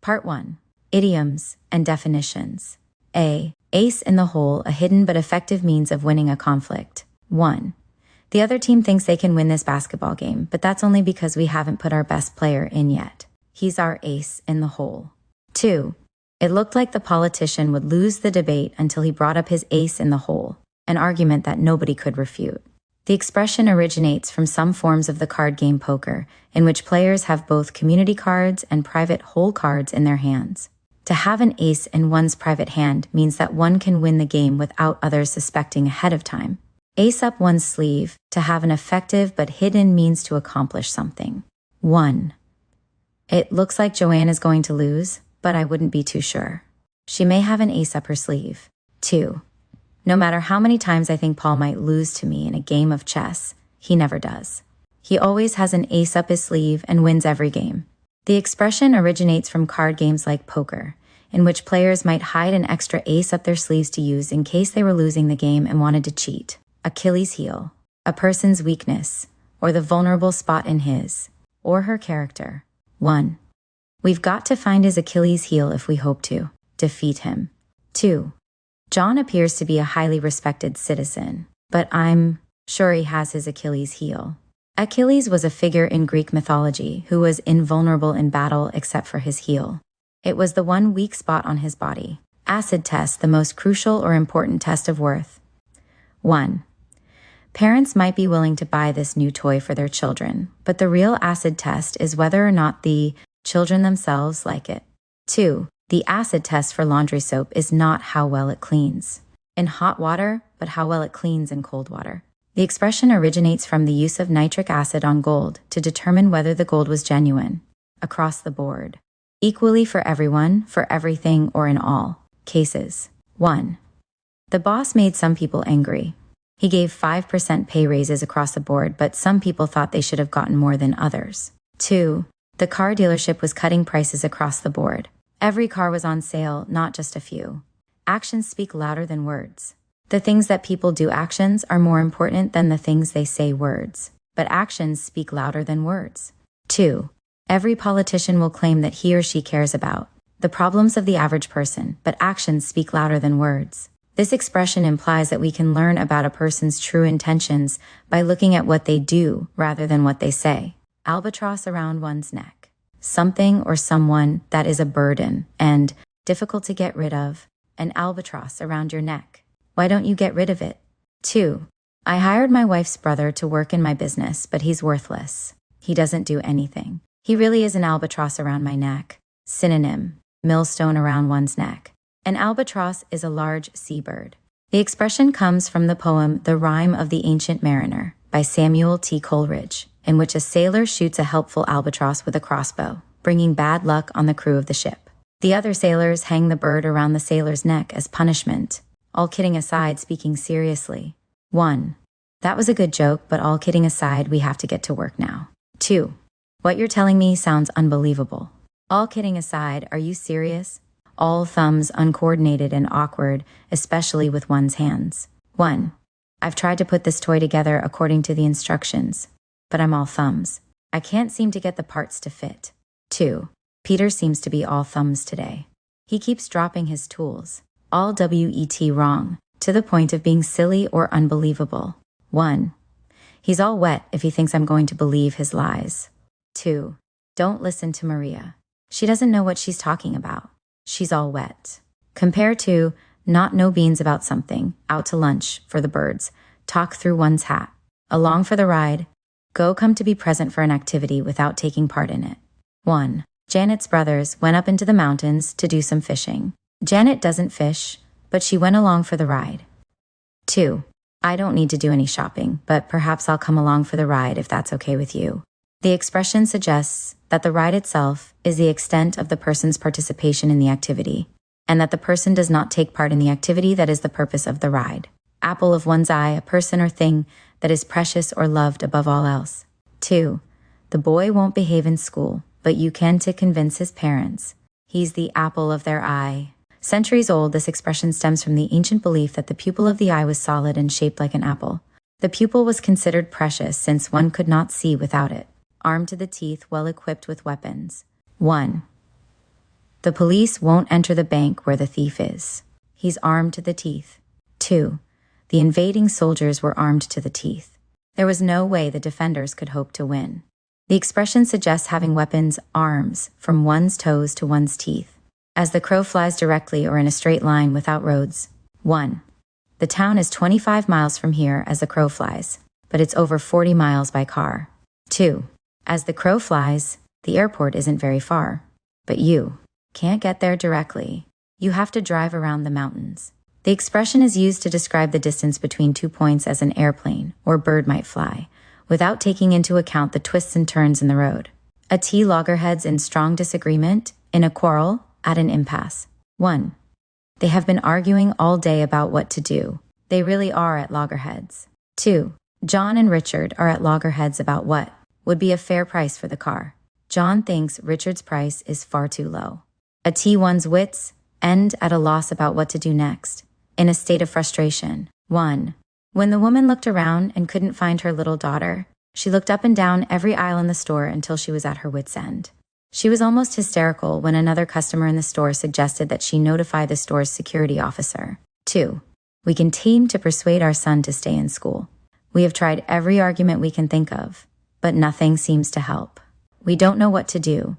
Part 1. Idioms and definitions. A. Ace in the hole, a hidden but effective means of winning a conflict. 1. The other team thinks they can win this basketball game, but that's only because we haven't put our best player in yet. He's our ace in the hole. 2. It looked like the politician would lose the debate until he brought up his ace in the hole, an argument that nobody could refute. The expression originates from some forms of the card game poker, in which players have both community cards and private hole cards in their hands. To have an ace in one's private hand means that one can win the game without others suspecting ahead of time. Ace up one's sleeve, to have an effective but hidden means to accomplish something. 1. It looks like Joanne is going to lose, but I wouldn't be too sure. She may have an ace up her sleeve. 2. No matter how many times I think Paul might lose to me in a game of chess, he never does. He always has an ace up his sleeve and wins every game. The expression originates from card games like poker, in which players might hide an extra ace up their sleeves to use in case they were losing the game and wanted to cheat. Achilles' heel, a person's weakness, or the vulnerable spot in his or her character. 1. We've got to find his Achilles' heel if we hope to defeat him. 2. John appears to be a highly respected citizen, but I'm sure he has his Achilles' heel. Achilles was a figure in Greek mythology who was invulnerable in battle except for his heel. It was the one weak spot on his body. Acid test, the most crucial or important test of worth. 1. Parents might be willing to buy this new toy for their children, but the real acid test is whether or not the children themselves like it. 2. The acid test for laundry soap is not how well it cleans in hot water, but how well it cleans in cold water. The expression originates from the use of nitric acid on gold to determine whether the gold was genuine, across the board, equally for everyone, for everything, or in all cases. 1. The boss made some people angry. He gave 5% pay raises across the board, but some people thought they should have gotten more than others. 2. The car dealership was cutting prices across the board. Every car was on sale, not just a few. Actions speak louder than words. The things that people do, actions, are more important than the things they say, words. But actions speak louder than words. 2. Every politician will claim that he or she cares about the problems of the average person, but actions speak louder than words. This expression implies that we can learn about a person's true intentions by looking at what they do rather than what they say. Albatross around one's neck. Something or someone that is a burden and difficult to get rid of. An albatross around your neck. Why don't you get rid of it? 2. I hired my wife's brother to work in my business, but he's worthless. He doesn't do anything. He really is an albatross around my neck. Synonym: millstone around one's neck. An albatross is a large seabird. The expression comes from the poem The Rime of the Ancient Mariner by Samuel T. Coleridge, in which a sailor shoots a helpful albatross with a crossbow, bringing bad luck on the crew of the ship. The other sailors hang the bird around the sailor's neck as punishment. All kidding aside, speaking seriously. 1. That was a good joke, but all kidding aside, we have to get to work now. 2. What you're telling me sounds unbelievable. All kidding aside, are you serious? All thumbs uncoordinated and awkward, especially with one's hands. 1. I've tried to put this toy together according to the instructions, but I'm all thumbs. I can't seem to get the parts to fit. 2. Peter seems to be all thumbs today. He keeps dropping his tools. All wet wrong, to the point of being silly or unbelievable. 1. He's all wet if he thinks I'm going to believe his lies. 2. Don't listen to Maria. She doesn't know what she's talking about. She's all wet. Compare to not know beans about something, out to lunch, for the birds, talk through one's hat, along for the ride, go come to be present for an activity without taking part in it. 1. Janet's brothers went up into the mountains to do some fishing. Janet doesn't fish, but she went along for the ride. 2. I don't need to do any shopping, but perhaps I'll come along for the ride if that's okay with you. The expression suggests that the ride itself is the extent of the person's participation in the activity, and that the person does not take part in the activity that is the purpose of the ride. Apple of one's eye, a person or thing that is precious or loved above all else. 2. The boy won't behave in school, but you can to convince his parents. He's the apple of their eye. Centuries old, this expression stems from the ancient belief that the pupil of the eye was solid and shaped like an apple. The pupil was considered precious since one could not see without it. Armed to the teeth, well equipped with weapons. 1. The police won't enter the bank where the thief is. He's armed to the teeth. 2. The invading soldiers were armed to the teeth. There was no way the defenders could hope to win. The expression suggests having weapons, arms, from one's toes to one's teeth. As the crow flies directly or in a straight line without roads. 1. The town is 25 miles from here as the crow flies, but it's over 40 miles by car. 2. As the crow flies, the airport isn't very far, but you can't get there directly. You have to drive around the mountains. The expression is used to describe the distance between 2 points as an airplane or bird might fly, without taking into account the twists and turns in the road. A T loggerheads in strong disagreement, in a quarrel, at an impasse. 1. They have been arguing all day about what to do. They really are at loggerheads. 2. John and Richard are at loggerheads about what would be a fair price for the car. John thinks Richard's price is far too low. A T one's wits end at a loss about what to do next, in a state of frustration. 1. When the woman looked around and couldn't find her little daughter, she looked up and down every aisle in the store until she was at her wits' end. She was almost hysterical when another customer in the store suggested that she notify the store's security officer. 2. We can team to persuade our son to stay in school. We have tried every argument we can think of, but nothing seems to help. We don't know what to do,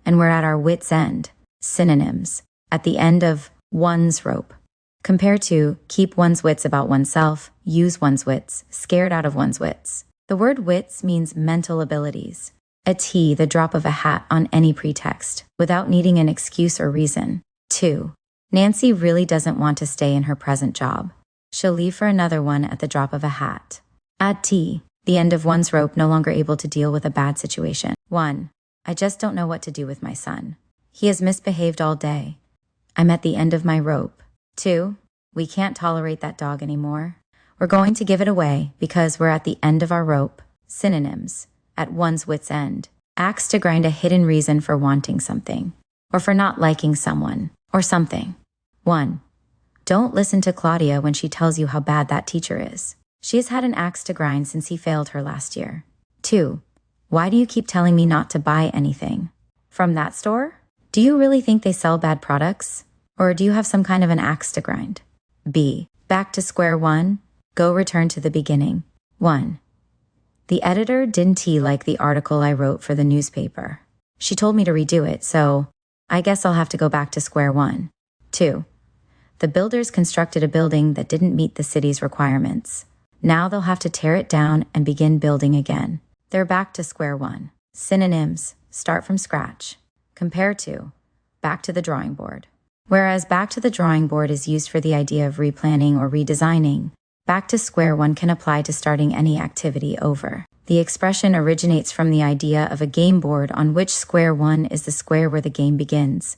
and we're at our wits' end. Synonyms. At the end of one's rope. Compare to keep one's wits about oneself, use one's wits, scared out of one's wits. The word wits means mental abilities. A T, the drop of a hat on any pretext, without needing an excuse or reason. 2. Nancy really doesn't want to stay in her present job. She'll leave for another one at the drop of a hat. At T, the end of one's rope, no longer able to deal with a bad situation. 1. I just don't know what to do with my son. He has misbehaved all day. I'm at the end of my rope. 2. We can't tolerate that dog anymore. We're going to give it away because we're at the end of our rope. Synonyms. At one's wit's end. Axe to grind a hidden reason for wanting something, or for not liking someone, or something. 1. Don't listen to Claudia when she tells you how bad that teacher is. She has had an axe to grind since he failed her last year. 2. Why do you keep telling me not to buy anything? From that store? Do you really think they sell bad products? Or do you have some kind of an axe to grind? B. Back to square one. Go return to the beginning. 1. The editor didn't like the article I wrote for the newspaper. She told me to redo it, so I guess I'll have to go back to square one. 2. The builders constructed a building that didn't meet the city's requirements. Now they'll have to tear it down and begin building again. They're back to square one. Synonyms. Start from scratch. Compare to back to the drawing board. Whereas back to the drawing board is used for the idea of replanning or redesigning, back to square one can apply to starting any activity over. The expression originates from the idea of a game board on which square one is the square where the game begins.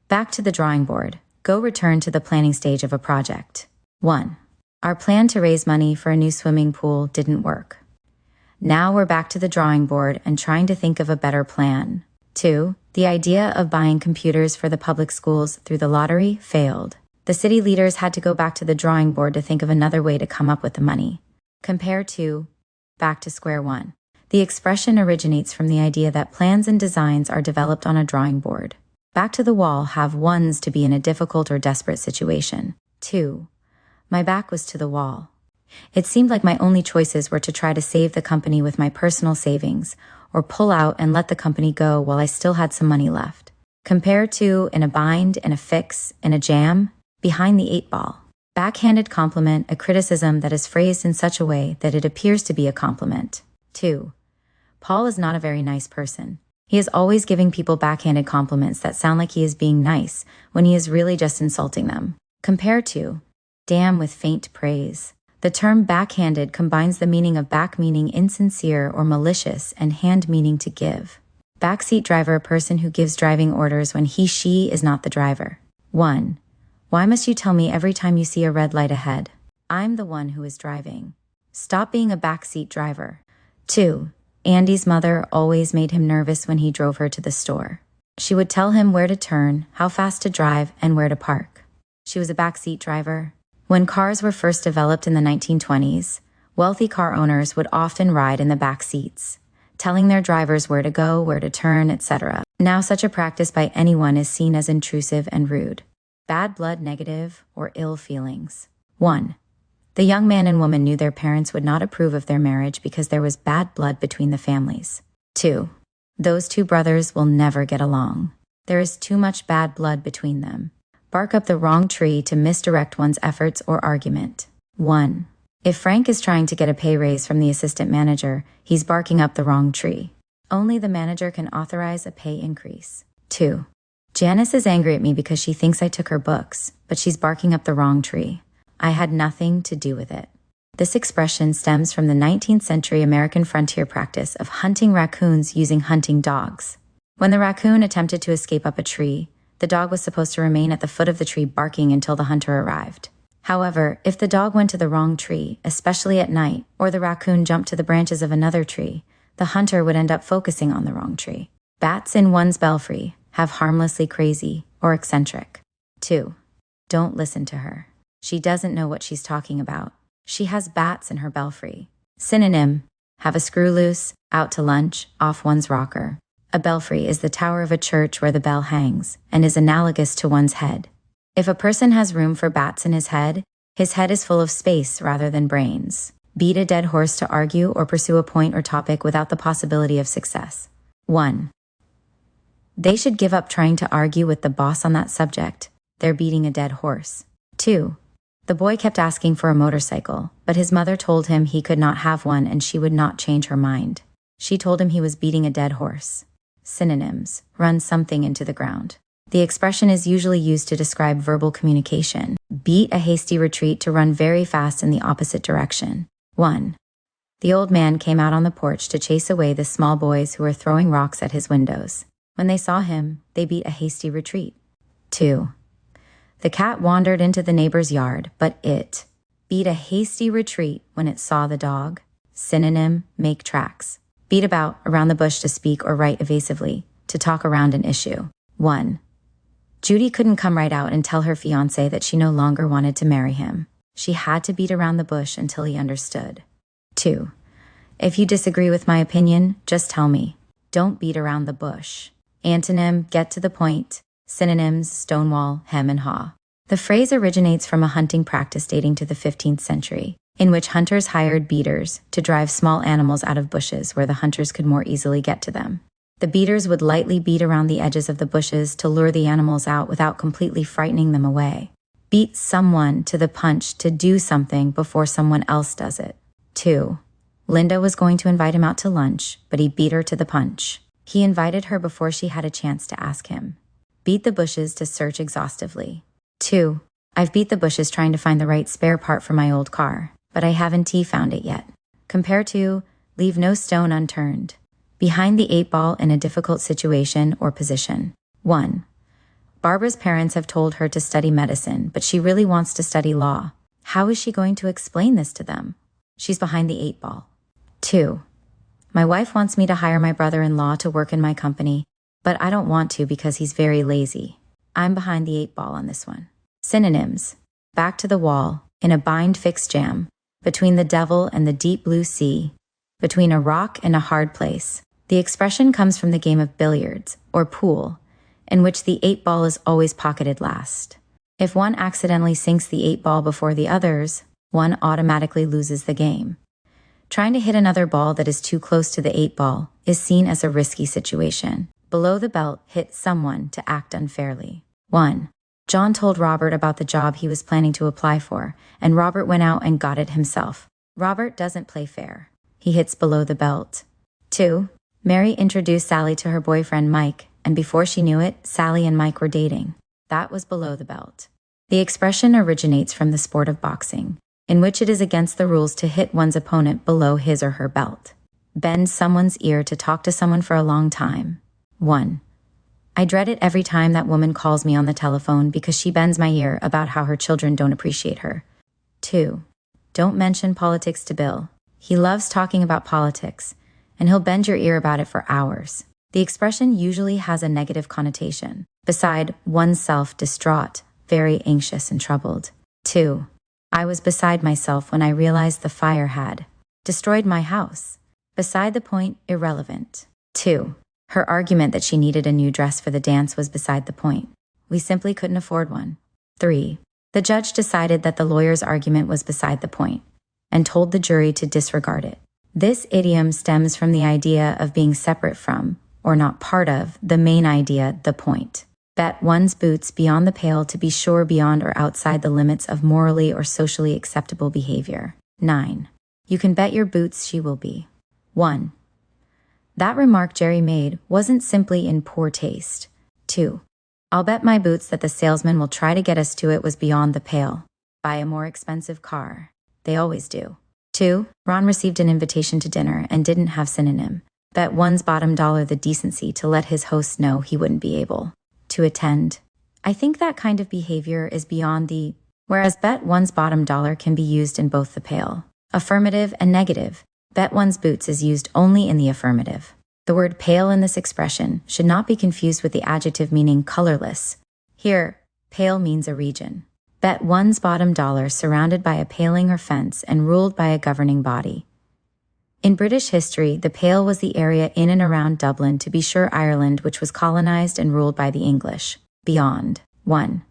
Back to the drawing board. Go return to the planning stage of a project. 1. Our plan to raise money for a new swimming pool didn't work. Now we're back to the drawing board and trying to think of a better plan. 2. The idea of buying computers for the public schools through the lottery failed. The city leaders had to go back to the drawing board to think of another way to come up with the money. Compare to back to square one. The expression originates from the idea that plans and designs are developed on a drawing board. Back to the wall have ones to be in a difficult or desperate situation. 2. My back was to the wall. It seemed like my only choices were to try to save the company with my personal savings, or pull out and let the company go while I still had some money left. Compare to in a bind, in a fix, in a jam, behind the 8 ball. Backhanded compliment, a criticism that is phrased in such a way that it appears to be a compliment. 2. Paul is not a very nice person. He is always giving people backhanded compliments that sound like he is being nice when he is really just insulting them. Compare to damn with faint praise. The term backhanded combines the meaning of back meaning insincere or malicious and hand meaning to give. Backseat driver, a person who gives driving orders when she is not the driver. 1. Why must you tell me every time you see a red light ahead? I'm the one who is driving. Stop being a backseat driver. 2. Andy's mother always made him nervous when he drove her to the store. She would tell him where to turn, how fast to drive, and where to park. She was a backseat driver. When cars were first developed in the 1920s, wealthy car owners would often ride in the back seats, telling their drivers where to go, where to turn, etc. Now such a practice by anyone is seen as intrusive and rude. Bad blood, negative, or ill feelings. 1. The young man and woman knew their parents would not approve of their marriage because there was bad blood between the families. 2. Those two brothers will never get along. There is too much bad blood between them. Bark up the wrong tree to misdirect one's efforts or argument. 1. If Frank is trying to get a pay raise from the assistant manager, he's barking up the wrong tree. Only the manager can authorize a pay increase. 2. Janice is angry at me because she thinks I took her books, but she's barking up the wrong tree. I had nothing to do with it. This expression stems from the 19th century American frontier practice of hunting raccoons using hunting dogs. When the raccoon attempted to escape up a tree, the dog was supposed to remain at the foot of the tree barking until the hunter arrived. However, if the dog went to the wrong tree, especially at night, or the raccoon jumped to the branches of another tree, the hunter would end up focusing on the wrong tree. Bats in one's belfry have harmlessly crazy or eccentric. 2. Don't listen to her. She doesn't know what she's talking about. She has bats in her belfry. Synonym: have a screw loose, out to lunch, off one's rocker. A belfry is the tower of a church where the bell hangs, and is analogous to one's head. If a person has room for bats in his head is full of space rather than brains. Beat a dead horse to argue or pursue a point or topic without the possibility of success. 1. They should give up trying to argue with the boss on that subject. They're beating a dead horse. 2. The boy kept asking for a motorcycle, but his mother told him he could not have one and she would not change her mind. She told him he was beating a dead horse. Synonyms: run something into the ground. The expression is usually used to describe verbal communication. Beat a hasty retreat to run very fast in the opposite direction. 1. The old man came out on the porch to chase away the small boys who were throwing rocks at his windows. When they saw him, they beat a hasty retreat. 2. The cat wandered into the neighbor's yard, but it beat a hasty retreat when it saw the dog. Synonym: make tracks. Beat about, around the bush to speak or write evasively, to talk around an issue. 1. Judy couldn't come right out and tell her fiancé that she no longer wanted to marry him. She had to beat around the bush until he understood. 2. If you disagree with my opinion, just tell me. Don't beat around the bush. Antonym: get to the point. Synonyms: stonewall, hem and haw. The phrase originates from a hunting practice dating to the 15th century, in which hunters hired beaters to drive small animals out of bushes where the hunters could more easily get to them. The beaters would lightly beat around the edges of the bushes to lure the animals out without completely frightening them away. Beat someone to the punch to do something before someone else does it. 2. Linda was going to invite him out to lunch, but he beat her to the punch. He invited her before she had a chance to ask him. Beat the bushes to search exhaustively. 2. I've beat the bushes trying to find the right spare part for my old car, but I haven't found it yet. Compare to leave no stone unturned. Behind the 8 ball in a difficult situation or position. 1. Barbara's parents have told her to study medicine, but she really wants to study law. How is she going to explain this to them? She's behind the 8 ball. 2. My wife wants me to hire my brother-in-law to work in my company, but I don't want to because he's very lazy. I'm behind the 8 ball on this one. Synonyms: back to the wall, in a bind fixed jam, between the devil and the deep blue sea, between a rock and a hard place. The expression comes from the game of billiards, or pool, in which the 8 ball is always pocketed last. If one accidentally sinks the 8 ball before the others, one automatically loses the game. Trying to hit another ball that is too close to the 8 ball is seen as a risky situation. Below the belt hit someone to act unfairly. 1. John told Robert about the job he was planning to apply for, and Robert went out and got it himself. Robert doesn't play fair. He hits below the belt. 2. Mary introduced Sally to her boyfriend Mike, and before she knew it, Sally and Mike were dating. That was below the belt. The expression originates from the sport of boxing, in which it is against the rules to hit one's opponent below his or her belt. Bend someone's ear to talk to someone for a long time. 1. I dread it every time that woman calls me on the telephone because she bends my ear about how her children don't appreciate her. 2. Don't mention politics to Bill. He loves talking about politics, and he'll bend your ear about it for hours. The expression usually has a negative connotation, beside oneself distraught, very anxious and troubled. 2. I was beside myself when I realized the fire had destroyed my house. Beside the point, irrelevant. 2. Her argument that she needed a new dress for the dance was beside the point. We simply couldn't afford one. 3. The judge decided that the lawyer's argument was beside the point and told the jury to disregard it. This idiom stems from the idea of being separate from, or not part of, the main idea, the point. Bet one's boots beyond the pale to be sure beyond or outside the limits of morally or socially acceptable behavior. 9. You can bet your boots she will be. 1. That remark Jerry made wasn't simply in poor taste. 2. I'll bet my boots that the salesman will try to get us to it was beyond the pale. Buy a more expensive car. They always do. 2. Ron received an invitation to dinner and didn't have synonym. Bet one's bottom dollar the decency to let his host know he wouldn't be able to attend. I think that kind of behavior is beyond the, whereas bet one's bottom dollar can be used in both the pale, affirmative and negative. Bet one's boots is used only in the affirmative. The word pale in this expression should not be confused with the adjective meaning colorless. Here, pale means a region. Bet one's bottom dollar surrounded by a paling or fence and ruled by a governing body. In British history, the Pale was the area in and around Dublin, to be sure Ireland, which was colonized and ruled by the English. Beyond. 1.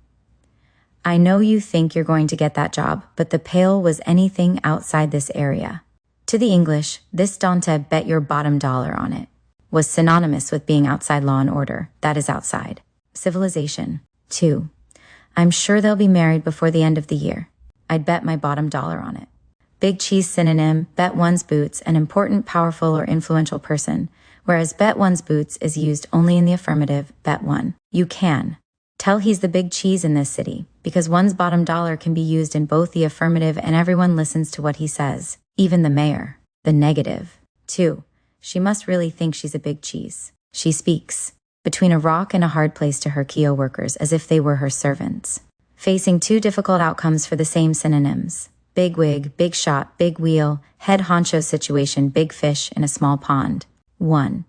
I know you think you're going to get that job, but the Pale was anything outside this area. To the English, this don't bet your bottom dollar on it was synonymous with being outside law and order, that is outside civilization. 2. I'm sure they'll be married before the end of the year. I'd bet my bottom dollar on it. Big cheese synonym, bet one's boots, an important, powerful, or influential person, whereas bet one's boots is used only in the affirmative, bet one. You can tell he's the big cheese in this city, because one's bottom dollar can be used in both the affirmative and everyone listens to what he says, even the mayor. The negative. 2. She must really think she's a big cheese. She speaks between a rock and a hard place to her Kio workers as if they were her servants, facing two difficult outcomes for the same synonyms. Big wig, big shot, big wheel, head honcho situation, big fish in a small pond. 1.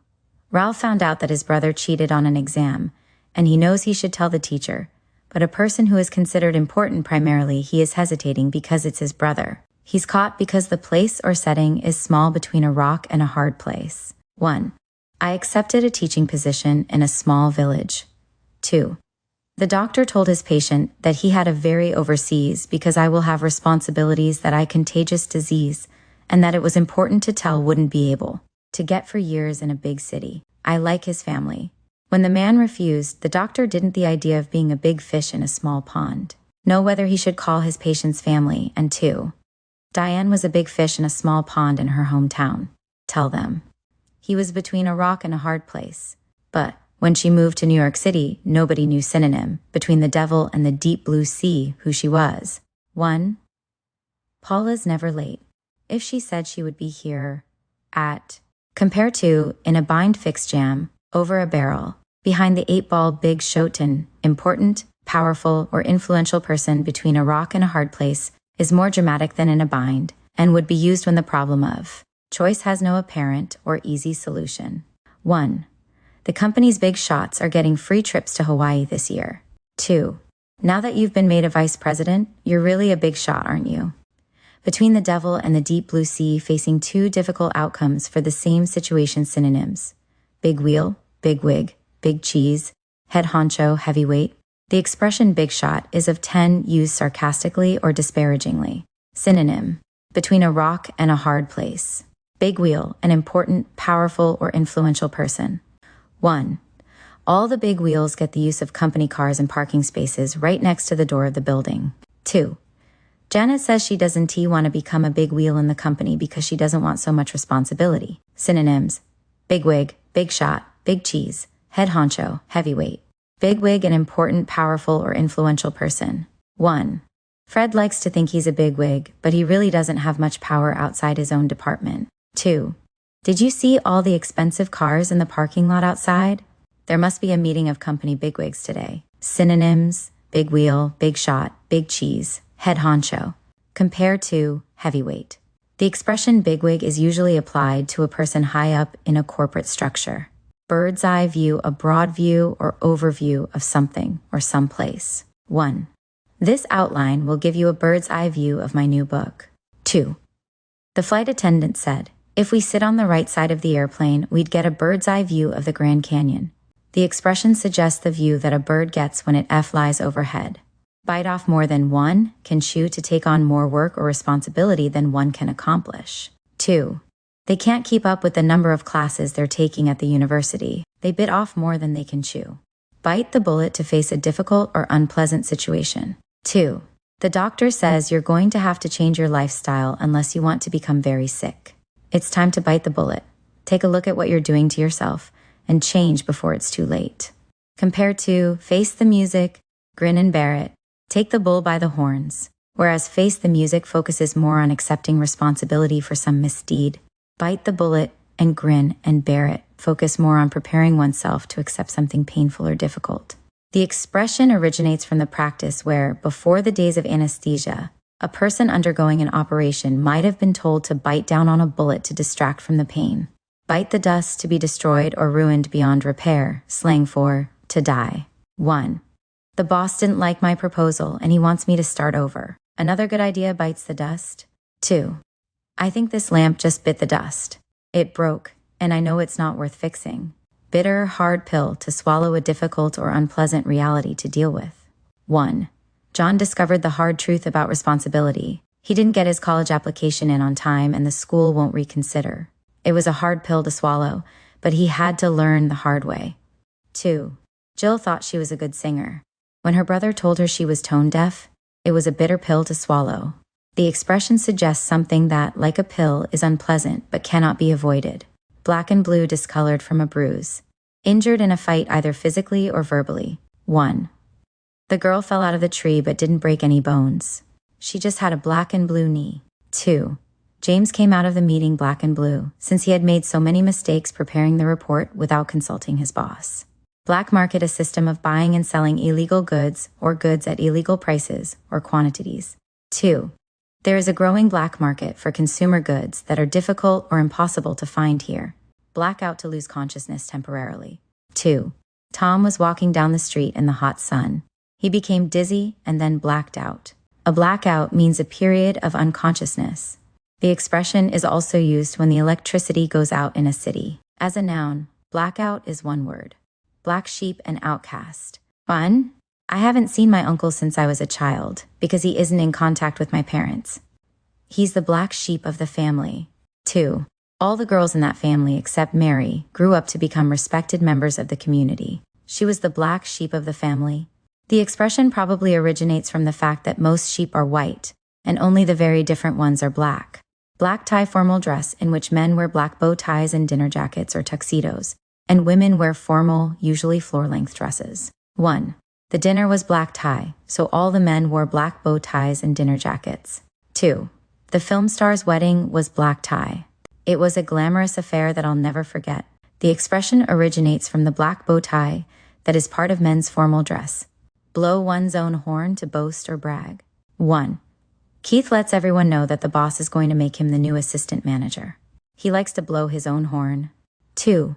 Ralph found out that his brother cheated on an exam, and he knows he should tell the teacher, but a person who is considered important primarily, he is hesitating because it's his brother. He's caught because the place or setting is small between a rock and a hard place. 1. I accepted a teaching position in a small village. 2. The doctor told his patient that he had a very overseas because I will have responsibilities that I contagious disease and that it was important to tell wouldn't be able to get for years in a big city. I like his family. When the man refused, the doctor didn't the idea of being a big fish in a small pond. Know whether he should call his patient's family. And 2. Diane was a big fish in a small pond in her hometown. Tell them. He was between a rock and a hard place. But when she moved to New York City, nobody knew synonym between the devil and the deep blue sea who she was. 1. Paula's never late. If she said she would be here at. Compare to in a bind fixed jam, over a barrel, behind the 8-ball big shoten, important, powerful, or influential person between a rock and a hard place is more dramatic than in a bind and would be used when the problem of choice has no apparent or easy solution. 1. The company's big shots are getting free trips to Hawaii this year. 2. Now that you've been made a vice president, you're really a big shot, aren't you? Between the devil and the deep blue sea, facing two difficult outcomes for the same situation synonyms. Big wheel, big wig, big cheese, head honcho, heavyweight. The expression big shot is of 10 used sarcastically or disparagingly. Synonym. Between a rock and a hard place. Big wheel, an important, powerful, or influential person. 1. All the big wheels get the use of company cars and parking spaces right next to the door of the building. 2. Janet says she doesn't want to become a big wheel in the company because she doesn't want so much responsibility. Synonyms. Big wig, big shot, big cheese, head honcho, heavyweight. Big wig, an important, powerful, or influential person. 1. Fred likes to think he's a big wig, but he really doesn't have much power outside his own department. 2. Did you see all the expensive cars in the parking lot outside? There must be a meeting of company bigwigs today. Synonyms, big wheel, big shot, big cheese, head honcho. Compare to heavyweight. The expression bigwig is usually applied to a person high up in a corporate structure. Bird's eye view, a broad view or overview of something or someplace. 1. This outline will give you a bird's eye view of my new book. 2. The flight attendant said, If we sit on the right side of the airplane, we'd get a bird's eye view of the Grand Canyon. The expression suggests the view that a bird gets when it flies overhead. Bite off more than one can chew to take on more work or responsibility than one can accomplish. 2. They can't keep up with the number of classes they're taking at the university. They bit off more than they can chew. Bite the bullet to face a difficult or unpleasant situation. 2. The doctor says you're going to have to change your lifestyle unless you want to become very sick. It's time to bite the bullet. Take a look at what you're doing to yourself and change before it's too late. Compared to face the music, grin and bear it, take the bull by the horns. Whereas face the music focuses more on accepting responsibility for some misdeed, bite the bullet and grin and bear it focus more on preparing oneself to accept something painful or difficult. The expression originates from the practice where, before the days of anesthesia, a person undergoing an operation might have been told to bite down on a bullet to distract from the pain. Bite the dust to be destroyed or ruined beyond repair, slang for to die. 1. The boss didn't like my proposal and he wants me to start over. Another good idea bites the dust. 2. I think this lamp just bit the dust. It broke, and I know it's not worth fixing. Bitter, hard pill to swallow a difficult or unpleasant reality to deal with. 1. John discovered the hard truth about responsibility. He didn't get his college application in on time and the school won't reconsider. It was a hard pill to swallow, but he had to learn the hard way. 2. Jill thought she was a good singer. When her brother told her she was tone deaf, it was a bitter pill to swallow. The expression suggests something that, like a pill, is unpleasant but cannot be avoided. Black and blue discolored from a bruise. Injured in a fight either physically or verbally. 1. The girl fell out of the tree but didn't break any bones. She just had a black and blue knee. 2. James came out of the meeting black and blue, since he had made so many mistakes preparing the report without consulting his boss. Black market, a system of buying and selling illegal goods or goods at illegal prices or quantities. 2. There is a growing black market for consumer goods that are difficult or impossible to find here. Blackout to lose consciousness temporarily. 2. Tom was walking down the street in the hot sun. He became dizzy and then blacked out. A blackout means a period of unconsciousness. The expression is also used when the electricity goes out in a city. As a noun, blackout is one word. Black sheep and outcast. 1. I haven't seen my uncle since I was a child because he isn't in contact with my parents. He's the black sheep of the family. 2. All the girls in that family except Mary grew up to become respected members of the community. She was the black sheep of the family. The expression probably originates from the fact that most sheep are white and only the very different ones are black. Black tie formal dress in which men wear black bow ties and dinner jackets or tuxedos, and women wear formal, usually floor-length dresses. 1. The dinner was black tie, so all the men wore black bow ties and dinner jackets. 2. The film star's wedding was black tie. It was a glamorous affair that I'll never forget. The expression originates from the black bow tie that is part of men's formal dress. Blow one's own horn to boast or brag. 1. Keith lets everyone know that the boss is going to make him the new assistant manager. He likes to blow his own horn. 2.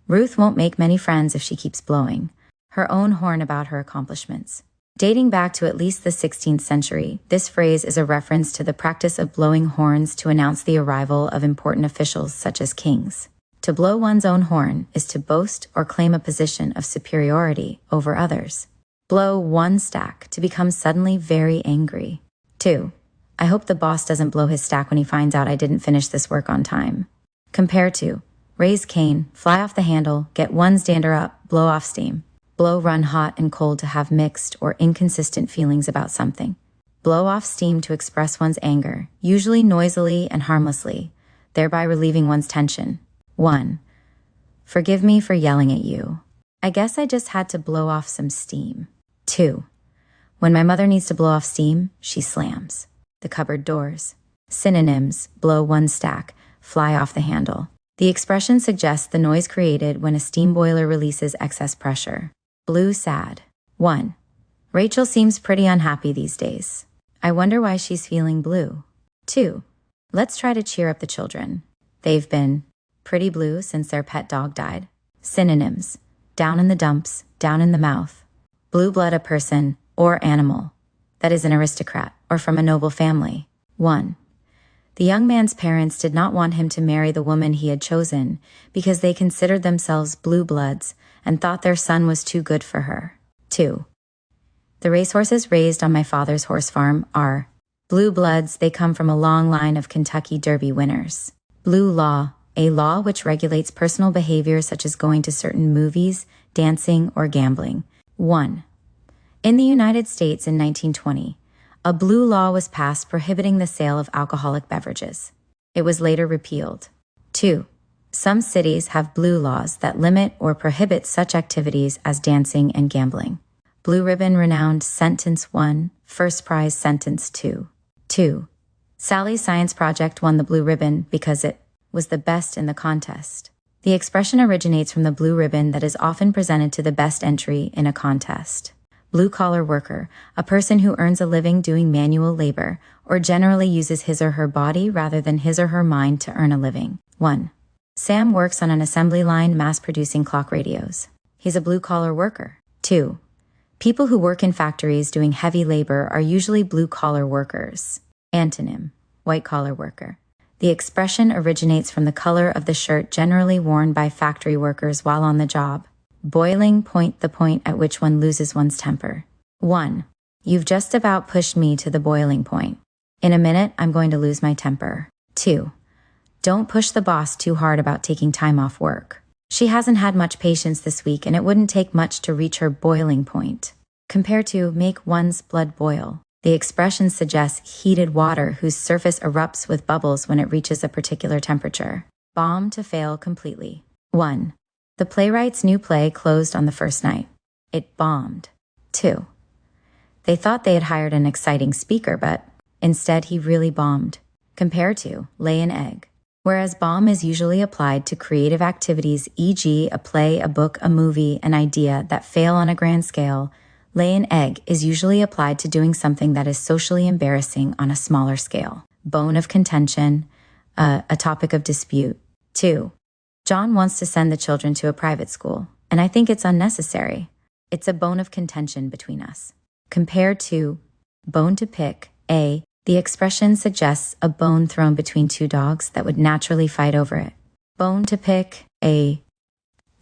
Ruth won't make many friends if she keeps blowing her own horn about her accomplishments. Dating back to at least the 16th century, this phrase is a reference to the practice of blowing horns to announce the arrival of important officials such as kings. To blow one's own horn is to boast or claim a position of superiority over others. Blow one stack to become suddenly very angry. 2. I hope the boss doesn't blow his stack when he finds out I didn't finish this work on time. Compare to raise cane, fly off the handle, get one's dander up, blow off steam. Blow run hot and cold to have mixed or inconsistent feelings about something. Blow off steam to express one's anger, usually noisily and harmlessly, thereby relieving one's tension. 1. Forgive me for yelling at you. I guess I just had to blow off some steam. 2. When my mother needs to blow off steam, she slams the cupboard doors. Synonyms: blow one stack, fly off the handle. The expression suggests the noise created when a steam boiler releases excess pressure. Blue sad. 1. Rachel seems pretty unhappy these days. I wonder why she's feeling blue. 2. Let's try to cheer up the children. They've been pretty blue since their pet dog died. Synonyms: down in the dumps, down in the mouth. Blue blood, a person or animal that is an aristocrat or from a noble family. 1. The young man's parents did not want him to marry the woman he had chosen because they considered themselves blue bloods and thought their son was too good for her. 2. The racehorses raised on my father's horse farm are blue bloods. They come from a long line of Kentucky Derby winners. Blue law, a law which regulates personal behavior such as going to certain movies, dancing, or gambling. 1. In the United States in 1920, a blue law was passed prohibiting the sale of alcoholic beverages. It was later repealed. 2. Some cities have blue laws that limit or prohibit such activities as dancing and gambling. Blue ribbon renowned sentence 1, first prize sentence 2. 2. Sally's science project won the blue ribbon because it was the best in the contest. The expression originates from the blue ribbon that is often presented to the best entry in a contest. Blue-collar worker, a person who earns a living doing manual labor or generally uses his or her body rather than his or her mind to earn a living. 1. Sam works on an assembly line mass-producing clock radios. He's a blue-collar worker. 2. People who work in factories doing heavy labor are usually blue-collar workers. Antonym: white-collar worker. The expression originates from the color of the shirt generally worn by factory workers while on the job. Boiling point, the point at which one loses one's temper. 1. You've just about pushed me to the boiling point. In a minute, I'm going to lose my temper. 2. Don't push the boss too hard about taking time off work. She hasn't had much patience this week and it wouldn't take much to reach her boiling point. Compare to make one's blood boil. The expression suggests heated water whose surface erupts with bubbles when it reaches a particular temperature. Bomb to fail completely. 1. The playwright's new play closed on the first night. It bombed. 2. They thought they had hired an exciting speaker, but instead he really bombed. Compare to lay an egg. Whereas bomb is usually applied to creative activities, e.g. a play, a book, a movie, an idea that fail on a grand scale, lay an egg is usually applied to doing something that is socially embarrassing on a smaller scale. Bone of contention, a topic of dispute. 2. John wants to send the children to a private school, and I think it's unnecessary. It's a bone of contention between us. Compared to bone to pick, A, the expression suggests a bone thrown between two dogs that would naturally fight over it. Bone to pick, a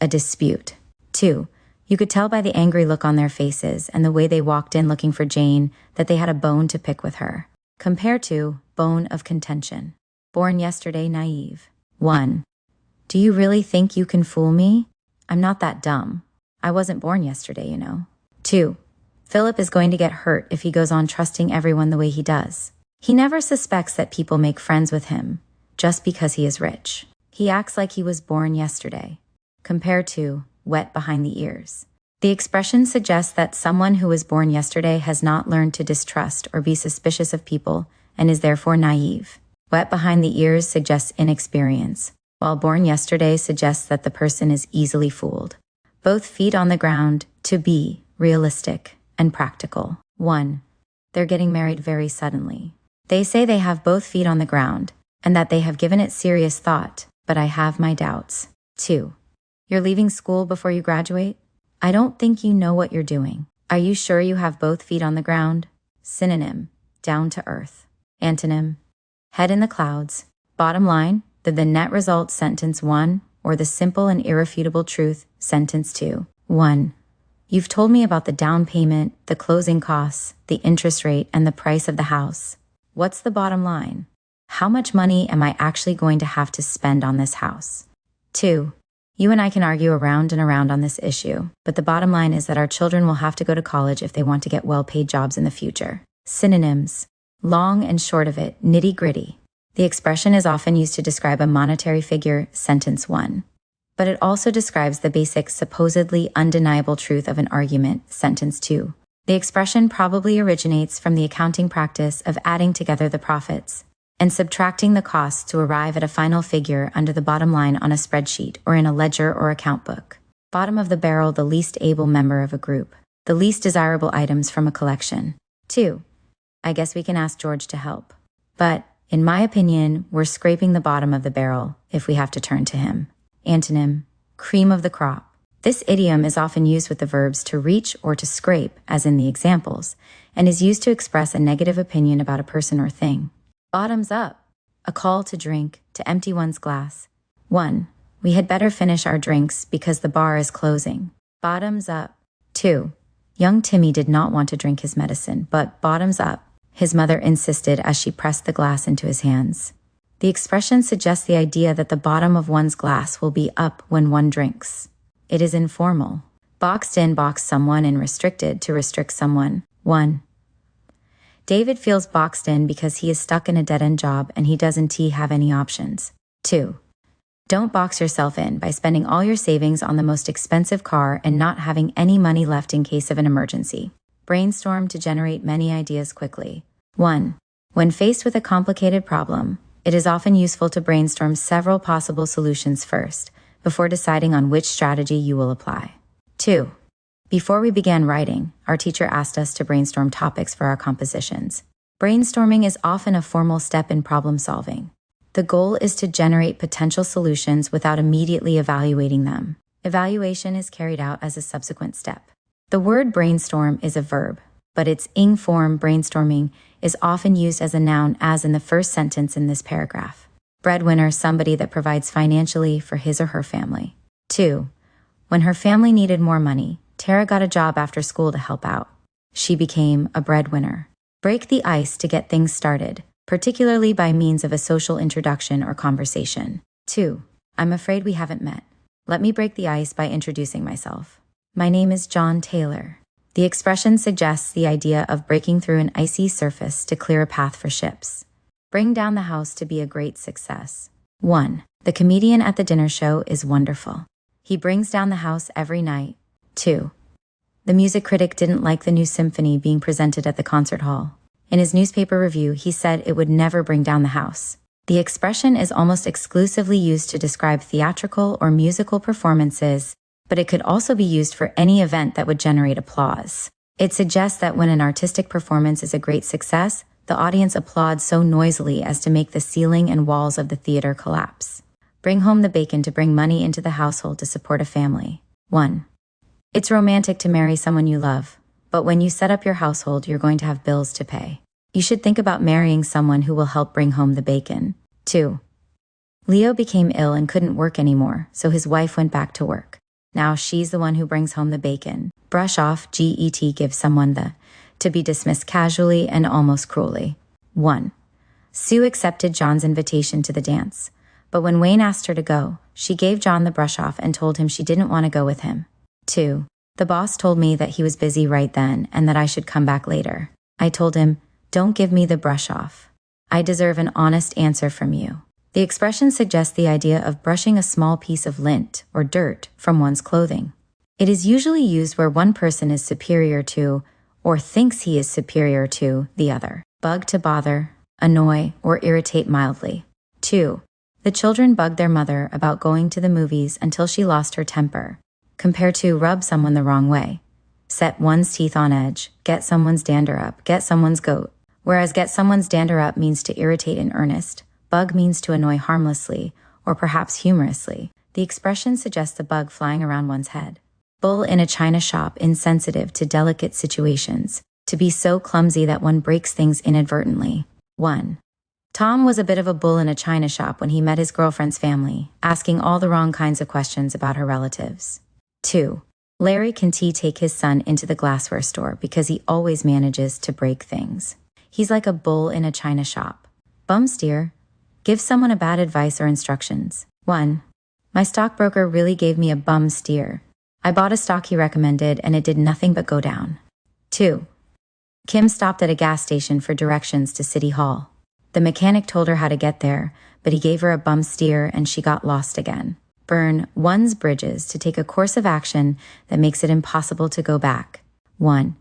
dispute. 2. You could tell by the angry look on their faces and the way they walked in looking for Jane that they had a bone to pick with her. Compare to bone of contention. Born yesterday naive. 1. Do you really think you can fool me? I'm not that dumb. I wasn't born yesterday, you know. 2. Philip is going to get hurt if he goes on trusting everyone the way he does. He never suspects that people make friends with him just because he is rich. He acts like he was born yesterday. Compared to wet behind the ears. The expression suggests that someone who was born yesterday has not learned to distrust or be suspicious of people and is therefore naive. Wet behind the ears suggests inexperience, while born yesterday suggests that the person is easily fooled. Both feet on the ground, to be realistic and practical. 1. They're getting married very suddenly. They say they have both feet on the ground and that they have given it serious thought, but I have my doubts. 2. You're leaving school before you graduate? I don't think you know what you're doing. Are you sure you have both feet on the ground? Synonym: down to earth. Antonym: head in the clouds. Bottom line: the net result sentence 1 or the simple and irrefutable truth sentence 2. 1. You've told me about the down payment, the closing costs, the interest rate, and the price of the house. What's the bottom line? How much money am I actually going to have to spend on this house? 2. You and I can argue around and around on this issue, but the bottom line is that our children will have to go to college if they want to get well-paid jobs in the future. Synonyms: long and short of it, nitty-gritty. The expression is often used to describe a monetary figure, sentence 1. But it also describes the basic, supposedly undeniable truth of an argument, sentence 2. The expression probably originates from the accounting practice of adding together the profits and subtracting the costs to arrive at a final figure under the bottom line on a spreadsheet or in a ledger or account book. Bottom of the barrel, the least able member of a group. The least desirable items from a collection. 2. I guess we can ask George to help. But, in my opinion, we're scraping the bottom of the barrel if we have to turn to him. Antonym: cream of the crop. This idiom is often used with the verbs to reach or to scrape, as in the examples, and is used to express a negative opinion about a person or thing. Bottoms up. A call to drink, to empty one's glass. 1. We had better finish our drinks because the bar is closing. Bottoms up. 2. Young Timmy did not want to drink his medicine, but bottoms up, his mother insisted as she pressed the glass into his hands. The expression suggests the idea that the bottom of one's glass will be up when one drinks. It is informal. Boxed in, box someone, and restricted, to restrict someone. 1. David feels boxed in because he is stuck in a dead-end job and he doesn't have any options. 2. Don't box yourself in by spending all your savings on the most expensive car and not having any money left in case of an emergency. Brainstorm to generate many ideas quickly. 1. When faced with a complicated problem, it is often useful to brainstorm several possible solutions first, before deciding on which strategy you will apply. 2. Before we began writing, our teacher asked us to brainstorm topics for our compositions. Brainstorming is often a formal step in problem solving. The goal is to generate potential solutions without immediately evaluating them. Evaluation is carried out as a subsequent step. The word brainstorm is a verb, but its ing form, brainstorming, is often used as a noun, as in the first sentence in this paragraph. Breadwinner, somebody that provides financially for his or her family. 2. When her family needed more money, Tara got a job after school to help out. She became a breadwinner. Break the ice to get things started, particularly by means of a social introduction or conversation. 2. I'm afraid we haven't met. Let me break the ice by introducing myself. My name is John Taylor. The expression suggests the idea of breaking through an icy surface to clear a path for ships. Bring down the house to be a great success. 1. The comedian at the dinner show is wonderful. He brings down the house every night. 2. The music critic didn't like the new symphony being presented at the concert hall. In his newspaper review, he said it would never bring down the house. The expression is almost exclusively used to describe theatrical or musical performances, but it could also be used for any event that would generate applause. It suggests that when an artistic performance is a great success, the audience applauds so noisily as to make the ceiling and walls of the theater collapse. Bring home the bacon to bring money into the household to support a family. 1. It's romantic to marry someone you love, but when you set up your household, you're going to have bills to pay. You should think about marrying someone who will help bring home the bacon. 2. Leo became ill and couldn't work anymore, so his wife went back to work. Now she's the one who brings home the bacon. Brush off, get, give someone the, to be dismissed casually and almost cruelly. 1. Sue accepted John's invitation to the dance, but when Wayne asked her to go, she gave John the brush off and told him she didn't want to go with him. 2. The boss told me that he was busy right then and that I should come back later. I told him, don't give me the brush off. I deserve an honest answer from you. The expression suggests the idea of brushing a small piece of lint or dirt from one's clothing. It is usually used where one person is superior to, or thinks he is superior to, the other. Bug to bother, annoy, or irritate mildly. 2. The children bugged their mother about going to the movies until she lost her temper. Compare to rub someone the wrong way. Set one's teeth on edge, get someone's dander up, get someone's goat. Whereas get someone's dander up means to irritate in earnest, bug means to annoy harmlessly, or perhaps humorously. The expression suggests a bug flying around one's head. Bull in a china shop, insensitive to delicate situations, to be so clumsy that one breaks things inadvertently. 1. Tom was a bit of a bull in a china shop when he met his girlfriend's family, asking all the wrong kinds of questions about her relatives. 2. Larry can take his son into the glassware store because he always manages to break things. He's like a bull in a china shop. Bum steer. Give someone a bad advice or instructions. 1. My stockbroker really gave me a bum steer. I bought a stock he recommended and it did nothing but go down. 2. Kim stopped at a gas station for directions to City Hall. The mechanic told her how to get there, but he gave her a bum steer and she got lost again. Burn one's bridges to take a course of action that makes it impossible to go back. 1.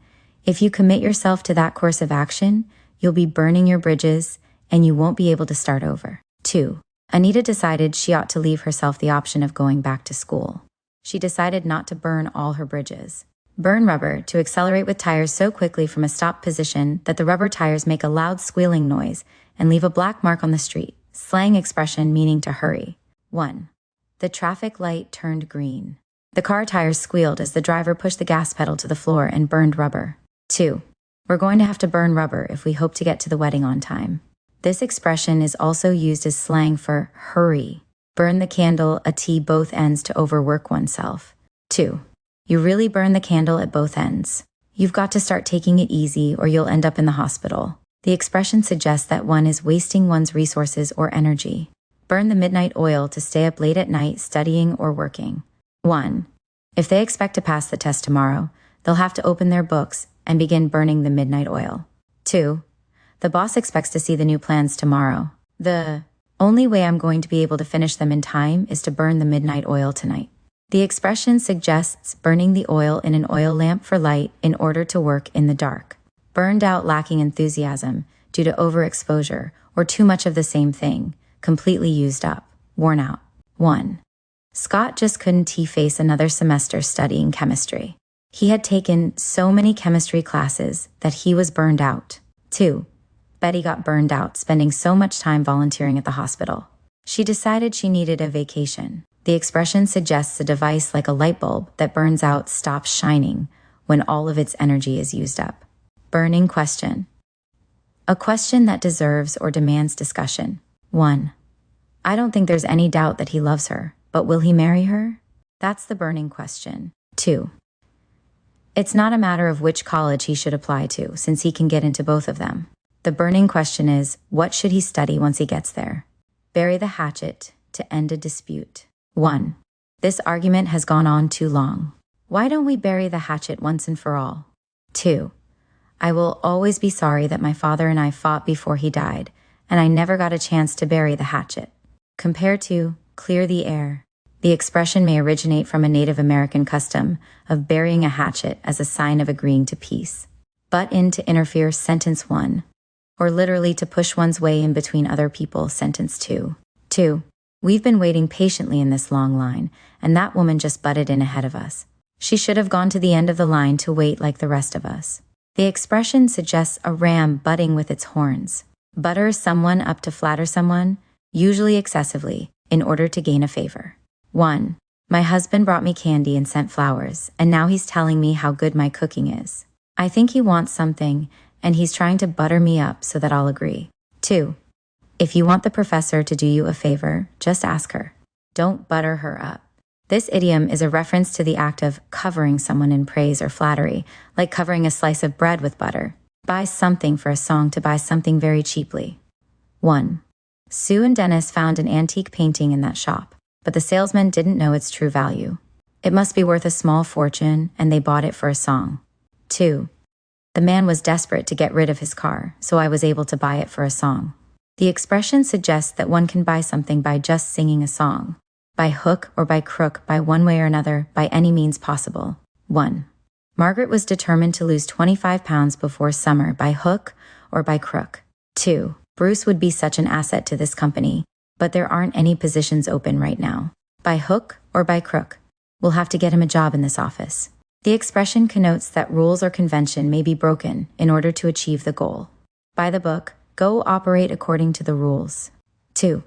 If you commit yourself to that course of action, you'll be burning your bridges and you won't be able to start over. 2. Anita decided she ought to leave herself the option of going back to school. She decided not to burn all her bridges. Burn rubber to accelerate with tires so quickly from a stop position that the rubber tires make a loud squealing noise and leave a black mark on the street. Slang expression meaning to hurry. 1. The traffic light turned green. The car tires squealed as the driver pushed the gas pedal to the floor and burned rubber. 2. We're going to have to burn rubber if we hope to get to the wedding on time. This expression is also used as slang for hurry. Burn the candle at both ends to overwork oneself. 2. You really burn the candle at both ends. You've got to start taking it easy or you'll end up in the hospital. The expression suggests that one is wasting one's resources or energy. Burn the midnight oil to stay up late at night studying or working. 1. If they expect to pass the test tomorrow, they'll have to open their books and begin burning the midnight oil. 2. The boss expects to see the new plans tomorrow. The only way I'm going to be able to finish them in time is to burn the midnight oil tonight. The expression suggests burning the oil in an oil lamp for light in order to work in the dark. Burned out, lacking enthusiasm due to overexposure or too much of the same thing, completely used up, worn out. 1. Scott just couldn't face another semester studying chemistry. He had taken so many chemistry classes that he was burned out. 2. Betty got burned out spending so much time volunteering at the hospital. She decided she needed a vacation. The expression suggests a device like a light bulb that burns out stops shining when all of its energy is used up. Burning question. A question that deserves or demands discussion. 1. I don't think there's any doubt that he loves her, but will he marry her? That's the burning question. 2. It's not a matter of which college he should apply to, since he can get into both of them. The burning question is, what should he study once he gets there? Bury the hatchet to end a dispute. 1. This argument has gone on too long. Why don't we bury the hatchet once and for all? 2. I will always be sorry that my father and I fought before he died, and I never got a chance to bury the hatchet. Compare to clear the air. The expression may originate from a Native American custom of burying a hatchet as a sign of agreeing to peace. Butt in to interfere, sentence 1, or literally to push one's way in between other people, sentence 2. 2. We've been waiting patiently in this long line, and that woman just butted in ahead of us. She should have gone to the end of the line to wait like the rest of us. The expression suggests a ram butting with its horns. Butter someone up to flatter someone, usually excessively, in order to gain a favor. 1. My husband brought me candy and sent flowers, and now he's telling me how good my cooking is. I think he wants something, and he's trying to butter me up so that I'll agree. 2. If you want the professor to do you a favor, just ask her. Don't butter her up. This idiom is a reference to the act of covering someone in praise or flattery, like covering a slice of bread with butter. Buy something for a song to buy something very cheaply. 1. Sue and Dennis found an antique painting in that shop, but the salesman didn't know its true value. It must be worth a small fortune, and they bought it for a song. 2. The man was desperate to get rid of his car, so I was able to buy it for a song. The expression suggests that one can buy something by just singing a song. By hook or by crook, by one way or another, by any means possible. 1. Margaret was determined to lose 25 pounds before summer by hook or by crook. 2. Bruce would be such an asset to this company, but there aren't any positions open right now. By hook or by crook, we'll have to get him a job in this office. The expression connotes that rules or convention may be broken in order to achieve the goal. By the book, go operate according to the rules. 2.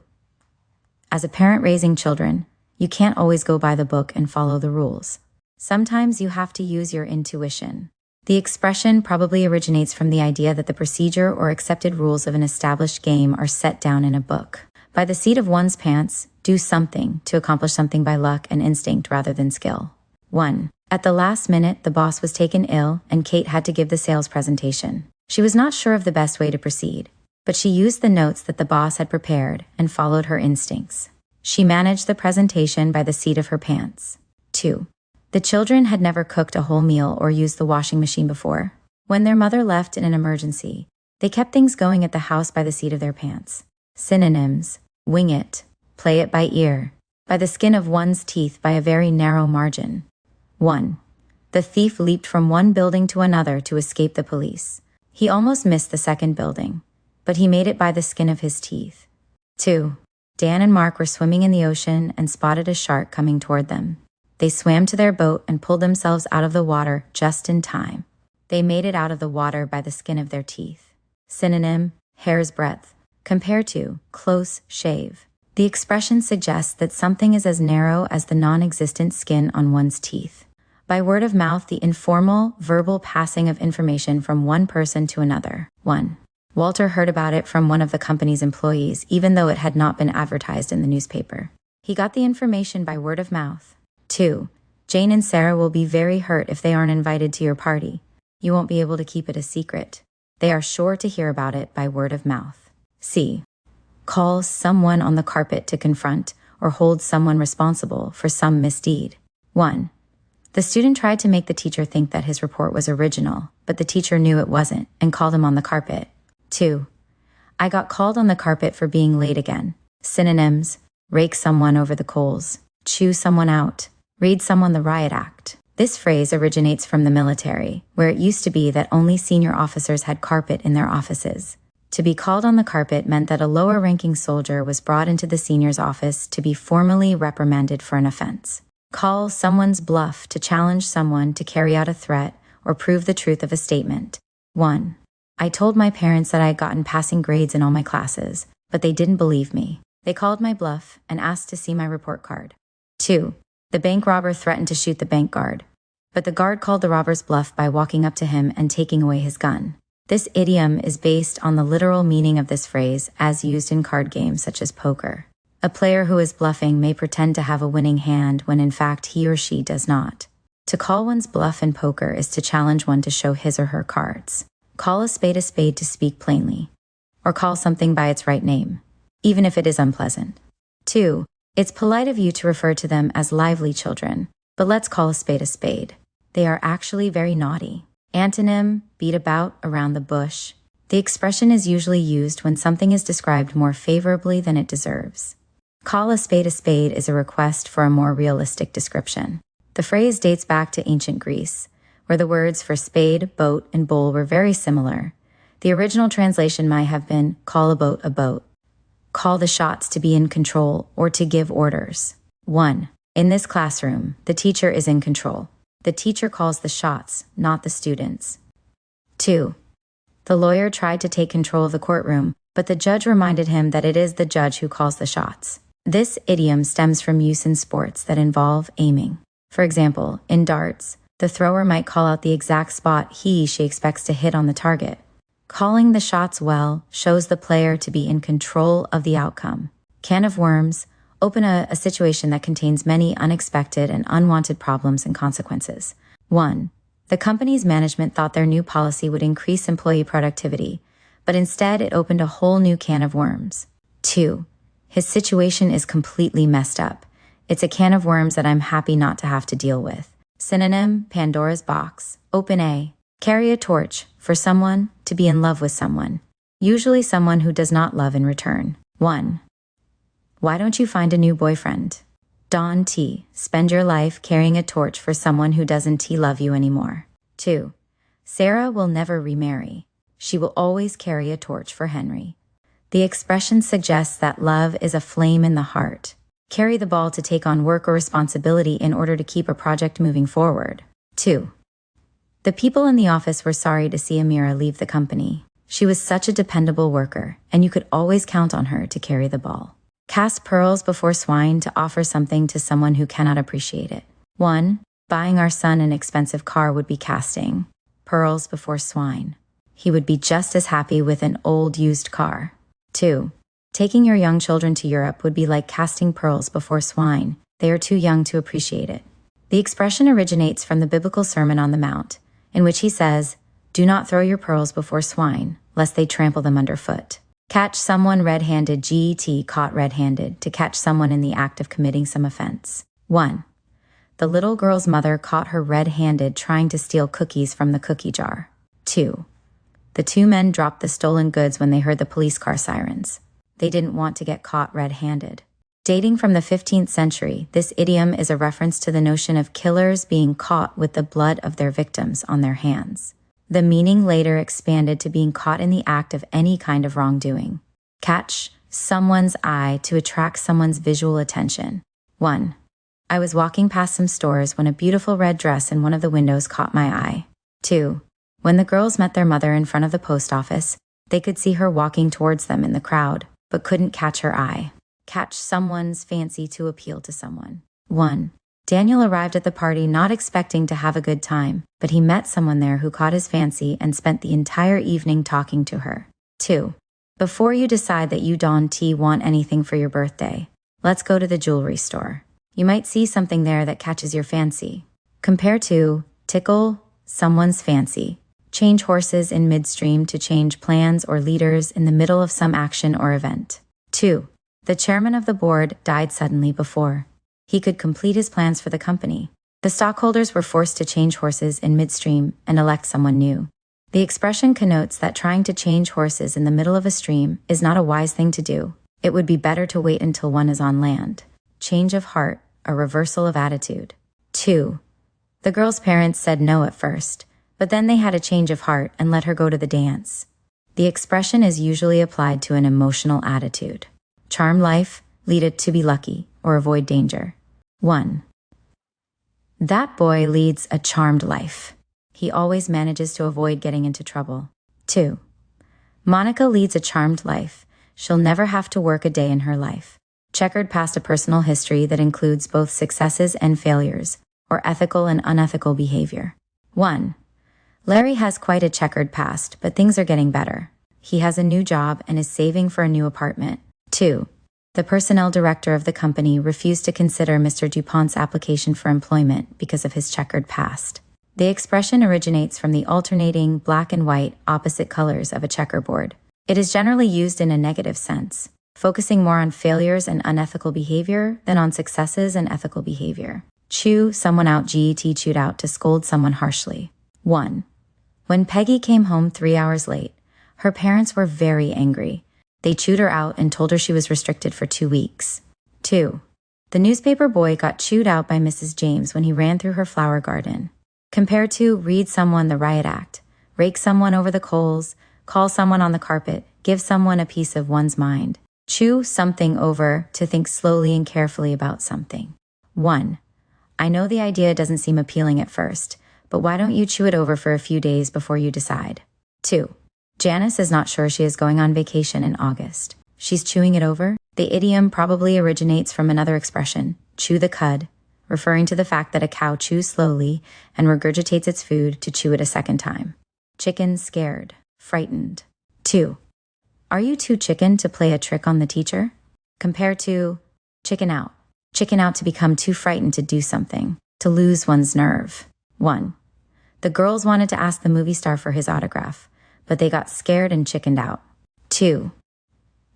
As a parent raising children, you can't always go by the book and follow the rules. Sometimes you have to use your intuition. The expression probably originates from the idea that the procedure or accepted rules of an established game are set down in a book. By the seat of one's pants, do something to accomplish something by luck and instinct rather than skill. 1. At the last minute, the boss was taken ill and Kate had to give the sales presentation. She was not sure of the best way to proceed, but she used the notes that the boss had prepared and followed her instincts. She managed the presentation by the seat of her pants. 2. The children had never cooked a whole meal or used the washing machine before. When their mother left in an emergency, they kept things going at the house by the seat of their pants. Synonyms: wing it, play it by ear, by the skin of one's teeth by a very narrow margin. 1. The thief leaped from one building to another to escape the police. He almost missed the second building, but he made it by the skin of his teeth. 2. Dan and Mark were swimming in the ocean and spotted a shark coming toward them. They swam to their boat and pulled themselves out of the water just in time. They made it out of the water by the skin of their teeth. Synonym: hair's breadth. Compare to close shave. The expression suggests that something is as narrow as the non-existent skin on one's teeth. By word of mouth, the informal, verbal passing of information from one person to another. 1. Walter heard about it from one of the company's employees, even though it had not been advertised in the newspaper. He got the information by word of mouth. 2. Jane and Sarah will be very hurt if they aren't invited to your party. You won't be able to keep it a secret. They are sure to hear about it by word of mouth. C. Call someone on the carpet to confront or hold someone responsible for some misdeed. 1. The student tried to make the teacher think that his report was original, but the teacher knew it wasn't and called him on the carpet. 2. I got called on the carpet for being late again. Synonyms: rake someone over the coals, chew someone out, read someone the riot act. This phrase originates from the military, where it used to be that only senior officers had carpet in their offices. To be called on the carpet meant that a lower-ranking soldier was brought into the senior's office to be formally reprimanded for an offense. Call someone's bluff to challenge someone to carry out a threat or prove the truth of a statement. 1. I told my parents that I had gotten passing grades in all my classes, but they didn't believe me. They called my bluff and asked to see my report card. 2. The bank robber threatened to shoot the bank guard, but the guard called the robber's bluff by walking up to him and taking away his gun. This idiom is based on the literal meaning of this phrase as used in card games such as poker. A player who is bluffing may pretend to have a winning hand when in fact he or she does not. To call one's bluff in poker is to challenge one to show his or her cards. Call a spade to speak plainly, or call something by its right name, even if it is unpleasant. 2. It's polite of you to refer to them as lively children, but let's call a spade. They are actually very naughty. Antonym: beat about, around the bush. The expression is usually used when something is described more favorably than it deserves. Call a spade is a request for a more realistic description. The phrase dates back to ancient Greece, where the words for spade, boat, and bowl were very similar. The original translation might have been call a boat. Call the shots to be in control or to give orders. 1. In this classroom, the teacher is in control. The teacher calls the shots, not the students. 2. The lawyer tried to take control of the courtroom, but the judge reminded him that it is the judge who calls the shots. This idiom stems from use in sports that involve aiming. For example, in darts, the thrower might call out the exact spot she expects to hit on the target. Calling the shots well shows the player to be in control of the outcome. Can of worms: open a situation that contains many unexpected and unwanted problems and consequences. 1. The company's management thought their new policy would increase employee productivity, but instead it opened a whole new can of worms. 2. His situation is completely messed up. It's a can of worms that I'm happy not to have to deal with. Synonym: Pandora's box. Open A. Carry a torch: for someone, to be in love with someone. Usually someone who does not love in return. 1. Why don't you find a new boyfriend? Don T. Spend your life carrying a torch for someone who doesn't love you anymore. 2. Sarah will never remarry. She will always carry a torch for Henry. The expression suggests that love is a flame in the heart. Carry the ball to take on work or responsibility in order to keep a project moving forward. 2. The people in the office were sorry to see Amira leave the company. She was such a dependable worker, and you could always count on her to carry the ball. Cast pearls before swine to offer something to someone who cannot appreciate it. 1. Buying our son an expensive car would be casting pearls before swine. He would be just as happy with an old used car. 2. Taking your young children to Europe would be like casting pearls before swine. They are too young to appreciate it. The expression originates from the biblical Sermon on the Mount, in which he says, "Do not throw your pearls before swine, lest they trample them underfoot." Catch someone red-handed, caught red-handed, to catch someone in the act of committing some offense. 1. The little girl's mother caught her red-handed trying to steal cookies from the cookie jar. 2. The two men dropped the stolen goods when they heard the police car sirens. They didn't want to get caught red-handed. Dating from the 15th century, this idiom is a reference to the notion of killers being caught with the blood of their victims on their hands. The meaning later expanded to being caught in the act of any kind of wrongdoing. Catch someone's eye to attract someone's visual attention. 1. I was walking past some stores when a beautiful red dress in one of the windows caught my eye. 2. When the girls met their mother in front of the post office, they could see her walking towards them in the crowd, but couldn't catch her eye. Catch someone's fancy to appeal to someone. 1. Daniel arrived at the party not expecting to have a good time, but he met someone there who caught his fancy and spent the entire evening talking to her. 2. Before you decide that you don't want anything for your birthday, let's go to the jewelry store. You might see something there that catches your fancy. Compare to tickle someone's fancy. Change horses in midstream to change plans or leaders in the middle of some action or event. 2. The chairman of the board died suddenly before he could complete his plans for the company. The stockholders were forced to change horses in midstream and elect someone new. The expression connotes that trying to change horses in the middle of a stream is not a wise thing to do. It would be better to wait until one is on land. Change of heart, a reversal of attitude. 2. The girl's parents said no at first, but then they had a change of heart and let her go to the dance. The expression is usually applied to an emotional attitude. Charm life, lead it to be lucky, or avoid danger. 1. That boy leads a charmed life. He always manages to avoid getting into trouble. 2. Monica leads a charmed life. She'll never have to work a day in her life. Checkered past a personal history that includes both successes and failures, or ethical and unethical behavior. 1. Larry has quite a checkered past, but things are getting better. He has a new job and is saving for a new apartment. 2. The personnel director of the company refused to consider Mr. DuPont's application for employment because of his checkered past. The expression originates from the alternating black and white opposite colors of a checkerboard. It is generally used in a negative sense, focusing more on failures and unethical behavior than on successes and ethical behavior. Chew someone out, chewed out, to scold someone harshly. 1. When Peggy came home 3 hours late, her parents were very angry. They chewed her out and told her she was restricted for 2 weeks. 2. The newspaper boy got chewed out by Mrs. James when he ran through her flower garden. Compare to read someone the riot act, rake someone over the coals, call someone on the carpet, give someone a piece of one's mind. Chew something over, to think slowly and carefully about something. 1. I know the idea doesn't seem appealing at first, but why don't you chew it over for a few days before you decide? 2. Janice is not sure she is going on vacation in August. She's chewing it over. The idiom probably originates from another expression, chew the cud, referring to the fact that a cow chews slowly and regurgitates its food to chew it a second time. Chicken scared, frightened. 2. Are you too chicken to play a trick on the teacher? Compare to chicken out. Chicken out, to become too frightened to do something, to lose one's nerve. 1. The girls wanted to ask the movie star for his autograph, but they got scared and chickened out. 2.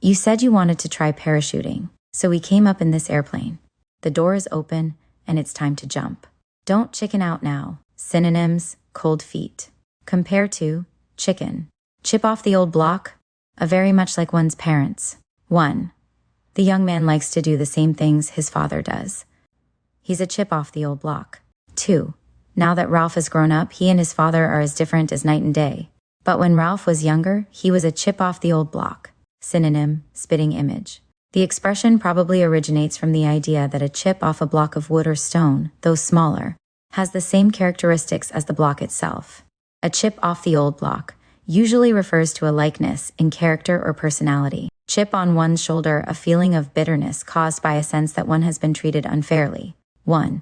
You said you wanted to try parachuting, so we came up in this airplane. The door is open, and it's time to jump. Don't chicken out now. Synonyms, cold feet. Compare to chicken. Chip off the old block, very much like one's parents. 1. The young man likes to do the same things his father does. He's a chip off the old block. 2. Now that Ralph has grown up, he and his father are as different as night and day. But when Ralph was younger, he was a chip off the old block. Synonym, spitting image. The expression probably originates from the idea that a chip off a block of wood or stone, though smaller, has the same characteristics as the block itself. A chip off the old block usually refers to a likeness in character or personality. Chip on one's shoulder, a feeling of bitterness caused by a sense that one has been treated unfairly. 1.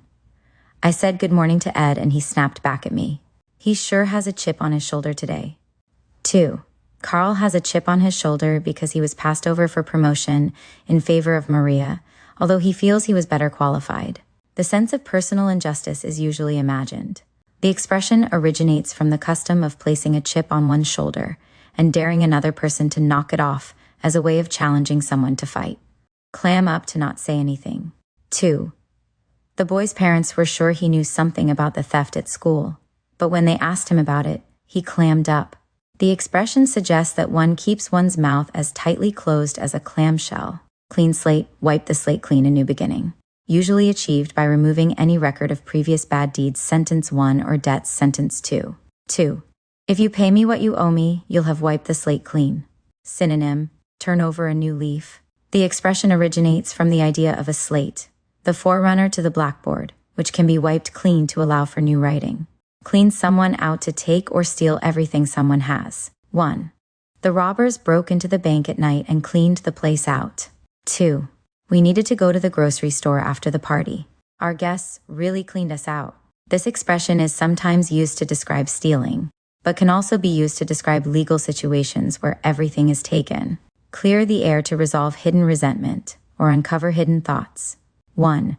I said good morning to Ed and he snapped back at me. He sure has a chip on his shoulder today. 2. Carl has a chip on his shoulder because he was passed over for promotion in favor of Maria, although he feels he was better qualified. The sense of personal injustice is usually imagined. The expression originates from the custom of placing a chip on one's shoulder and daring another person to knock it off as a way of challenging someone to fight. Clam up to not say anything. 2. The boy's parents were sure he knew something about the theft at school, but when they asked him about it, he clammed up. The expression suggests that one keeps one's mouth as tightly closed as a clamshell. Clean slate, wipe the slate clean, a new beginning. Usually achieved by removing any record of previous bad deeds, sentence 1, or debts, sentence 2. 2. If you pay me what you owe me, you'll have wiped the slate clean. Synonym, turn over a new leaf. The expression originates from the idea of a slate, the forerunner to the blackboard, which can be wiped clean to allow for new writing. Clean someone out, to take or steal everything someone has. 1. The robbers broke into the bank at night and cleaned the place out. 2. We needed to go to the grocery store after the party. Our guests really cleaned us out. This expression is sometimes used to describe stealing. but can also be used to describe legal situations where everything is taken. Clear the air to resolve hidden resentment or uncover hidden thoughts. 1.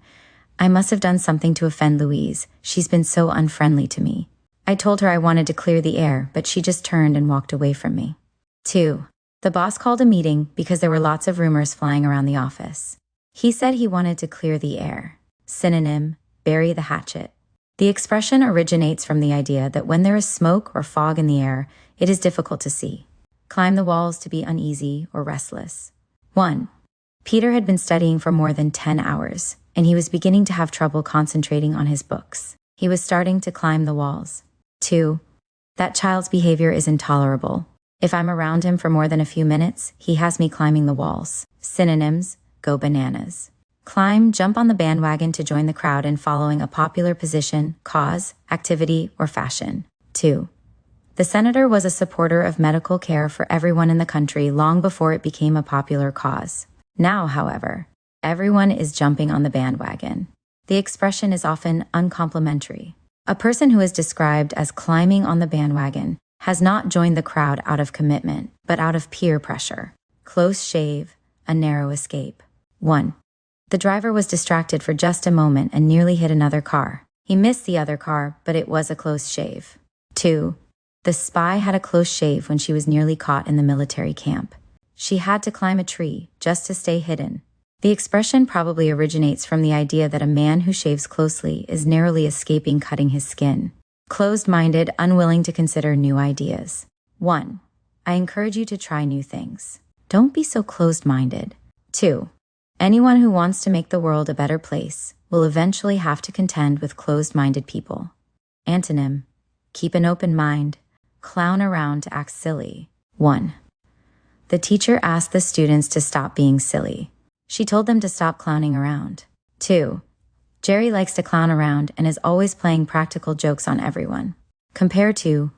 I must have done something to offend Louise. She's been so unfriendly to me. I told her I wanted to clear the air, but she just turned and walked away from me. 2. The boss called a meeting because there were lots of rumors flying around the office. He said he wanted to clear the air. Synonym, bury the hatchet. The expression originates from the idea that when there is smoke or fog in the air, it is difficult to see. Climb the walls to be uneasy or restless. 1. Peter had been studying for more than 10 hours, and he was beginning to have trouble concentrating on his books. He was starting to climb the walls. 2. That child's behavior is intolerable. If I'm around him for more than a few minutes, he has me climbing the walls. Synonyms, go bananas. Climb, jump on the bandwagon to join the crowd in following a popular position, cause, activity, or fashion. 2. The senator was a supporter of medical care for everyone in the country long before it became a popular cause. Now, however, everyone is jumping on the bandwagon. The expression is often uncomplimentary. A person who is described as climbing on the bandwagon has not joined the crowd out of commitment, but out of peer pressure. Close shave, a narrow escape. 1. The driver was distracted for just a moment and nearly hit another car. He missed the other car, but it was a close shave. 2. The spy had a close shave when she was nearly caught in the military camp. She had to climb a tree just to stay hidden. The expression probably originates from the idea that a man who shaves closely is narrowly escaping cutting his skin. Closed-minded, unwilling to consider new ideas. 1. I encourage you to try new things. Don't be so closed-minded. 2. Anyone who wants to make the world a better place will eventually have to contend with closed-minded people. Antonym, keep an open mind, clown around to act silly. 1. The teacher asked the students to stop being silly. She told them to stop clowning around. 2. Jerry likes to clown around and is always playing practical jokes on everyone. Compare to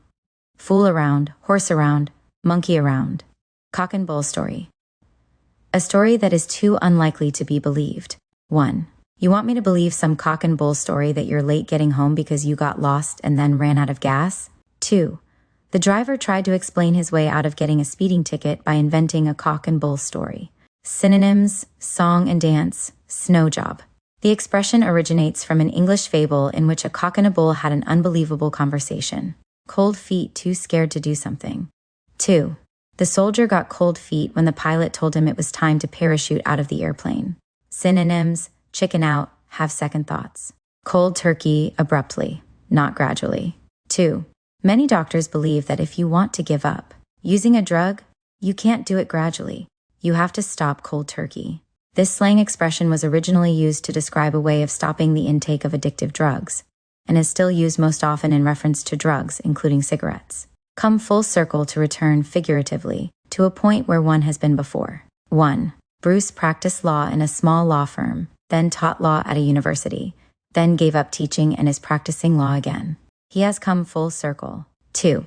fool around, horse around, monkey around. Cock and bull story. A story that is too unlikely to be believed. 1. You want me to believe some cock and bull story that you're late getting home because you got lost and then ran out of gas? 2. The driver tried to explain his way out of getting a speeding ticket by inventing a cock and bull story. Synonyms, song and dance, snow job. The expression originates from an English fable in which a cock and a bull had an unbelievable conversation. Cold feet, too scared to do something. 2. The soldier got cold feet when the pilot told him it was time to parachute out of the airplane. Synonyms, chicken out, have second thoughts. Cold turkey, abruptly, not gradually. 2. Many doctors believe that if you want to give up using a drug, you can't do it gradually. You have to stop cold turkey. This slang expression was originally used to describe a way of stopping the intake of addictive drugs, and is still used most often in reference to drugs, including cigarettes. Come full circle to return figuratively to a point where one has been before. 1. Bruce practiced law in a small law firm, then taught law at a university, then gave up teaching and is practicing law again. He has come full circle. 2.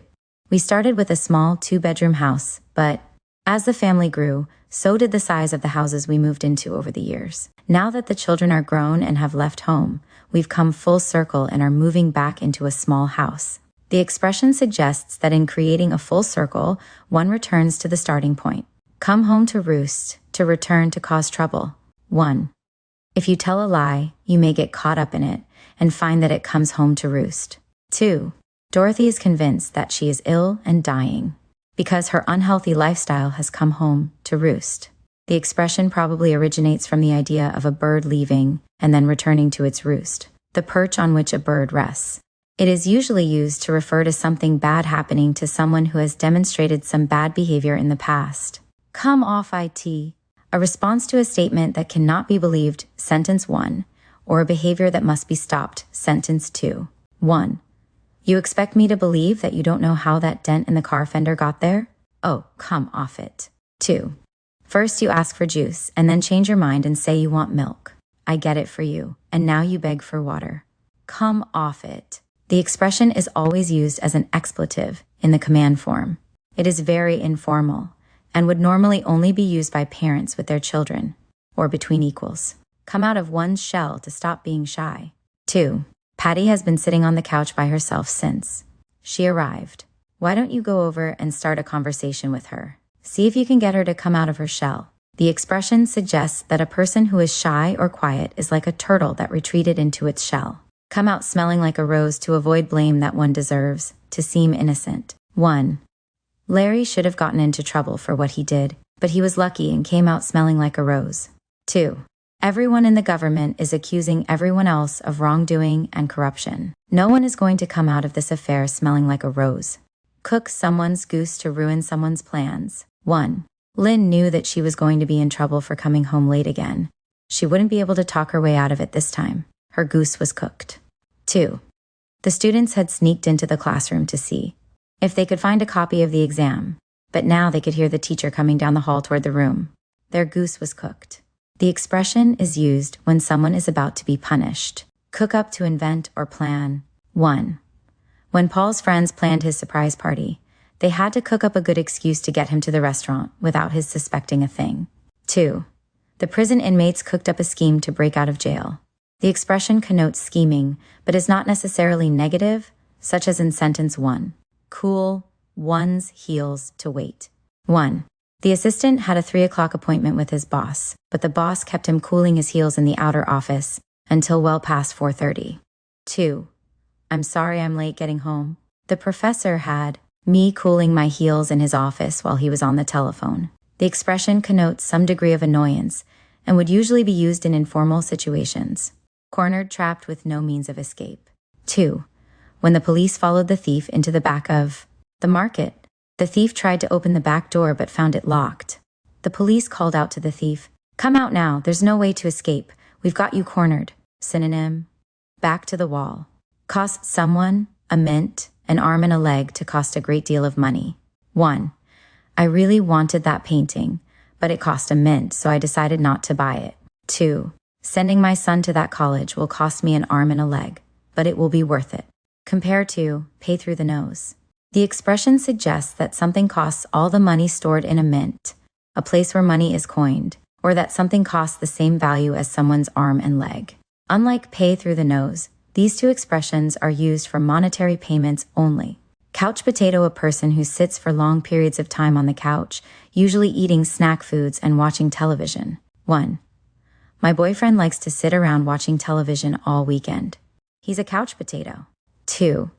We started with a small 2-bedroom house, but as the family grew, so did the size of the houses we moved into over the years. Now that the children are grown and have left home, we've come full circle and are moving back into a small house. The expression suggests that in creating a full circle, one returns to the starting point. Come home to roost, to return to cause trouble. 1. If you tell a lie, you may get caught up in it and find that it comes home to roost. 2. Dorothy is convinced that she is ill and dying because her unhealthy lifestyle has come home to roost. The expression probably originates from the idea of a bird leaving and then returning to its roost, the perch on which a bird rests. It is usually used to refer to something bad happening to someone who has demonstrated some bad behavior in the past. Come off it, a response to a statement that cannot be believed, sentence 1, or a behavior that must be stopped, sentence 2. 1. You expect me to believe that you don't know how that dent in the car fender got there? Oh, come off it. 2. First you ask for juice and then change your mind and say you want milk. I get it for you, and now you beg for water. Come off it. The expression is always used as an expletive in the command form. It is very informal and would normally only be used by parents with their children or between equals. Come out of one's shell to stop being shy. 2. Patty has been sitting on the couch by herself since she arrived. Why don't you go over and start a conversation with her? See if you can get her to come out of her shell. The expression suggests that a person who is shy or quiet is like a turtle that retreated into its shell. Come out smelling like a rose to avoid blame that one deserves, to seem innocent. 1. Larry should have gotten into trouble for what he did, but he was lucky and came out smelling like a rose. 2. Everyone in the government is accusing everyone else of wrongdoing and corruption. No one is going to come out of this affair smelling like a rose. Cook someone's goose to ruin someone's plans. 1. Lynn knew that she was going to be in trouble for coming home late again. She wouldn't be able to talk her way out of it this time. Her goose was cooked. 2. The students had sneaked into the classroom to see if they could find a copy of the exam, but now they could hear the teacher coming down the hall toward the room. Their goose was cooked. The expression is used when someone is about to be punished. Cook up to invent or plan. 1. When Paul's friends planned his surprise party, they had to cook up a good excuse to get him to the restaurant without his suspecting a thing. 2. The prison inmates cooked up a scheme to break out of jail. The expression connotes scheming, but is not necessarily negative, such as in sentence 1. Cool one's heels to wait. 1. The assistant had a 3 o'clock appointment with his boss, but the boss kept him cooling his heels in the outer office until well past 4:30. 2. I'm sorry I'm late getting home. The professor had me cooling my heels in his office while he was on the telephone. The expression connotes some degree of annoyance and would usually be used in informal situations. Cornered, trapped with no means of escape. 2. When the police followed the thief into the back of the market, the thief tried to open the back door but found it locked. The police called out to the thief, "Come out now, there's no way to escape. We've got you cornered." Synonym: back to the wall. Cost someone a mint, an arm and a leg to cost a great deal of money. 1. I really wanted that painting, but it cost a mint, so I decided not to buy it. 2. Sending my son to that college will cost me an arm and a leg, but it will be worth it. Compare to pay through the nose. The expression suggests that something costs all the money stored in a mint, a place where money is coined, or that something costs the same value as someone's arm and leg. Unlike pay through the nose, these two expressions are used for monetary payments only. Couch potato, a person who sits for long periods of time on the couch, usually eating snack foods and watching television. 1. My boyfriend likes to sit around watching television all weekend. He's a couch potato. 2.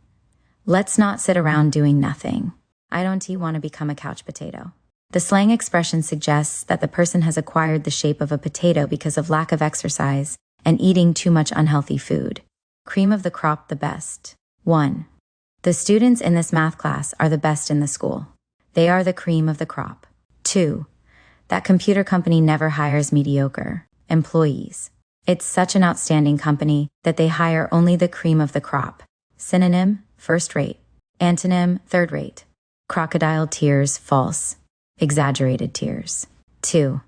Let's not sit around doing nothing. I don't want to become a couch potato. The slang expression suggests that the person has acquired the shape of a potato because of lack of exercise and eating too much unhealthy food. Cream of the crop, the best. 1. The students in this math class are the best in the school. They are the cream of the crop. 2. That computer company never hires mediocre employees. It's such an outstanding company that they hire only the cream of the crop. Synonym: first rate. Antonym: third rate. Crocodile tears, false. Exaggerated tears. 2.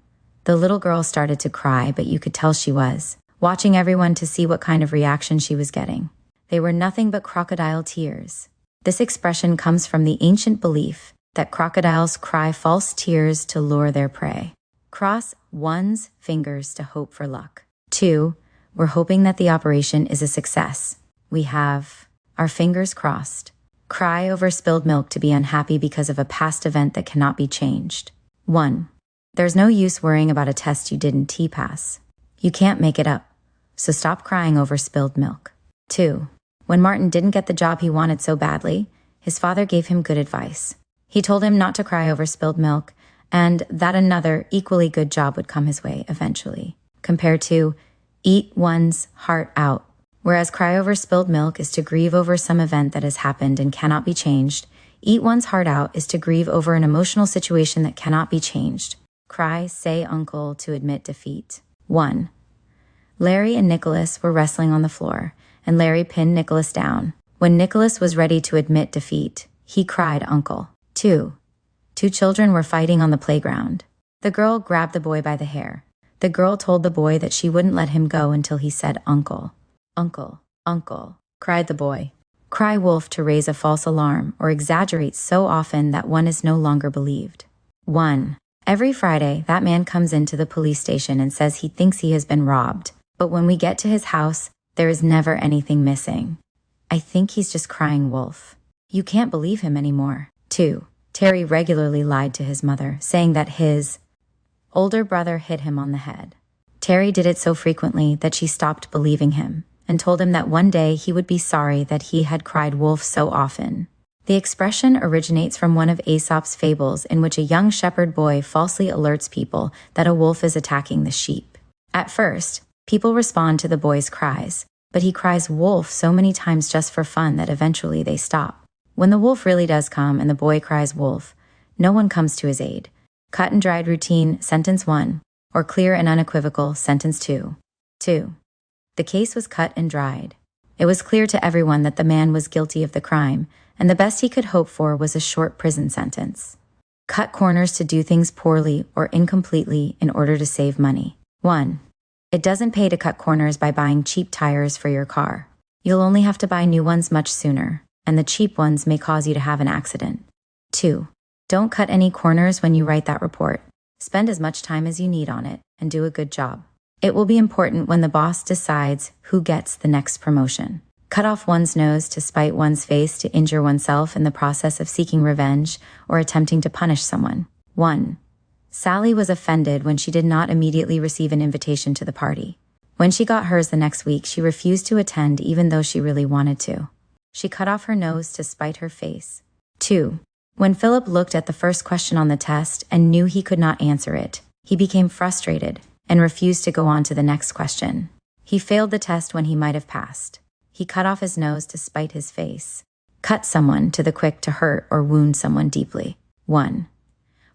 The little girl started to cry, but you could tell she was watching everyone to see what kind of reaction she was getting. They were nothing but crocodile tears. This expression comes from the ancient belief that crocodiles cry false tears to lure their prey. Cross one's fingers to hope for luck. 2. We're hoping that the operation is a success. We have our fingers crossed. Cry over spilled milk to be unhappy because of a past event that cannot be changed. 1. There's no use worrying about a test you didn't pass. You can't make it up, so stop crying over spilled milk. 2. When Martin didn't get the job he wanted so badly, his father gave him good advice. He told him not to cry over spilled milk, and that another equally good job would come his way eventually. Compared to eat one's heart out. Whereas cry over spilled milk is to grieve over some event that has happened and cannot be changed, eat one's heart out is to grieve over an emotional situation that cannot be changed. Cry, say uncle to admit defeat. 1. Larry and Nicholas were wrestling on the floor, and Larry pinned Nicholas down. When Nicholas was ready to admit defeat, he cried uncle. 2. Two children were fighting on the playground. The girl grabbed the boy by the hair. The girl told the boy that she wouldn't let him go until he said uncle. Uncle, uncle, cried the boy. Cry wolf to raise a false alarm or exaggerate so often that one is no longer believed. 1. Every Friday, that man comes into the police station and says he thinks he has been robbed, but when we get to his house, there is never anything missing. I think he's just crying wolf. You can't believe him anymore. 2. Terry regularly lied to his mother, saying that his older brother hit him on the head. Terry did it so frequently that she stopped believing him and told him that one day he would be sorry that he had cried wolf so often. The expression originates from one of Aesop's fables in which a young shepherd boy falsely alerts people that a wolf is attacking the sheep. At first, people respond to the boy's cries, but he cries wolf so many times just for fun that eventually they stop. When the wolf really does come and the boy cries wolf, no one comes to his aid. Cut and dried routine, sentence 1, or clear and unequivocal, sentence 2. 2. The case was cut and dried. It was clear to everyone that the man was guilty of the crime, and the best he could hope for was a short prison sentence. Cut corners to do things poorly or incompletely in order to save money. 1. It doesn't pay to cut corners by buying cheap tires for your car. You'll only have to buy new ones much sooner, and the cheap ones may cause you to have an accident. 2. Don't cut any corners when you write that report. Spend as much time as you need on it and do a good job. It will be important when the boss decides who gets the next promotion. Cut off one's nose to spite one's face to injure oneself in the process of seeking revenge or attempting to punish someone. 1. Sally was offended when she did not immediately receive an invitation to the party. When she got hers the next week, she refused to attend even though she really wanted to. She cut off her nose to spite her face. 2. When Philip looked at the first question on the test and knew he could not answer it, he became frustrated and refused to go on to the next question. He failed the test when he might have passed. He cut off his nose to spite his face. Cut someone to the quick to hurt or wound someone deeply. 1.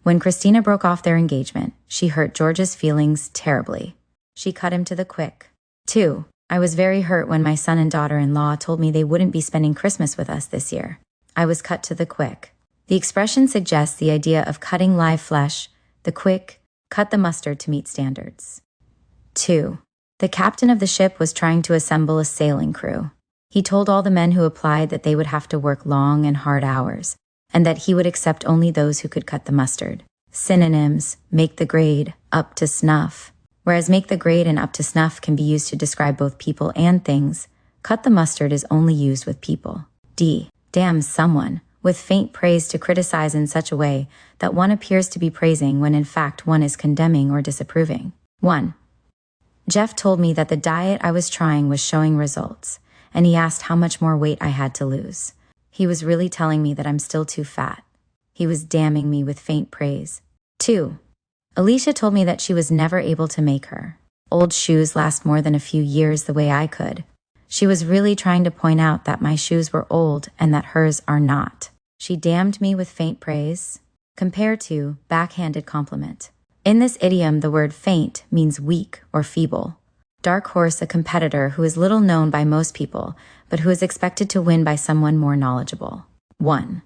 When Christina broke off their engagement, she hurt George's feelings terribly. She cut him to the quick. 2. I was very hurt when my son and daughter-in-law told me they wouldn't be spending Christmas with us this year. I was cut to the quick. The expression suggests the idea of cutting live flesh, the quick, cut the mustard to meet standards. 2. The captain of the ship was trying to assemble a sailing crew. He told all the men who applied that they would have to work long and hard hours, and that he would accept only those who could cut the mustard. Synonyms: make the grade, up to snuff. Whereas make the grade and up to snuff can be used to describe both people and things, cut the mustard is only used with people. D. Damn someone, with faint praise to criticize in such a way that one appears to be praising when in fact one is condemning or disapproving. 1. Jeff told me that the diet I was trying was showing results, and he asked how much more weight I had to lose. He was really telling me that I'm still too fat. He was damning me with faint praise. 2. Alicia told me that she was never able to make her. Old shoes last more than a few years the way I could. She was really trying to point out that my shoes were old and that hers are not. She damned me with faint praise. Compare to backhanded compliment. In this idiom, the word faint means weak or feeble. Dark horse, a competitor who is little known by most people, but who is expected to win by someone more knowledgeable. 1.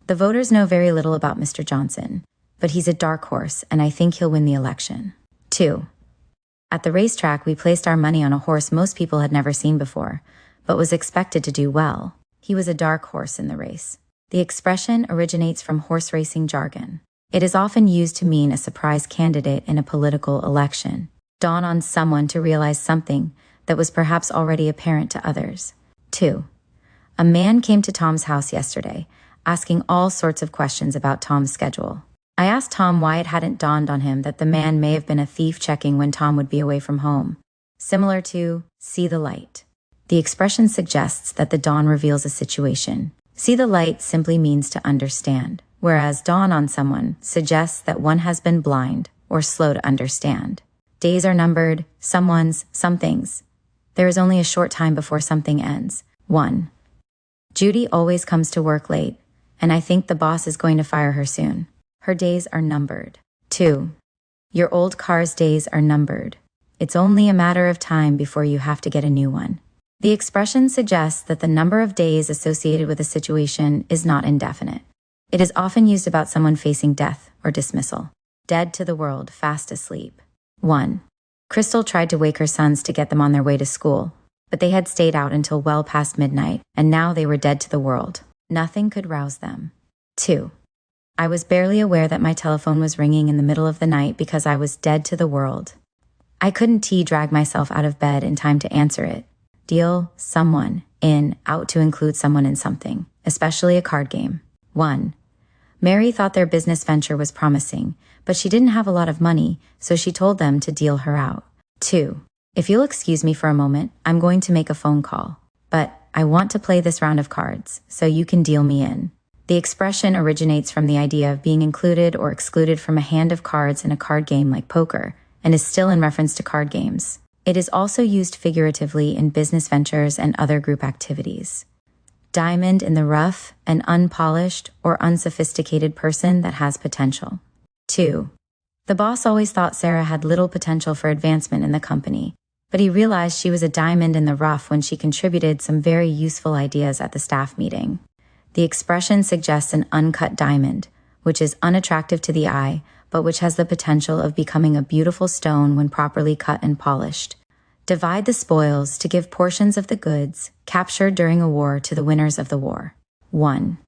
The voters know very little about Mr. Johnson, but he's a dark horse, and I think he'll win the election. 2. At the racetrack, we placed our money on a horse most people had never seen before, but was expected to do well. He was a dark horse in the race. The expression originates from horse racing jargon. It is often used to mean a surprise candidate in a political election. Dawn on someone to realize something that was perhaps already apparent to others. 2. A man came to Tom's house yesterday, asking all sorts of questions about Tom's schedule. I asked Tom why it hadn't dawned on him that the man may have been a thief checking when Tom would be away from home. Similar to see the light. The expression suggests that the dawn reveals a situation. See the light simply means to understand, whereas dawn on someone suggests that one has been blind or slow to understand. Days are numbered, someone's, something's. There is only a short time before something ends. 1. Judy always comes to work late, and I think the boss is going to fire her soon. Her days are numbered. 2. Your old car's days are numbered. It's only a matter of time before you have to get a new one. The expression suggests that the number of days associated with a situation is not indefinite. It is often used about someone facing death or dismissal. Dead to the world, fast asleep. 1. Crystal tried to wake her sons to get them on their way to school, but they had stayed out until well past midnight, and now they were dead to the world. Nothing could rouse them. 2. I was barely aware that my telephone was ringing in the middle of the night because I was dead to the world. I couldn't drag myself out of bed in time to answer it. Deal, someone, in, out to include someone in something, especially a card game. 1. Mary thought their business venture was promising, but she didn't have a lot of money, so she told them to deal her out. 2. If you'll excuse me for a moment, I'm going to make a phone call, but I want to play this round of cards, so you can deal me in. The expression originates from the idea of being included or excluded from a hand of cards in a card game like poker, and is still in reference to card games. It is also used figuratively in business ventures and other group activities. Diamond in the rough, an unpolished or unsophisticated person that has potential. 2. The boss always thought Sarah had little potential for advancement in the company, but he realized she was a diamond in the rough when she contributed some very useful ideas at the staff meeting. The expression suggests an uncut diamond, which is unattractive to the eye, but which has the potential of becoming a beautiful stone when properly cut and polished. Divide the spoils to give portions of the goods captured during a war to the winners of the war. 1.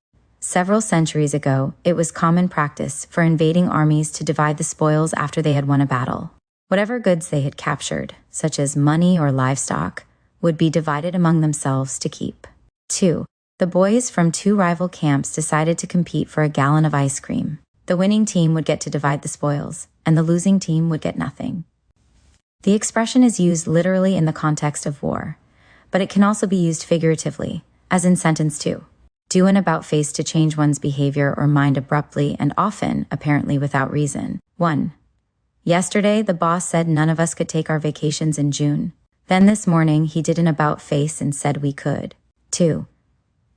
Several centuries ago, it was common practice for invading armies to divide the spoils after they had won a battle. Whatever goods they had captured, such as money or livestock, would be divided among themselves to keep. 2. The boys from 2 rival camps decided to compete for a gallon of ice cream. The winning team would get to divide the spoils, and the losing team would get nothing. The expression is used literally in the context of war, but it can also be used figuratively, as in sentence 2. Do an about-face to change one's behavior or mind abruptly and often, apparently without reason. 1. Yesterday, the boss said none of us could take our vacations in June. Then this morning, he did an about-face and said we could. 2.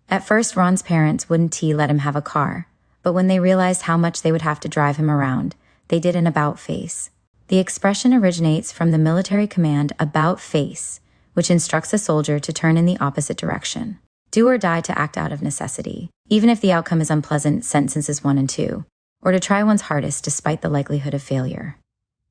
At first, Ron's parents wouldn't let him have a car, but when they realized how much they would have to drive him around, they did an about-face. The expression originates from the military command about face, which instructs a soldier to turn in the opposite direction. Do or die to act out of necessity, even if the outcome is unpleasant, sentences 1 and 2, or to try one's hardest despite the likelihood of failure.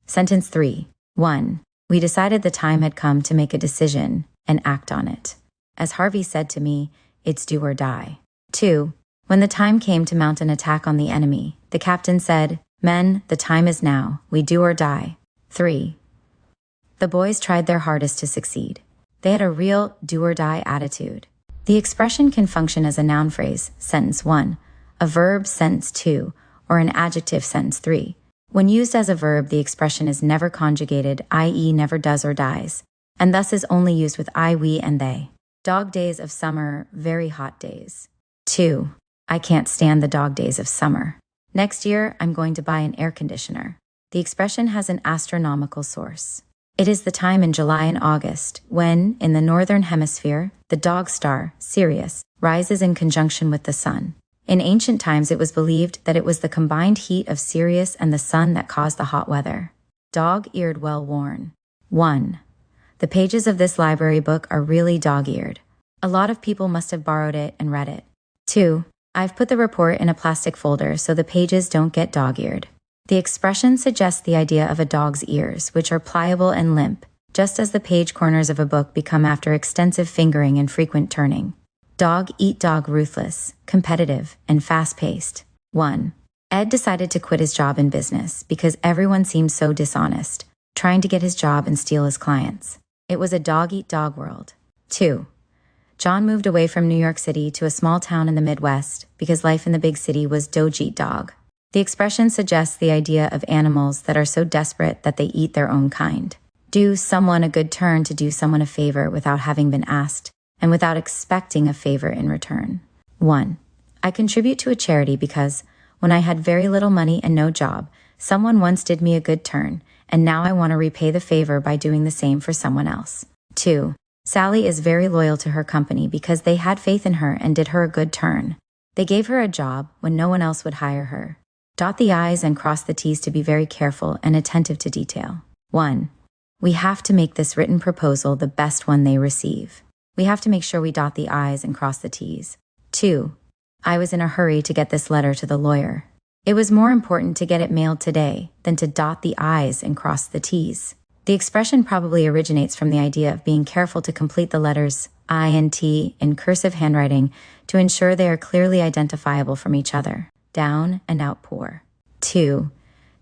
Sentence 3. 1. We decided the time had come to make a decision and act on it. As Harvey said to me, it's do or die. 2. When the time came to mount an attack on the enemy, the captain said, Men, the time is now. We do or die. 3. The boys tried their hardest to succeed. They had a real do or die attitude. The expression can function as a noun phrase, sentence 1, a verb, sentence 2, or an adjective, sentence 3. When used as a verb, the expression is never conjugated, i.e. never does or dies, and thus is only used with I, we, and they. Dog days of summer, very hot days. 2. I can't stand the dog days of summer. Next year, I'm going to buy an air conditioner. The expression has an astronomical source. It is the time in July and August when, in the northern hemisphere, the dog star, Sirius, rises in conjunction with the sun. In ancient times, it was believed that it was the combined heat of Sirius and the sun that caused the hot weather. Dog-eared, well-worn. 1. The pages of this library book are really dog-eared. A lot of people must have borrowed it and read it. 2. I've put the report in a plastic folder so the pages don't get dog-eared. The expression suggests the idea of a dog's ears, which are pliable and limp, just as the page corners of a book become after extensive fingering and frequent turning. Dog eat dog, ruthless, competitive, and fast-paced. 1. Ed decided to quit his job in business because everyone seemed so dishonest, trying to get his job and steal his clients. It was a dog-eat-dog world. 2. John moved away from New York City to a small town in the Midwest because life in the big city was dog-eat-dog. The expression suggests the idea of animals that are so desperate that they eat their own kind. Do someone a good turn to do someone a favor without having been asked, and without expecting a favor in return. 1. I contribute to a charity because, when I had very little money and no job, someone once did me a good turn, and now I want to repay the favor by doing the same for someone else. 2. Sally is very loyal to her company because they had faith in her and did her a good turn. They gave her a job when no one else would hire her. Dot the I's and cross the T's to be very careful and attentive to detail. 1. We have to make this written proposal the best one they receive. We have to make sure we dot the I's and cross the T's. 2. I was in a hurry to get this letter to the lawyer. It was more important to get it mailed today than to dot the I's and cross the T's. The expression probably originates from the idea of being careful to complete the letters I and T in cursive handwriting to ensure they are clearly identifiable from each other. Down and out poor. 2.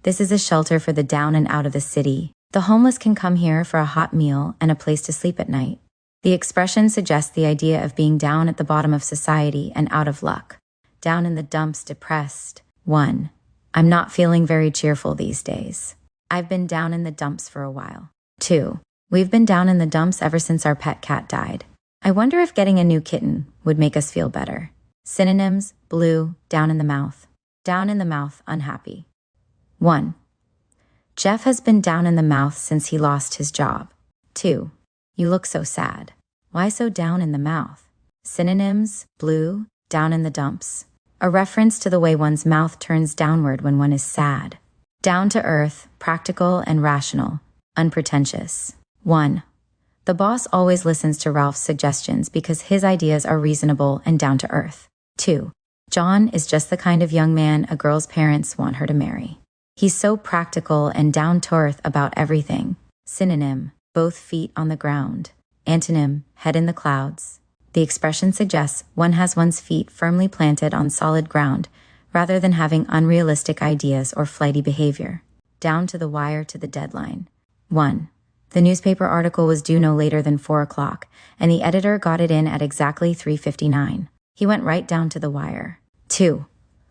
This is a shelter for the down and out of the city. The homeless can come here for a hot meal and a place to sleep at night. The expression suggests the idea of being down at the bottom of society and out of luck. Down in the dumps, depressed. 1. I'm not feeling very cheerful these days. I've been down in the dumps for a while. 2. We've been down in the dumps ever since our pet cat died. I wonder if getting a new kitten would make us feel better. Synonyms: blue, down in the mouth. Down in the mouth, unhappy. 1. Jeff has been down in the mouth since he lost his job. 2. You look so sad. Why so down in the mouth? Synonyms: blue, down in the dumps. A reference to the way one's mouth turns downward when one is sad. Down to earth, practical and rational, unpretentious. 1. The boss always listens to Ralph's suggestions because his ideas are reasonable and down to earth. 2. John is just the kind of young man a girl's parents want her to marry. He's so practical and down to earth about everything. Synonym: both feet on the ground. Antonym: head in the clouds. The expression suggests one has one's feet firmly planted on solid ground rather than having unrealistic ideas or flighty behavior. Down to the wire to the deadline. 1. The newspaper article was due no later than 4 o'clock, and the editor got it in at exactly 3:59. He went right down to the wire. 2.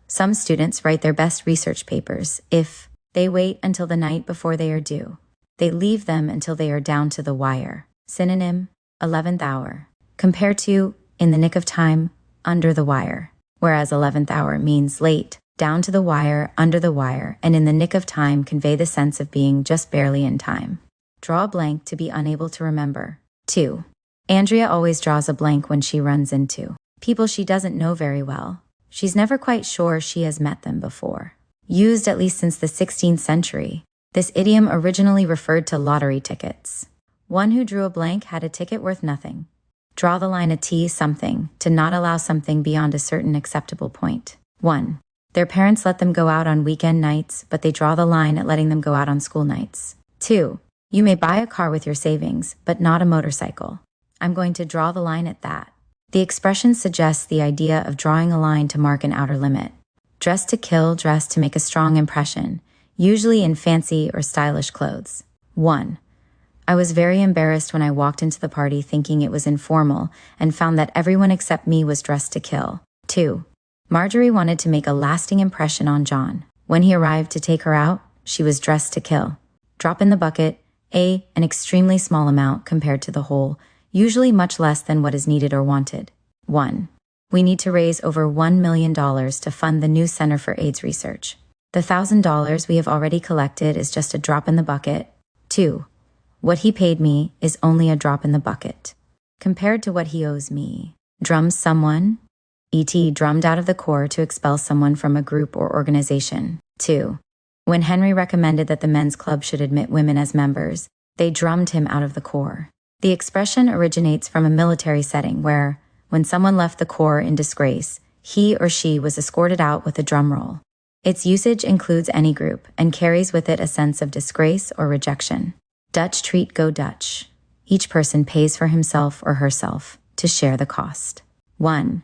Some students write their best research papers if they wait until the night before they are due. They leave them until they are down to the wire. Synonym: 11th hour. Compared to in the nick of time, under the wire. Whereas 11th hour means late, down to the wire, under the wire, and in the nick of time convey the sense of being just barely in time. Draw a blank to be unable to remember. 2. Andrea always draws a blank when she runs into people she doesn't know very well. She's never quite sure she has met them before. Used at least since the 16th century, this idiom originally referred to lottery tickets. One who drew a blank had a ticket worth nothing. Draw the line at something, to not allow something beyond a certain acceptable point. 1. Their parents let them go out on weekend nights, but they draw the line at letting them go out on school nights. 2. You may buy a car with your savings, but not a motorcycle. I'm going to draw the line at that. The expression suggests the idea of drawing a line to mark an outer limit. Dress to kill, dress to make a strong impression, usually in fancy or stylish clothes. 1. I was very embarrassed when I walked into the party thinking it was informal and found that everyone except me was dressed to kill. 2. Marjorie wanted to make a lasting impression on John. When he arrived to take her out, she was dressed to kill. Drop in the bucket. An extremely small amount compared to the whole, usually much less than what is needed or wanted. 1. We need to raise over $1 million to fund the new Center for AIDS Research. The $1,000 we have already collected is just a drop in the bucket. 2. What he paid me is only a drop in the bucket. Compared to what he owes me. Drums someone. E.T. drummed out of the corps to expel someone from a group or organization. 2. When Henry recommended that the men's club should admit women as members, they drummed him out of the corps. The expression originates from a military setting where, when someone left the corps in disgrace, he or she was escorted out with a drum roll. Its usage includes any group and carries with it a sense of disgrace or rejection. Dutch treat, go Dutch. Each person pays for himself or herself to share the cost. 1.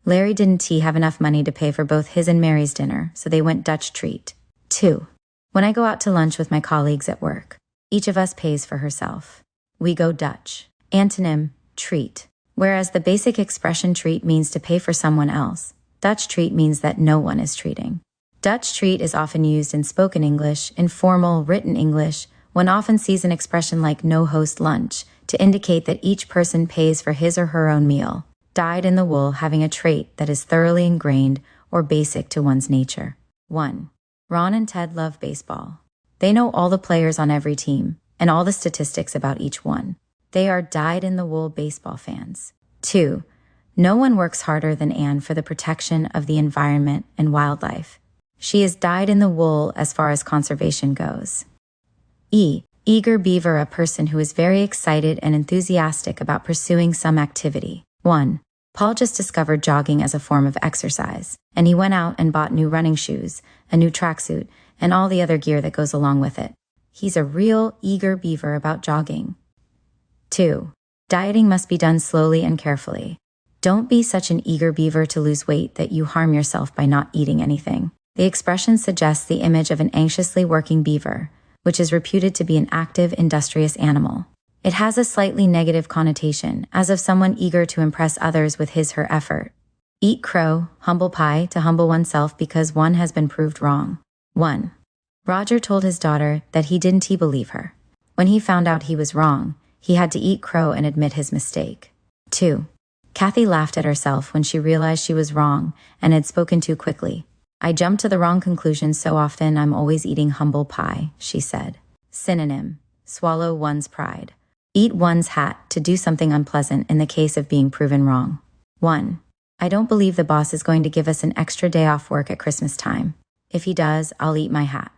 Larry didn't have enough money to pay for both his and Mary's dinner, so they went Dutch treat. 2. When I go out to lunch with my colleagues at work, each of us pays for herself. We go Dutch. Antonym: treat. Whereas the basic expression treat means to pay for someone else, Dutch treat means that no one is treating. Dutch treat is often used in spoken English, in formal, written English. One often sees an expression like no-host lunch to indicate that each person pays for his or her own meal, dyed in the wool having a trait that is thoroughly ingrained or basic to one's nature. 1. Ron and Ted love baseball. They know all the players on every team and all the statistics about each one. They are dyed-in-the-wool baseball fans. 2. No one works harder than Anne for the protection of the environment and wildlife. She is dyed-in-the-wool as far as conservation goes. Eager beaver, a person who is very excited and enthusiastic about pursuing some activity. 1. Paul just discovered jogging as a form of exercise, and he went out and bought new running shoes, a new tracksuit, and all the other gear that goes along with it. He's a real eager beaver about jogging. 2. Dieting must be done slowly and carefully. Don't be such an eager beaver to lose weight that you harm yourself by not eating anything. The expression suggests the image of an anxiously working beaver, which is reputed to be an active, industrious animal. It has a slightly negative connotation, as of someone eager to impress others with his/her effort. Eat crow, humble pie, to humble oneself because one has been proved wrong. 1. Roger told his daughter that he didn't believe her. When he found out he was wrong, he had to eat crow and admit his mistake. 2. Kathy laughed at herself when she realized she was wrong and had spoken too quickly. I jump to the wrong conclusion so often I'm always eating humble pie, she said. Synonym: swallow one's pride. Eat one's hat, to do something unpleasant in the case of being proven wrong. 1. I don't believe the boss is going to give us an extra day off work at Christmas time. If he does, I'll eat my hat.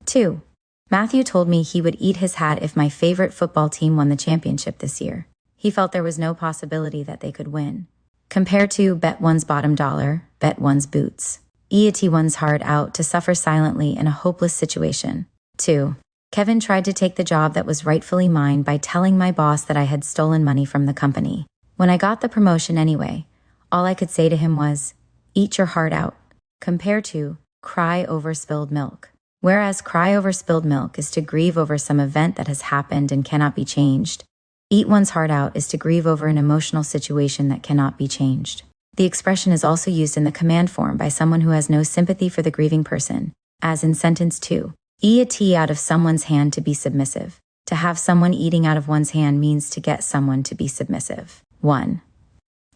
2. Matthew told me he would eat his hat if my favorite football team won the championship this year. He felt there was no possibility that they could win. Compared to bet one's bottom dollar, bet one's boots. Eat one's heart out, to suffer silently in a hopeless situation. 2. Kevin tried to take the job that was rightfully mine by telling my boss that I had stolen money from the company. When I got the promotion anyway, all I could say to him was, eat your heart out, compared to cry over spilled milk. Whereas cry over spilled milk is to grieve over some event that has happened and cannot be changed, eat one's heart out is to grieve over an emotional situation that cannot be changed. The expression is also used in the command form by someone who has no sympathy for the grieving person, as in sentence 2. Eat a tea out of someone's hand, to be submissive. To have someone eating out of one's hand means to get someone to be submissive. 1.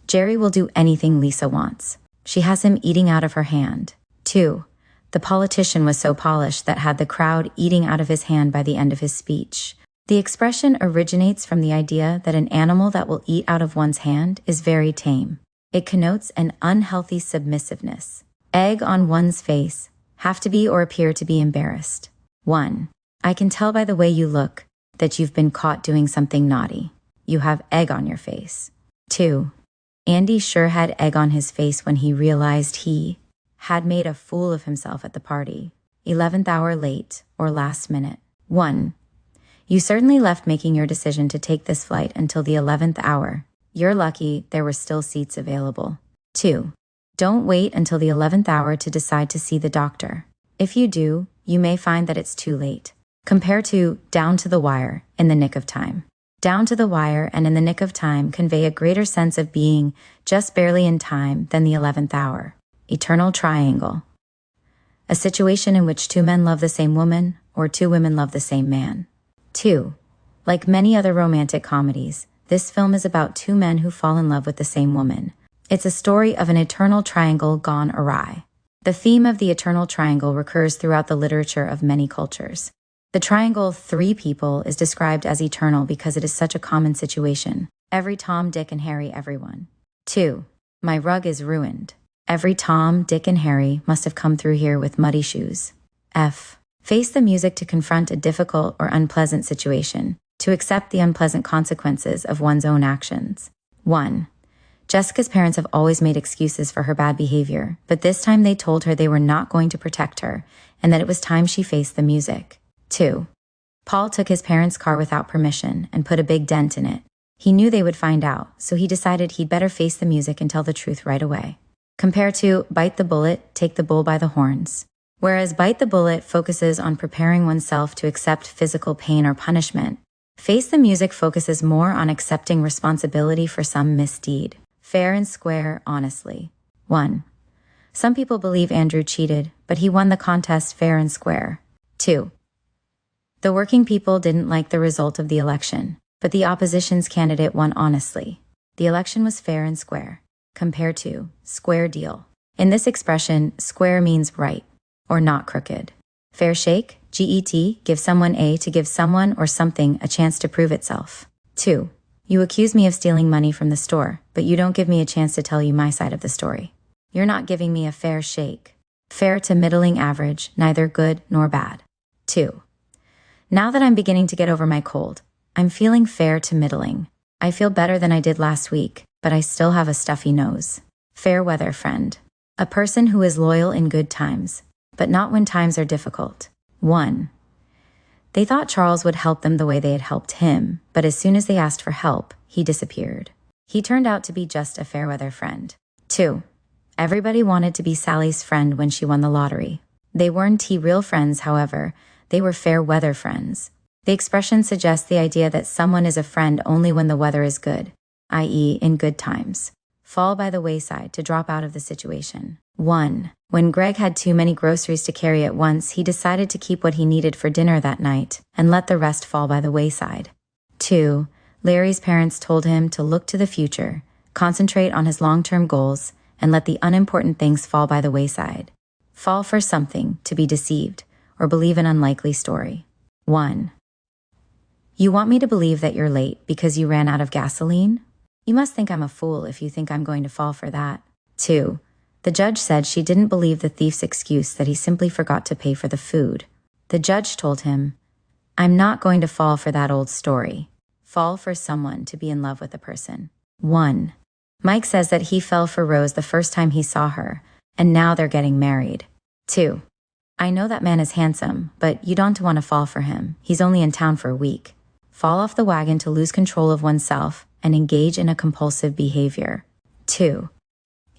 Jerry will do anything Lisa wants. She has him eating out of her hand. 2. The politician was so polished that had the crowd eating out of his hand by the end of his speech. The expression originates from the idea that an animal that will eat out of one's hand is very tame. It connotes an unhealthy submissiveness. Egg on one's face, have to be or appear to be embarrassed. 1. I can tell by the way you look that you've been caught doing something naughty. You have egg on your face. 2. Andy sure had egg on his face when he realized he had made a fool of himself at the party. 11th hour late or last minute. 1. You certainly left making your decision to take this flight until the 11th hour. You're lucky there were still seats available. 2. Don't wait until the 11th hour to decide to see the doctor. If you do, you may find that it's too late. Compare to down to the wire, in the nick of time. Down to the wire and in the nick of time convey a greater sense of being just barely in time than the 11th hour. Eternal triangle. A situation in which two men love the same woman or two women love the same man. 2. Like many other romantic comedies, this film is about two men who fall in love with the same woman. It's a story of an eternal triangle gone awry. The theme of the eternal triangle recurs throughout the literature of many cultures. The triangle three people is described as eternal because it is such a common situation. Every Tom, Dick, and Harry, everyone. 2. My rug is ruined. Every Tom, Dick, and Harry must have come through here with muddy shoes. F. Face the music to confront a difficult or unpleasant situation, to accept the unpleasant consequences of one's own actions. 1. Jessica's parents have always made excuses for her bad behavior, but this time they told her they were not going to protect her and that it was time she faced the music. 2. Paul took his parents' car without permission and put a big dent in it. He knew they would find out, so he decided he'd better face the music and tell the truth right away. Compare to bite the bullet, take the bull by the horns. Whereas bite the bullet focuses on preparing oneself to accept physical pain or punishment, face the music focuses more on accepting responsibility for some misdeed. Fair and square, honestly. 1. Some people believe Andrew cheated, but he won the contest fair and square. 2. The working people didn't like the result of the election, but the opposition's candidate won honestly. The election was fair and square. Compare to square deal. In this expression, square means right, or not crooked. Fair shake, GET, give someone A to give someone or something a chance to prove itself. 2. You accuse me of stealing money from the store, but you don't give me a chance to tell you my side of the story. You're not giving me a fair shake. Fair to middling average, neither good nor bad. 2. Now that I'm beginning to get over my cold, I'm feeling fair to middling. I feel better than I did last week, but I still have a stuffy nose. Fair weather friend. A person who is loyal in good times, but not when times are difficult. 1. They thought Charles would help them the way they had helped him, but as soon as they asked for help, he disappeared. He turned out to be just a fair weather friend. 2. Everybody wanted to be Sally's friend when she won the lottery. They weren't real friends, however. They were fair weather friends. The expression suggests the idea that someone is a friend only when the weather is good, i.e., in good times. Fall by the wayside, to drop out of the situation. 1. When Greg had too many groceries to carry at once, he decided to keep what he needed for dinner that night and let the rest fall by the wayside. 2. Larry's parents told him to look to the future, concentrate on his long-term goals, and let the unimportant things fall by the wayside. Fall for something, to be deceived, or believe an unlikely story. 1. You want me to believe that you're late because you ran out of gasoline? You must think I'm a fool if you think I'm going to fall for that. 2. The judge said she didn't believe the thief's excuse that he simply forgot to pay for the food. The judge told him, I'm not going to fall for that old story. Fall for someone, to be in love with a person. 1. Mike says that he fell for Rose the first time he saw her, and now they're getting married. 2. I know that man is handsome, but you don't want to fall for him. He's only in town for a week. Fall off the wagon to lose control of oneself and engage in a compulsive behavior. 2.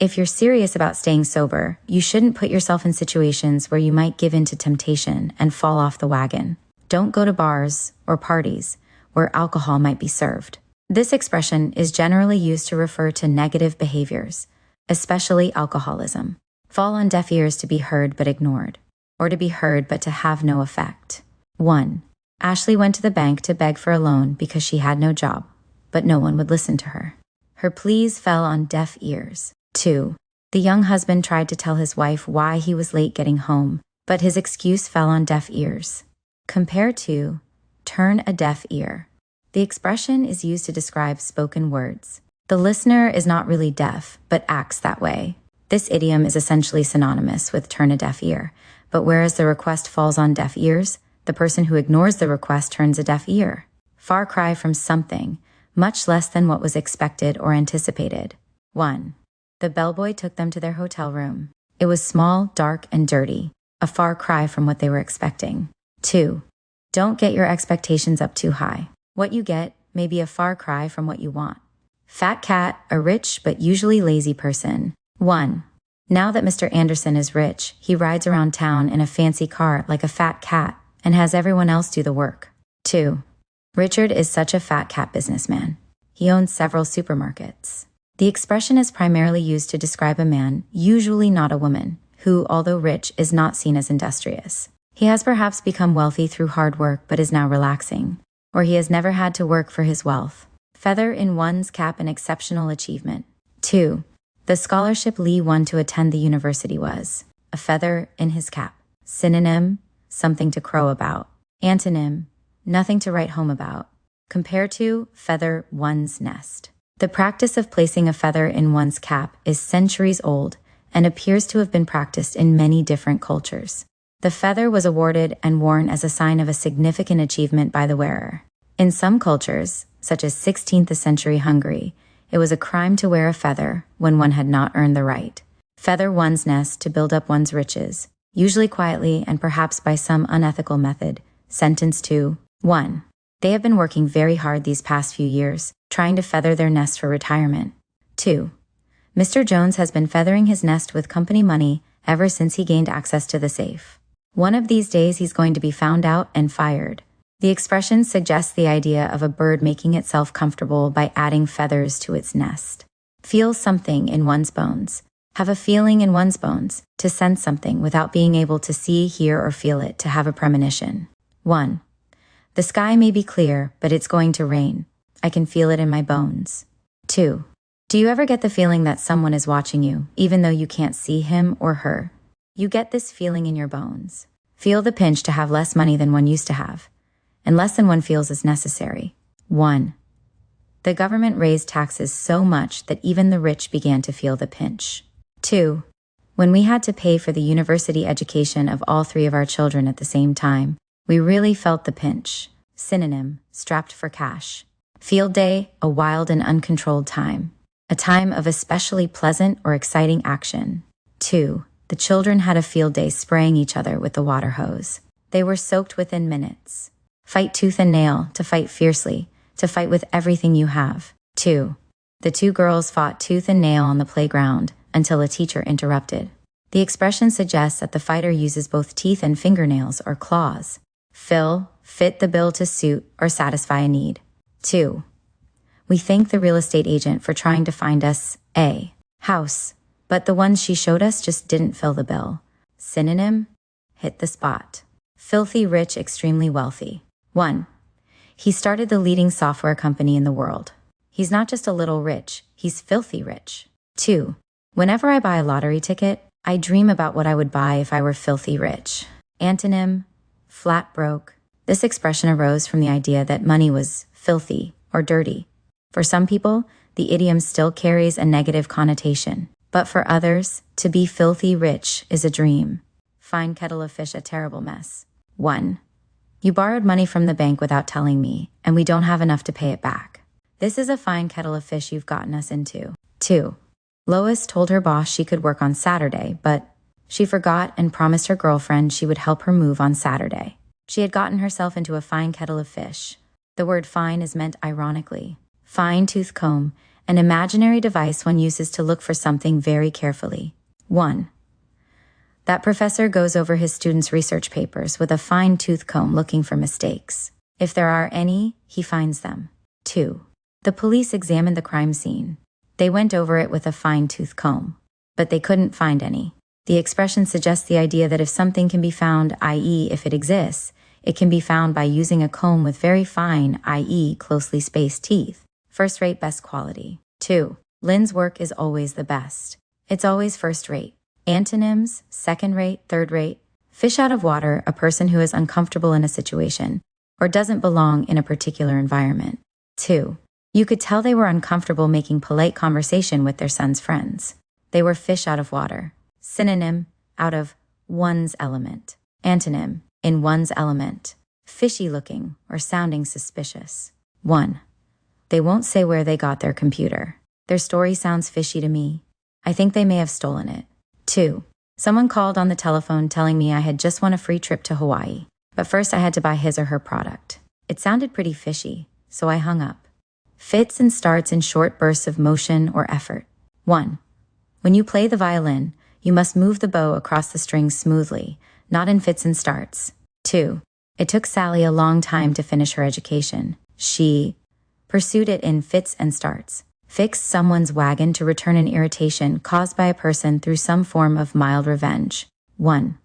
If you're serious about staying sober, you shouldn't put yourself in situations where you might give in to temptation and fall off the wagon. Don't go to bars or parties where alcohol might be served. This expression is generally used to refer to negative behaviors, especially alcoholism. Fall on deaf ears, to be heard but ignored, or to be heard but to have no effect. 1. Ashley went to the bank to beg for a loan because she had no job, but no one would listen to her. Her pleas fell on deaf ears. 2. The young husband tried to tell his wife why he was late getting home, but his excuse fell on deaf ears. Compare to turn a deaf ear. The expression is used to describe spoken words. The listener is not really deaf, but acts that way. This idiom is essentially synonymous with turn a deaf ear, but whereas the request falls on deaf ears, the person who ignores the request turns a deaf ear. Far cry from something, much less than what was expected or anticipated. 1. The bellboy took them to their hotel room. It was small, dark, and dirty, a far cry from what they were expecting. 2. Don't get your expectations up too high. What you get may be a far cry from what you want. Fat cat, a rich but usually lazy person. 1. Now that Mr. Anderson is rich, he rides around town in a fancy car like a fat cat and has everyone else do the work. 2. Richard is such a fat cat businessman. He owns several supermarkets. The expression is primarily used to describe a man, usually not a woman, who, although rich, is not seen as industrious. He has perhaps become wealthy through hard work but is now relaxing, or he has never had to work for his wealth. Feather in one's cap, an exceptional achievement. 2. The scholarship Lee won to attend the university was a feather in his cap. Synonym, something to crow about. Antonym, nothing to write home about. Compare to feather one's nest. The practice of placing a feather in one's cap is centuries old and appears to have been practiced in many different cultures. The feather was awarded and worn as a sign of a significant achievement by the wearer. In some cultures, such as 16th century Hungary, it was a crime to wear a feather when one had not earned the right. Feather one's nest to build up one's riches, usually quietly and perhaps by some unethical method. Sentence 2. 1. They have been working very hard these past few years, trying to feather their nest for retirement. 2. Mr. Jones has been feathering his nest with company money ever since he gained access to the safe. One of these days he's going to be found out and fired. The expression suggests the idea of a bird making itself comfortable by adding feathers to its nest. Feel something in one's bones. Have a feeling in one's bones, to sense something without being able to see, hear, or feel it, to have a premonition. 1. The sky may be clear, but it's going to rain. I can feel it in my bones. 2. Do you ever get the feeling that someone is watching you, even though you can't see him or her? You get this feeling in your bones. Feel the pinch to have less money than one used to have, and less than one feels is necessary. 1. The government raised taxes so much that even the rich began to feel the pinch. 2. When we had to pay for the university education of all 3 of our children at the same time, we really felt the pinch. Synonym, strapped for cash. Field day, a wild and uncontrolled time. A time of especially pleasant or exciting action. 2. The children had a field day spraying each other with the water hose. They were soaked within minutes. Fight tooth and nail, to fight fiercely, to fight with everything you have. 2. The 2 girls fought tooth and nail on the playground until a teacher interrupted. The expression suggests that the fighter uses both teeth and fingernails or claws. fit the bill to suit or satisfy a need. 2. We thank the real estate agent for trying to find us a house, but the ones she showed us just didn't fill the bill. Synonym: hit the spot. Filthy rich, extremely wealthy. 1. He started the leading software company in the world. He's not just a little rich, he's filthy rich. 2. Whenever I buy a lottery ticket, I dream about what I would buy if I were filthy rich. Antonym: flat broke. This expression arose from the idea that money was filthy or dirty. For some people, the idiom still carries a negative connotation, but for others, to be filthy rich is a dream. Fine kettle of fish, a terrible mess. 1. You borrowed money from the bank without telling me, and we don't have enough to pay it back. This is a fine kettle of fish you've gotten us into. 2. Lois told her boss she could work on Saturday, but she forgot and promised her girlfriend she would help her move on Saturday. She had gotten herself into a fine kettle of fish. The word fine is meant ironically. Fine-tooth comb, an imaginary device one uses to look for something very carefully. 1. That professor goes over his students' research papers with a fine-tooth comb looking for mistakes. If there are any, he finds them. 2. The police examined the crime scene. They went over it with a fine-tooth comb, but they couldn't find any. The expression suggests the idea that if something can be found, i.e., if it exists, it can be found by using a comb with very fine, i.e., closely spaced teeth. First-rate, best quality. 2. Lynn's work is always the best. It's always first-rate. Antonyms: second-rate, third-rate. Fish out of water, a person who is uncomfortable in a situation or doesn't belong in a particular environment. 2. You could tell they were uncomfortable making polite conversation with their son's friends. They were fish out of water. Synonym: out of one's element. Antonym: in one's element. Fishy looking or sounding suspicious. 1. They won't say where they got their computer. Their story sounds fishy to me. I think they may have stolen it. 2. Someone called on the telephone telling me I had just won a free trip to Hawaii, but first I had to buy his or her product. It sounded pretty fishy, so I hung up. Fits and starts in short bursts of motion or effort. 1. When you play the violin, you must move the bow across the strings smoothly, not in fits and starts. 2. It took Sally a long time to finish her education. She pursued it in fits and starts. Fix someone's wagon to return an irritation caused by a person through some form of mild revenge. 1.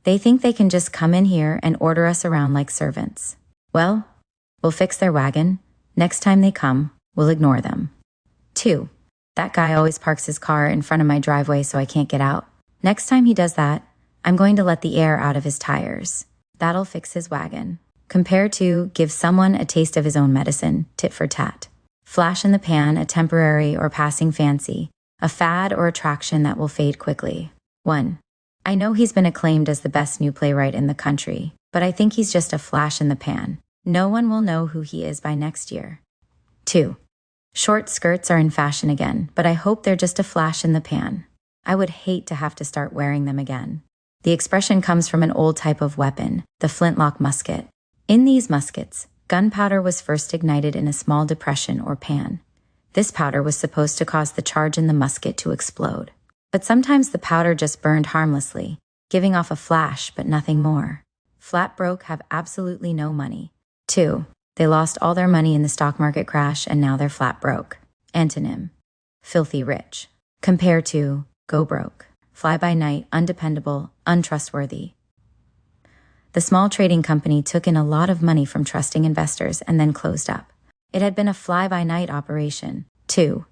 They think they can just come in here and order us around like servants. Well, we'll fix their wagon. Next time they come, we'll ignore them. 2. That guy always parks his car in front of my driveway so I can't get out. Next time he does that, I'm going to let the air out of his tires. That'll fix his wagon. Compare to give someone a taste of his own medicine, tit for tat. Flash in the pan, a temporary or passing fancy, a fad or attraction that will fade quickly. 1. I know he's been acclaimed as the best new playwright in the country, but I think he's just a flash in the pan. No one will know who he is by next year. 2. Short skirts are in fashion again, but I hope they're just a flash in the pan. I would hate to have to start wearing them again. The expression comes from an old type of weapon, the flintlock musket. In these muskets, gunpowder was first ignited in a small depression or pan. This powder was supposed to cause the charge in the musket to explode. But sometimes the powder just burned harmlessly, giving off a flash but nothing more. Flat broke have absolutely no money. 2. They lost all their money in the stock market crash and now they're flat broke. Antonym: filthy rich. Compare to go broke. Fly by night, undependable, untrustworthy. The small trading company took in a lot of money from trusting investors and then closed up. It had been a fly-by-night operation. 2.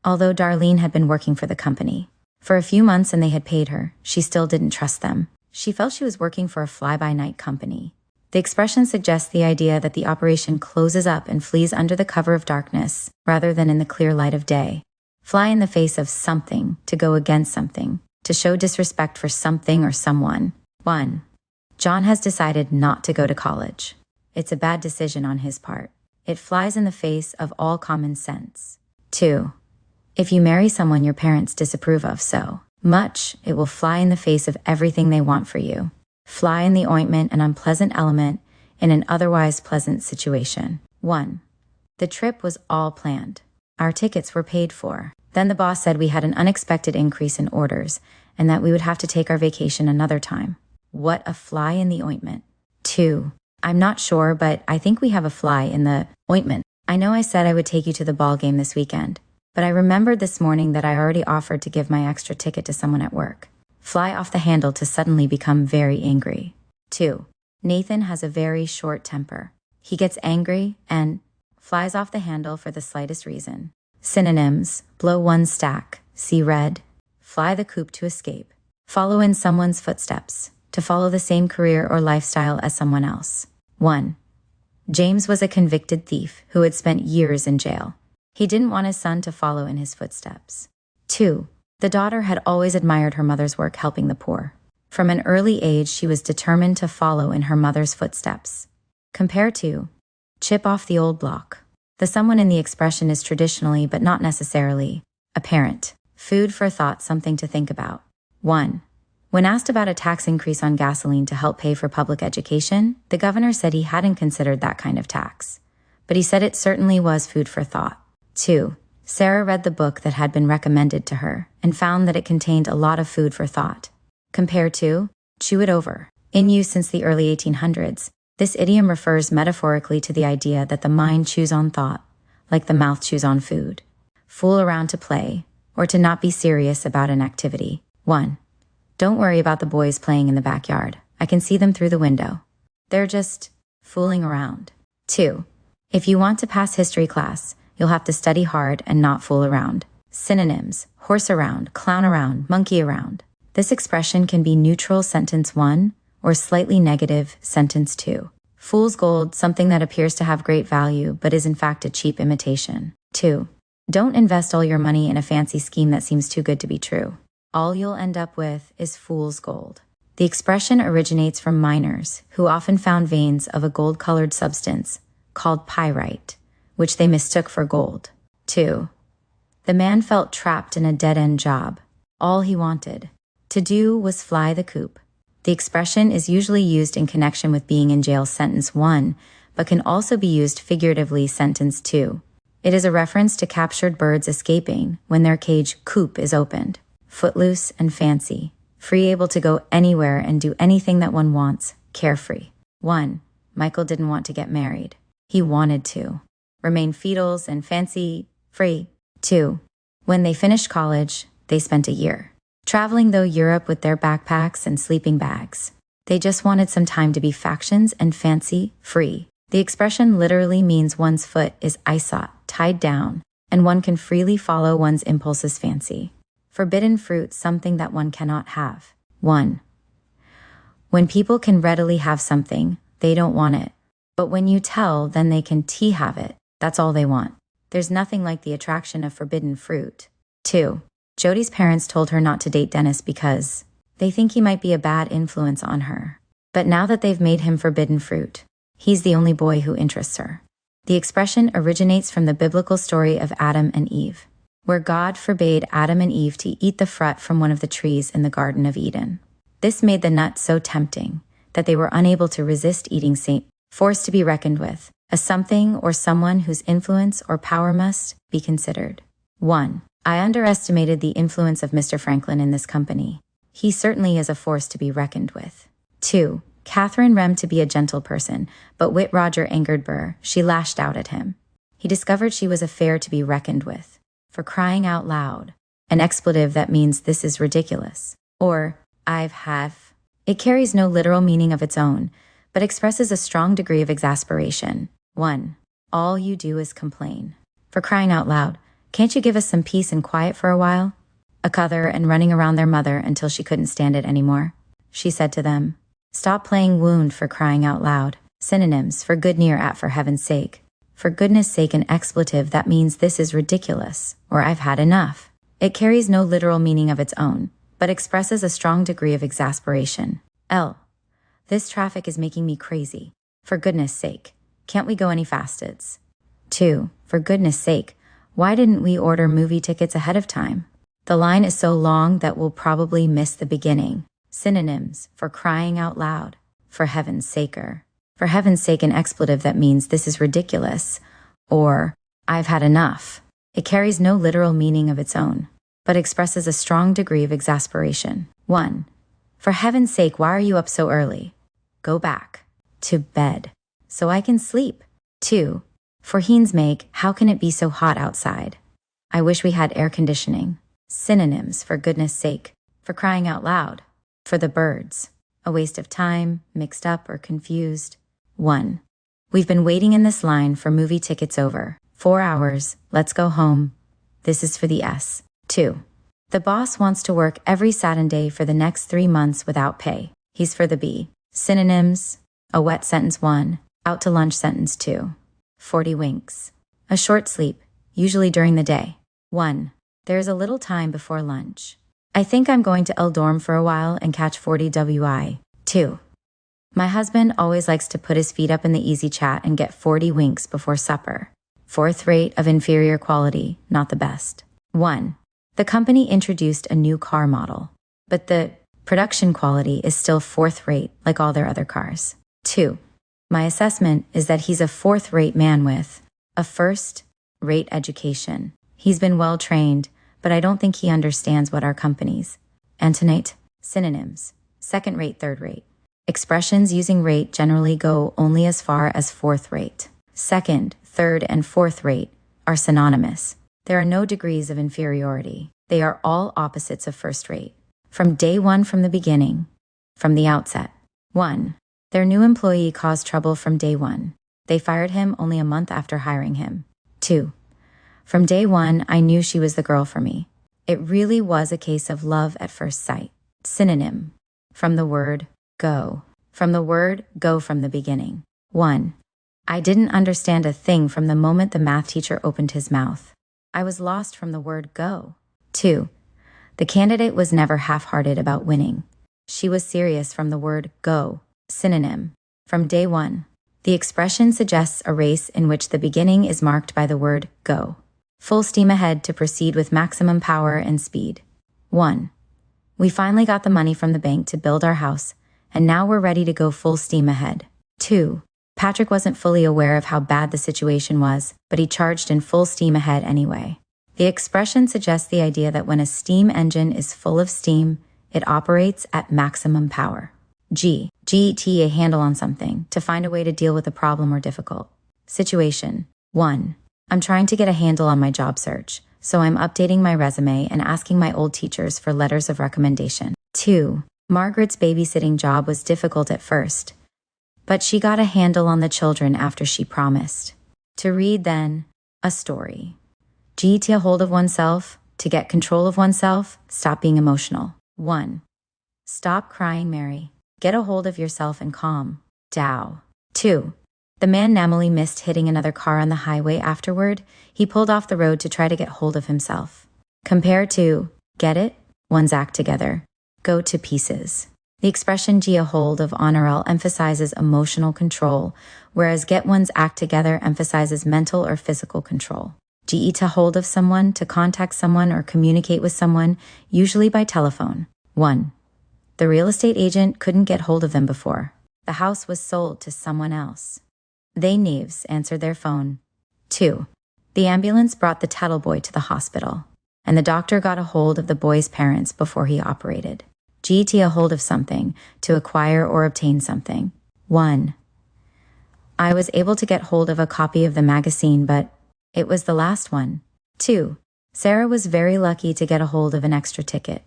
Although Darlene had been working for the company for a few months and they had paid her, she still didn't trust them. She felt she was working for a fly-by-night company. The expression suggests the idea that the operation closes up and flees under the cover of darkness rather than in the clear light of day. Fly in the face of something, to go against something, to show disrespect for something or someone. 1. John has decided not to go to college. It's a bad decision on his part. It flies in the face of all common sense. 2. If you marry someone your parents disapprove of so much, it will fly in the face of everything they want for you. Fly in the ointment, an unpleasant element in an otherwise pleasant situation. 1. The trip was all planned. Our tickets were paid for. Then the boss said we had an unexpected increase in orders and that we would have to take our vacation another time. What a fly in the ointment. 2. I'm not sure, but I think we have a fly in the ointment. I know I said I would take you to the ball game this weekend, but I remembered this morning that I already offered to give my extra ticket to someone at work. Fly off the handle to suddenly become very angry. 2. Nathan has a very short temper. He gets angry and flies off the handle for the slightest reason. Synonyms: blow one stack, see red, fly the coop to escape, follow in someone's footsteps, to follow the same career or lifestyle as someone else. 1. James was a convicted thief who had spent years in jail. He didn't want his son to follow in his footsteps. 2. The daughter had always admired her mother's work helping the poor. From an early age, she was determined to follow in her mother's footsteps. Compare to chip off the old block. The someone in the expression is traditionally, but not necessarily, a parent. Food for thought, something to think about. 1. When asked about a tax increase on gasoline to help pay for public education, the governor said he hadn't considered that kind of tax. But he said it certainly was food for thought. 2. Sarah read the book that had been recommended to her and found that it contained a lot of food for thought. Compare to chew it over. In use since the early 1800s, this idiom refers metaphorically to the idea that the mind chews on thought, like the mouth chews on food. Fool around to play, or to not be serious about an activity. 1. Don't worry about the boys playing in the backyard. I can see them through the window. They're just fooling around. 2. If you want to pass history class, you'll have to study hard and not fool around. Synonyms: horse around, clown around, monkey around. This expression can be neutral sentence 1 or slightly negative sentence 2. Fool's gold, something that appears to have great value but is in fact a cheap imitation. 2. Don't invest all your money in a fancy scheme that seems too good to be true. All you'll end up with is fool's gold. The expression originates from miners who often found veins of a gold-colored substance called pyrite, which they mistook for gold. 2. The man felt trapped in a dead-end job. All he wanted to do was fly the coop. The expression is usually used in connection with being in jail sentence 1, but can also be used figuratively sentence 2. It is a reference to captured birds escaping when their cage coop is opened. Footloose and fancy, free, able to go anywhere and do anything that one wants, carefree. 1. Michael didn't want to get married. He wanted to remain fetals and fancy free. 2. When they finished college, they spent a year traveling through Europe with their backpacks and sleeping bags. They just wanted some time to be factions and fancy free. The expression literally means one's foot is aisat, tied down, and one can freely follow one's impulses fancy. Forbidden fruit, something that one cannot have. 1. When people can readily have something, they don't want it. But when you tell, then they can have it. That's all they want. There's nothing like the attraction of forbidden fruit. 2. Jodi's parents told her not to date Dennis because they think he might be a bad influence on her. But now that they've made him forbidden fruit, he's the only boy who interests her. The expression originates from the biblical story of Adam and Eve, where God forbade Adam and Eve to eat the fruit from one of the trees in the Garden of Eden. This made the nut so tempting that they were unable to resist eating, forced to be reckoned with, as something or someone whose influence or power must be considered. 1. I underestimated the influence of Mr. Franklin in this company. He certainly is a force to be reckoned with. 2. Catherine remed to be a gentle person, but wit Roger angered Burr. She lashed out at him. He discovered she was a fair to be reckoned with. For crying out loud, an expletive that means this is ridiculous, or it carries no literal meaning of its own, but expresses a strong degree of exasperation. 1. All you do is complain. For crying out loud, can't you give us some peace and quiet for a while? A cother and running around their mother until she couldn't stand it anymore. She said to them, stop playing wound, for crying out loud. Synonyms: for good, near, at, for heaven's sake. For goodness sake, an expletive that means this is ridiculous, or I've had enough. It carries no literal meaning of its own, but expresses a strong degree of exasperation. L. This traffic is making me crazy. For goodness sake, can't we go any fasteds? 2. For goodness sake, why didn't we order movie tickets ahead of time? The line is so long that we'll probably miss the beginning. Synonyms: for crying out loud, for heaven's saker. For heaven's sake, an expletive that means this is ridiculous, or I've had enough. It carries no literal meaning of its own, but expresses a strong degree of exasperation. 1. For heaven's sake, why are you up so early? Go back. to bed. So I can sleep. 2. For heen's make, how can it be so hot outside? I wish we had air conditioning. Synonyms, for goodness sake. For crying out loud. For the birds. A waste of time, mixed up or confused. 1. We've been waiting in this line for movie tickets over 4 hours. Let's go home. This is for the S. 2. The boss wants to work every Saturday for the next 3 months without pay. He's for the B. Synonyms. A wet sentence 1. Out to lunch sentence 2. 40 winks. A short sleep, usually during the day. 1. There's a little time before lunch. I think I'm going to El Dorm for a while and catch 40 WI. 2. My husband always likes to put his feet up in the easy chat and get 40 winks before supper. 4th rate of inferior quality, not the best. 1. The company introduced a new car model, but the production quality is still 4th rate like all their other cars. 2. My assessment is that he's a 4th rate man with a 1st rate education. He's been well trained, but I don't think he understands what our companies. Antonate. Synonyms. 2nd rate, 3rd rate. Expressions using rate generally go only as far as 4th rate. 2nd, 3rd, and 4th rate are synonymous. There are no degrees of inferiority. They are all opposites of 1st rate. From day 1 from the beginning, from the outset. 1. Their new employee caused trouble from day 1. They fired him only a month after hiring him. 2. From day 1, I knew she was the girl for me. It really was a case of love at first sight. Synonym. From the word go. From the word go from the beginning. 1. I didn't understand a thing from the moment the math teacher opened his mouth. I was lost from the word go. 2. The candidate was never half-hearted about winning. She was serious from the word go. Synonym. From day 1. The expression suggests a race in which the beginning is marked by the word go. Full steam ahead to proceed with maximum power and speed. 1. We finally got the money from the bank to build our house, and now we're ready to go full steam ahead. 2. Patrick wasn't fully aware of how bad the situation was, but he charged in full steam ahead anyway. The expression suggests the idea that when a steam engine is full of steam, it operates at maximum power. G. Get a handle on something, to find a way to deal with a problem or difficult. Situation. 1. I'm trying to get a handle on my job search, so I'm updating my resume and asking my old teachers for letters of recommendation. 2. Margaret's babysitting job was difficult at first, but she got a handle on the children after she promised. To read then, a story. Get a hold of oneself, to get control of oneself, stop being emotional. 1. Stop crying, Mary. Get a hold of yourself and calm. Dow. 2. The man narrowly missed hitting another car on the highway afterward. He pulled off the road to try to get hold of himself. Compare to, get it, one's act together. Go to pieces. The expression get a hold of honorel emphasizes emotional control, whereas get one's act together emphasizes mental or physical control. Get a hold of someone, to contact someone or communicate with someone, usually by telephone. 1. The real estate agent couldn't get hold of them before. The house was sold to someone else. They knaves answered their phone. 2. The ambulance brought the tattle boy to the hospital, and the doctor got a hold of the boy's parents before he operated. Get a hold of something, to acquire or obtain something. 1. I was able to get hold of a copy of the magazine, but it was the last one. 2. Sarah was very lucky to get a hold of an extra ticket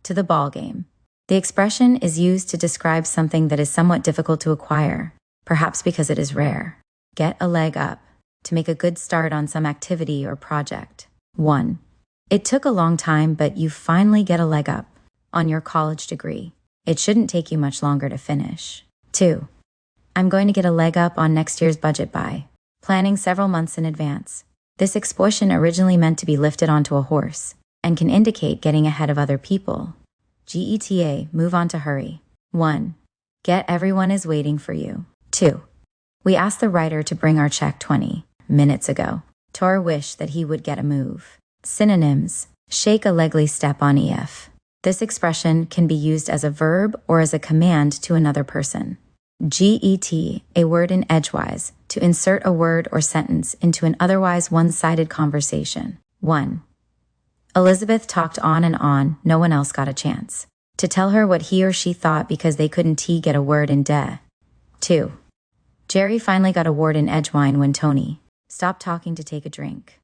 to the ball game. The expression is used to describe something that is somewhat difficult to acquire, perhaps because it is rare. Get a leg up, to make a good start on some activity or project. 1. It took a long time, but you finally get a leg up on your college degree. It shouldn't take you much longer to finish. 2. I'm going to get a leg up on next year's budget by planning several months in advance. This expression originally meant to be lifted onto a horse and can indicate getting ahead of other people. Geta, move on to hurry. 1. Get everyone is waiting for you. 2. We asked the writer to bring our check 20 minutes ago. Tor wished that he would get a move. Synonyms. Shake a legly step on EF. This expression can be used as a verb or as a command to another person. Get, a word in edgewise, to insert a word or sentence into an otherwise one-sided conversation. 1. Elizabeth talked on, no one else got a chance to tell her what he or she thought because they couldn't get a word in de. 2. Jerry finally got a word in edgewise when Tony stopped talking to take a drink.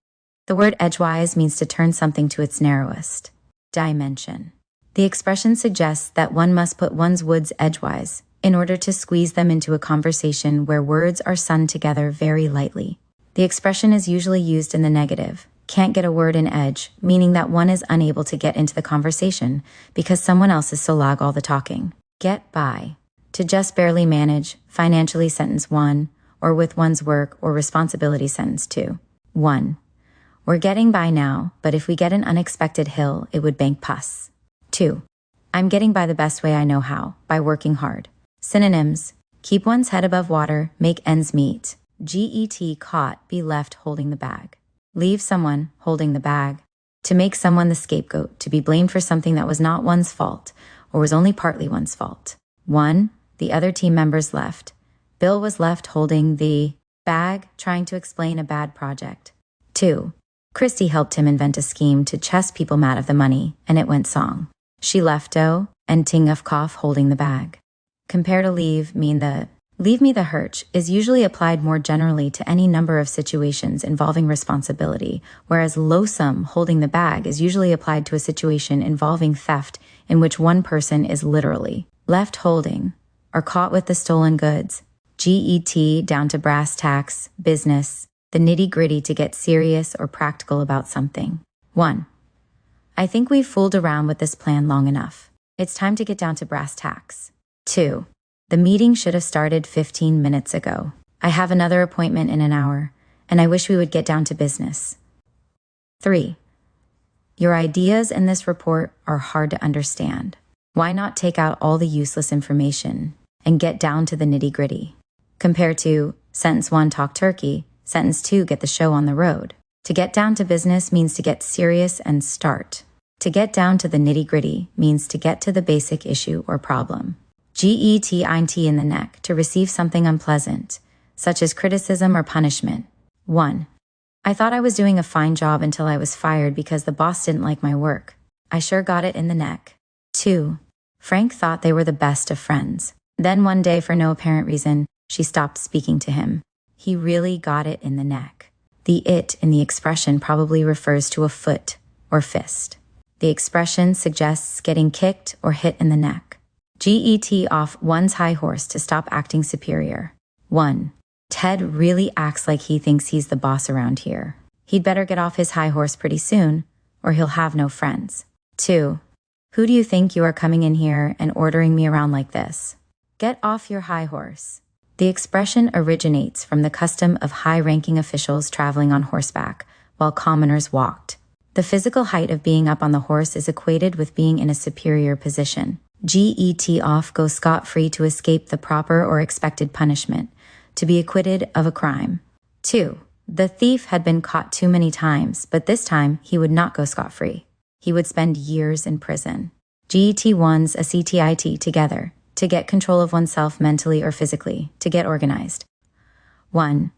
The word edgewise means to turn something to its narrowest dimension. The expression suggests that one must put one's words edgewise in order to squeeze them into a conversation where words are sewn together very lightly. The expression is usually used in the negative, can't get a word in edge, meaning that one is unable to get into the conversation because someone else is so lag all the talking. Get by. To just barely manage, financially sentence 1, or with one's work or responsibility sentence 2. 1. We're getting by now, but if we get an unexpected hill, it would bank pus. 2. I'm getting by the best way I know how, by working hard. Synonyms: keep one's head above water, make ends meet. Get caught, be left holding the bag. Leave someone holding the bag. To make someone the scapegoat, to be blamed for something that was not one's fault, or was only partly one's fault. 1. The other team members left. Bill was left holding the bag, trying to explain a bad project. 2. Christy helped him invent a scheme to chess people mad of the money, and it went song. She left and ting of cough holding the bag. Compare to leave mean the leave me the hurch is usually applied more generally to any number of situations involving responsibility, whereas lonesome holding the bag is usually applied to a situation involving theft in which one person is literally left holding or caught with the stolen goods. Get down to brass tacks, business, the nitty-gritty to get serious or practical about something. 1. I think we've fooled around with this plan long enough. It's time to get down to brass tacks. 2. The meeting should have started 15 minutes ago. I have another appointment in an hour, and I wish we would get down to business. 3. Your ideas in this report are hard to understand. Why not take out all the useless information and get down to the nitty-gritty? Compare to sentence 1, talk turkey, sentence 2, get the show on the road. To get down to business means to get serious and start. To get down to the nitty-gritty means to get to the basic issue or problem. Get in the neck, to receive something unpleasant, such as criticism or punishment. 1. I thought I was doing a fine job until I was fired because the boss didn't like my work. I sure got it in the neck. 2. Frank thought they were the best of friends. Then one day, for no apparent reason, she stopped speaking to him. He really got it in the neck. The it in the expression probably refers to a foot or fist. The expression suggests getting kicked or hit in the neck. Get off one's high horse, to stop acting superior. 1. Ted really acts like he thinks he's the boss around here. He'd better get off his high horse pretty soon, or he'll have no friends. 2. Who do you think you are coming in here and ordering me around like this? Get off your high horse. The expression originates from the custom of high-ranking officials traveling on horseback, while commoners walked. The physical height of being up on the horse is equated with being in a superior position. Get off, go scot-free, to escape the proper or expected punishment, to be acquitted of a crime. 2. The thief had been caught too many times, but this time he would not go scot-free. He would spend years in prison. Get-one's a CTIT, together, to get control of oneself mentally or physically, to get organized. 1.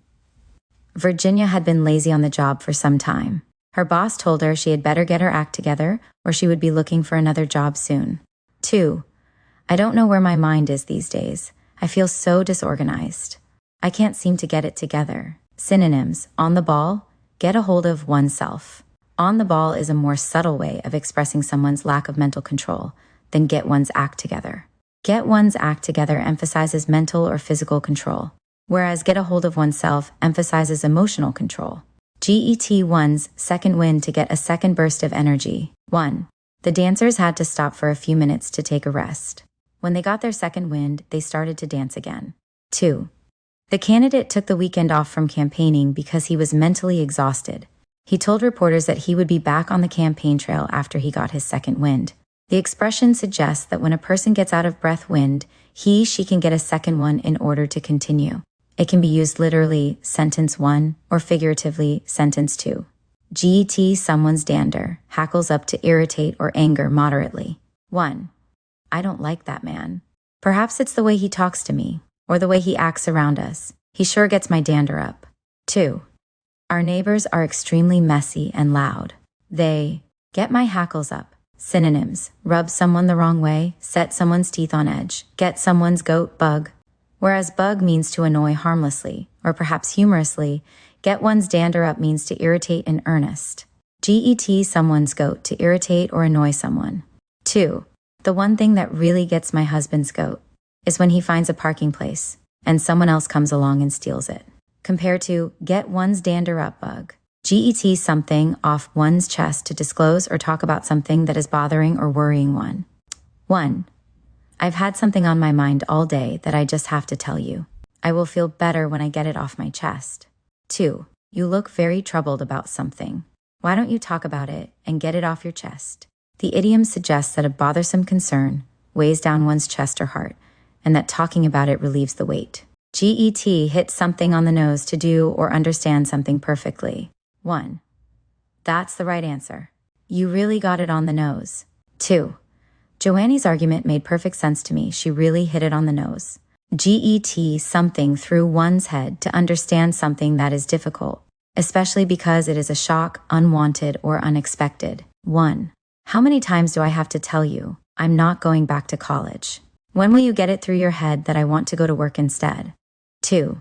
Virginia had been lazy on the job for some time. Her boss told her she had better get her act together or she would be looking for another job soon. 2. I don't know where my mind is these days. I feel so disorganized. I can't seem to get it together. Synonyms: on the ball, get a hold of oneself. On the ball is a more subtle way of expressing someone's lack of mental control than get one's act together. Get one's act together emphasizes mental or physical control, whereas get a hold of oneself emphasizes emotional control. Get one's second wind, to get a second burst of energy. 1. The dancers had to stop for a few minutes to take a rest. When they got their second wind, they started to dance again. 2. The candidate took the weekend off from campaigning because he was mentally exhausted. He told reporters that he would be back on the campaign trail after he got his second wind. The expression suggests that when a person gets out of breath wind, she can get a second one in order to continue. It can be used literally, sentence 1, or figuratively, sentence 2. Get someone's dander, hackles up to irritate or anger moderately. 1. I don't like that man. Perhaps it's the way he talks to me, or the way he acts around us. He sure gets my dander up. 2. Our neighbors are extremely messy and loud. They get my hackles up. Synonyms: rub someone the wrong way, set someone's teeth on edge, get someone's goat bug. Whereas bug means to annoy harmlessly, or perhaps humorously, get one's dander up means to irritate in earnest. Get someone's goat, to irritate or annoy someone. 2. The one thing that really gets my husband's goat is when he finds a parking place and someone else comes along and steals it. Compare to get one's dander up bug. Get something off one's chest to disclose or talk about something that is bothering or worrying one. 1. I've had something on my mind all day that I just have to tell you. I will feel better when I get it off my chest. 2. You look very troubled about something. Why don't you talk about it and get it off your chest? The idiom suggests that a bothersome concern weighs down one's chest or heart, and that talking about it relieves the weight. Get hit something on the nose to do or understand something perfectly. 1. That's the right answer. You really got it on the nose. 2. Joannie's argument made perfect sense to me. She really hit it on the nose. Get something through one's head to understand something that is difficult, especially because it is a shock, unwanted, or unexpected. 1. How many times do I have to tell you, I'm not going back to college? When will you get it through your head that I want to go to work instead? 2.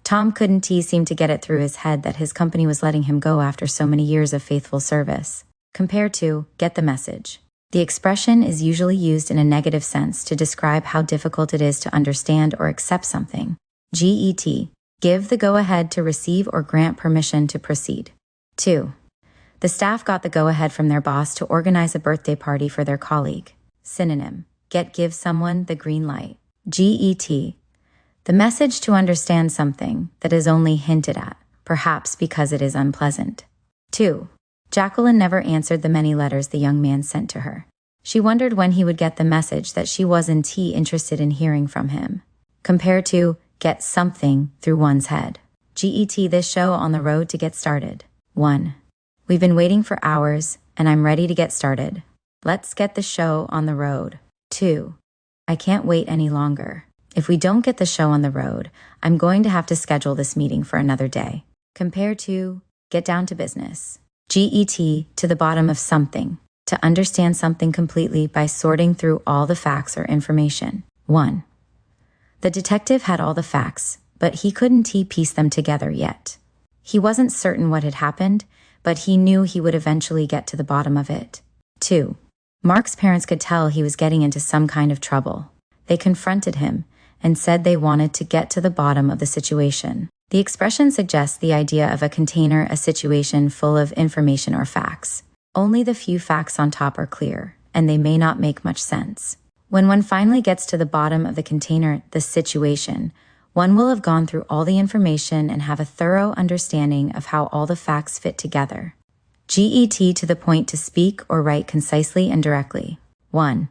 Tom couldn't seem to get it through his head that his company was letting him go after so many years of faithful service. Compare to get the message. The expression is usually used in a negative sense to describe how difficult it is to understand or accept something. Get, give the go-ahead to receive or grant permission to proceed. 2. The staff got the go-ahead from their boss to organize a birthday party for their colleague. Synonym, get, give someone the green light. Get, the message to understand something that is only hinted at, perhaps because it is unpleasant. 2. Jacqueline never answered the many letters the young man sent to her. She wondered when he would get the message that she wasn't interested in hearing from him. Compare to get something through one's head. Get this show on the road to get started. 1. We've been waiting for hours, and I'm ready to get started. Let's get the show on the road. 2. I can't wait any longer. If we don't get the show on the road, I'm going to have to schedule this meeting for another day. Compare to get down to business. Get to the bottom of something, to understand something completely by sorting through all the facts or information. 1. The detective had all the facts, but he couldn't piece them together yet. He wasn't certain what had happened, but he knew he would eventually get to the bottom of it. 2. Mark's parents could tell he was getting into some kind of trouble. They confronted him and said they wanted to get to the bottom of the situation. The expression suggests the idea of a container, a situation full of information or facts. Only the few facts on top are clear, and they may not make much sense. When one finally gets to the bottom of the container, the situation, one will have gone through all the information and have a thorough understanding of how all the facts fit together. Get to the point to speak or write concisely and directly. 1.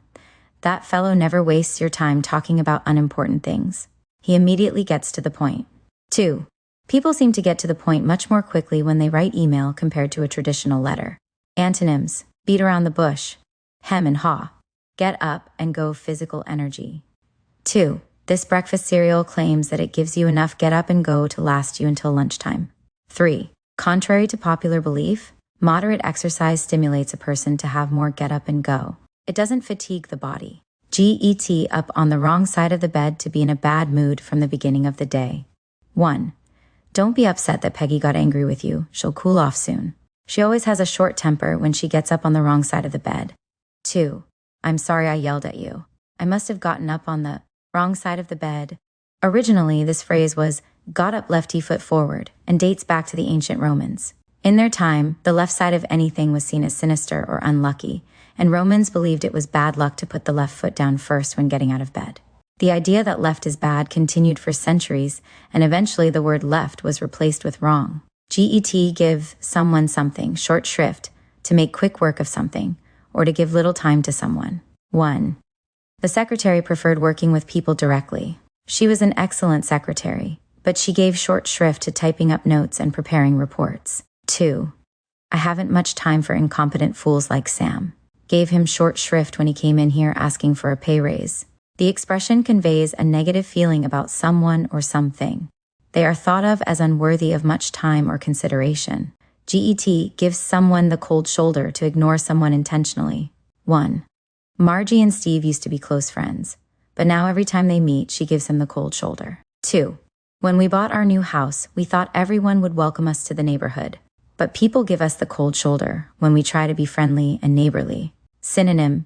That fellow never wastes your time talking about unimportant things. He immediately gets to the point. 2. People seem to get to the point much more quickly when they write email compared to a traditional letter. Antonyms, beat around the bush, hem and haw, get up and go physical energy. 2. This breakfast cereal claims that it gives you enough get up and go to last you until lunchtime. 3. Contrary to popular belief, moderate exercise stimulates a person to have more get up and go. It doesn't fatigue the body. Get up on the wrong side of the bed to be in a bad mood from the beginning of the day. 1. Don't be upset that Peggy got angry with you. She'll cool off soon. She always has a short temper when she gets up on the wrong side of the bed. 2. I'm sorry I yelled at you. I must have gotten up on the wrong side of the bed. Originally, this phrase was got up lefty foot forward and dates back to the ancient Romans. In their time, the left side of anything was seen as sinister or unlucky, and Romans believed it was bad luck to put the left foot down first when getting out of bed. The idea that left is bad continued for centuries, and eventually the word left was replaced with wrong. Get, give someone something, short shrift, to make quick work of something, or to give little time to someone. 1. The secretary preferred working with people directly. She was an excellent secretary, but she gave short shrift to typing up notes and preparing reports. 2. I haven't much time for incompetent fools like Sam. Gave him short shrift when he came in here asking for a pay raise. The expression conveys a negative feeling about someone or something. They are thought of as unworthy of much time or consideration. Get gives someone the cold shoulder to ignore someone intentionally. 1. Margie and Steve used to be close friends, but now every time they meet, she gives him the cold shoulder. 2. When we bought our new house, we thought everyone would welcome us to the neighborhood. But people give us the cold shoulder when we try to be friendly and neighborly. Synonym: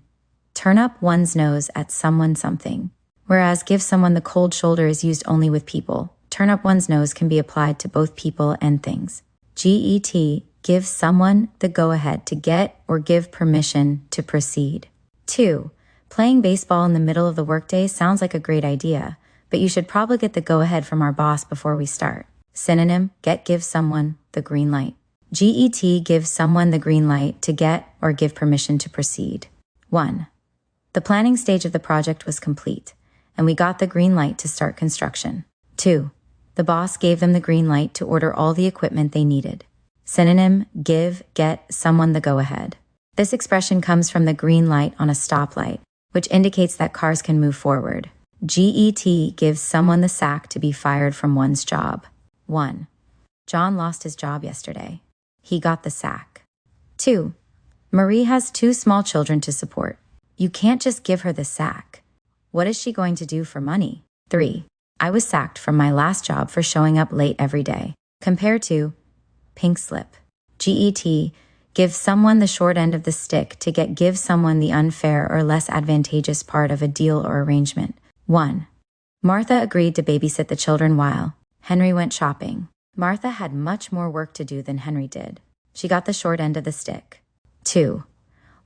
turn up one's nose at someone something. Whereas give someone the cold shoulder is used only with people, turn up one's nose can be applied to both people and things. Get: give someone the go-ahead to get or give permission to proceed. 2. Playing baseball in the middle of the workday sounds like a great idea, but you should probably get the go-ahead from our boss before we start. Synonym: give someone the green light. Get: give someone the green light to get or give permission to proceed. 1. The planning stage of the project was complete, and we got the green light to start construction. 2. The boss gave them the green light to order all the equipment they needed. Synonym: get someone the go-ahead. This expression comes from the green light on a stoplight, which indicates that cars can move forward. Get: gives someone the sack to be fired from one's job. 1. John lost his job yesterday. He got the sack. 2. Marie has 2 small children to support. You can't just give her the sack. What is she going to do for money? 3. I was sacked from my last job for showing up late every day. Compare to pink slip. Get: give someone the short end of the stick to give someone the unfair or less advantageous part of a deal or arrangement. 1. Martha agreed to babysit the children while Henry went shopping. Martha had much more work to do than Henry did. She got the short end of the stick. 2.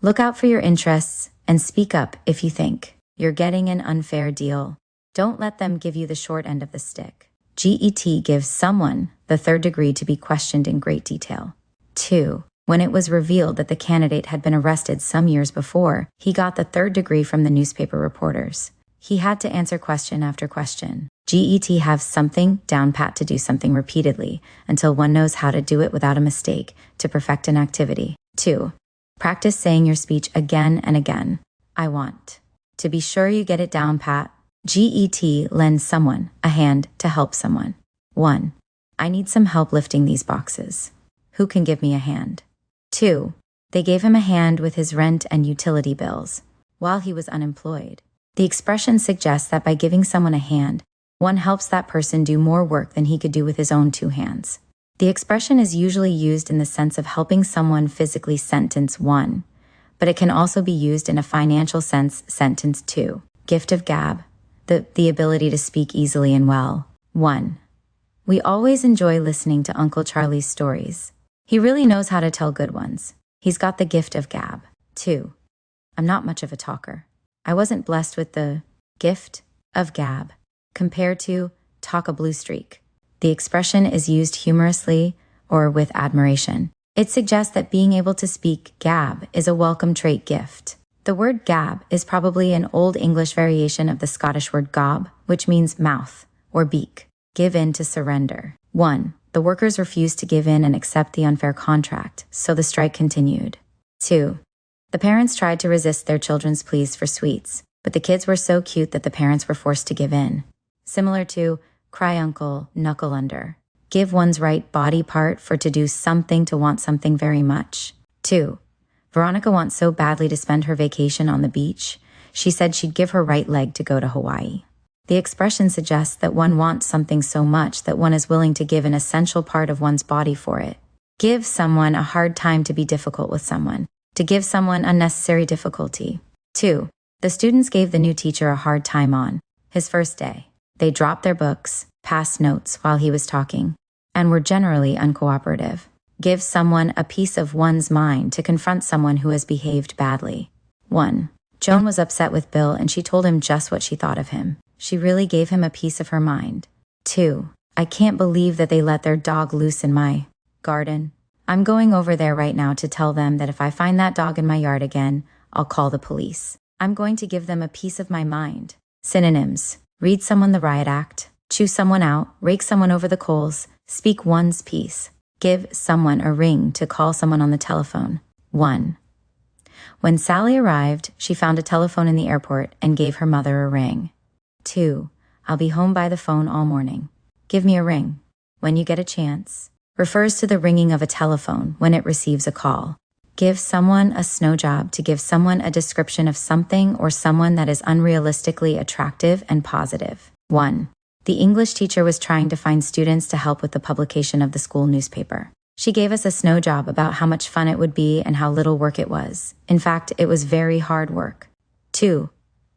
Look out for your interests and speak up if you think you're getting an unfair deal. Don't let them give you the short end of the stick. Get: gives someone the third degree to be questioned in great detail. 2. When it was revealed that the candidate had been arrested some years before, he got the third degree from the newspaper reporters. He had to answer question after question. Get: have something down pat to do something repeatedly until one knows how to do it without a mistake to perfect an activity. 2. Practice saying your speech again and again. I want to be sure you get it down pat. Get: lend someone a hand to help someone. 1. I need some help lifting these boxes. Who can give me a hand? 2. They gave him a hand with his rent and utility bills while he was unemployed. The expression suggests that by giving someone a hand, one helps that person do more work than he could do with his own 2 hands. The expression is usually used in the sense of helping someone physically, sentence 1, but it can also be used in a financial sense, sentence 2. Gift of gab, the ability to speak easily and well. 1. We always enjoy listening to Uncle Charlie's stories. He really knows how to tell good ones. He's got the gift of gab. 2. I'm not much of a talker. I wasn't blessed with the gift of gab. Compared to talk a blue streak. The expression is used humorously or with admiration. It suggests that being able to speak gab is a welcome trait gift. The word gab is probably an Old English variation of the Scottish word gob, which means mouth or beak. Give in to surrender. 1. The workers refused to give in and accept the unfair contract, so the strike continued. 2. The parents tried to resist their children's pleas for sweets, but the kids were so cute that the parents were forced to give in. Similar to cry uncle, knuckle under. Give one's right body part for to do something to want something very much. 2. Veronica wants so badly to spend her vacation on the beach, she said she'd give her right leg to go to Hawaii. The expression suggests that one wants something so much that one is willing to give an essential part of one's body for it. Give someone a hard time to be difficult with someone. To give someone unnecessary difficulty. 2. The students gave the new teacher a hard time on his first day. They dropped their books, passed notes while he was talking, and were generally uncooperative. Give someone a piece of one's mind to confront someone who has behaved badly. 1. Joan was upset with Bill and she told him just what she thought of him. She really gave him a piece of her mind. 2. I can't believe that they let their dog loose in my garden. I'm going over there right now to tell them that if I find that dog in my yard again, I'll call the police. I'm going to give them a piece of my mind. Synonyms: read someone the riot act, chew someone out, rake someone over the coals, speak one's piece, give someone a ring to call someone on the telephone. 1. When Sally arrived, she found a telephone in the airport and gave her mother a ring. 2. I'll be home by the phone all morning. Give me a ring. When you get a chance. Refers to the ringing of a telephone when it receives a call. Give someone a snow job, to give someone a description of something or someone that is unrealistically attractive and positive. 1. The English teacher was trying to find students to help with the publication of the school newspaper. She gave us a snow job about how much fun it would be and how little work it was. In fact, it was very hard work. 2.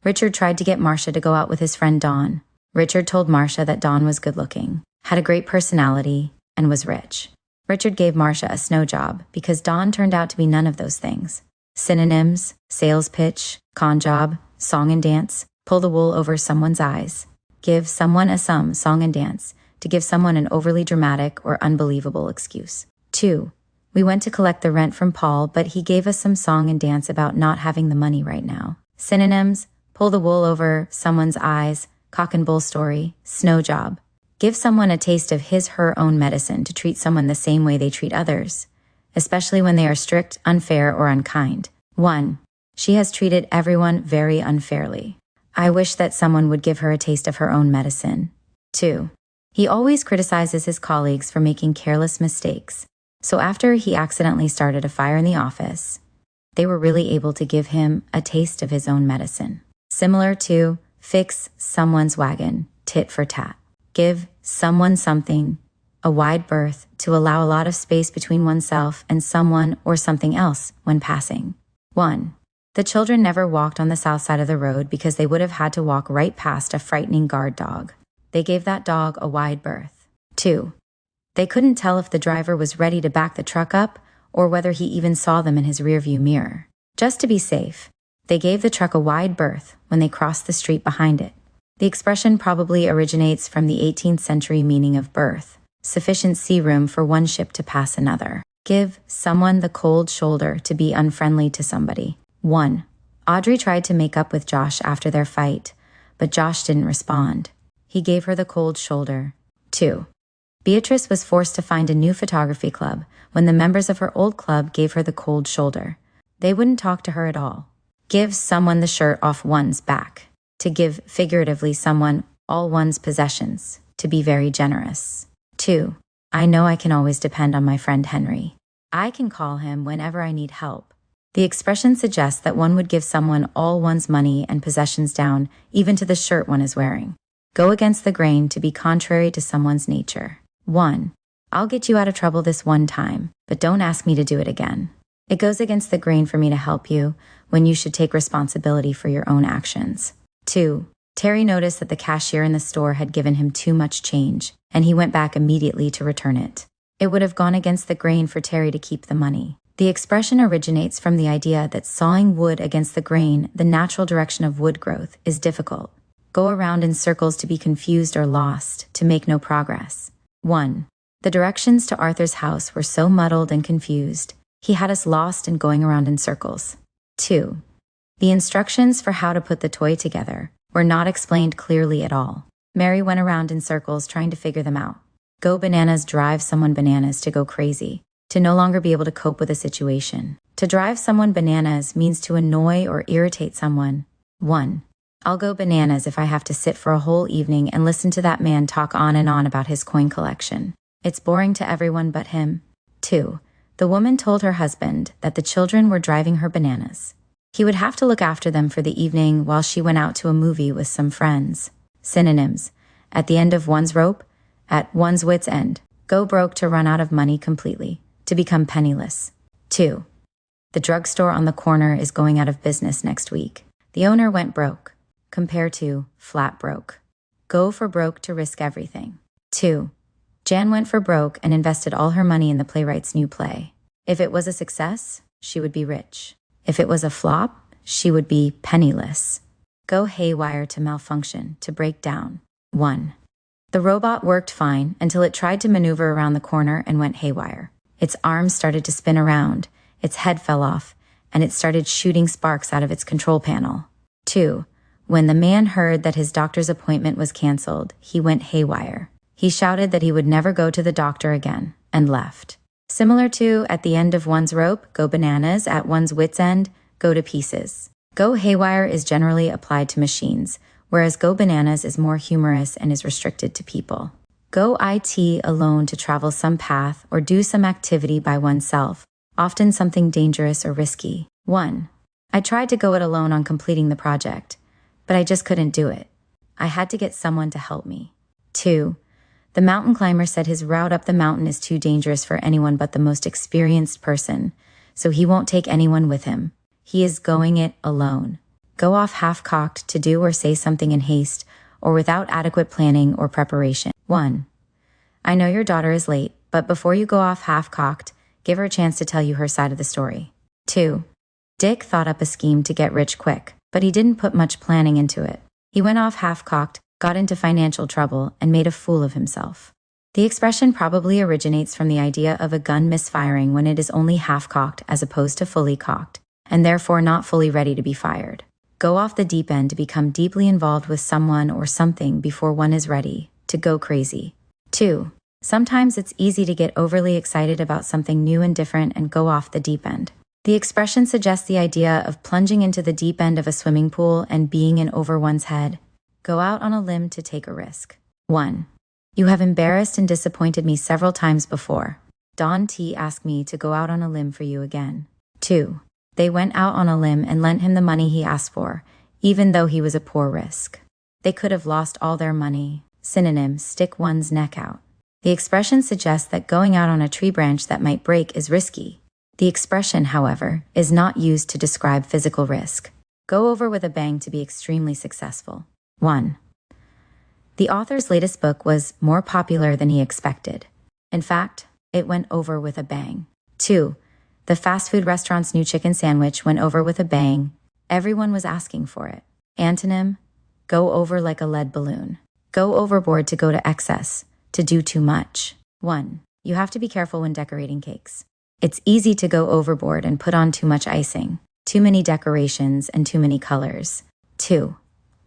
Richard tried to get Marcia to go out with his friend Dawn. Richard told Marcia that Dawn was good-looking, had a great personality, and was rich. Richard gave Marcia a snow job because Dawn turned out to be none of those things. Synonyms: sales pitch, con job, song and dance, pull the wool over someone's eyes. Give someone a song and dance, to give someone an overly dramatic or unbelievable excuse. 2. We went to collect the rent from Paul, but he gave us some song and dance about not having the money right now. Synonyms: pull the wool over someone's eyes, cock and bull story, snow job. Give someone a taste of her own medicine, to treat someone the same way they treat others, especially when they are strict, unfair, or unkind. 1. She has treated everyone very unfairly. I wish that someone would give her a taste of her own medicine. 2. He always criticizes his colleagues for making careless mistakes. So after he accidentally started a fire in the office, they were really able to give him a taste of his own medicine. Similar to fix someone's wagon, tit for tat. Give someone something, a wide berth, to allow a lot of space between oneself and someone or something else when passing. 1. The children never walked on the south side of the road because they would have had to walk right past a frightening guard dog. They gave that dog a wide berth. 2. They couldn't tell if the driver was ready to back the truck up or whether he even saw them in his rearview mirror. Just to be safe, they gave the truck a wide berth when they crossed the street behind it. The expression probably originates from the 18th century meaning of berth, sufficient sea room for one ship to pass another. Give someone the cold shoulder, to be unfriendly to somebody. 1. Audrey tried to make up with Josh after their fight, but Josh didn't respond. He gave her the cold shoulder. 2. Beatrice was forced to find a new photography club when the members of her old club gave her the cold shoulder. They wouldn't talk to her at all. Give someone the shirt off one's back, to give figuratively someone all one's possessions, to be very generous. 2. I know I can always depend on my friend Henry. I can call him whenever I need help. The expression suggests that one would give someone all one's money and possessions down, even to the shirt one is wearing. Go against the grain, to be contrary to someone's nature. 1. I'll get you out of trouble this one time, but don't ask me to do it again. It goes against the grain for me to help you when you should take responsibility for your own actions. 2. Terry noticed that the cashier in the store had given him too much change, and he went back immediately to return it. It would have gone against the grain for Terry to keep the money. The expression originates from the idea that sawing wood against the grain, the natural direction of wood growth, is difficult. Go around in circles, to be confused or lost, to make no progress. 1. The directions to Arthur's house were so muddled and confused, he had us lost and going around in circles. 2. The instructions for how to put the toy together were not explained clearly at all. Mary went around in circles trying to figure them out. Go bananas drive someone bananas, to go crazy, to no longer be able to cope with a situation. To drive someone bananas means to annoy or irritate someone. 1. I'll go bananas if I have to sit for a whole evening and listen to that man talk on and on about his coin collection. It's boring to everyone but him. 2. The woman told her husband that the children were driving her bananas. He would have to look after them for the evening while she went out to a movie with some friends. Synonyms: at the end of one's rope, at one's wit's end. Go broke, to run out of money completely, to become penniless. 2. The drugstore on the corner is going out of business next week. The owner went broke. Compare to flat broke. Go for broke, to risk everything. 2. Jan went for broke and invested all her money in the playwright's new play. If it was a success, she would be rich. If it was a flop, she would be penniless. Go haywire, to malfunction, to break down. 1. The robot worked fine until it tried to maneuver around the corner and went haywire. Its arms started to spin around, its head fell off, and it started shooting sparks out of its control panel. 2. When the man heard that his doctor's appointment was canceled, he went haywire. He shouted that he would never go to the doctor again, and left. Similar to at the end of one's rope, go bananas, at one's wit's end, go to pieces. Go haywire is generally applied to machines, whereas go bananas is more humorous and is restricted to people. Go it alone, to travel some path or do some activity by oneself, often something dangerous or risky. 1. I tried to go it alone on completing the project, but I just couldn't do it. I had to get someone to help me. 2. The mountain climber said his route up the mountain is too dangerous for anyone but the most experienced person, so he won't take anyone with him. He is going it alone. Go off half-cocked to do or say something in haste or without adequate planning or preparation. 1. I know your daughter is late, but before you go off half-cocked, give her a chance to tell you her side of the story. 2. Dick thought up a scheme to get rich quick, but he didn't put much planning into it. He went off half-cocked, got into financial trouble, and made a fool of himself. The expression probably originates from the idea of a gun misfiring when it is only half-cocked as opposed to fully cocked, and therefore not fully ready to be fired. Go off the deep end to become deeply involved with someone or something before one is ready, to go crazy. 2. Sometimes it's easy to get overly excited about something new and different and go off the deep end. The expression suggests the idea of plunging into the deep end of a swimming pool and being in over one's head. Go out on a limb to take a risk. 1. You have embarrassed and disappointed me several times before. Don T asked me to go out on a limb for you again. 2. They went out on a limb and lent him the money he asked for, even though he was a poor risk. They could have lost all their money. Synonym, stick one's neck out. The expression suggests that going out on a tree branch that might break is risky. The expression, however, is not used to describe physical risk. Go over with a bang to be extremely successful. 1. The author's latest book was more popular than he expected. In fact, it went over with a bang. 2. The fast food restaurant's new chicken sandwich went over with a bang. Everyone was asking for it. Antonym, go over like a lead balloon. Go overboard to go to excess, to do too much. 1. You have to be careful when decorating cakes. It's easy to go overboard and put on too much icing, too many decorations, and too many colors. 2.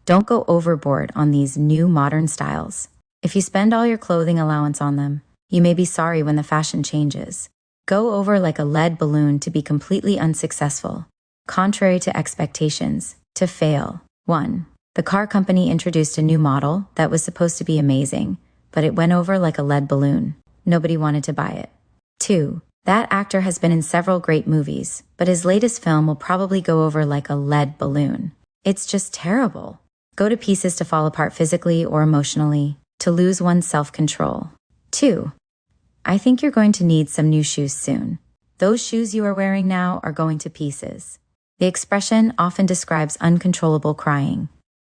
Don't go overboard on these new modern styles. If you spend all your clothing allowance on them, you may be sorry when the fashion changes. Go over like a lead balloon to be completely unsuccessful. Contrary to expectations, to fail. 1. The car company introduced a new model that was supposed to be amazing, but it went over like a lead balloon. Nobody wanted to buy it. 2. That actor has been in several great movies, but his latest film will probably go over like a lead balloon. It's just terrible. Go to pieces to fall apart physically or emotionally, to lose one's self-control. 2. I think you're going to need some new shoes soon. Those shoes you are wearing now are going to pieces. The expression often describes uncontrollable crying.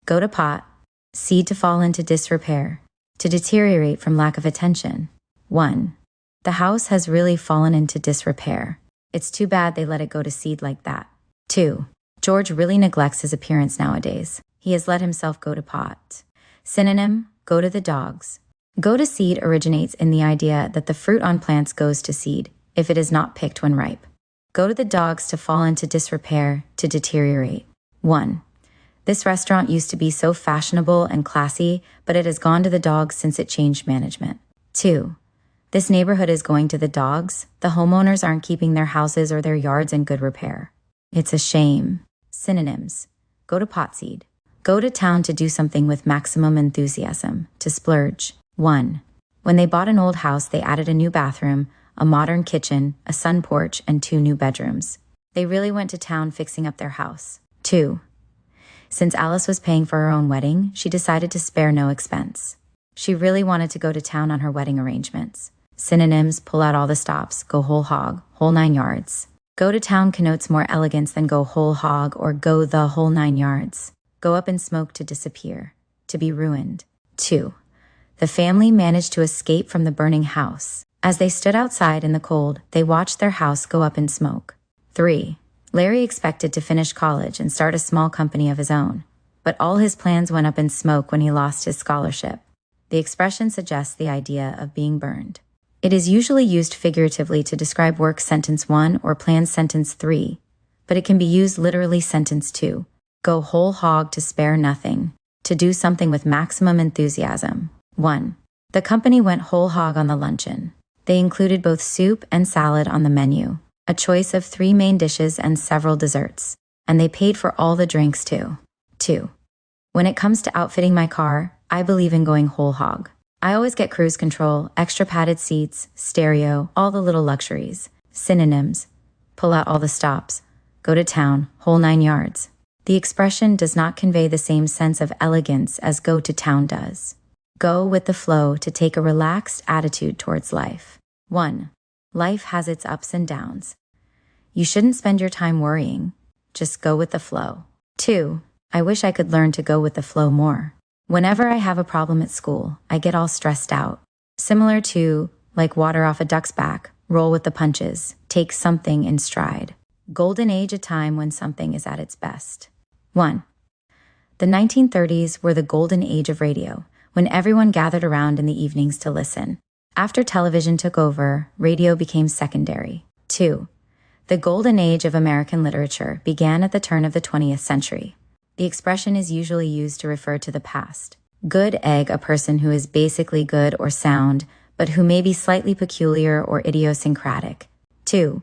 Go to pot, seed to fall into disrepair, to deteriorate from lack of attention. 1. The house has really fallen into disrepair. It's too bad they let it go to seed like that. 2. George really neglects his appearance nowadays. He has let himself go to pot. Synonym, go to the dogs. Go to seed originates in the idea that the fruit on plants goes to seed if it is not picked when ripe. Go to the dogs to fall into disrepair, to deteriorate. 1. This restaurant used to be so fashionable and classy, but it has gone to the dogs since it changed management. 2. This neighborhood is going to the dogs. The homeowners aren't keeping their houses or their yards in good repair. It's a shame. Synonyms. Go to pot seed. Go to town to do something with maximum enthusiasm, to splurge. 1. When they bought an old house, they added a new bathroom, a modern kitchen, a sun porch, and 2 new bedrooms. They really went to town fixing up their house. 2. Since Alice was paying for her own wedding, she decided to spare no expense. She really wanted to go to town on her wedding arrangements. Synonyms, pull out all the stops, go whole hog, whole 9 yards. Go to town connotes more elegance than go whole hog or go the whole 9 yards. Go up in smoke to disappear, to be ruined. 2. The family managed to escape from the burning house. As they stood outside in the cold, they watched their house go up in smoke. 3. Larry expected to finish college and start a small company of his own, but all his plans went up in smoke when he lost his scholarship. The expression suggests the idea of being burned. It is usually used figuratively to describe work sentence 1 or plan sentence 3, but it can be used literally sentence 2. Go whole hog to spare nothing, to do something with maximum enthusiasm. 1. The company went whole hog on the luncheon. They included both soup and salad on the menu, a choice of 3 main dishes and several desserts, and they paid for all the drinks too. 2. When it comes to outfitting my car, I believe in going whole hog. I always get cruise control, extra padded seats, stereo, all the little luxuries. Synonyms, pull out all the stops, go to town, whole 9 yards. The expression does not convey the same sense of elegance as go to town does. Go with the flow to take a relaxed attitude towards life. 1. Life has its ups and downs. You shouldn't spend your time worrying. Just go with the flow. 2. I wish I could learn to go with the flow more. Whenever I have a problem at school, I get all stressed out. Similar to, like water off a duck's back, roll with the punches, take something in stride. Golden age, a time when something is at its best. 1. The 1930s were the golden age of radio, when everyone gathered around in the evenings to listen. After television took over, radio became secondary. 2. The golden age of American literature began at the turn of the 20th century. The expression is usually used to refer to the past. Good egg, a person who is basically good or sound, but who may be slightly peculiar or idiosyncratic. 2.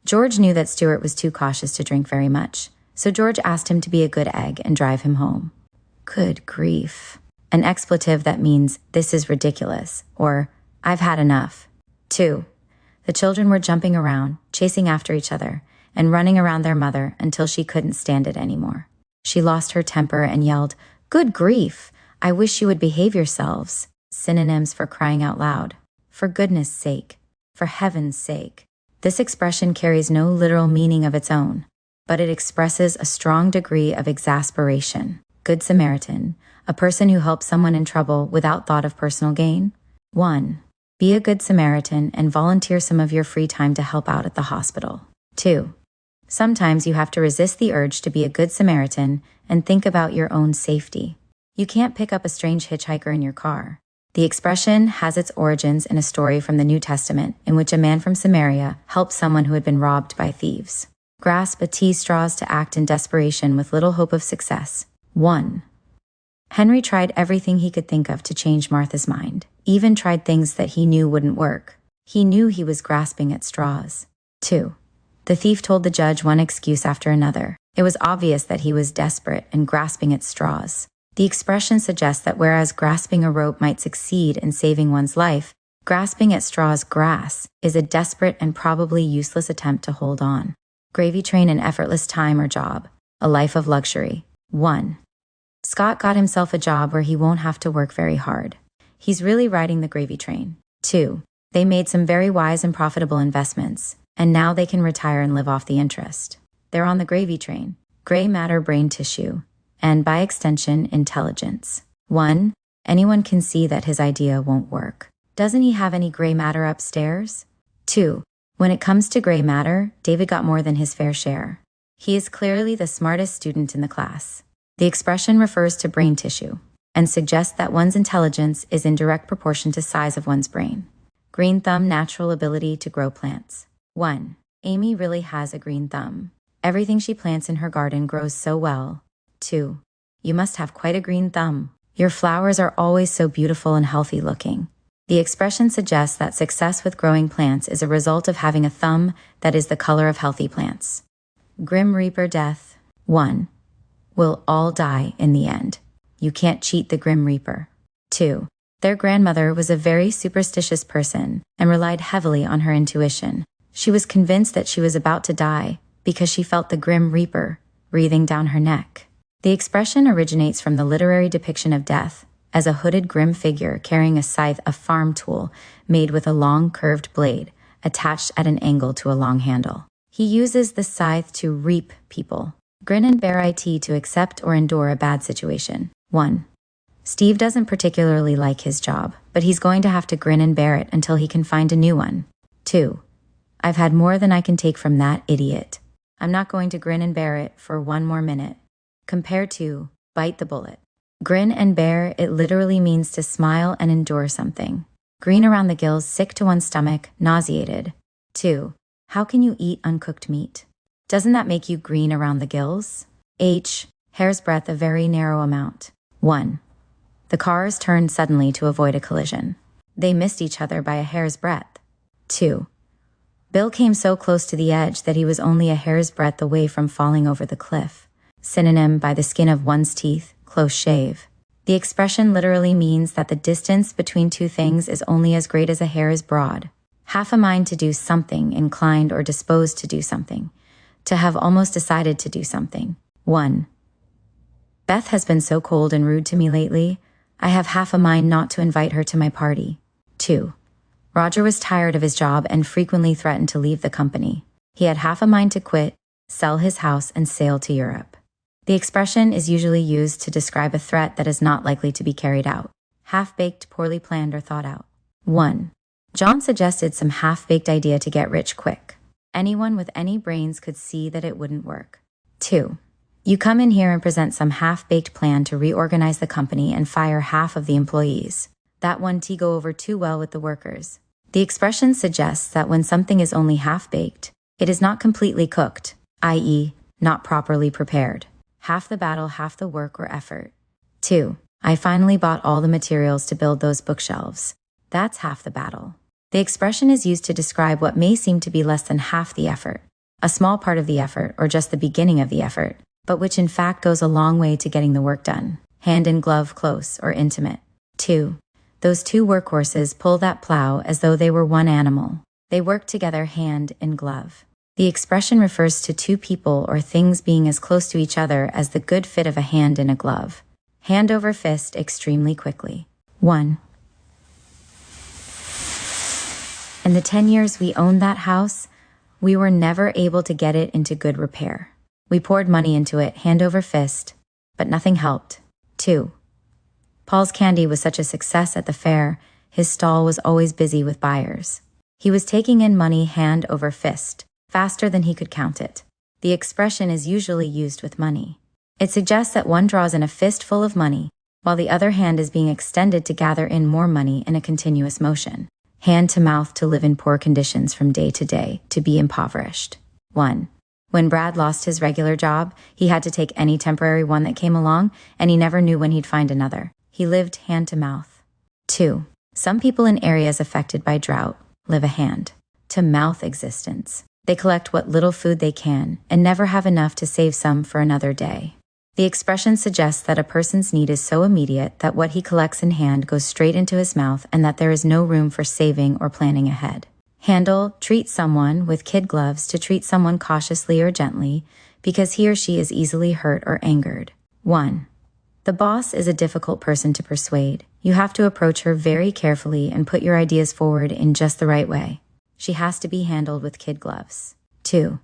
George knew that Stuart was too cautious to drink very much, so George asked him to be a good egg and drive him home. Good grief. An expletive that means, this is ridiculous, or I've had enough. 2. The children were jumping around, chasing after each other, and running around their mother until she couldn't stand it anymore. She lost her temper and yelled, "Good grief! I wish you would behave yourselves." Synonyms for crying out loud. For goodness sake. For heaven's sake. This expression carries no literal meaning of its own, but it expresses a strong degree of exasperation. Good Samaritan, a person who helps someone in trouble without thought of personal gain. 1. Be a good Samaritan and volunteer some of your free time to help out at the hospital. 2. Sometimes you have to resist the urge to be a good Samaritan and think about your own safety. You can't pick up a strange hitchhiker in your car. The expression has its origins in a story from the New Testament in which a man from Samaria helped someone who had been robbed by thieves. Grasp at tea straws to act in desperation with little hope of success. 1. Henry tried everything he could think of to change Martha's mind, even tried things that he knew wouldn't work. He knew he was grasping at straws. 2. The thief told the judge one excuse after another. It was obvious that he was desperate and grasping at straws. The expression suggests that whereas grasping a rope might succeed in saving one's life, grasping at straws grass is a desperate and probably useless attempt to hold on. Gravy train an effortless time or job, a life of luxury. 1. Scott got himself a job where he won't have to work very hard. He's really riding the gravy train. 2. They made some very wise and profitable investments, and now they can retire and live off the interest. They're on the gravy train. Gray matter, brain tissue, and by extension, intelligence. 1. Anyone can see that his idea won't work. Doesn't he have any gray matter upstairs? 2. When it comes to gray matter, David got more than his fair share. He is clearly the smartest student in the class. The expression refers to brain tissue and suggests that one's intelligence is in direct proportion to size of one's brain. Green thumb, natural ability to grow plants. 1. Amy really has a green thumb. Everything she plants in her garden grows so well. 2. You must have quite a green thumb. Your flowers are always so beautiful and healthy looking. The expression suggests that success with growing plants is a result of having a thumb that is the color of healthy plants. Grim Reaper death. 1. We'll all die in the end. You can't cheat the Grim Reaper. 2. Their grandmother was a very superstitious person and relied heavily on her intuition. She was convinced that she was about to die because she felt the Grim Reaper breathing down her neck. The expression originates from the literary depiction of death as a hooded grim figure carrying a scythe, a farm tool made with a long curved blade attached at an angle to a long handle. He uses the scythe to reap people. Grin and bear it to accept or endure a bad situation. 1. Steve doesn't particularly like his job, but he's going to have to grin and bear it until he can find a new one. 2. I've had more than I can take from that idiot. I'm not going to grin and bear it for one more minute. Compare to bite the bullet. Grin and bear, it literally means to smile and endure something. Green around the gills, sick to one's stomach, nauseated. 2. How can you eat uncooked meat? Doesn't that make you green around the gills? H. Hair's breadth, a very narrow amount. 1. The cars turned suddenly to avoid a collision. They missed each other by a hair's breadth. 2. Bill came so close to the edge that he was only a hair's breadth away from falling over the cliff. Synonym, by the skin of one's teeth, close shave. The expression literally means that the distance between two things is only as great as a hair is broad. Half a mind to do something, inclined or disposed to do something. To have almost decided to do something. 1. Beth has been so cold and rude to me lately. I have half a mind not to invite her to my party. 2. Roger was tired of his job and frequently threatened to leave the company. He had half a mind to quit, sell his house, and sail to Europe. The expression is usually used to describe a threat that is not likely to be carried out. Half-baked, poorly planned, or thought out. 1. John suggested some half-baked idea to get rich quick. Anyone with any brains could see that it wouldn't work. 2. You come in here and present some half-baked plan to reorganize the company and fire half of the employees. That won't go over too well with the workers. The expression suggests that when something is only half-baked, it is not completely cooked, i.e., not properly prepared. Half the battle, half the work or effort. 2. I finally bought all the materials to build those bookshelves. That's half the battle. The expression is used to describe what may seem to be less than half the effort, a small part of the effort or just the beginning of the effort, but which in fact goes a long way to getting the work done. Hand in glove, close or intimate. 2. Those two workhorses pull that plow as though they were one animal. They work together hand in glove. The expression refers to two people or things being as close to each other as the good fit of a hand in a glove. Hand over fist extremely quickly. 1. In the 10 years we owned that house, we were never able to get it into good repair. We poured money into it, hand over fist, but nothing helped. 2. Paul's candy was such a success at the fair, his stall was always busy with buyers. He was taking in money hand over fist, faster than he could count it. The expression is usually used with money. It suggests that one draws in a fist full of money, while the other hand is being extended to gather in more money in a continuous motion. Hand to mouth, to live in poor conditions from day to day, to be impoverished. 1. When Brad lost his regular job, he had to take any temporary one that came along, and he never knew when he'd find another. He lived hand to mouth. 2. Some people in areas affected by drought live a hand to mouth existence. They collect what little food they can and never have enough to save some for another day. The expression suggests that a person's need is so immediate that what he collects in hand goes straight into his mouth and that there is no room for saving or planning ahead. Handle, treat someone with kid gloves to treat someone cautiously or gently because he or she is easily hurt or angered. 1. The boss is a difficult person to persuade. You have to approach her very carefully and put your ideas forward in just the right way. She has to be handled with kid gloves. 2.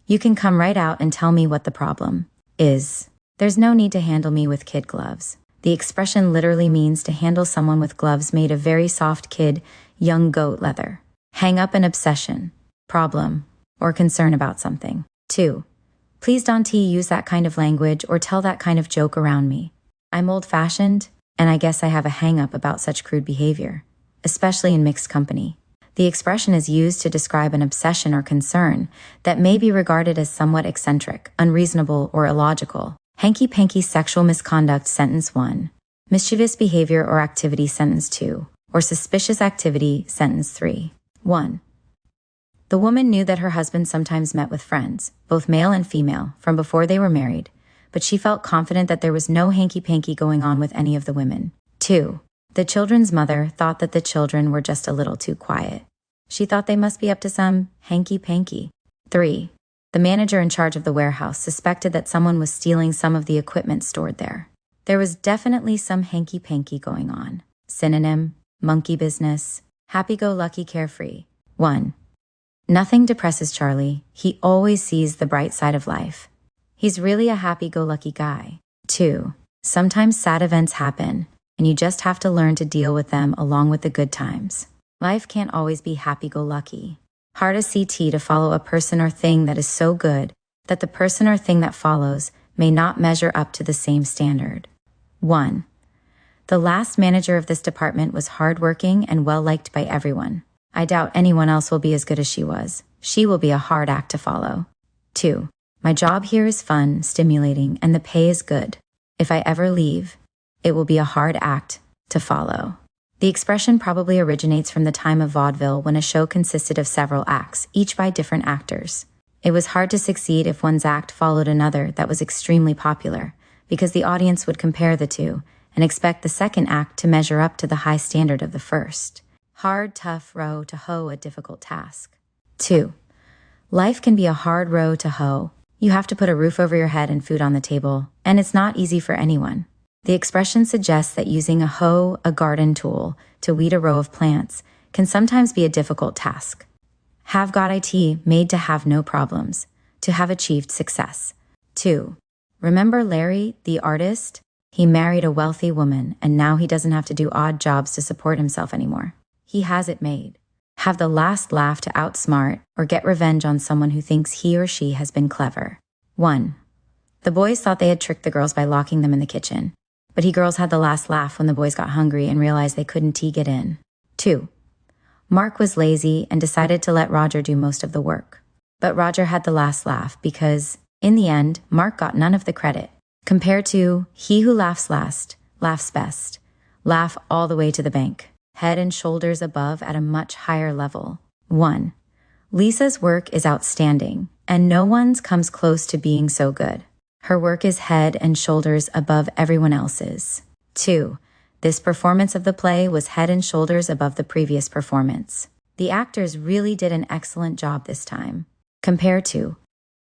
You can come right out and tell me what the problem is. There's no need to handle me with kid gloves. The expression literally means to handle someone with gloves made of very soft kid, young goat leather. Hang up an obsession, problem, or concern about something. 2. Please don't use that kind of language or tell that kind of joke around me. I'm old-fashioned, and I guess I have a hang-up about such crude behavior, especially in mixed company. The expression is used to describe an obsession or concern that may be regarded as somewhat eccentric, unreasonable, or illogical. Hanky-panky sexual misconduct, sentence 1. Mischievous behavior or activity, sentence 2. Or suspicious activity, sentence 3. 1. The woman knew that her husband sometimes met with friends, both male and female, from before they were married, but she felt confident that there was no hanky-panky going on with any of the women. 2. The children's mother thought that the children were just a little too quiet. She thought they must be up to some hanky-panky. 3. The manager in charge of the warehouse suspected that someone was stealing some of the equipment stored there. There was definitely some hanky-panky going on. Synonym, monkey business, happy-go-lucky, carefree. 1. Nothing depresses Charlie. He always sees the bright side of life. He's really a happy-go-lucky guy. 2. Sometimes sad events happen, and you just have to learn to deal with them along with the good times. Life can't always be happy-go-lucky. Hard as CT to follow a person or thing that is so good that the person or thing that follows may not measure up to the same standard. 1. The last manager of this department was hardworking and well-liked by everyone. I doubt anyone else will be as good as she was. She will be a hard act to follow. 2. My job here is fun, stimulating, and the pay is good. If I ever leave, it will be a hard act to follow. The expression probably originates from the time of vaudeville when a show consisted of several acts, each by different actors. It was hard to succeed if one's act followed another that was extremely popular, because the audience would compare the two and expect the second act to measure up to the high standard of the first. Hard, tough row to hoe a difficult task. 2. Life can be a hard row to hoe. You have to put a roof over your head and food on the table, and it's not easy for anyone. The expression suggests that using a hoe, a garden tool, to weed a row of plants can sometimes be a difficult task. Have got it made to have no problems, to have achieved success. 2. Remember Larry, the artist? He married a wealthy woman, and now he doesn't have to do odd jobs to support himself anymore. He has it made. Have the last laugh to outsmart or get revenge on someone who thinks he or she has been clever. 1. The boys thought they had tricked the girls by locking them in the kitchen, but he girls had the last laugh when the boys got hungry and realized they couldn't get in. 2. Mark was lazy and decided to let Roger do most of the work. But Roger had the last laugh because, in the end, Mark got none of the credit. Compared to, he who laughs last, laughs best. Laugh all the way to the bank. Head and shoulders above at a much higher level. 1. Lisa's work is outstanding, and no one's comes close to being so good. Her work is head and shoulders above everyone else's. 2. This performance of the play was head and shoulders above the previous performance. The actors really did an excellent job this time. Compare to,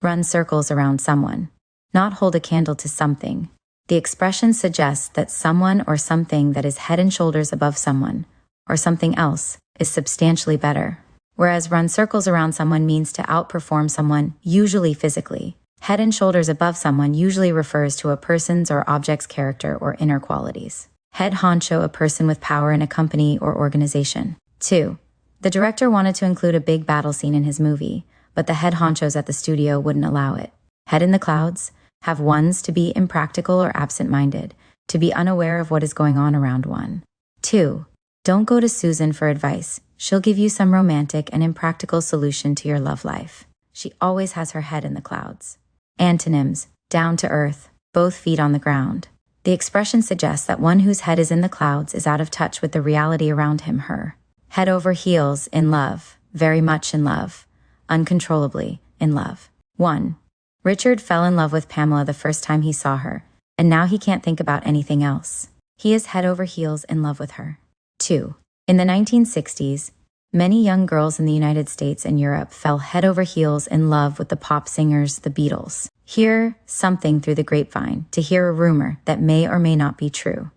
run circles around someone, not hold a candle to something. The expression suggests that someone or something that is head and shoulders above someone, or something else, is substantially better. Whereas run circles around someone means to outperform someone, usually physically. Head and shoulders above someone usually refers to a person's or object's character or inner qualities. Head honcho, a person with power in a company or organization. 2. The director wanted to include a big battle scene in his movie, but the head honchos at the studio wouldn't allow it. Head in the clouds, have ones to be impractical or absent-minded, to be unaware of what is going on around one. 2. Don't go to Susan for advice. She'll give you some romantic and impractical solution to your love life. She always has her head in the clouds. Antonyms, down to earth, both feet on the ground. The expression suggests that one whose head is in the clouds is out of touch with the reality around him, her. Head over heels, in love, very much in love, uncontrollably in love. 1. Richard fell in love with Pamela the first time he saw her, and now he can't think about anything else. He is head over heels in love with her. 2. In the 1960s, many young girls in the United States and Europe fell head over heels in love with the pop singers, the Beatles. Hear something through the grapevine to hear a rumor that may or may not be true.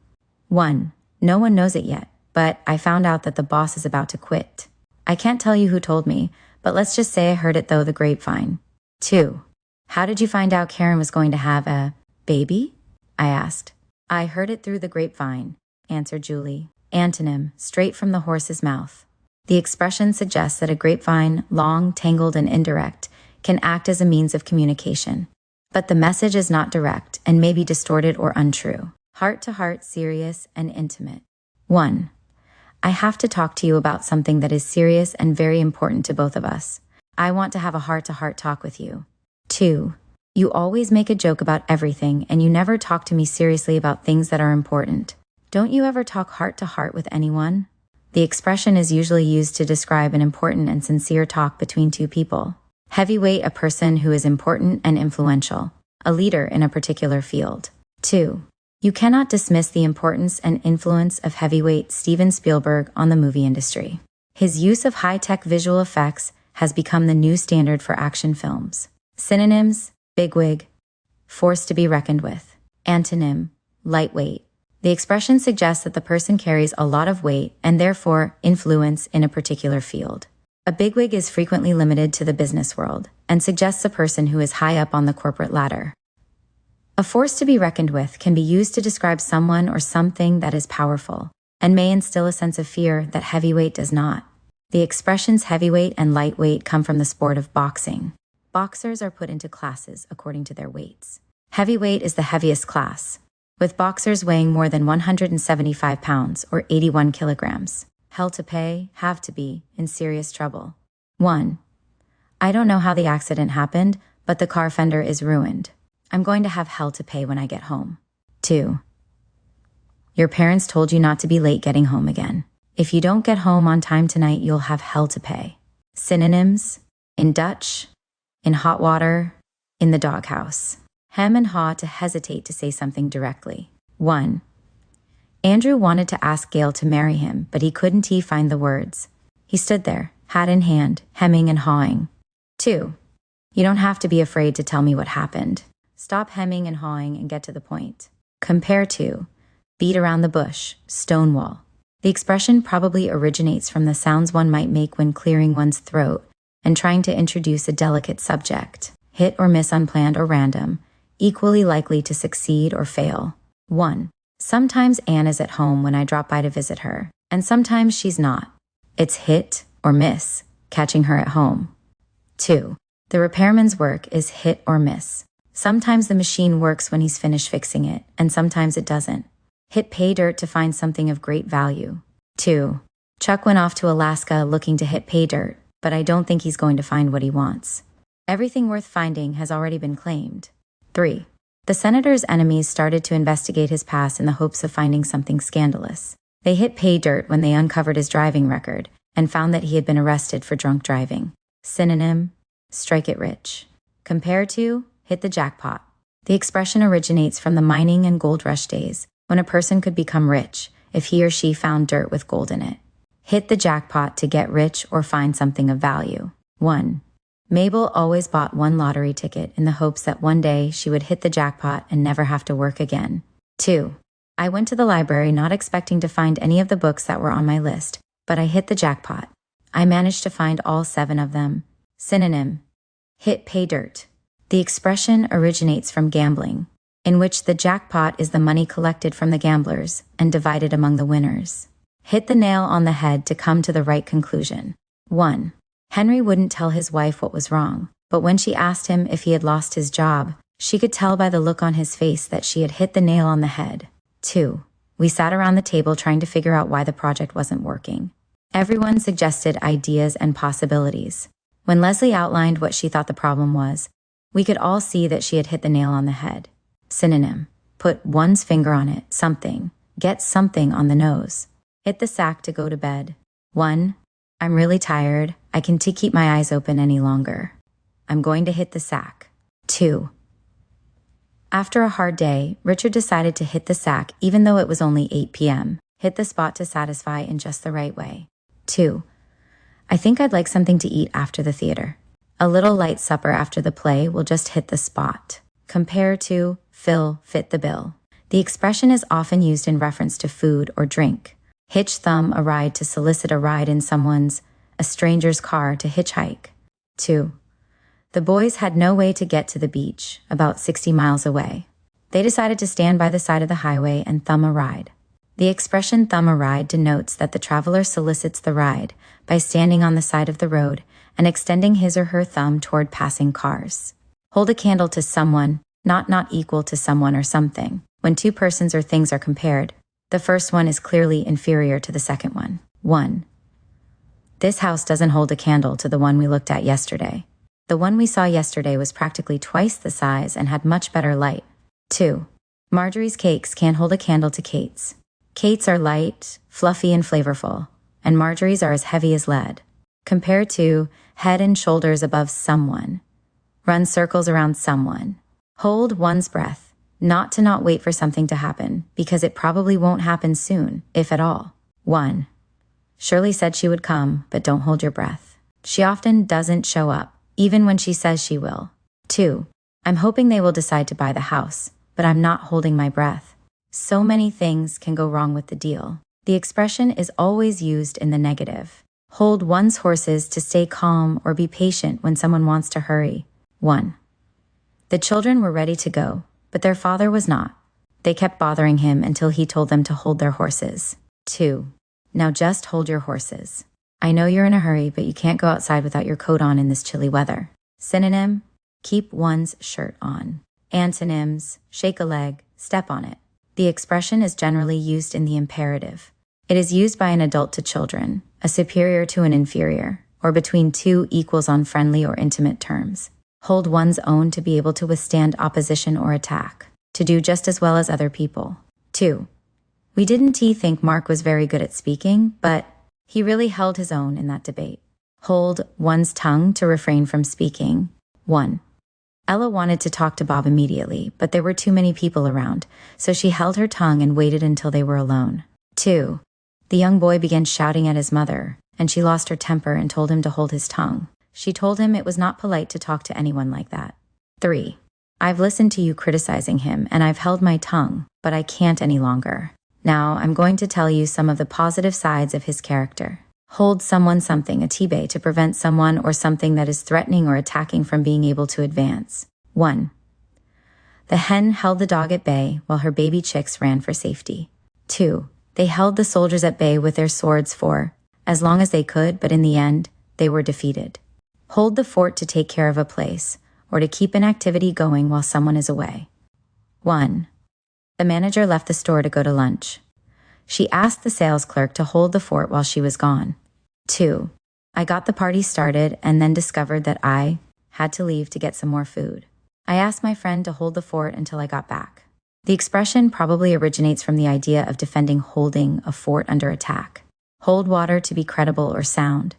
1. No one knows it yet, but I found out that the boss is about to quit. I can't tell you who told me, but let's just say I heard it through the grapevine. 2. How did you find out Karen was going to have a baby? I asked. I heard it through the grapevine, answered Julie. Antonym, straight from the horse's mouth. The expression suggests that a grapevine, long, tangled, and indirect, can act as a means of communication. But the message is not direct and may be distorted or untrue. Heart-to-heart, serious, and intimate. 1. I have to talk to you about something that is serious and very important to both of us. I want to have a heart-to-heart talk with you. 2. You always make a joke about everything and you never talk to me seriously about things that are important. Don't you ever talk heart-to-heart with anyone? The expression is usually used to describe an important and sincere talk between two people. Heavyweight, a person who is important and influential, a leader in a particular field. 2. You cannot dismiss the importance and influence of heavyweight Steven Spielberg on the movie industry. His use of high-tech visual effects has become the new standard for action films. Synonyms, bigwig, force to be reckoned with. Antonym, lightweight. The expression suggests that the person carries a lot of weight and therefore influence in a particular field. A bigwig is frequently limited to the business world and suggests a person who is high up on the corporate ladder. A force to be reckoned with can be used to describe someone or something that is powerful and may instill a sense of fear that heavyweight does not. The expressions heavyweight and lightweight come from the sport of boxing. Boxers are put into classes according to their weights. Heavyweight is the heaviest class, with boxers weighing more than 175 pounds or 81 kilograms. Hell to pay, have to be, in serious trouble. 1. I don't know how the accident happened, but the car fender is ruined. I'm going to have hell to pay when I get home. 2. Your parents told you not to be late getting home again. If you don't get home on time tonight, you'll have hell to pay. Synonyms, in Dutch, in hot water, in the doghouse. Hem and haw, to hesitate to say something directly. 1. Andrew wanted to ask Gail to marry him, but he couldn't find the words. He stood there, hat in hand, hemming and hawing. 2. You don't have to be afraid to tell me what happened. Stop hemming and hawing and get to the point. Compare to beat around the bush, stonewall. The expression probably originates from the sounds one might make when clearing one's throat and trying to introduce a delicate subject. Hit or miss, unplanned or random, equally likely to succeed or fail. 1. Sometimes Anne is at home when I drop by to visit her, and sometimes she's not. It's hit or miss, catching her at home. 2. The repairman's work is hit or miss. Sometimes the machine works when he's finished fixing it, and sometimes it doesn't. Hit pay dirt to find something of great value. 2. Chuck went off to Alaska looking to hit pay dirt, but I don't think he's going to find what he wants. Everything worth finding has already been claimed. 3. The senator's enemies started to investigate his past in the hopes of finding something scandalous. They hit pay dirt when they uncovered his driving record and found that he had been arrested for drunk driving. Synonym: strike it rich. Compare to hit the jackpot. The expression originates from the mining and gold rush days, when a person could become rich if he or she found dirt with gold in it. Hit the jackpot to get rich or find something of value. 1. Mabel always bought one lottery ticket in the hopes that one day she would hit the jackpot and never have to work again. 2. I went to the library not expecting to find any of the books that were on my list, but I hit the jackpot. I managed to find all 7 of them. Synonym: hit pay dirt. The expression originates from gambling, in which the jackpot is the money collected from the gamblers and divided among the winners. Hit the nail on the head to come to the right conclusion. 1. Henry wouldn't tell his wife what was wrong, but when she asked him if he had lost his job, she could tell by the look on his face that she had hit the nail on the head. 2. We sat around the table trying to figure out why the project wasn't working. Everyone suggested ideas and possibilities. When Leslie outlined what she thought the problem was, we could all see that she had hit the nail on the head. Synonym: put one's finger on it, something. Get something on the nose. Hit the sack to go to bed. 1. I'm really tired. I can't keep my eyes open any longer. I'm going to hit the sack. 2. After a hard day, Richard decided to hit the sack even though it was only 8 p.m. Hit the spot to satisfy in just the right way. 2. I think I'd like something to eat after the theater. A little light supper after the play will just hit the spot. Compare to fit the bill. The expression is often used in reference to food or drink. Hitch thumb a ride to solicit a ride in a stranger's car to hitchhike. 2. The boys had no way to get to the beach, about 60 miles away. They decided to stand by the side of the highway and thumb a ride. The expression thumb a ride denotes that the traveler solicits the ride by standing on the side of the road and extending his or her thumb toward passing cars. Hold a candle to someone, not equal to someone or something. When 2 persons or things are compared, the first one is clearly inferior to the second one. 1. This house doesn't hold a candle to the one we looked at yesterday. The one we saw yesterday was practically twice the size and had much better light. 2. Marjorie's cakes can't hold a candle to Kate's. Kate's are light, fluffy, and flavorful, and Marjorie's are as heavy as lead. Compare to head and shoulders above someone. Run circles around someone. Hold one's breath, not wait for something to happen, because it probably won't happen soon, if at all. 1. Shirley said she would come, but don't hold your breath. She often doesn't show up, even when she says she will. 2. I'm hoping they will decide to buy the house, but I'm not holding my breath. So many things can go wrong with the deal. The expression is always used in the negative. Hold one's horses to stay calm or be patient when someone wants to hurry. 1. The children were ready to go, but their father was not. They kept bothering him until he told them to hold their horses. 2. Now just hold your horses. I know you're in a hurry, but you can't go outside without your coat on in this chilly weather. Synonym: keep one's shirt on. Antonyms: shake a leg, step on it. The expression is generally used in the imperative. It is used by an adult to children, a superior to an inferior, or between 2 equals on friendly or intimate terms. Hold one's own to be able to withstand opposition or attack, to do just as well as other people. 2. We didn't think Mark was very good at speaking, but he really held his own in that debate. Hold one's tongue to refrain from speaking. 1. Ella wanted to talk to Bob immediately, but there were too many people around, so she held her tongue and waited until they were alone. 2. The young boy began shouting at his mother, and she lost her temper and told him to hold his tongue. She told him it was not polite to talk to anyone like that. 3. I've listened to you criticizing him, and I've held my tongue, but I can't any longer. Now I'm going to tell you some of the positive sides of his character. Hold someone something, a T-bay, to prevent someone or something that is threatening or attacking from being able to advance. 1. The hen held the dog at bay while her baby chicks ran for safety. 2. They held the soldiers at bay with their swords for as long as they could, but in the end, they were defeated. Hold the fort to take care of a place, or to keep an activity going while someone is away. 1. The manager left the store to go to lunch. She asked the sales clerk to hold the fort while she was gone. 2. I got the party started and then discovered that I had to leave to get some more food. I asked my friend to hold the fort until I got back. The expression probably originates from the idea of defending holding a fort under attack. Hold water to be credible or sound,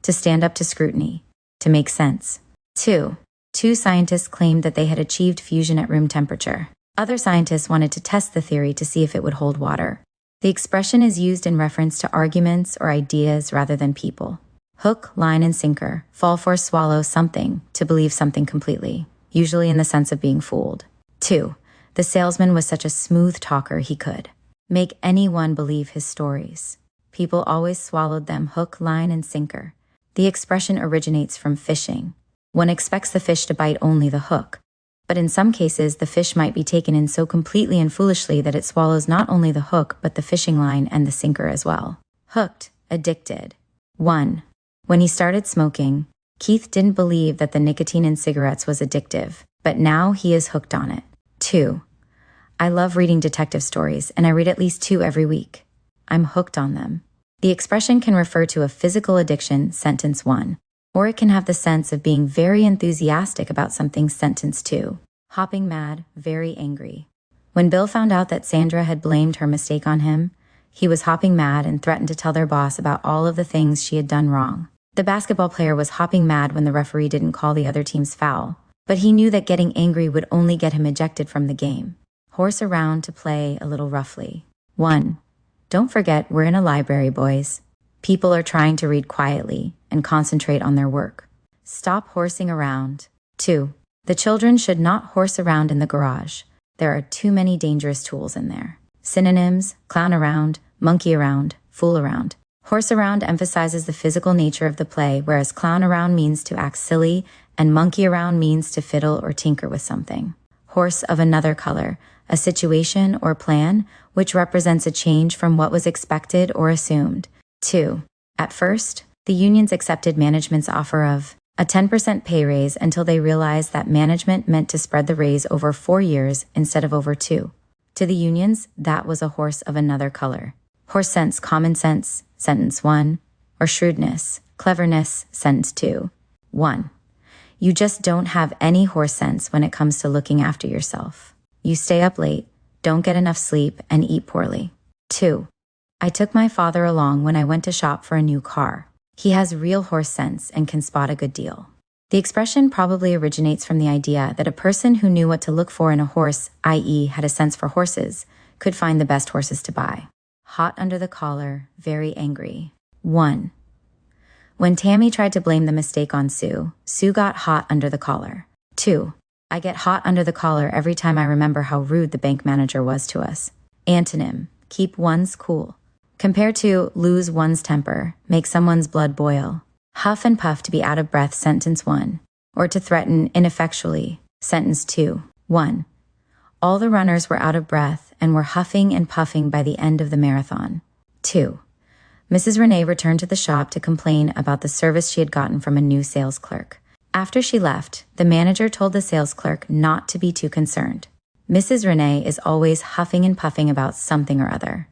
to stand up to scrutiny, to make sense. 2. Two scientists claimed that they had achieved fusion at room temperature. Other scientists wanted to test the theory to see if it would hold water. The expression is used in reference to arguments or ideas rather than people. Hook, line, and sinker, fall for, swallow something, to believe something completely, usually in the sense of being fooled. 2. The salesman was such a smooth talker he could make anyone believe his stories. People always swallowed them, hook, line, and sinker. The expression originates from fishing. One expects the fish to bite only the hook, but in some cases the fish might be taken in so completely and foolishly that it swallows not only the hook but the fishing line and the sinker as well. Hooked, addicted. 1. When he started smoking, Keith didn't believe that the nicotine in cigarettes was addictive, but now he is hooked on it. 2. I love reading detective stories, and I read at least 2 every week. I'm hooked on them. The expression can refer to a physical addiction, sentence 1, or it can have the sense of being very enthusiastic about something, sentence 2. Hopping mad, very angry. When Bill found out that Sandra had blamed her mistake on him, he was hopping mad and threatened to tell their boss about all of the things she had done wrong. The basketball player was hopping mad when the referee didn't call the other team's foul, but he knew that getting angry would only get him ejected from the game. Horse around to play a little roughly. 1. Don't forget we're in a library, boys. People are trying to read quietly and concentrate on their work. Stop horsing around. 2. The children should not horse around in the garage. There are too many dangerous tools in there. Synonyms: clown around, monkey around, fool around. Horse around emphasizes the physical nature of the play, whereas clown around means to act silly, and monkey around means to fiddle or tinker with something. Horse of another color, a situation or plan which represents a change from what was expected or assumed. 2. At first, the unions accepted management's offer of a 10% pay raise until they realized that management meant to spread the raise over 4 years instead of over 2. To the unions, that was a horse of another color. Horse sense, common sense, sentence 1, or shrewdness, cleverness, sentence 2. 1. You just don't have any horse sense when it comes to looking after yourself. You stay up late, don't get enough sleep, and eat poorly. 2. I took my father along when I went to shop for a new car. He has real horse sense and can spot a good deal. The expression probably originates from the idea that a person who knew what to look for in a horse, i.e. had a sense for horses, could find the best horses to buy. Hot under the collar, very angry. 1. When Tammy tried to blame the mistake on Sue, Sue got hot under the collar. 2. I get hot under the collar every time I remember how rude the bank manager was to us. Antonym: keep one's cool. Compared to lose one's temper, make someone's blood boil. Huff and puff, to be out of breath, sentence 1, or to threaten ineffectually, sentence 2. 1. All the runners were out of breath and were huffing and puffing by the end of the marathon. 2. Mrs. Renee returned to the shop to complain about the service she had gotten from a new sales clerk. After she left, the manager told the sales clerk not to be too concerned. Mrs. Renee is always huffing and puffing about something or other.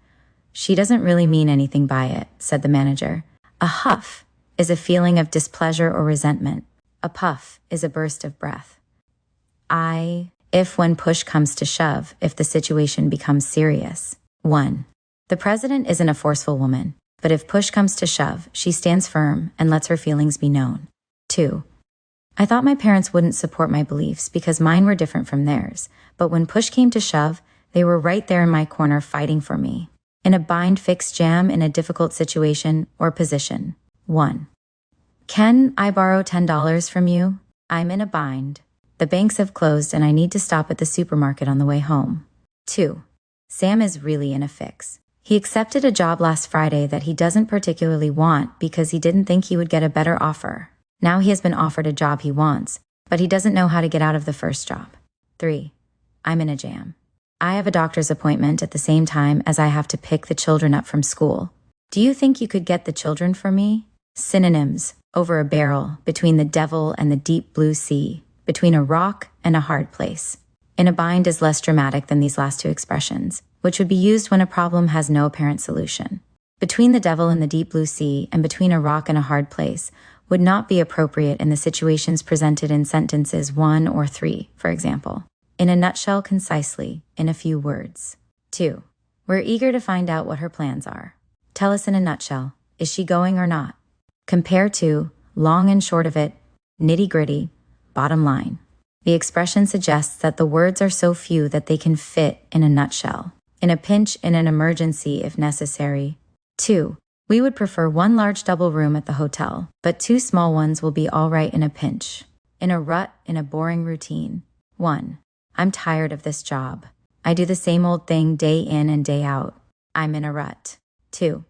She doesn't really mean anything by it, said the manager. A huff is a feeling of displeasure or resentment. A puff is a burst of breath. If when push comes to shove, if the situation becomes serious. 1. The president isn't a forceful woman, but if push comes to shove, she stands firm and lets her feelings be known. 2. I thought my parents wouldn't support my beliefs because mine were different from theirs, but when push came to shove, they were right there in my corner fighting for me. In a bind, fix, jam in a difficult situation or position. 1. Can I borrow $10 from you? I'm in a bind. The banks have closed and I need to stop at the supermarket on the way home. 2. Sam is really in a fix. He accepted a job last Friday that he doesn't particularly want because he didn't think he would get a better offer. Now he has been offered a job he wants, but he doesn't know how to get out of the first job. 3. I'm in a jam. I have a doctor's appointment at the same time as I have to pick the children up from school. Do you think you could get the children for me? Synonyms: over a barrel, between the devil and the deep blue sea, between a rock and a hard place. In a bind is less dramatic than these last two expressions, which would be used when a problem has no apparent solution. Between the devil and the deep blue sea and between a rock and a hard place would not be appropriate in the situations presented in sentences 1 or 3, for example. In a nutshell, concisely, in a few words. 2. We're eager to find out what her plans are. Tell us in a nutshell, is she going or not? Compare to, long and short of it, nitty-gritty, bottom line. The expression suggests that the words are so few that they can fit in a nutshell. In a pinch, in an emergency if necessary. 2. We would prefer 1 large double room at the hotel, but 2 small ones will be all right in a pinch. In a rut, in a boring routine. 1. I'm tired of this job. I do the same old thing day in and day out. I'm in a rut. 2.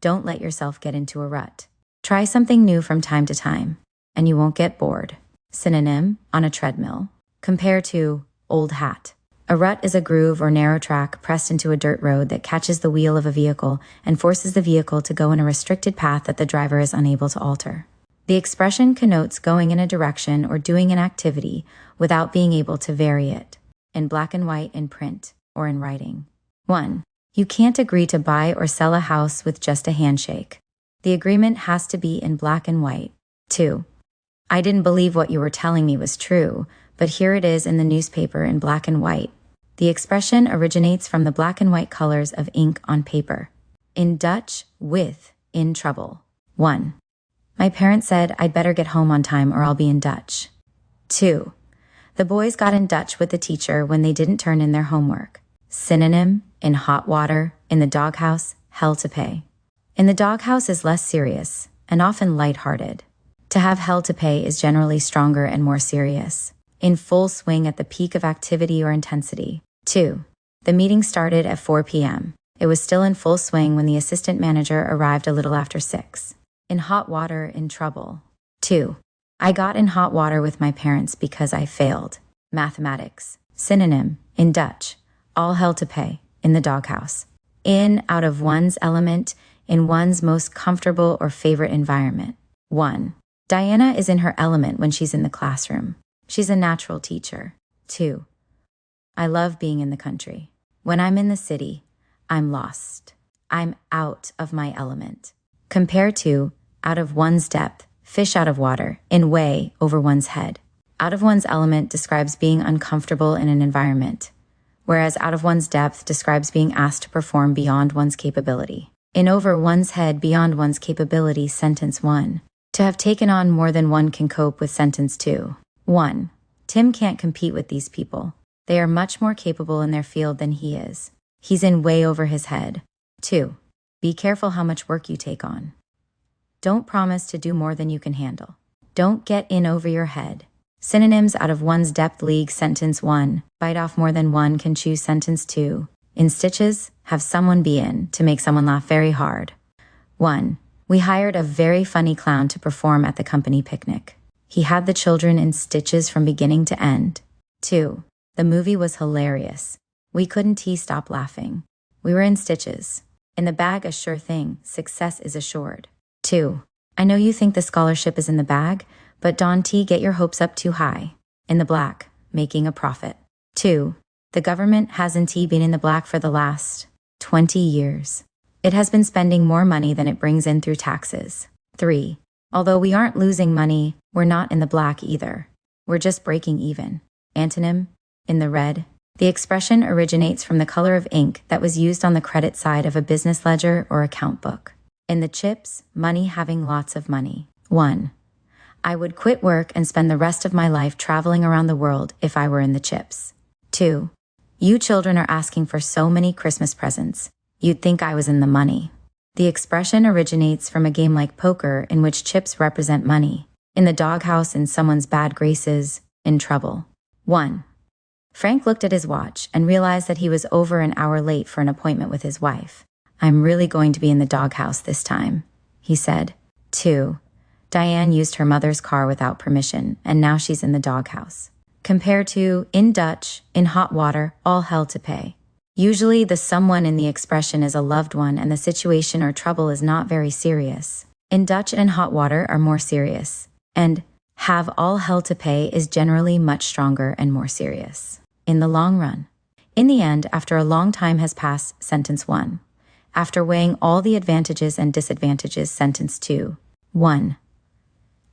Don't let yourself get into a rut. Try something new from time to time, and you won't get bored. Synonym: on a treadmill. Compare to old hat. A rut is a groove or narrow track pressed into a dirt road that catches the wheel of a vehicle and forces the vehicle to go in a restricted path that the driver is unable to alter. The expression connotes going in a direction or doing an activity without being able to vary it, in black and white in print or in writing. 1. You can't agree to buy or sell a house with just a handshake. The agreement has to be in black and white. 2. I didn't believe what you were telling me was true, but here it is in the newspaper in black and white. The expression originates from the black and white colors of ink on paper. In Dutch, with, in trouble. 1. My parents said I'd better get home on time or I'll be in Dutch. 2. The boys got in Dutch with the teacher when they didn't turn in their homework. Synonym: in hot water, in the doghouse, hell to pay. In the doghouse is less serious and often light-hearted. To have hell to pay is generally stronger and more serious. In full swing at the peak of activity or intensity. 2. The meeting started at 4 p.m. It was still in full swing when the assistant manager arrived a little after 6. In hot water, in trouble. 2. I got in hot water with my parents because I failed. Mathematics. Synonym: in Dutch, all hell to pay, in the doghouse. In, out of one's element, in one's most comfortable or favorite environment. 1. Diana is in her element when she's in the classroom. She's a natural teacher. 2. I love being in the country. When I'm in the city, I'm lost. I'm out of my element. Compare to, out of one's depth, fish out of water, in way, over one's head. Out of one's element describes being uncomfortable in an environment, whereas out of one's depth describes being asked to perform beyond one's capability. In over one's head, beyond one's capability, sentence 1. To have taken on more than one can cope with sentence 2. 1. Tim can't compete with these people. They are much more capable in their field than he is. He's in way over his head. 2. Be careful how much work you take on. Don't promise to do more than you can handle. Don't get in over your head. Synonyms: out of one's depth league, sentence 1. Bite off more than one can choose, sentence 2. In stitches, have someone be in, to make someone laugh very hard. 1. We hired a very funny clown to perform at the company picnic. He had the children in stitches from beginning to end. 2. The movie was hilarious. We couldn't stop laughing. We were in stitches. In the bag, a sure thing, success is assured. 2. I know you think the scholarship is in the bag, but don't get your hopes up too high. In the black, making a profit. 2. The government hasn't been in the black for the last 20 years. It has been spending more money than it brings in through taxes. 3. Although we aren't losing money, we're not in the black either. We're just breaking even. Antonym: in the red. The expression originates from the color of ink that was used on the credit side of a business ledger or account book. In the chips, money having lots of money. 1. I would quit work and spend the rest of my life traveling around the world if I were in the chips. 2. You children are asking for so many Christmas presents. You'd think I was in the money. The expression originates from a game like poker in which chips represent money. In the doghouse, in someone's bad graces, in trouble. 1. Frank looked at his watch and realized that he was over an hour late for an appointment with his wife. I'm really going to be in the doghouse this time, he said. 2. Diane used her mother's car without permission, and now she's in the doghouse. Compare to, in Dutch, in hot water, all hell to pay. Usually the someone in the expression is a loved one and the situation or trouble is not very serious. In Dutch and hot water are more serious. And have all hell to pay is generally much stronger and more serious. In the long run. In the end, after a long time has passed, sentence 1. After weighing all the advantages and disadvantages, sentence 2. 1.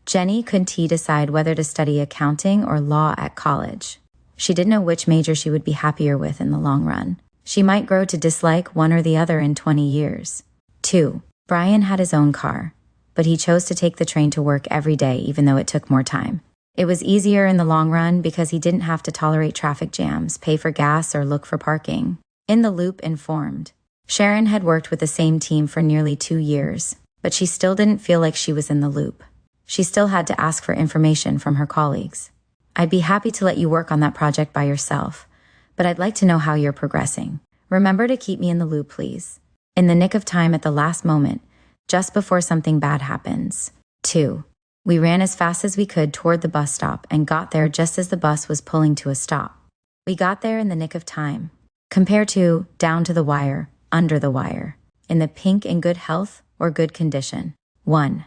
Jenny couldn't decide whether to study accounting or law at college. She didn't know which major she would be happier with in the long run. She might grow to dislike one or the other in 20 years. 2. Brian had his own car, but he chose to take the train to work every day even though it took more time. It was easier in the long run because he didn't have to tolerate traffic jams, pay for gas, or look for parking. In the loop, informed. Sharon had worked with the same team for nearly 2 years, but she still didn't feel like she was in the loop. She still had to ask for information from her colleagues. I'd be happy to let you work on that project by yourself, but I'd like to know how you're progressing. Remember to keep me in the loop, please. In the nick of time at the last moment, just before something bad happens. 2. We ran as fast as we could toward the bus stop and got there just as the bus was pulling to a stop. We got there in the nick of time. Compare to down to the wire, under the wire, in the pink in good health or good condition. 1.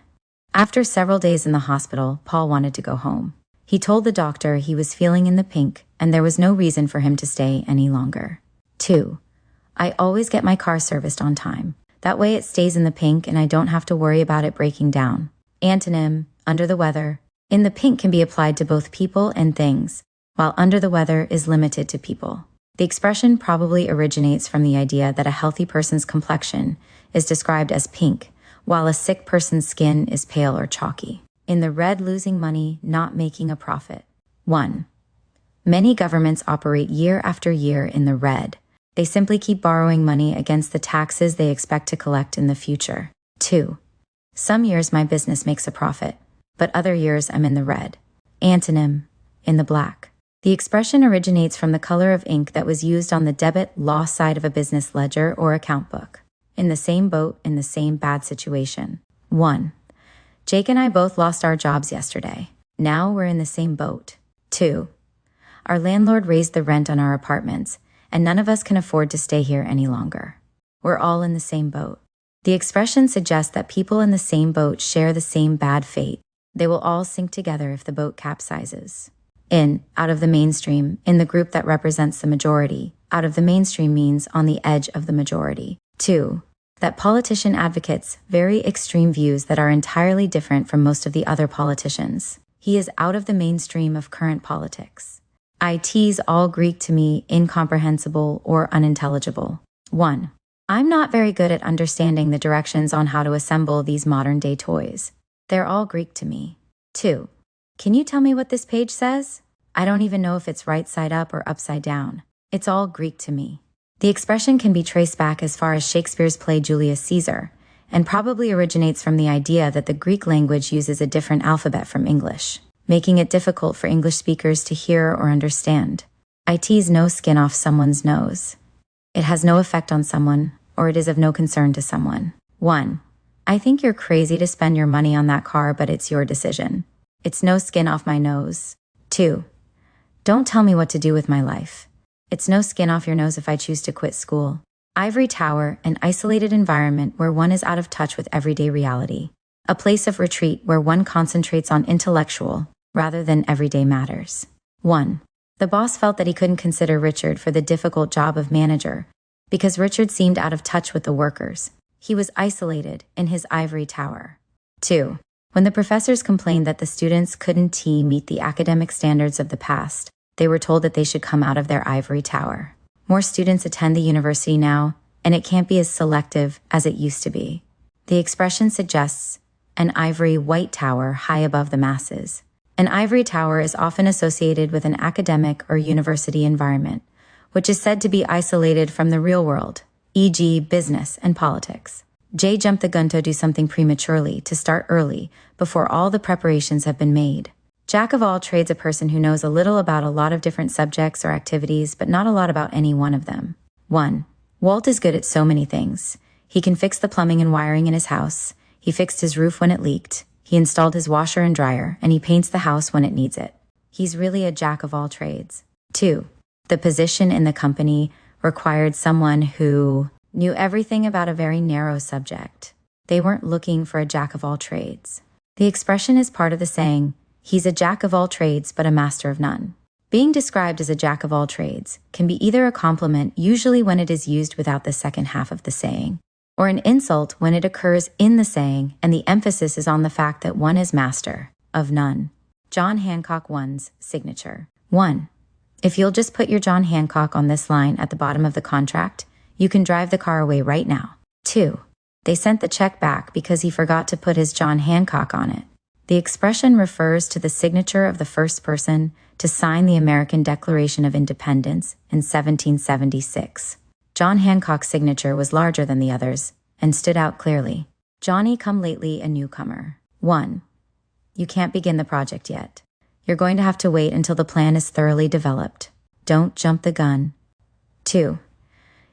After several days in the hospital, Paul wanted to go home. He told the doctor he was feeling in the pink and there was no reason for him to stay any longer. 2. I always get my car serviced on time. That way it stays in the pink and I don't have to worry about it breaking down. Antonym, under the weather. In the pink can be applied to both people and things, while under the weather is limited to people. The expression probably originates from the idea that a healthy person's complexion is described as pink, while a sick person's skin is pale or chalky. In the red, losing money, not making a profit. 1. Many governments operate year after year in the red. They simply keep borrowing money against the taxes they expect to collect in the future. 2. Some years my business makes a profit, but other years I'm in the red. Antonym, in the black. The expression originates from the color of ink that was used on the debit/loss side of a business ledger or account book. In the same boat, in the same bad situation. 1. Jake and I both lost our jobs yesterday. Now we're in the same boat. 2. Our landlord raised the rent on our apartments, and none of us can afford to stay here any longer. We're all in the same boat. The expression suggests that people in the same boat share the same bad fate. They will all sink together if the boat capsizes. In, out of the mainstream, in the group that represents the majority. Out of the mainstream means on the edge of the majority. 2. That politician advocates very extreme views that are entirely different from most of the other politicians. He is out of the mainstream of current politics. It's all Greek to me, incomprehensible or unintelligible. 1. I'm not very good at understanding the directions on how to assemble these modern-day toys. They're all Greek to me. 2. Can you tell me what this page says? I don't even know if it's right side up or upside down. It's all Greek to me. The expression can be traced back as far as Shakespeare's play Julius Caesar, and probably originates from the idea that the Greek language uses a different alphabet from English, making it difficult for English speakers to hear or understand. It's no skin off someone's nose. It has no effect on someone, or it is of no concern to someone. 1. I think you're crazy to spend your money on that car, but it's your decision. It's no skin off my nose. 2. Don't tell me what to do with my life. It's no skin off your nose if I choose to quit school. Ivory tower, an isolated environment where one is out of touch with everyday reality. A place of retreat where one concentrates on intellectual, rather than everyday matters. 1. The boss felt that he couldn't consider Richard for the difficult job of manager, because Richard seemed out of touch with the workers. He was isolated in his ivory tower. 2. When the professors complained that the students couldn't meet the academic standards of the past, they were told that they should come out of their ivory tower. More students attend the university now, and it can't be as selective as it used to be. The expression suggests an ivory white tower high above the masses. An ivory tower is often associated with an academic or university environment, which is said to be isolated from the real world, e.g. business and politics. J jumped the gun to do something prematurely, to start early, before all the preparations have been made. Jack of all trades, a person who knows a little about a lot of different subjects or activities, but not a lot about any one of them. 1. Walt is good at so many things. He can fix the plumbing and wiring in his house. He fixed his roof when it leaked. He installed his washer and dryer, and he paints the house when it needs it. He's really a jack of all trades. 2. The position in the company required someone who knew everything about a very narrow subject. They weren't looking for a jack of all trades. The expression is part of the saying, he's a jack of all trades but a master of none. Being described as a jack of all trades can be either a compliment, usually when it is used without the second half of the saying, or an insult when it occurs in the saying and the emphasis is on the fact that one is master of none. John Hancock One's signature. 1. If you'll just put your John Hancock on this line at the bottom of the contract, you can drive the car away right now. 2. They sent the check back because he forgot to put his John Hancock on it. The expression refers to the signature of the first person to sign the American Declaration of Independence in 1776. John Hancock's signature was larger than the others and stood out clearly. Johnny come lately a newcomer. 1. You can't begin the project yet. You're going to have to wait until the plan is thoroughly developed. Don't jump the gun. 2.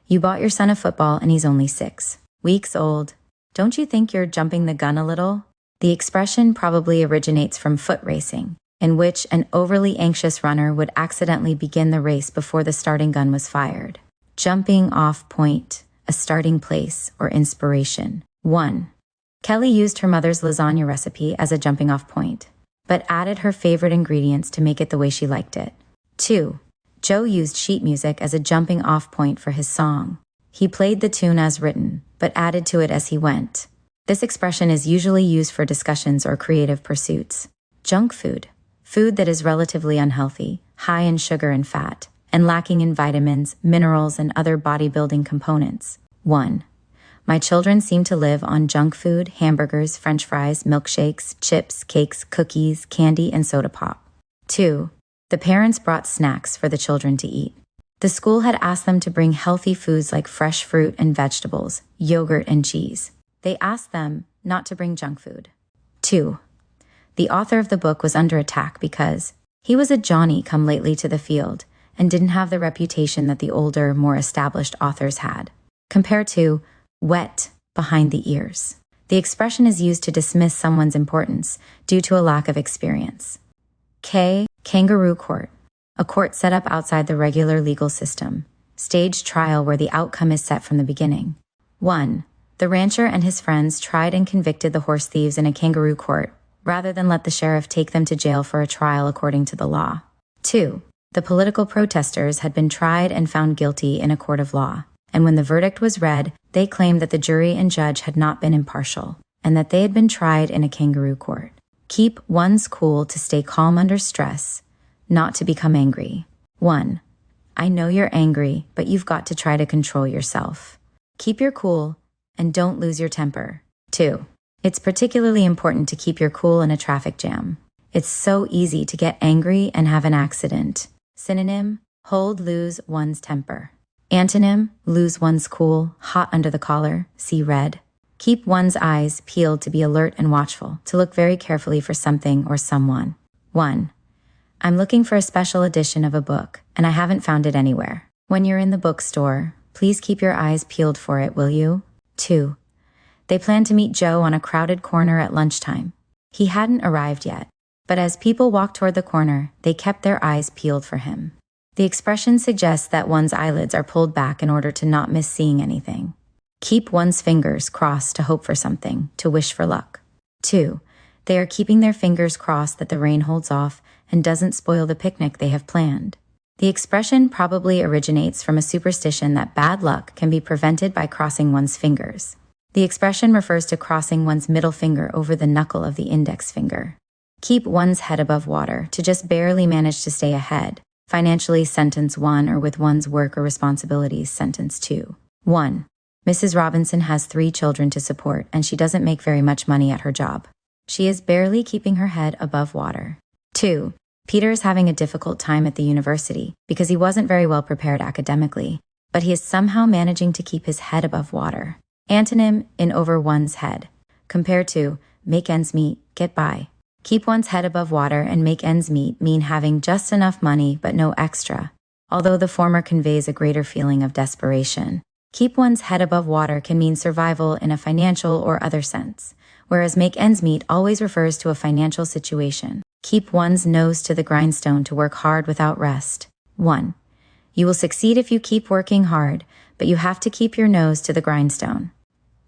You bought your son a football and he's only 6 weeks old. Don't you think you're jumping the gun a little? The expression probably originates from foot racing, in which an overly anxious runner would accidentally begin the race before the starting gun was fired. Jumping off point, a starting place or inspiration. 1. Kelly used her mother's lasagna recipe as a jumping off point, but added her favorite ingredients to make it the way she liked it. 2. Joe used sheet music as a jumping off point for his song. He played the tune as written, but added to it as he went. This expression is usually used for discussions or creative pursuits. Junk food. Food that is relatively unhealthy, high in sugar and fat, and lacking in vitamins, minerals, and other bodybuilding components. 1. My children seem to live on junk food, hamburgers, french fries, milkshakes, chips, cakes, cookies, candy, and soda pop. 2. The parents brought snacks for the children to eat. The school had asked them to bring healthy foods like fresh fruit and vegetables, yogurt and cheese. They asked them not to bring junk food. 2. The author of the book was under attack because he was a Johnny come lately to the field and didn't have the reputation that the older, more established authors had. Compared to wet behind the ears. The expression is used to dismiss someone's importance due to a lack of experience. K. Kangaroo court. A court set up outside the regular legal system. Staged trial where the outcome is set from the beginning. 1. The rancher and his friends tried and convicted the horse thieves in a kangaroo court, rather than let the sheriff take them to jail for a trial according to the law. 2. The political protesters had been tried and found guilty in a court of law, and when the verdict was read, they claimed that the jury and judge had not been impartial, and that they had been tried in a kangaroo court. Keep one's cool to stay calm under stress, not to become angry. 1. I know you're angry, but you've got to try to control yourself. Keep your cool and don't lose your temper. 2. It's particularly important to keep your cool in a traffic jam. It's so easy to get angry and have an accident. Synonym, lose one's temper. Antonym, lose one's cool, hot under the collar, see red. Keep one's eyes peeled to be alert and watchful, to look very carefully for something or someone. 1. I'm looking for a special edition of a book, and I haven't found it anywhere. When you're in the bookstore, please keep your eyes peeled for it, will you? 2. They planned to meet Joe on a crowded corner at lunchtime. He hadn't arrived yet, but as people walked toward the corner, they kept their eyes peeled for him. The expression suggests that one's eyelids are pulled back in order to not miss seeing anything. Keep one's fingers crossed to hope for something, to wish for luck. 2. They are keeping their fingers crossed that the rain holds off and doesn't spoil the picnic they have planned. The expression probably originates from a superstition that bad luck can be prevented by crossing one's fingers. The expression refers to crossing one's middle finger over the knuckle of the index finger. Keep one's head above water, to just barely manage to stay ahead. Financially, sentence 1, or with one's work or responsibilities, sentence 2. 1. Mrs. Robinson has 3 children to support, and she doesn't make very much money at her job. She is barely keeping her head above water. 2. Peter is having a difficult time at the university because he wasn't very well prepared academically, but he is somehow managing to keep his head above water. Antonym: in over one's head. Compared to make ends meet, get by. Keep one's head above water and make ends meet mean having just enough money but no extra, although the former conveys a greater feeling of desperation. Keep one's head above water can mean survival in a financial or other sense, whereas make ends meet always refers to a financial situation. Keep one's nose to the grindstone to work hard without rest. 1. You will succeed if you keep working hard, but you have to keep your nose to the grindstone.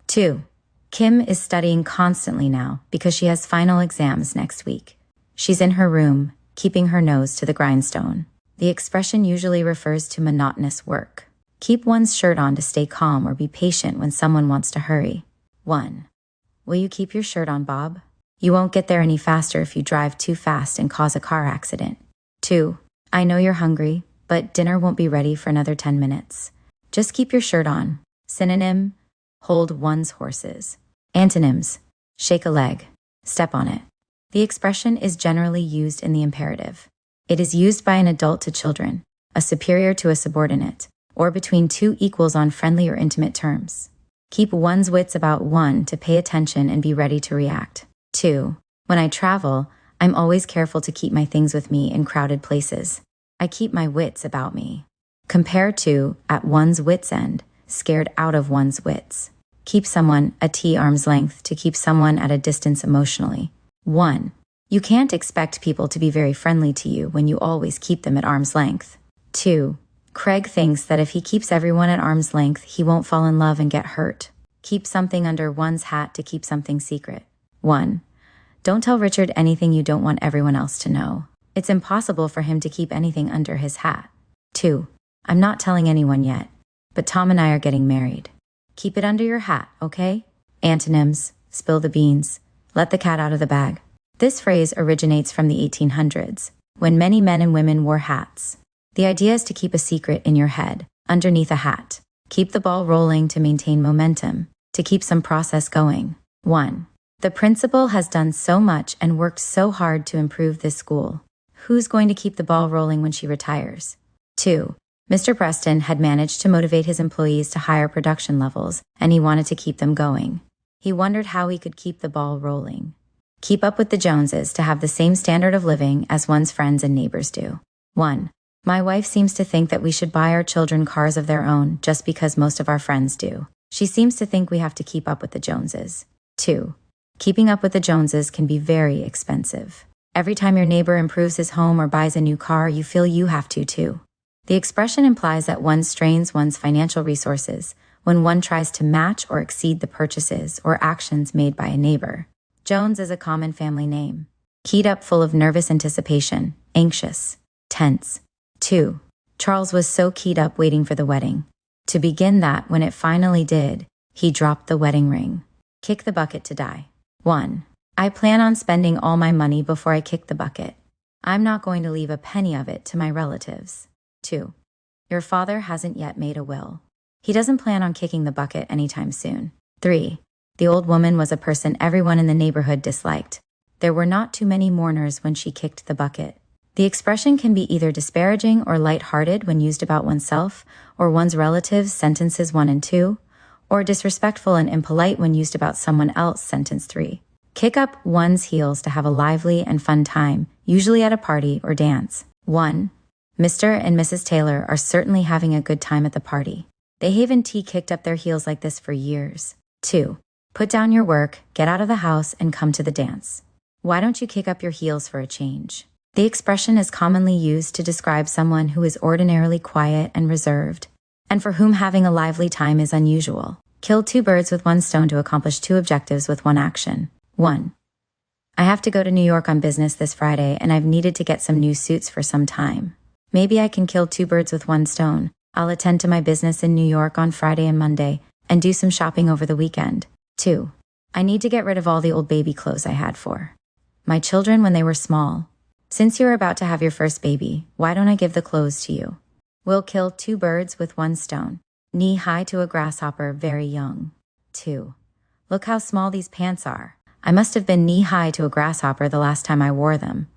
2. Kim is studying constantly now because she has final exams next week. She's in her room, keeping her nose to the grindstone. The expression usually refers to monotonous work. Keep one's shirt on to stay calm or be patient when someone wants to hurry. 1. Will you keep your shirt on, Bob? You won't get there any faster if you drive too fast and cause a car accident. 2. I know you're hungry, but dinner won't be ready for another 10 minutes. Just keep your shirt on. Synonym: hold one's horses. Antonyms: shake a leg, step on it. The expression is generally used in the imperative. It is used by an adult to children, a superior to a subordinate, or between 2 equals on friendly or intimate terms. Keep one's wits about one to pay attention and be ready to react. 2. When I travel, I'm always careful to keep my things with me in crowded places. I keep my wits about me. Compare to at one's wits' end, scared out of one's wits. Keep someone at arm's length, to keep someone at a distance emotionally. 1. You can't expect people to be very friendly to you when you always keep them at arm's length. 2. Craig thinks that if he keeps everyone at arm's length, he won't fall in love and get hurt. Keep something under one's hat to keep something secret. 1. Don't tell Richard anything you don't want everyone else to know. It's impossible for him to keep anything under his hat. 2. I'm not telling anyone yet, but Tom and I are getting married. Keep it under your hat, okay? Antonyms: spill the beans, let the cat out of the bag. This phrase originates from the 1800s, when many men and women wore hats. The idea is to keep a secret in your head, underneath a hat. Keep the ball rolling to maintain momentum, to keep some process going. 1. The principal has done so much and worked so hard to improve this school. Who's going to keep the ball rolling when she retires? 2. Mr. Preston had managed to motivate his employees to higher production levels, and he wanted to keep them going. He wondered how he could keep the ball rolling. Keep up with the Joneses to have the same standard of living as one's friends and neighbors do. 1. My wife seems to think that we should buy our children cars of their own just because most of our friends do. She seems to think we have to keep up with the Joneses. 2. Keeping up with the Joneses can be very expensive. Every time your neighbor improves his home or buys a new car, you feel you have to too. The expression implies that one strains one's financial resources when one tries to match or exceed the purchases or actions made by a neighbor. Jones is a common family name. Keyed up, full of nervous anticipation, anxious, tense. 2. Charles was so keyed up waiting for the wedding. To begin that, when it finally did, he dropped the wedding ring. Kick the bucket to die. 1. I plan on spending all my money before I kick the bucket. I'm not going to leave a penny of it to my relatives. 2. Your father hasn't yet made a will. He doesn't plan on kicking the bucket anytime soon. 3. The old woman was a person everyone in the neighborhood disliked. There were not too many mourners when she kicked the bucket. The expression can be either disparaging or light-hearted when used about oneself or one's relatives, sentences 1 and 2, or disrespectful and impolite when used about someone else, sentence 3. Kick up one's heels to have a lively and fun time, usually at a party or dance. 1. Mr. and Mrs. Taylor are certainly having a good time at the party. They haven't kicked up their heels like this for years. 2. Put down your work, get out of the house, and come to the dance. Why don't you kick up your heels for a change? The expression is commonly used to describe someone who is ordinarily quiet and reserved, and for whom having a lively time is unusual. Kill 2 birds with 1 stone to accomplish 2 objectives with 1 action. 1. I have to go to New York on business this Friday, and I've needed to get some new suits for some time. Maybe I can kill 2 birds with 1 stone. I'll attend to my business in New York on Friday and Monday, and do some shopping over the weekend. 2. I need to get rid of all the old baby clothes I had for my children when they were small. Since you're about to have your first baby, why don't I give the clothes to you? We'll kill 2 birds with 1 stone. Knee-high to a grasshopper, very young. 2. Look how small these pants are. I must have been knee-high to a grasshopper the last time I wore them.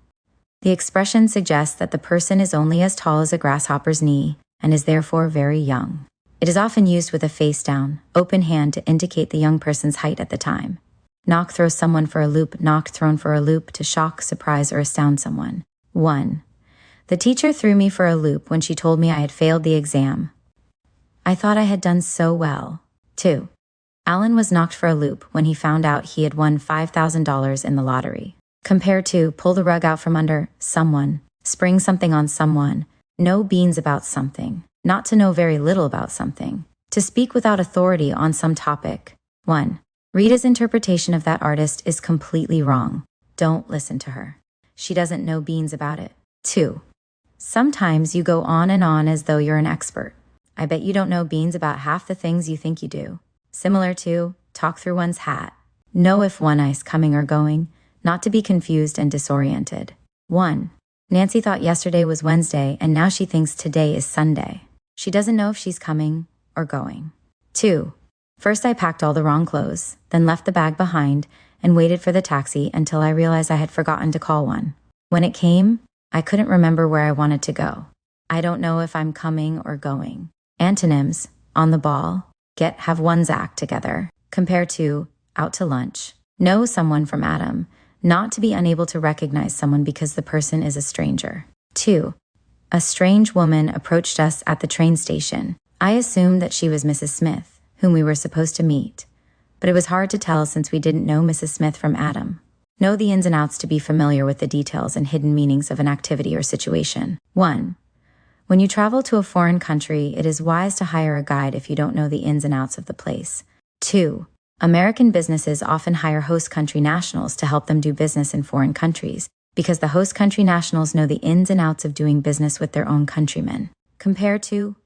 The expression suggests that the person is only as tall as a grasshopper's knee and is therefore very young. It is often used with a face down, open hand to indicate the young person's height at the time. Knock throws someone for a loop, knocked thrown for a loop, to shock, surprise, or astound someone. 1. The teacher threw me for a loop when she told me I had failed the exam. I thought I had done so well. 2. Alan was knocked for a loop when he found out he had won $5,000 in the lottery. Compare to pull the rug out from under someone, spring something on someone, know beans about something, not to know very little about something, to speak without authority on some topic. 1. Rita's interpretation of that artist is completely wrong. Don't listen to her. She doesn't know beans about it. 2. Sometimes you go on and on as though you're an expert. I bet you don't know beans about half the things you think you do. Similar to talk through one's hat. Know if one is coming or going, not to be confused and disoriented. 1. Nancy thought yesterday was Wednesday and now she thinks today is Sunday. She doesn't know if she's coming or going. 2. First I packed all the wrong clothes, then left the bag behind and waited for the taxi until I realized I had forgotten to call one. When it came, I couldn't remember where I wanted to go. I don't know if I'm coming or going. Antonyms: on the ball, have one's act together. Compare to out to lunch. Know someone from Adam, not to be unable to recognize someone because the person is a stranger. 2. A strange woman approached us at the train station. I assumed that she was Mrs. Smith, whom we were supposed to meet, but it was hard to tell since we didn't know Mrs. Smith from Adam. Know the ins and outs to be familiar with the details and hidden meanings of an activity or situation. 1. When you travel to a foreign country, it is wise to hire a guide if you don't know the ins and outs of the place. 2. American businesses often hire host country nationals to help them do business in foreign countries, because the host country nationals know the ins and outs of doing business with their own countrymen. Compare to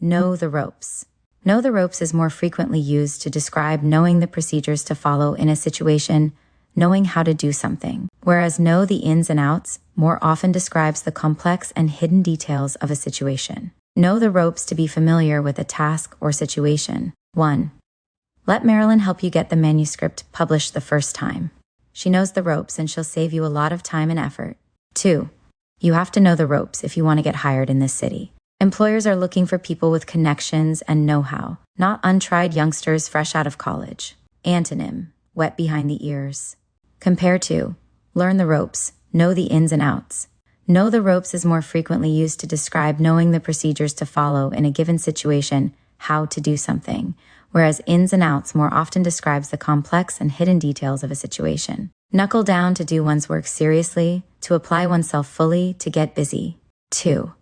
know the ropes. Know the ropes is more frequently used to describe knowing the procedures to follow in a situation, knowing how to do something, whereas know the ins and outs more often describes the complex and hidden details of a situation. Know the ropes to be familiar with a task or situation. 1. Let Marilyn help you get the manuscript published the first time. She knows the ropes and she'll save you a lot of time and effort. 2. You have to know the ropes if you want to get hired in this city. Employers are looking for people with connections and know-how, not untried youngsters fresh out of college. Antonym: wet behind the ears. Compare to learn the ropes, know the ins and outs. Know the ropes is more frequently used to describe knowing the procedures to follow in a given situation, how to do something, whereas ins and outs more often describes the complex and hidden details of a situation. Knuckle down to do one's work seriously, to apply oneself fully, to get busy. 2.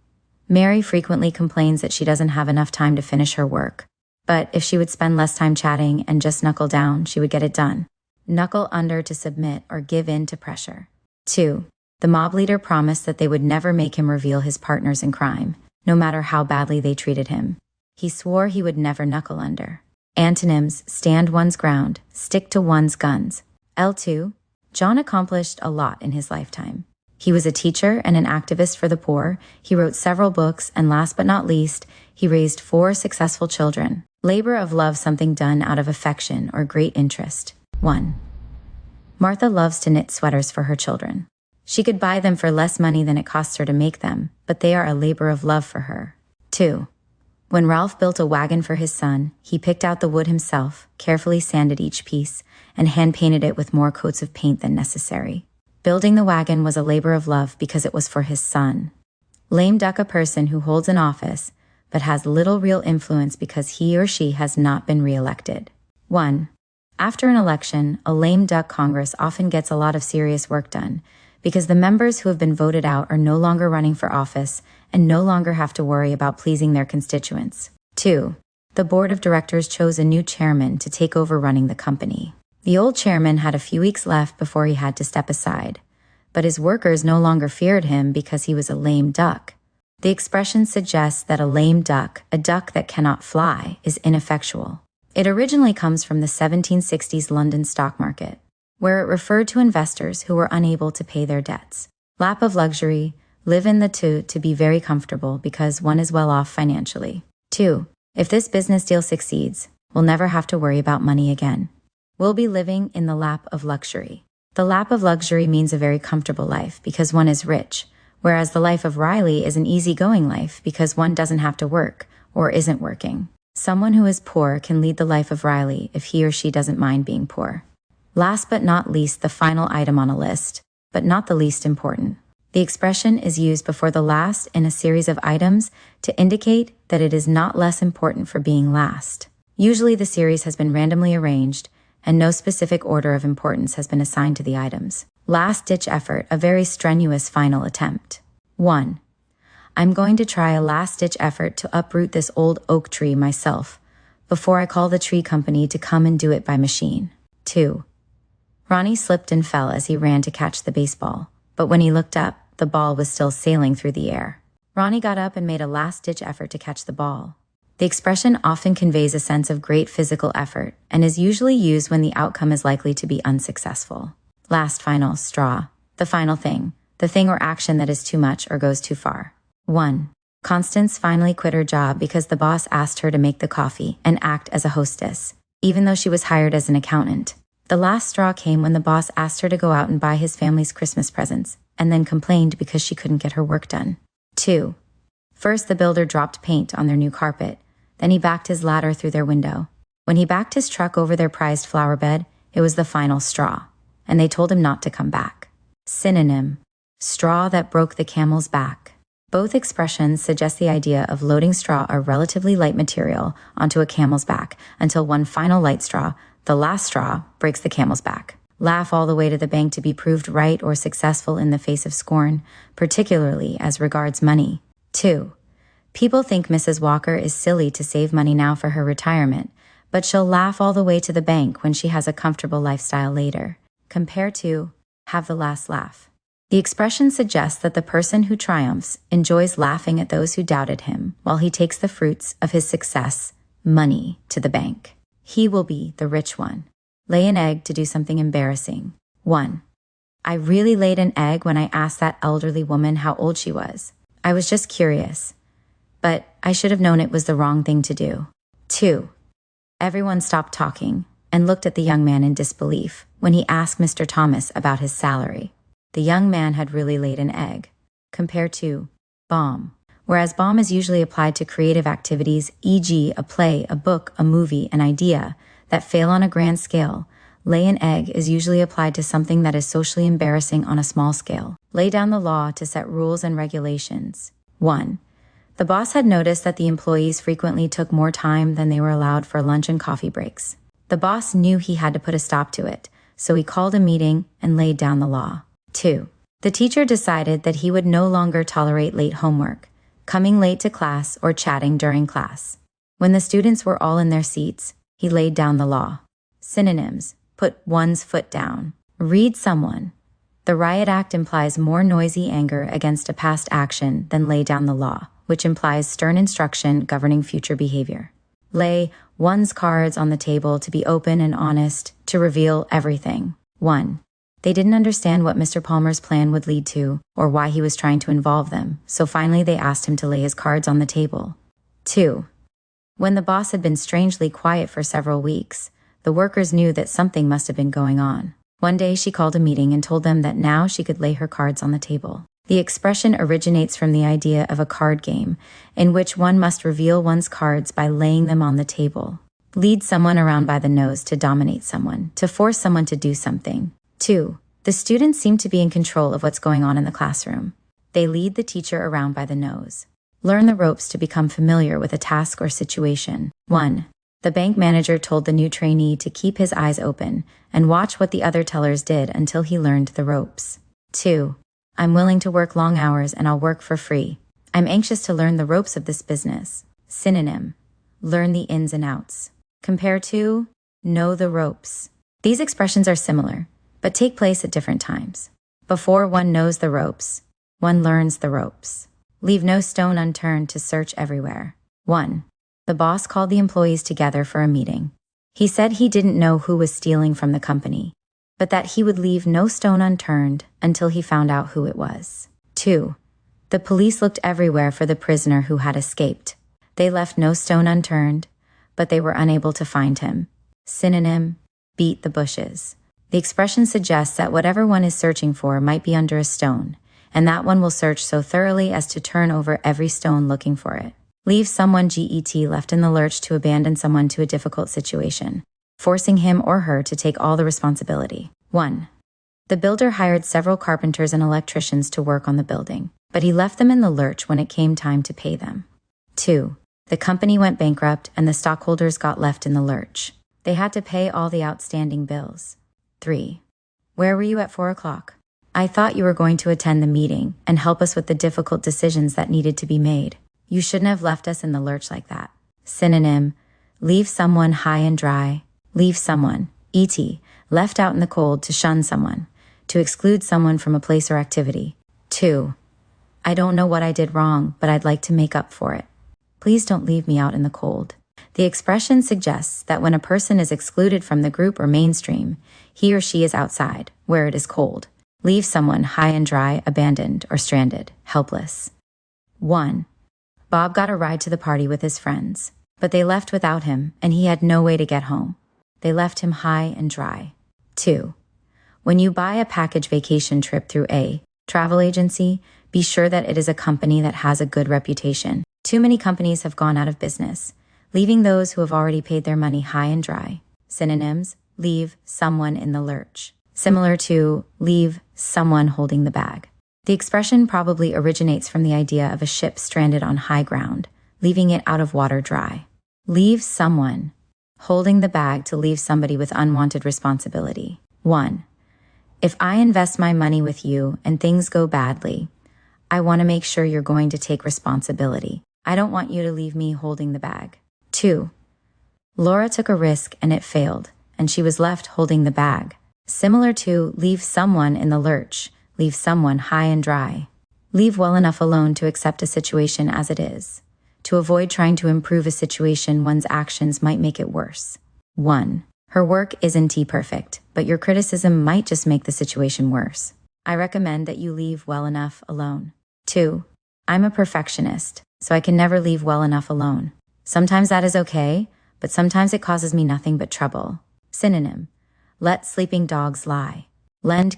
Mary frequently complains that she doesn't have enough time to finish her work, but if she would spend less time chatting and just knuckle down, she would get it done. Knuckle under to submit or give in to pressure. 2. The mob leader promised that they would never make him reveal his partners in crime, no matter how badly they treated him. He swore he would never knuckle under. Antonyms: stand one's ground, stick to one's guns. L2. John accomplished a lot in his lifetime. He was a teacher and an activist for the poor. He wrote several books, and last but not least, he raised 4 successful children. Labor of love, something done out of affection or great interest. 1. Martha loves to knit sweaters for her children. She could buy them for less money than it costs her to make them, but they are a labor of love for her. 2. When Ralph built a wagon for his son, he picked out the wood himself, carefully sanded each piece, and hand-painted it with more coats of paint than necessary. Building the wagon was a labor of love because it was for his son. Lame duck, a person who holds an office, but has little real influence because he or she has not been re-elected. 1. After an election, a lame duck Congress often gets a lot of serious work done, because the members who have been voted out are no longer running for office and no longer have to worry about pleasing their constituents. 2. The board of directors chose a new chairman to take over running the company. The old chairman had a few weeks left before he had to step aside, but his workers no longer feared him because he was a lame duck. The expression suggests that a lame duck, a duck that cannot fly, is ineffectual. It originally comes from the 1760s London stock market, where it referred to investors who were unable to pay their debts. Lap of luxury, live in the to be very comfortable because one is well off financially. 2. If this business deal succeeds, we'll never have to worry about money again. We'll be living in the lap of luxury. The lap of luxury means a very comfortable life because one is rich, whereas the life of Riley is an easygoing life because one doesn't have to work or isn't working. Someone who is poor can lead the life of Riley if he or she doesn't mind being poor. Last but not least, the final item on a list, but not the least important. The expression is used before the last in a series of items to indicate that it is not less important for being last. Usually the series has been randomly arranged and no specific order of importance has been assigned to the items. Last-ditch effort, a very strenuous final attempt. 1. I'm going to try a last-ditch effort to uproot this old oak tree myself before I call the tree company to come and do it by machine. 2. Ronnie slipped and fell as he ran to catch the baseball, but when he looked up, the ball was still sailing through the air. Ronnie got up and made a last-ditch effort to catch the ball. The expression often conveys a sense of great physical effort and is usually used when the outcome is likely to be unsuccessful. Last final straw, the final thing, the thing or action that is too much or goes too far. 1. Constance finally quit her job because the boss asked her to make the coffee and act as a hostess, even though she was hired as an accountant. The last straw came when the boss asked her to go out and buy his family's Christmas presents, and then complained because she couldn't get her work done. 2. First, the builder dropped paint on their new carpet. Then he backed his ladder through their window. When he backed his truck over their prized flower bed, it was the final straw, and they told him not to come back. Synonym: straw that broke the camel's back. Both expressions suggest the idea of loading straw, a relatively light material, onto a camel's back until one final light straw, the last straw, breaks the camel's back. Laugh all the way to the bank to be proved right or successful in the face of scorn, particularly as regards money. 2. People think Mrs. Walker is silly to save money now for her retirement, but she'll laugh all the way to the bank when she has a comfortable lifestyle later. Compare to have the last laugh. The expression suggests that the person who triumphs enjoys laughing at those who doubted him while he takes the fruits of his success, money, to the bank. He will be the rich one. Lay an egg to do something embarrassing. 1. I really laid an egg when I asked that elderly woman how old she was. I was just curious, but I should have known it was the wrong thing to do. 2. Everyone stopped talking and looked at the young man in disbelief when he asked Mr. Thomas about his salary. The young man had really laid an egg. Compare to bomb. Whereas bomb is usually applied to creative activities, e.g. a play, a book, a movie, an idea, that fail on a grand scale, lay an egg is usually applied to something that is socially embarrassing on a small scale. Lay down the law to set rules and regulations. 1. The boss had noticed that the employees frequently took more time than they were allowed for lunch and coffee breaks. The boss knew he had to put a stop to it, so he called a meeting and laid down the law. 2. The teacher decided that he would no longer tolerate late homework, coming late to class, or chatting during class. When the students were all in their seats, he laid down the law. Synonyms: put one's foot down. Read someone. The riot act implies more noisy anger against a past action than lay down the law, which implies stern instruction governing future behavior. Lay one's cards on the table to be open and honest, to reveal everything. 1. They didn't understand what Mr. Palmer's plan would lead to, or why he was trying to involve them, so finally they asked him to lay his cards on the table. 2. When the boss had been strangely quiet for several weeks, the workers knew that something must have been going on. One day she called a meeting and told them that now she could lay her cards on the table. The expression originates from the idea of a card game, in which one must reveal one's cards by laying them on the table. Lead someone around by the nose to dominate someone, to force someone to do something. 2. The students seem to be in control of what's going on in the classroom. They lead the teacher around by the nose. Learn the ropes to become familiar with a task or situation. 1. The bank manager told the new trainee to keep his eyes open and watch what the other tellers did until he learned the ropes. 2. I'm willing to work long hours and I'll work for free. I'm anxious to learn the ropes of this business. Synonym: learn the ins and outs. Compare to know the ropes. These expressions are similar, but take place at different times. Before one knows the ropes, one learns the ropes. Leave no stone unturned to search everywhere. 1. The boss called the employees together for a meeting. He said he didn't know who was stealing from the company, but that he would leave no stone unturned until he found out who it was. 2. The police looked everywhere for the prisoner who had escaped. They left no stone unturned, but they were unable to find him. Synonym: beat the bushes. The expression suggests that whatever one is searching for might be under a stone, and that one will search so thoroughly as to turn over every stone looking for it. Leave someone left in the lurch to abandon someone to a difficult situation, forcing him or her to take all the responsibility. 1. The builder hired several carpenters and electricians to work on the building, but he left them in the lurch when it came time to pay them. 2. The company went bankrupt and the stockholders got left in the lurch. They had to pay all the outstanding bills. 3. Where were you at 4 o'clock? I thought you were going to attend the meeting and help us with the difficult decisions that needed to be made. You shouldn't have left us in the lurch like that. Synonym: leave someone high and dry. Leave someone, e.t., left out in the cold, to shun someone, to exclude someone from a place or activity. 2. I don't know what I did wrong, but I'd like to make up for it. Please don't leave me out in the cold. The expression suggests that when a person is excluded from the group or mainstream, he or she is outside, where it is cold. Leave someone high and dry, abandoned, or stranded, helpless. 1. Bob got a ride to the party with his friends, but they left without him, and he had no way to get home. They left him high and dry. 2. When you buy a package vacation trip through a travel agency, be sure that it is a company that has a good reputation. Too many companies have gone out of business, leaving those who have already paid their money high and dry. Synonyms: leave someone in the lurch. Similar to leave someone holding the bag. The expression probably originates from the idea of a ship stranded on high ground, leaving it out of water dry. Leave someone holding the bag, to leave somebody with unwanted responsibility. 1. If I invest my money with you and things go badly, I want to make sure you're going to take responsibility. I don't want you to leave me holding the bag. 2. Laura took a risk and it failed, and she was left holding the bag. Similar to leave someone in the lurch, leave someone high and dry. Leave well enough alone to accept a situation as it is. To avoid trying to improve a situation, one's actions might make it worse. 1. Her work isn't perfect, but your criticism might just make the situation worse. I recommend that you leave well enough alone. 2. I'm a perfectionist, so I can never leave well enough alone. Sometimes that is okay, but sometimes it causes me nothing but trouble. Synonym: let sleeping dogs lie.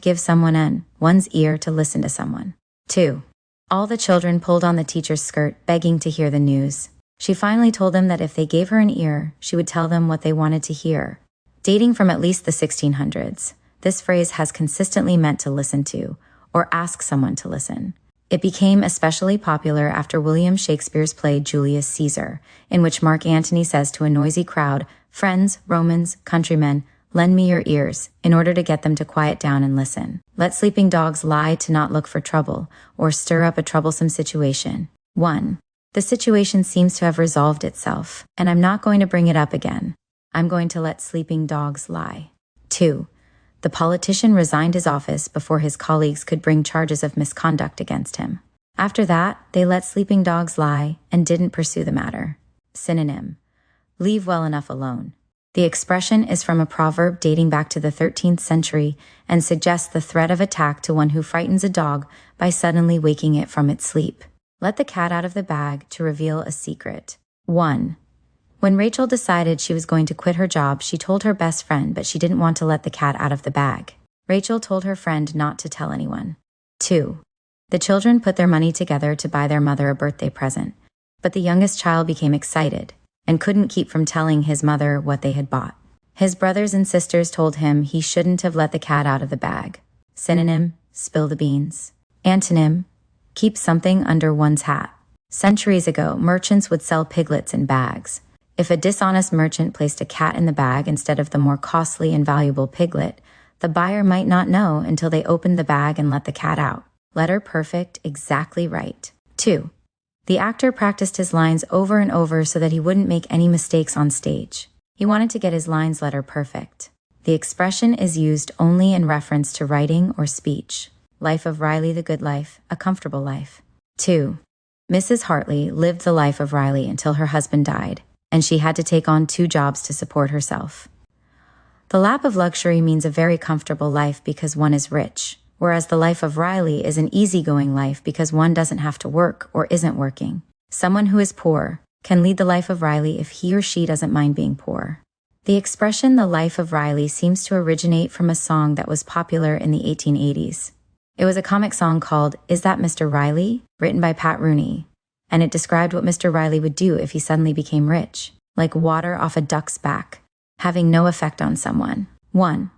Give someone one's ear to listen to someone. 2. All the children pulled on the teacher's skirt, begging to hear the news. She finally told them that if they gave her an ear, she would tell them what they wanted to hear. Dating from at least the 1600s, this phrase has consistently meant to listen to, or ask someone to listen. It became especially popular after William Shakespeare's play Julius Caesar, in which Mark Antony says to a noisy crowd, "Friends, Romans, countrymen, lend me your ears," in order to get them to quiet down and listen. Let sleeping dogs lie, to not look for trouble, or stir up a troublesome situation. 1. The situation seems to have resolved itself, and I'm not going to bring it up again. I'm going to let sleeping dogs lie. 2. The politician resigned his office before his colleagues could bring charges of misconduct against him. After that, they let sleeping dogs lie and didn't pursue the matter. Synonym: leave well enough alone. The expression is from a proverb dating back to the 13th century and suggests the threat of attack to one who frightens a dog by suddenly waking it from its sleep. Let the cat out of the bag, to reveal a secret. 1. When Rachel decided she was going to quit her job, she told her best friend, but she didn't want to let the cat out of the bag. Rachel told her friend not to tell anyone. 2. The children put their money together to buy their mother a birthday present, but the youngest child became excited and couldn't keep from telling his mother what they had bought. His brothers and sisters told him he shouldn't have let the cat out of the bag. Synonym: spill the beans. Antonym: keep something under one's hat. Centuries ago, merchants would sell piglets in bags. If a dishonest merchant placed a cat in the bag instead of the more costly and valuable piglet, the buyer might not know until they opened the bag and let the cat out. Letter perfect, exactly right. 2. The actor practiced his lines over and over so that he wouldn't make any mistakes on stage. He wanted to get his lines letter perfect. The expression is used only in reference to writing or speech. Life of Riley: the good life, a comfortable life. 2. Mrs. Hartley lived the life of Riley until her husband died, and she had to take on 2 jobs to support herself. The lap of luxury means a very comfortable life because one is rich, whereas the life of Riley is an easygoing life because one doesn't have to work or isn't working. Someone who is poor can lead the life of Riley if he or she doesn't mind being poor. The expression "the life of Riley" seems to originate from a song that was popular in the 1880s. It was a comic song called "Is That Mr. Riley?" written by Pat Rooney, and it described what Mr. Riley would do if he suddenly became rich, like water off a duck's back, having no effect on someone. 1.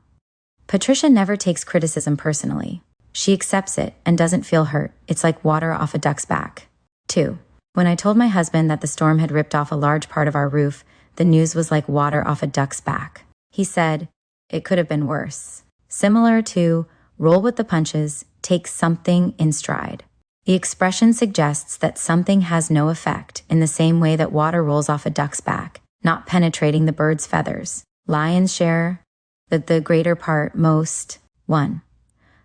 Patricia never takes criticism personally. She accepts it and doesn't feel hurt. It's like water off a duck's back. 2. When I told my husband that the storm had ripped off a large part of our roof, the news was like water off a duck's back. He said, "It could have been worse." Similar to "roll with the punches, take something in stride." The expression suggests that something has no effect in the same way that water rolls off a duck's back, not penetrating the bird's feathers. Lion's share, the greater part, most. 1.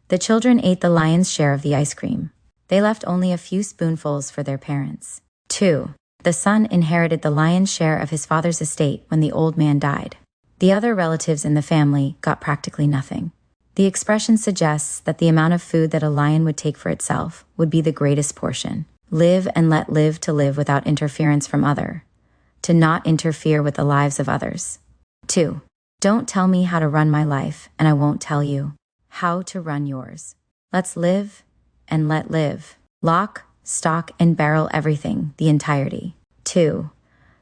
The children ate the lion's share of the ice cream. They left only a few spoonfuls for their parents. 2. The son inherited the lion's share of his father's estate when the old man died. The other relatives in the family got practically nothing. The expression suggests that the amount of food that a lion would take for itself would be the greatest portion. Live and let live to live without interference from other. To not interfere with the lives of others. 2. Don't tell me how to run my life, and I won't tell you how to run yours. Let's live and let live. Lock, stock, and barrel everything, the entirety. 2.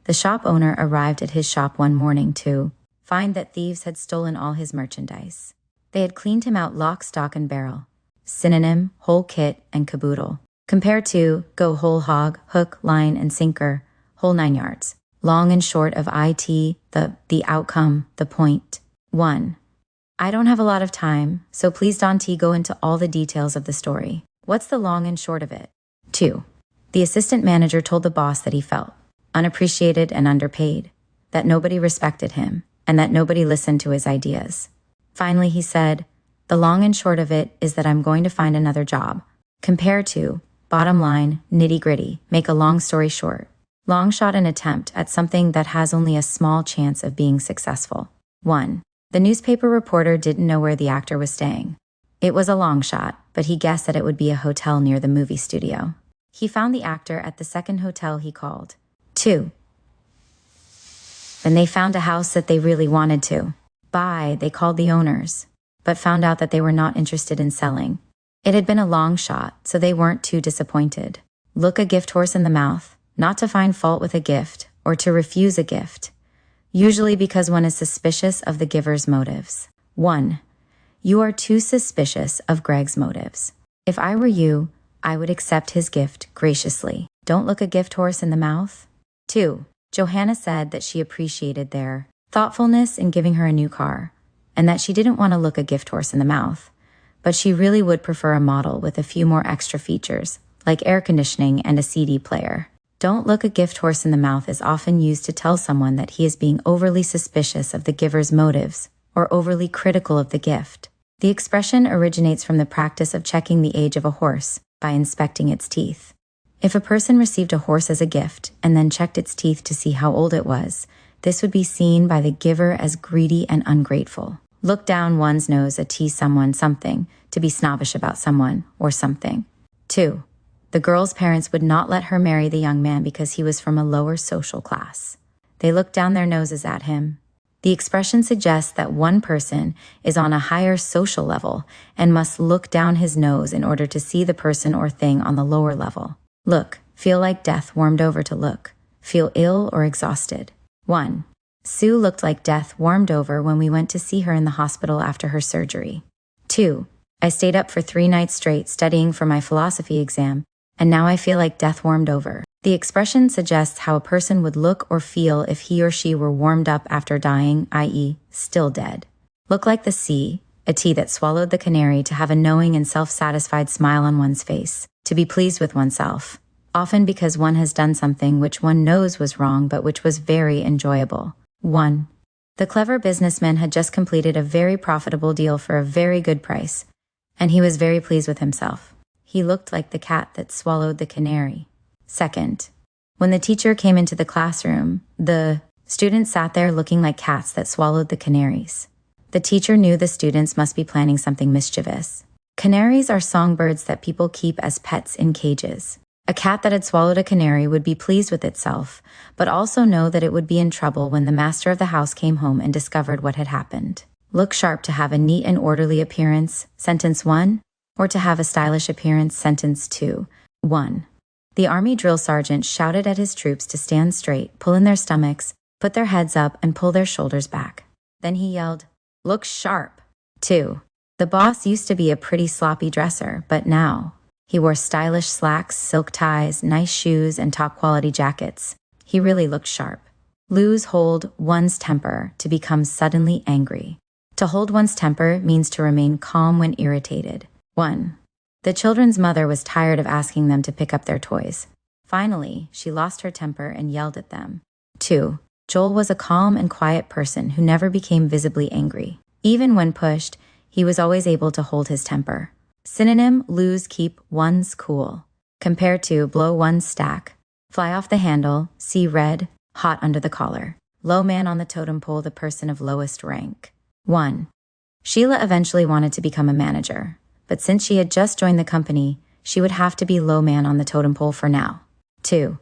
The shop owner arrived at his shop one morning to find that thieves had stolen all his merchandise. They had cleaned him out lock, stock, and barrel. Synonym, whole kit and caboodle. Compared to go whole hog, hook, line, and sinker, whole 9 yards. Long and short of it, the outcome, the point. 1. I don't have a lot of time, so please Dante go into all the details of the story. What's the long and short of it? 2. The assistant manager told the boss that he felt unappreciated and underpaid, that nobody respected him, and that nobody listened to his ideas. Finally, he said, "The long and short of it is that I'm going to find another job." Compare to, bottom line, nitty-gritty, make a long story short. Long shot an attempt at something that has only a small chance of being successful. 1. The newspaper reporter didn't know where the actor was staying. It was a long shot, but he guessed that it would be a hotel near the movie studio. He found the actor at the second hotel he called. 2. Then they found a house that they really wanted to buy. They called the owners, but found out that they were not interested in selling. It had been a long shot, so they weren't too disappointed. Look a gift horse in the mouth, not to find fault with a gift or to refuse a gift, usually because one is suspicious of the giver's motives. 1. You are too suspicious of Greg's motives. If I were you, I would accept his gift graciously. Don't look a gift horse in the mouth. 2. Johanna said that she appreciated their thoughtfulness in giving her a new car, and that she didn't want to look a gift horse in the mouth, but she really would prefer a model with a few more extra features, like air conditioning and a CD player. Don't look a gift horse in the mouth is often used to tell someone that he is being overly suspicious of the giver's motives or overly critical of the gift. The expression originates from the practice of checking the age of a horse by inspecting its teeth. If a person received a horse as a gift and then checked its teeth to see how old it was, this would be seen by the giver as greedy and ungrateful. Look down one's nose to tease someone something, to be snobbish about someone or something. 2. The girl's parents would not let her marry the young man because he was from a lower social class. They looked down their noses at him. The expression suggests that one person is on a higher social level and must look down his nose in order to see the person or thing on the lower level. Look, feel like death warmed over to look. Feel ill or exhausted. 1. Sue looked like death warmed over when we went to see her in the hospital after her surgery. 2. I stayed up for 3 nights straight studying for my philosophy exam, and now I feel like death warmed over. The expression suggests how a person would look or feel if he or she were warmed up after dying, i.e., still dead. Look like the sea, a tea that swallowed the canary, to have a knowing and self-satisfied smile on one's face, to be pleased with oneself, often because one has done something which one knows was wrong but which was very enjoyable. 1. The clever businessman had just completed a very profitable deal for a very good price, and he was very pleased with himself. He looked like the cat that swallowed the canary. 2. When the teacher came into the classroom, the students sat there looking like cats that swallowed the canaries. The teacher knew the students must be planning something mischievous. Canaries are songbirds that people keep as pets in cages. A cat that had swallowed a canary would be pleased with itself, but also know that it would be in trouble when the master of the house came home and discovered what had happened. Look sharp to have a neat and orderly appearance, sentence 1, or to have a stylish appearance, sentence 2. 1. The army drill sergeant shouted at his troops to stand straight, pull in their stomachs, put their heads up, and pull their shoulders back. Then he yelled, "Look sharp!" 2. The boss used to be a pretty sloppy dresser, but now he wore stylish slacks, silk ties, nice shoes, and top-quality jackets. He really looked sharp. Hold one's temper to become suddenly angry. To hold one's temper means to remain calm when irritated. 1. The children's mother was tired of asking them to pick up their toys. Finally, she lost her temper and yelled at them. 2. Joel was a calm and quiet person who never became visibly angry. Even when pushed, he was always able to hold his temper. Synonym: lose, keep one's cool. Compare to blow one's stack, fly off the handle, see red, hot under the collar. Low man on the totem pole, the person of lowest rank. 1. Sheila eventually wanted to become a manager, but since she had just joined the company, she would have to be low man on the totem pole for now. 2.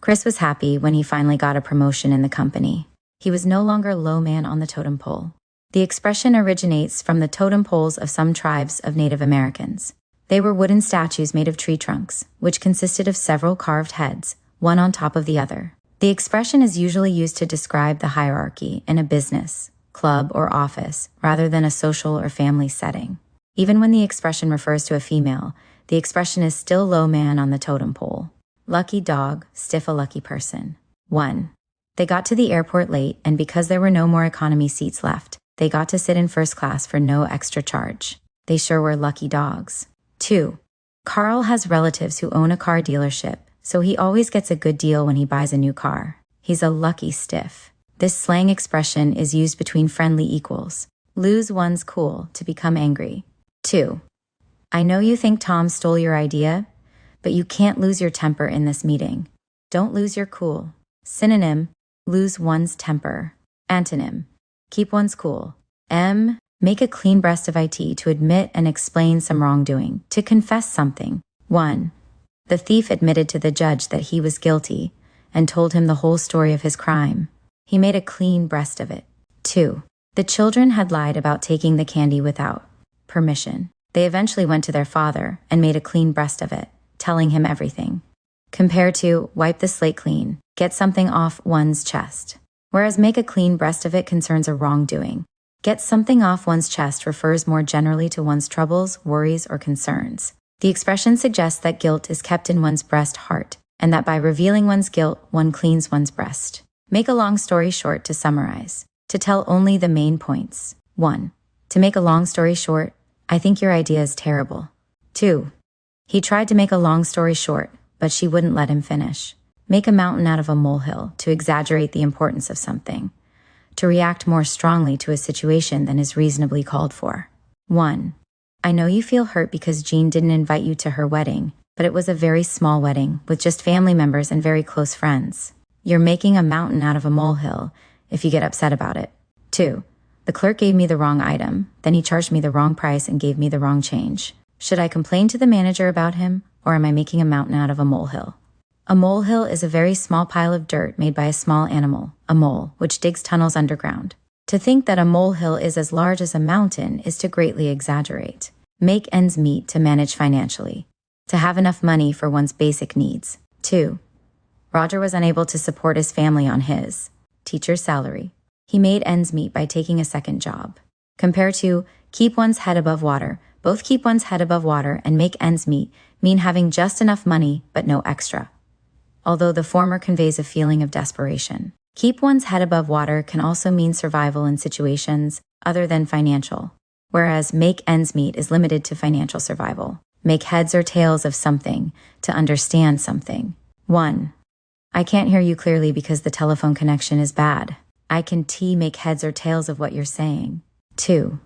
Chris was happy when he finally got a promotion in the company. He was no longer low man on the totem pole. The expression originates from the totem poles of some tribes of Native Americans. They were wooden statues made of tree trunks, which consisted of several carved heads, one on top of the other. The expression is usually used to describe the hierarchy in a business, club, or office, rather than a social or family setting. Even when the expression refers to a female, the expression is still low man on the totem pole. Lucky dog, stiff a lucky person. 1. They got to the airport late, and because there were no more economy seats left, they got to sit in first class for no extra charge. They sure were lucky dogs. 2. Carl has relatives who own a car dealership, so he always gets a good deal when he buys a new car. He's a lucky stiff. This slang expression is used between friendly equals. Lose one's cool to become angry. 2. I know you think Tom stole your idea, but you can't lose your temper in this meeting. Don't lose your cool. Synonym: lose one's temper. Antonym: keep one's cool. Make a clean breast of it to admit and explain some wrongdoing, to confess something. 1. The thief admitted to the judge that he was guilty and told him the whole story of his crime. He made a clean breast of it. 2. The children had lied about taking the candy without permission. They eventually went to their father and made a clean breast of it, telling him everything. Compare to wipe the slate clean, get something off one's chest. Whereas make a clean breast of it concerns a wrongdoing. Get something off one's chest refers more generally to one's troubles, worries, or concerns. The expression suggests that guilt is kept in one's breast heart, and that by revealing one's guilt, one cleans one's breast. Make a long story short to summarize. To tell only the main points. 1. To make a long story short, I think your idea is terrible. 2. He tried to make a long story short, but she wouldn't let him finish. Make a mountain out of a molehill to exaggerate the importance of something. To react more strongly to a situation than is reasonably called for. 1. I know you feel hurt because Jean didn't invite you to her wedding, but it was a very small wedding with just family members and very close friends. You're making a mountain out of a molehill if you get upset about it. 2. The clerk gave me the wrong item, then he charged me the wrong price and gave me the wrong change. Should I complain to the manager about him, or am I making a mountain out of a molehill? A molehill is a very small pile of dirt made by a small animal, a mole, which digs tunnels underground. To think that a molehill is as large as a mountain is to greatly exaggerate. Make ends meet to manage financially. To have enough money for one's basic needs. 2. Roger was unable to support his family on his teacher's salary. He made ends meet by taking a second job. Compare to keep one's head above water. Both keep one's head above water and make ends meet mean having just enough money but no extra, although the former conveys a feeling of desperation. Keep one's head above water can also mean survival in situations other than financial, whereas make ends meet is limited to financial survival. Make heads or tails of something to understand something. 1. I can't hear you clearly because the telephone connection is bad. I can make heads or tails of what you're saying. 2.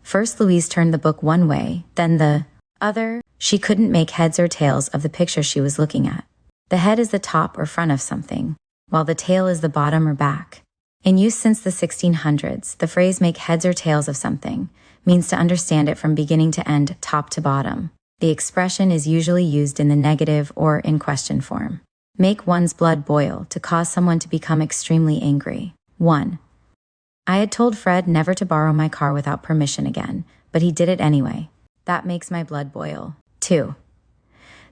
First Louise turned the book one way, then the other. She couldn't make heads or tails of the picture she was looking at. The head is the top or front of something, while the tail is the bottom or back. In use since the 1600s, the phrase make heads or tails of something means to understand it from beginning to end, top to bottom. The expression is usually used in the negative or in question form. Make one's blood boil, to cause someone to become extremely angry. 1. I had told Fred never to borrow my car without permission again, but he did it anyway. That makes my blood boil. 2.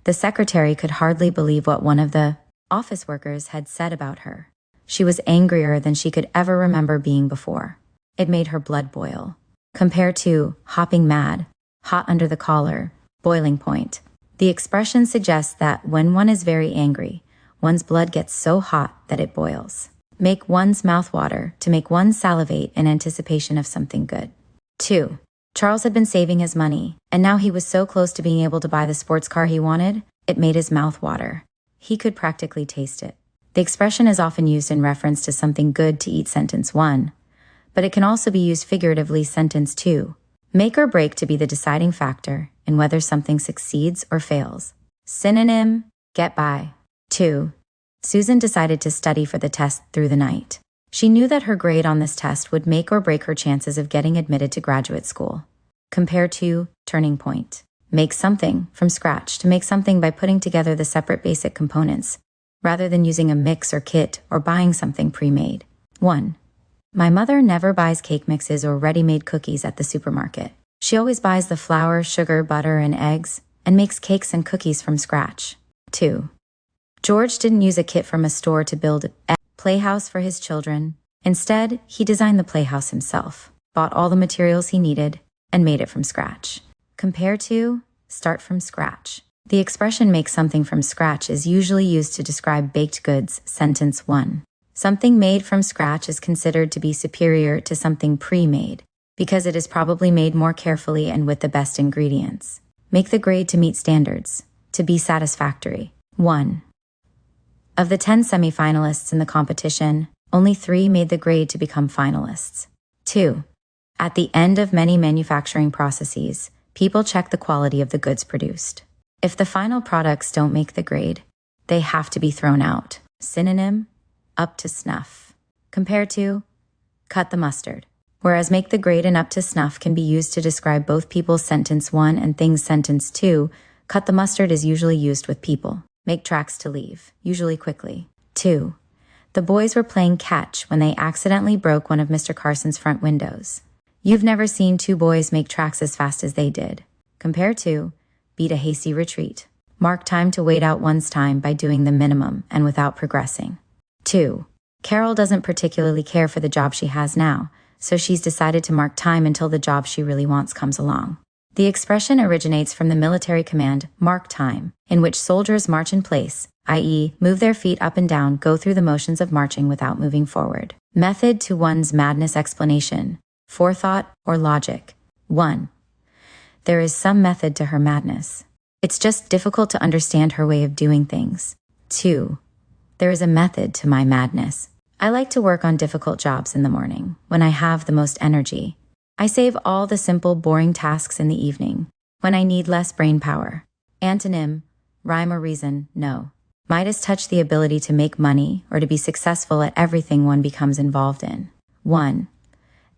The secretary could hardly believe what one of the office workers had said about her. She was angrier than she could ever remember being before. It made her blood boil. Compare to hopping mad, hot under the collar, boiling point. The expression suggests that when one is very angry, one's blood gets so hot that it boils. Make one's mouth water, to make one salivate in anticipation of something good. 2. Charles had been saving his money, and now he was so close to being able to buy the sports car he wanted, it made his mouth water. He could practically taste it. The expression is often used in reference to something good to eat, sentence 1, but it can also be used figuratively, sentence 2. Make or break, to be the deciding factor in whether something succeeds or fails. Synonym, get by. 2. Susan decided to study for the test through the night. She knew that her grade on this test would make or break her chances of getting admitted to graduate school. Compare to turning point. Make something from scratch, to make something by putting together the separate basic components, rather than using a mix or kit or buying something pre-made. 1. My mother never buys cake mixes or ready-made cookies at the supermarket. She always buys the flour, sugar, butter, and eggs, and makes cakes and cookies from scratch. 2. George didn't use a kit from a store to build a playhouse for his children. Instead, he designed the playhouse himself, bought all the materials he needed, and made it from scratch. Compare to start from scratch. The expression make something from scratch is usually used to describe baked goods, sentence 1. Something made from scratch is considered to be superior to something pre-made, because it is probably made more carefully and with the best ingredients. Make the grade to meet standards, to be satisfactory. 1. Of the 10 semi-finalists in the competition, only 3 made the grade to become finalists. 2. At the end of many manufacturing processes, people check the quality of the goods produced. If the final products don't make the grade, they have to be thrown out. Synonym, up to snuff. Compare to cut the mustard. Whereas make the grade and up to snuff can be used to describe both people, sentence 1, and things, sentence 2, cut the mustard is usually used with people. Make tracks to leave, usually quickly. 2. The boys were playing catch when they accidentally broke one of Mr. Carson's front windows. You've never seen 2 boys make tracks as fast as they did. Compare to beat a hasty retreat. Mark time to wait out one's time by doing the minimum and without progressing. 2. Carol doesn't particularly care for the job she has now, so she's decided to mark time until the job she really wants comes along. The expression originates from the military command, mark time, in which soldiers march in place, i.e., move their feet up and down, go through the motions of marching without moving forward. Method to one's madness explanation, forethought or logic. 1. There is some method to her madness. It's just difficult to understand her way of doing things. 2. There is a method to my madness. I like to work on difficult jobs in the morning, when I have the most energy. I save all the simple, boring tasks in the evening, when I need less brain power. Antonym, rhyme or reason, no. Midas touch, the ability to make money or to be successful at everything one becomes involved in. 1.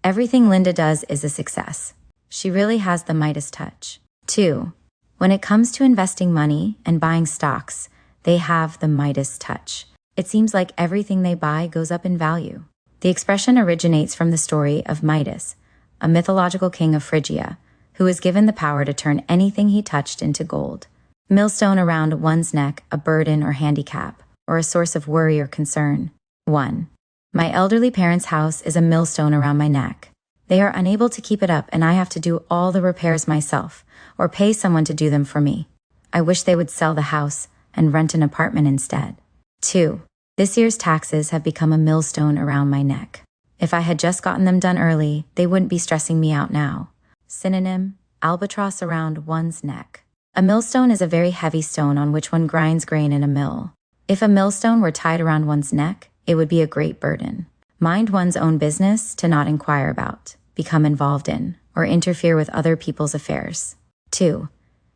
Everything Linda does is a success. She really has the Midas touch. 2. When it comes to investing money and buying stocks, they have the Midas touch. It seems like everything they buy goes up in value. The expression originates from the story of Midas, a mythological king of Phrygia, who was given the power to turn anything he touched into gold. Millstone around one's neck, a burden or handicap, or a source of worry or concern. 1. My elderly parents' house is a millstone around my neck. They are unable to keep it up and I have to do all the repairs myself, or pay someone to do them for me. I wish they would sell the house and rent an apartment instead. 2. This year's taxes have become a millstone around my neck. If I had just gotten them done early, they wouldn't be stressing me out now. Synonym, albatross around one's neck. A millstone is a very heavy stone on which one grinds grain in a mill. If a millstone were tied around one's neck, it would be a great burden. Mind one's own business, to not inquire about, become involved in, or interfere with other people's affairs. 2.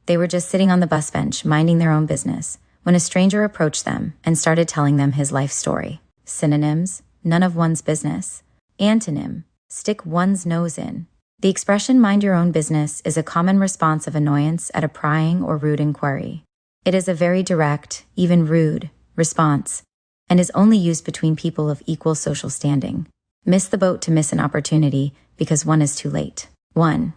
They were just sitting on the bus bench, minding their own business, when a stranger approached them and started telling them his life story. Synonyms, none of one's business. Antonym, stick one's nose in. The expression mind your own business is a common response of annoyance at a prying or rude inquiry. It is a very direct, even rude, response, and is only used between people of equal social standing. Miss the boat to miss an opportunity because one is too late. 1.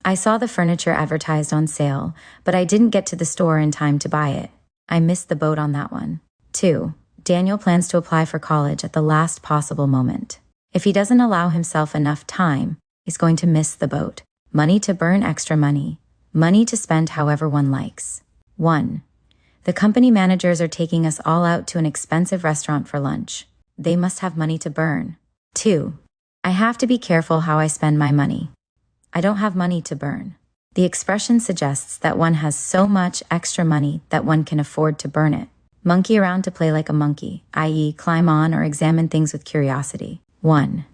I saw the furniture advertised on sale, but I didn't get to the store in time to buy it. I missed the boat on that one. 2. Daniel plans to apply for college at the last possible moment. If he doesn't allow himself enough time, he's going to miss the boat. Money to burn extra money. Money to spend however one likes. 1. The company managers are taking us all out to an expensive restaurant for lunch. They must have money to burn. 2. I have to be careful how I spend my money. I don't have money to burn. The expression suggests that one has so much extra money that one can afford to burn it. Monkey around to play like a monkey, i.e., climb on or examine things with curiosity. 1.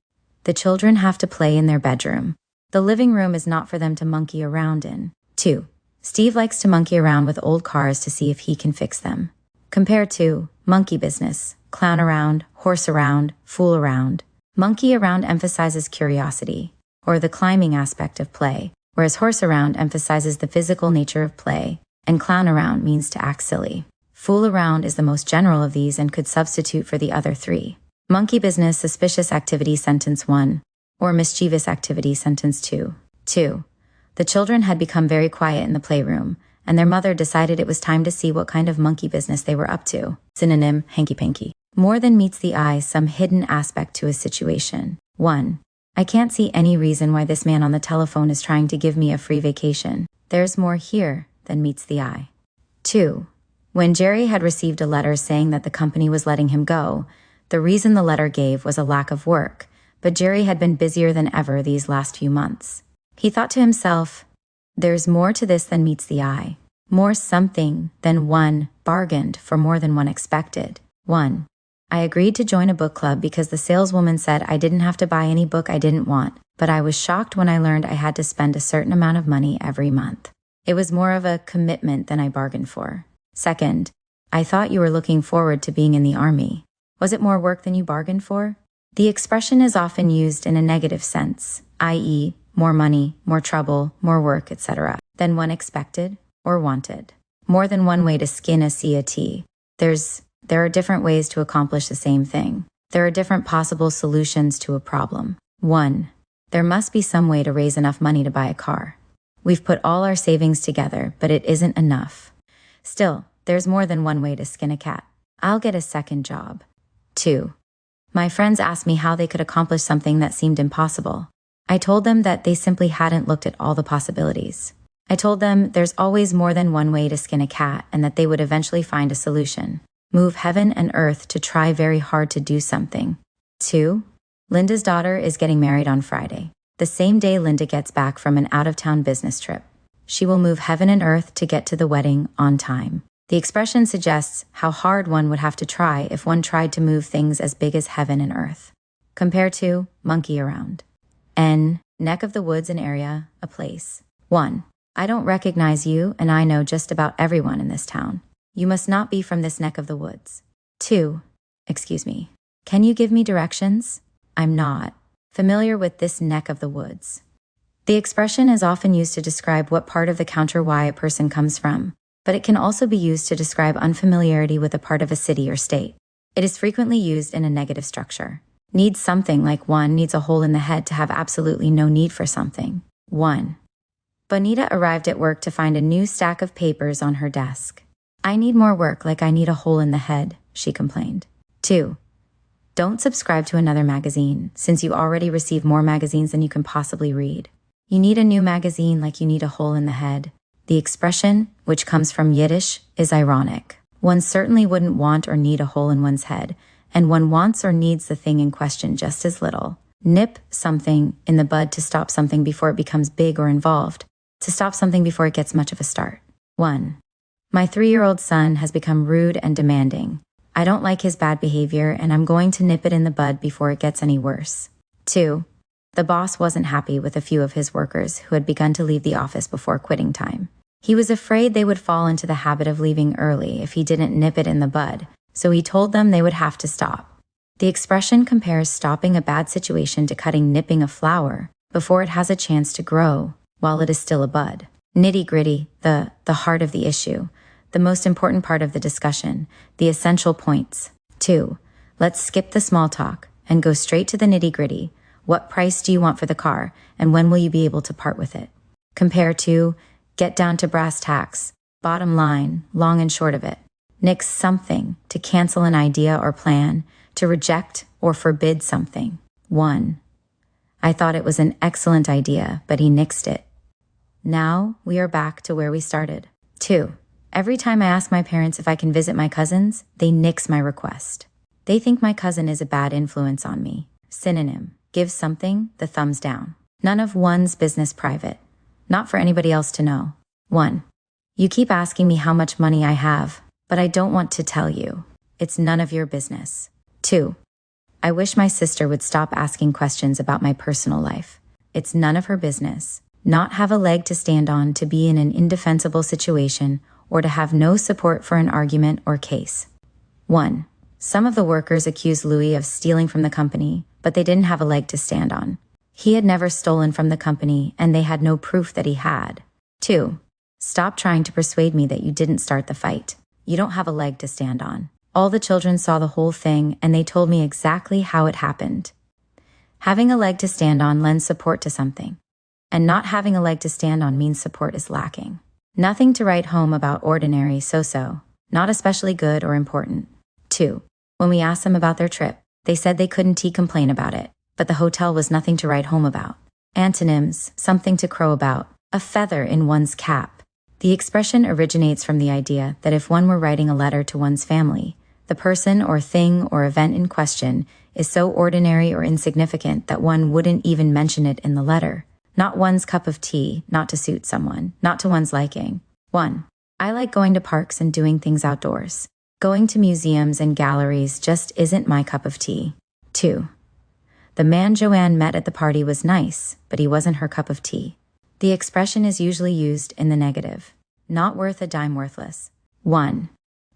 The children have to play in their bedroom. The living room is not for them to monkey around in. 2. Steve likes to monkey around with old cars to see if he can fix them. Compare to monkey business, clown around, horse around, fool around. Monkey around emphasizes curiosity, or the climbing aspect of play, whereas horse around emphasizes the physical nature of play, and clown around means to act silly. Fool around is the most general of these and could substitute for the other 3. Monkey business, suspicious activity, sentence 1, or mischievous activity, sentence 2. 2. The children had become very quiet in the playroom, and their mother decided it was time to see what kind of monkey business they were up to. Synonym, hanky-panky. More than meets the eye some hidden aspect to a situation. 1. I can't see any reason why this man on the telephone is trying to give me a free vacation. There's more here than meets the eye. 2. When Jerry had received a letter saying that the company was letting him go, the reason the letter gave was a lack of work, but Jerry had been busier than ever these last few months. He thought to himself, there's more to this than meets the eye. More something than one bargained for more than one expected. 1. I agreed to join a book club because the saleswoman said I didn't have to buy any book I didn't want, but I was shocked when I learned I had to spend a certain amount of money every month. It was more of a commitment than I bargained for. 2. I thought you were looking forward to being in the army. Was it more work than you bargained for? The expression is often used in a negative sense, i.e., more money, more trouble, more work, etc., than one expected or wanted. More than one way to skin a sea of tea. There are different ways to accomplish the same thing. There are different possible solutions to a problem. 1. There must be some way to raise enough money to buy a car. We've put all our savings together, but it isn't enough. Still, there's more than one way to skin a cat. I'll get a second job. 2. My friends asked me how they could accomplish something that seemed impossible. I told them that they simply hadn't looked at all the possibilities. I told them there's always more than one way to skin a cat and that they would eventually find a solution. Move heaven and earth to try very hard to do something. 2. Linda's daughter is getting married on Friday, the same day Linda gets back from an out-of-town business trip. She will move heaven and earth to get to the wedding on time. The expression suggests how hard one would have to try if one tried to move things as big as heaven and earth. Compare to monkey around. N. Neck of the woods, an area, a place. 1. I don't recognize you, and I know just about everyone in this town. You must not be from this neck of the woods. 2. Excuse me. Can you give me directions? I'm not familiar with this neck of the woods. The expression is often used to describe what part of the counter Y a person comes from, but it can also be used to describe unfamiliarity with a part of a city or state. It is frequently used in a negative structure. Needs something, like one needs a hole in the head to have absolutely no need for something. 1. Bonita arrived at work to find a new stack of papers on her desk. I need more work, like I need a hole in the head, she complained. 2. Don't subscribe to another magazine, since you already receive more magazines than you can possibly read. You need a new magazine like you need a hole in the head. The expression, which comes from Yiddish, is ironic. One certainly wouldn't want or need a hole in one's head, and one wants or needs the thing in question just as little. Nip something in the bud to stop something before it becomes big or involved, to stop something before it gets much of a start. 1. My 3-year-old son has become rude and demanding. I don't like his bad behavior, and I'm going to nip it in the bud before it gets any worse. 2. The boss wasn't happy with a few of his workers who had begun to leave the office before quitting time. He was afraid they would fall into the habit of leaving early if he didn't nip it in the bud, so he told them they would have to stop. The expression compares stopping a bad situation to cutting nipping a flower, before it has a chance to grow while it is still a bud. Nitty-gritty, the heart of the issue, the most important part of the discussion, the essential points. 2. Let's skip the small talk and go straight to the nitty-gritty. What price do you want for the car, and when will you be able to part with it? Compare to, get down to brass tacks, bottom line, long and short of it. Nix something, to cancel an idea or plan, to reject or forbid something. 1. I thought it was an excellent idea, but he nixed it. Now we are back to where we started. 2. Every time I ask my parents if I can visit my cousins, they nix my request. They think my cousin is a bad influence on me. Synonym, give something the thumbs down. None of one's business private. Not for anybody else to know. 1. You keep asking me how much money I have, but I don't want to tell you. It's none of your business. 2. I wish my sister would stop asking questions about my personal life. It's none of her business. Not have a leg to stand on to be in an indefensible situation or to have no support for an argument or case. 1. Some of the workers accused Louis of stealing from the company, but they didn't have a leg to stand on. He had never stolen from the company, and they had no proof that he had. 2. Stop trying to persuade me that you didn't start the fight. You don't have a leg to stand on. All the children saw the whole thing, and they told me exactly how it happened. Having a leg to stand on lends support to something, and not having a leg to stand on means support is lacking. Nothing to write home about, ordinary, so-so, not especially good or important. 2. When we asked them about their trip, they said they couldn't complain about it, but the hotel was nothing to write home about. Antonyms, something to crow about, a feather in one's cap. The expression originates from the idea that if one were writing a letter to one's family, the person or thing or event in question is so ordinary or insignificant that one wouldn't even mention it in the letter. Not one's cup of tea, not to suit someone, not to one's liking. 1. I like going to parks and doing things outdoors. Going to museums and galleries just isn't my cup of tea. 2. The man Joanne met at the party was nice, but he wasn't her cup of tea. The expression is usually used in the negative. Not worth a dime worthless. 1.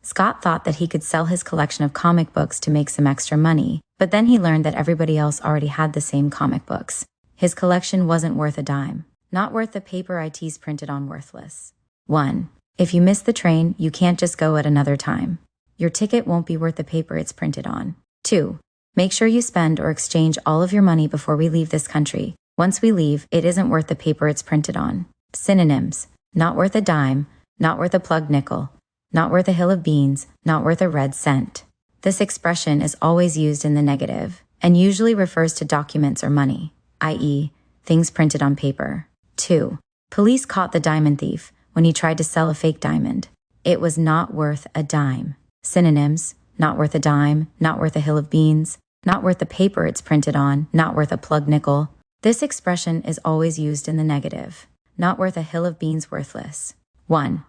Scott thought that he could sell his collection of comic books to make some extra money, but then he learned that everybody else already had the same comic books. His collection wasn't worth a dime. Not worth the paper IT's printed on worthless. 1. If you miss the train, you can't just go at another time. Your ticket won't be worth the paper it's printed on. 2. Make sure you spend or exchange all of your money before we leave this country. Once we leave, it isn't worth the paper it's printed on. Synonyms, not worth a dime, not worth a plugged nickel, not worth a hill of beans, not worth a red cent. This expression is always used in the negative and usually refers to documents or money, i.e., things printed on paper. 2. Police caught the diamond thief when he tried to sell a fake diamond. It was not worth a dime. Synonyms, not worth a dime, not worth a hill of beans, not worth the paper it's printed on, not worth a plugged nickel. This expression is always used in the negative. Not worth a hill of beans worthless. 1.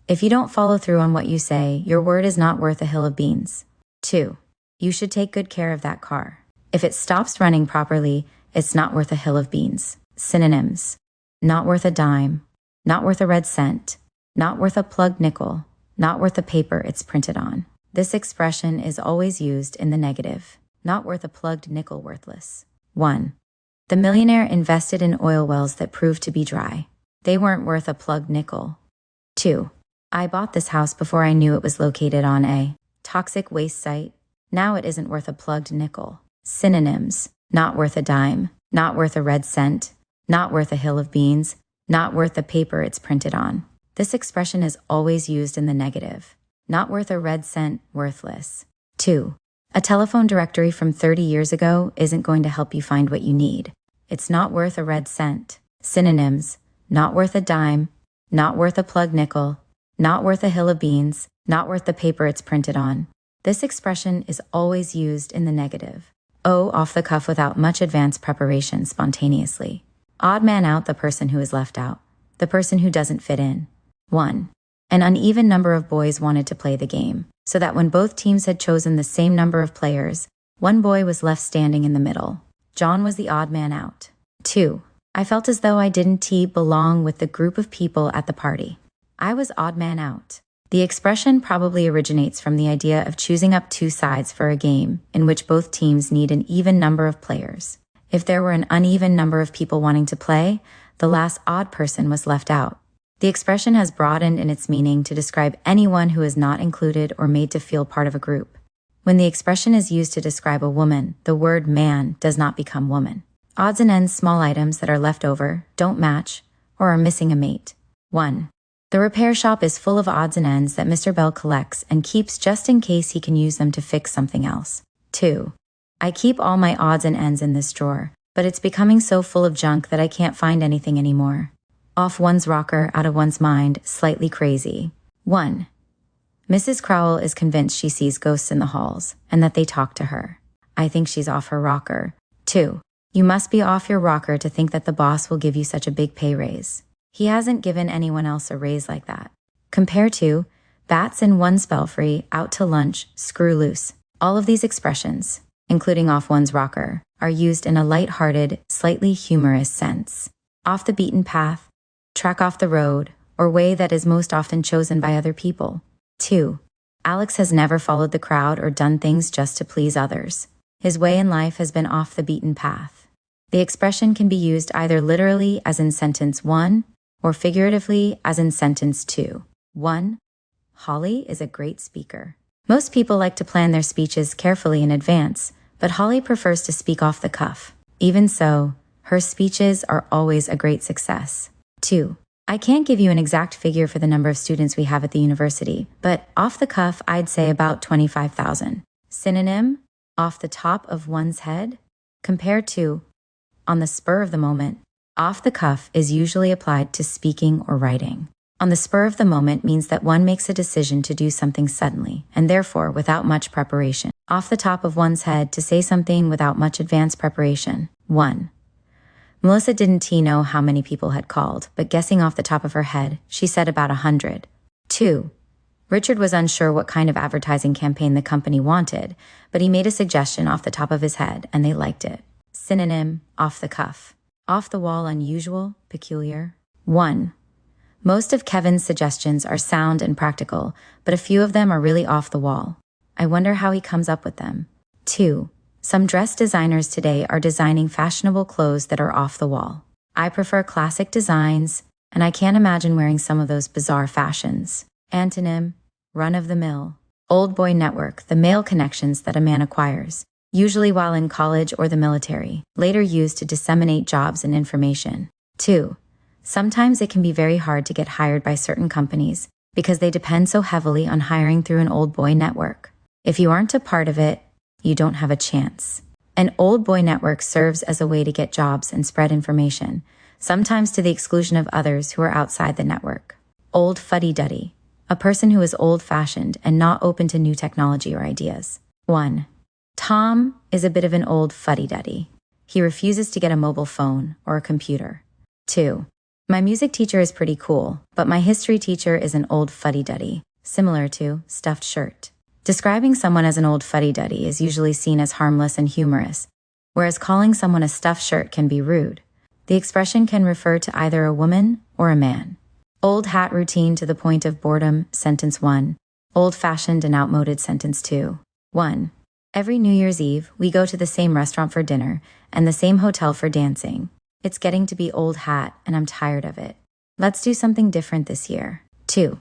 If you don't follow through on what you say, your word is not worth a hill of beans. 2. You should take good care of that car. If it stops running properly, it's not worth a hill of beans. Synonyms, not worth a dime, not worth a red cent, not worth a plugged nickel, not worth the paper it's printed on. This expression is always used in the negative. Not worth a plugged nickel worthless. 1. The millionaire invested in oil wells that proved to be dry. They weren't worth a plugged nickel. 2. I bought this house before I knew it was located on a toxic waste site. Now it isn't worth a plugged nickel. Synonyms, not worth a dime, not worth a red cent, not worth a hill of beans, not worth the paper it's printed on. This expression is always used in the negative. Not worth a red cent, worthless. 2. A telephone directory from 30 years ago isn't going to help you find what you need. It's not worth a red cent. Synonyms, not worth a dime, not worth a plugged nickel, not worth a hill of beans, not worth the paper it's printed on. This expression is always used in the negative. O, off the cuff without much advanced preparation, spontaneously. Odd man out, the person who is left out. The person who doesn't fit in. 1. An uneven number of boys wanted to play the game, so that when both teams had chosen the same number of players, one boy was left standing in the middle. John was the odd man out. 2. I felt as though I didn't belong with the group of people at the party. I was odd man out. The expression probably originates from the idea of choosing up two sides for a game in which both teams need an even number of players. If there were an uneven number of people wanting to play, the last odd person was left out. The expression has broadened in its meaning to describe anyone who is not included or made to feel part of a group. When the expression is used to describe a woman, the word man does not become woman. Odds and ends small items that are left over, don't match, or are missing a mate. 1. The repair shop is full of odds and ends that Mr. Bell collects and keeps just in case he can use them to fix something else. 2. I keep all my odds and ends in this drawer, but it's becoming so full of junk that I can't find anything anymore. Off one's rocker, out of one's mind, slightly crazy. 1. Mrs. Crowell is convinced she sees ghosts in the halls, and that they talk to her. I think she's off her rocker. 2. You must be off your rocker to think that the boss will give you such a big pay raise. He hasn't given anyone else a raise like that. Compare to, bats in one spellfree, out to lunch, screw loose. All of these expressions, including off one's rocker, are used in a light-hearted, slightly humorous sense. Off the beaten path, track off the road, or way that is most often chosen by other people. 2. Alex has never followed the crowd or done things just to please others. His way in life has been off the beaten path. The expression can be used either literally as in sentence 1 or figuratively as in sentence 2. 1. Holly is a great speaker. Most people like to plan their speeches carefully in advance, but Holly prefers to speak off the cuff. Even so, her speeches are always a great success. 2. I can't give you an exact figure for the number of students we have at the university, but off the cuff, I'd say about 25,000. Synonym, off the top of one's head. Compared to, on the spur of the moment. Off the cuff is usually applied to speaking or writing. On the spur of the moment means that one makes a decision to do something suddenly, and therefore without much preparation. Off the top of one's head, to say something without much advanced preparation. 1. Melissa didn't know how many people had called, but guessing off the top of her head, she said about 100. 2. Richard was unsure what kind of advertising campaign the company wanted, but he made a suggestion off the top of his head, and they liked it. Synonym, off the cuff. Off the wall, unusual, peculiar. 1. Most of Kevin's suggestions are sound and practical, but a few of them are really off the wall. I wonder how he comes up with them. 2. Some dress designers today are designing fashionable clothes that are off the wall. I prefer classic designs, and I can't imagine wearing some of those bizarre fashions. Antonym, run-of-the-mill. Old boy network, the male connections that a man acquires, usually while in college or the military, later used to disseminate jobs and information. 2. Sometimes it can be very hard to get hired by certain companies because they depend so heavily on hiring through an old boy network. If you aren't a part of it, you don't have a chance. An old boy network serves as a way to get jobs and spread information, sometimes to the exclusion of others who are outside the network. Old fuddy-duddy, a person who is old-fashioned and not open to new technology or ideas. 1. Tom is a bit of an old fuddy-duddy. He refuses to get a mobile phone or a computer. 2. My music teacher is pretty cool, but my history teacher is an old fuddy-duddy, similar to stuffed shirt. Describing someone as an old fuddy-duddy is usually seen as harmless and humorous, whereas calling someone a stuffed shirt can be rude. The expression can refer to either a woman or a man. Old hat routine to the point of boredom, sentence 1. Old-fashioned and outmoded, sentence 2. 1. Every New Year's Eve, we go to the same restaurant for dinner and the same hotel for dancing. It's getting to be old hat, and I'm tired of it. Let's do something different this year. 2.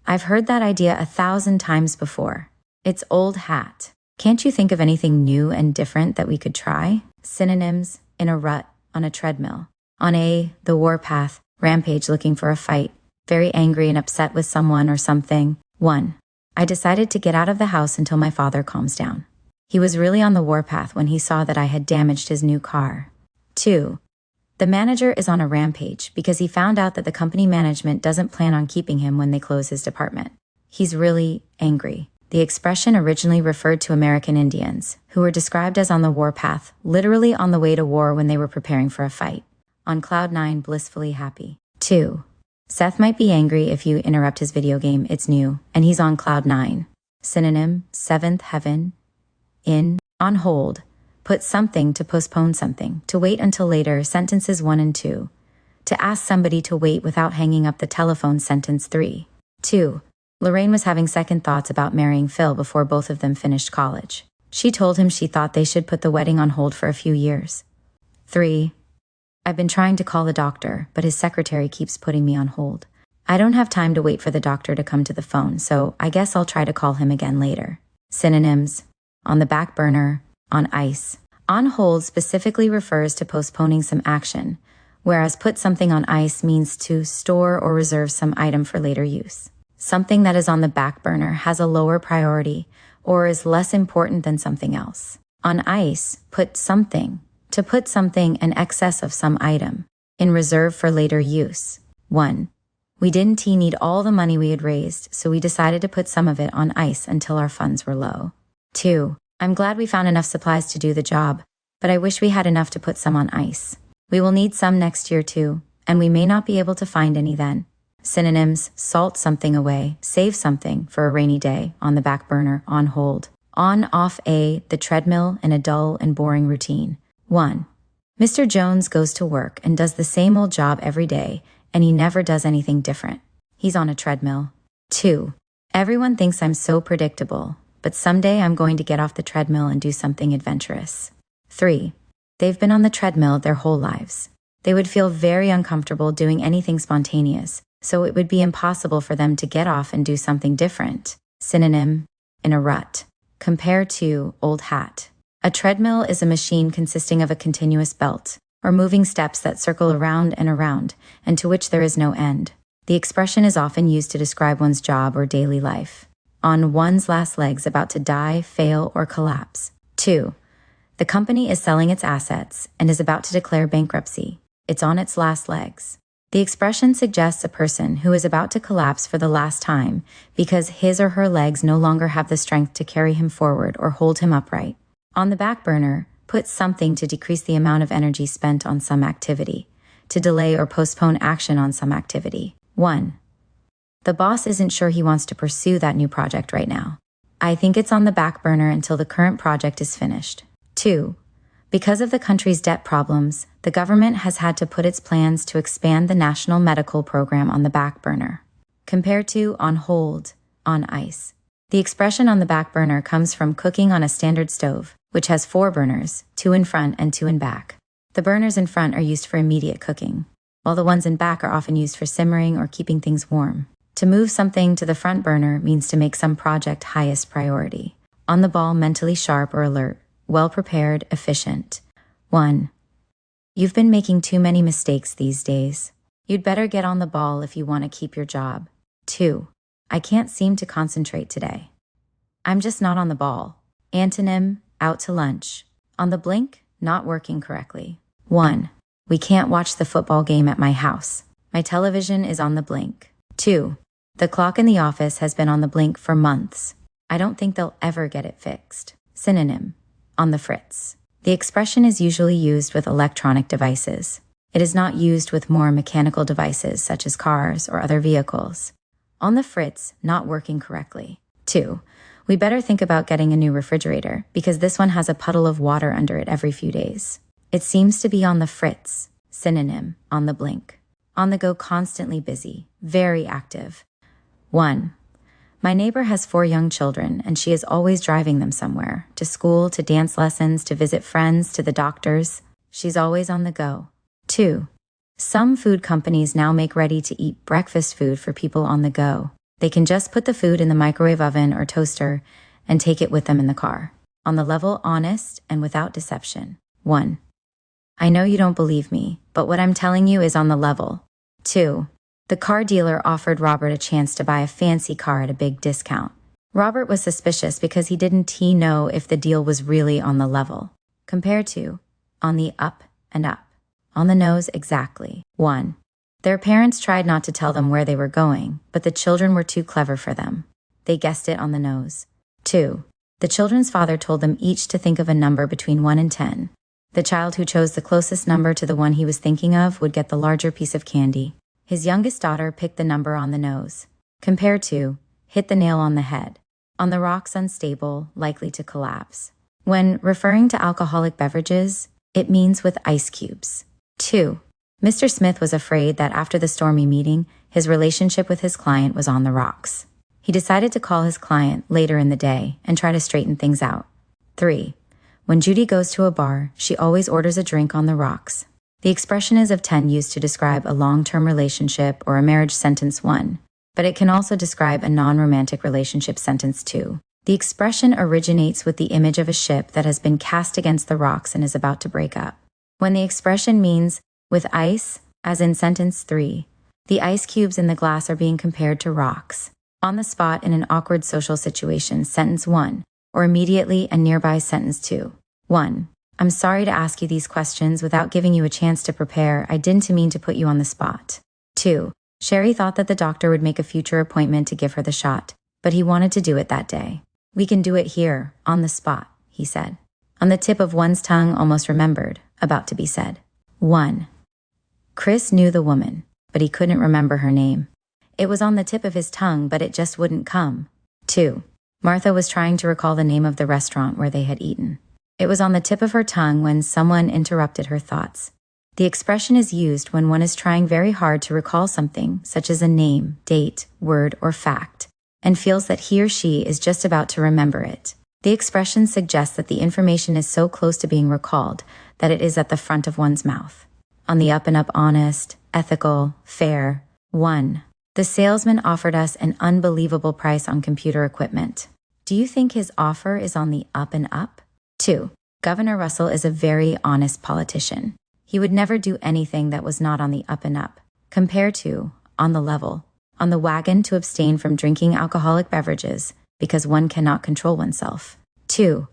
I've heard that idea 1,000 times before. It's old hat. Can't you think of anything new and different that we could try? Synonyms, in a rut, on a treadmill. On the warpath, rampage looking for a fight, very angry and upset with someone or something. 1. I decided to get out of the house until my father calms down. He was really on the warpath when he saw that I had damaged his new car. 2. The manager is on a rampage because he found out that the company management doesn't plan on keeping him when they close his department. He's really angry. The expression originally referred to American Indians, who were described as on the warpath, literally on the way to war when they were preparing for a fight. On cloud 9, blissfully happy. 2. Seth might be angry if you interrupt his video game, it's new, and he's on cloud 9. Synonym, seventh heaven. In, on hold. Put something to postpone something, to wait until later, sentences 1 and 2. To ask somebody to wait without hanging up the telephone, sentence 3. 2. Lorraine was having second thoughts about marrying Phil before both of them finished college. She told him she thought they should put the wedding on hold for a few years. 3. I've been trying to call the doctor, but his secretary keeps putting me on hold. I don't have time to wait for the doctor to come to the phone, so I guess I'll try to call him again later. Synonyms: on the back burner, on ice. On hold specifically refers to postponing some action, whereas put something on ice means to store or reserve some item for later use. Something that is on the back burner has a lower priority or is less important than something else. On ice, put something, to put something in excess of some item, in reserve for later use. 1. We didn't need all the money we had raised, so we decided to put some of it on ice until our funds were low. 2. I'm glad we found enough supplies to do the job, but I wish we had enough to put some on ice. We will need some next year too, and we may not be able to find any then. Synonyms: salt something away, save something for a rainy day, on the back burner, on hold. On, off, the treadmill in a dull and boring routine. 1. Mr. Jones goes to work and does the same old job every day, and he never does anything different. He's on a treadmill. 2. Everyone thinks I'm so predictable, but someday I'm going to get off the treadmill and do something adventurous. 3. They've been on the treadmill their whole lives. They would feel very uncomfortable doing anything spontaneous, so it would be impossible for them to get off and do something different. Synonym: in a rut. Compare to old hat. A treadmill is a machine consisting of a continuous belt, or moving steps that circle around, and to which there is no end. The expression is often used to describe one's job or daily life. On one's last legs, about to die, fail, or collapse. 2. The company is selling its assets and is about to declare bankruptcy. It's on its last legs. The expression suggests a person who is about to collapse for the last time because his or her legs no longer have the strength to carry him forward or hold him upright. On the back burner, put something to decrease the amount of energy spent on some activity, to delay or postpone action on some activity. 1. The boss isn't sure he wants to pursue that new project right now. I think it's on the back burner until the current project is finished. 2. Because of the country's debt problems, the government has had to put its plans to expand the national medical program on the back burner. Compare to on hold, on ice. The expression on the back burner comes from cooking on a standard stove, which has 4 burners, 2 in front and 2 in back. The burners in front are used for immediate cooking, while the ones in back are often used for simmering or keeping things warm. To move something to the front burner means to make some project highest priority. On the ball, mentally sharp or alert, well-prepared, efficient. 1. You've been making too many mistakes these days. You'd better get on the ball if you want to keep your job. 2. I can't seem to concentrate today. I'm just not on the ball. Antonym: out to lunch. On the blink, not working correctly. 1. We can't watch the football game at my house. My television is on the blink. 2. The clock in the office has been on the blink for months. I don't think they'll ever get it fixed. Synonym: on the fritz. The expression is usually used with electronic devices. It is not used with more mechanical devices such as cars or other vehicles. On the fritz, not working correctly. 2. We better think about getting a new refrigerator because this one has a puddle of water under it every few days. It seems to be on the fritz. Synonym: on the blink. On the go, constantly busy, very active. 1. My neighbor has 4 young children, and she is always driving them somewhere, to school, to dance lessons, to visit friends, to the doctors. She's always on the go. 2. Some food companies now make ready-to-eat breakfast food for people on the go. They can just put the food in the microwave oven or toaster and take it with them in the car. On the level, honest and without deception. 1. I know you don't believe me, but what I'm telling you is on the level. 2. The car dealer offered Robert a chance to buy a fancy car at a big discount. Robert was suspicious because he didn't know if the deal was really on the level. Compare to on the up and up. On the nose, exactly. 1. Their parents tried not to tell them where they were going, but the children were too clever for them. They guessed it on the nose. 2. The children's father told them each to think of a number between 1 and 10. The child who chose the closest number to the one he was thinking of would get the larger piece of candy. His youngest daughter picked the number on the nose. Compare to hit the nail on the head. On the rocks, unstable, likely to collapse. When referring to alcoholic beverages, it means with ice cubes. 2. Mr. Smith was afraid that after the stormy meeting, his relationship with his client was on the rocks. He decided to call his client later in the day and try to straighten things out. 3. When Judy goes to a bar, she always orders a drink on the rocks. The expression is of 10 used to describe a long-term relationship or a marriage sentence 1, but it can also describe a non-romantic relationship sentence 2. The expression originates with the image of a ship that has been cast against the rocks and is about to break up. When the expression means with ice, as in sentence 3, the ice cubes in the glass are being compared to rocks. On the spot in an awkward social situation, sentence 1, or immediately and nearby, sentence 2. 1. I'm sorry to ask you these questions without giving you a chance to prepare. I didn't mean to put you on the spot. 2. Sherry thought that the doctor would make a future appointment to give her the shot, but he wanted to do it that day. We can do it here, on the spot, he said. On the tip of one's tongue, almost remembered, about to be said. 1. Chris knew the woman, but he couldn't remember her name. It was on the tip of his tongue, but it just wouldn't come. 2. Martha was trying to recall the name of the restaurant where they had eaten. It was on the tip of her tongue when someone interrupted her thoughts. The expression is used when one is trying very hard to recall something, such as a name, date, word, or fact, and feels that he or she is just about to remember it. The expression suggests that the information is so close to being recalled that it is at the front of one's mouth. On the up and up, honest, ethical, fair. 1. The salesman offered us an unbelievable price on computer equipment. Do you think his offer is on the up and up? 2. Governor Russell is a very honest politician. He would never do anything that was not on the up and up. Compare to on the level. On the wagon, to abstain from drinking alcoholic beverages because one cannot control oneself. 2.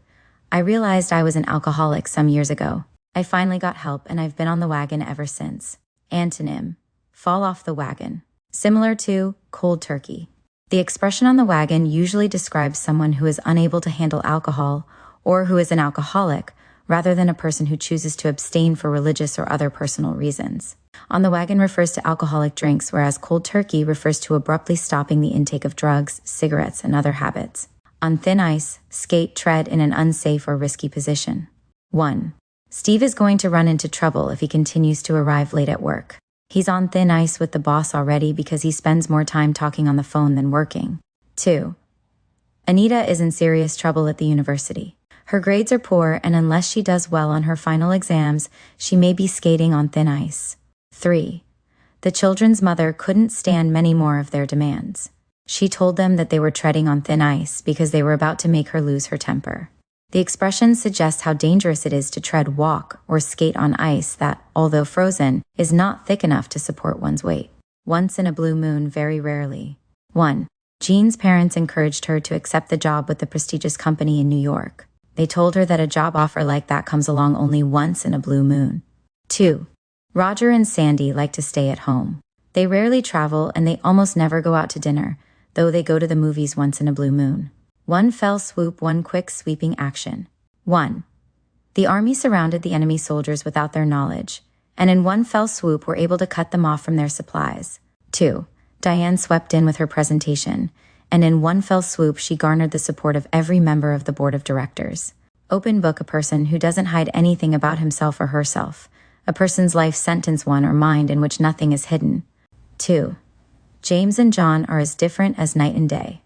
I realized I was an alcoholic some years ago. I finally got help and I've been on the wagon ever since. Antonym: fall off the wagon. Similar to cold turkey. The expression on the wagon usually describes someone who is unable to handle alcohol or who is an alcoholic, rather than a person who chooses to abstain for religious or other personal reasons. On the wagon refers to alcoholic drinks, whereas cold turkey refers to abruptly stopping the intake of drugs, cigarettes, and other habits. On thin ice, skate, tread in an unsafe or risky position. 1. Steve is going to run into trouble if he continues to arrive late at work. He's on thin ice with the boss already because he spends more time talking on the phone than working. 2. Anita is in serious trouble at the university. Her grades are poor, and unless she does well on her final exams, she may be skating on thin ice. 3. The children's mother couldn't stand many more of their demands. She told them that they were treading on thin ice because they were about to make her lose her temper. The expression suggests how dangerous it is to tread, walk, or skate on ice that, although frozen, is not thick enough to support one's weight. Once in a blue moon, very rarely. 1. Jean's parents encouraged her to accept the job with the prestigious company in New York. They told her that a job offer like that comes along only once in a blue moon. 2. Roger and Sandy like to stay at home. They rarely travel and they almost never go out to dinner, though they go to the movies once in a blue moon. One fell swoop, one quick sweeping action. 1. The army surrounded the enemy soldiers without their knowledge, and in one fell swoop were able to cut them off from their supplies. 2. Diane swept in with her presentation, and in one fell swoop she garnered the support of every member of the board of directors. Open book: a person who doesn't hide anything about himself or herself. A person's life sentence: one or mind in which nothing is hidden. 2. James and John are as different as night and day.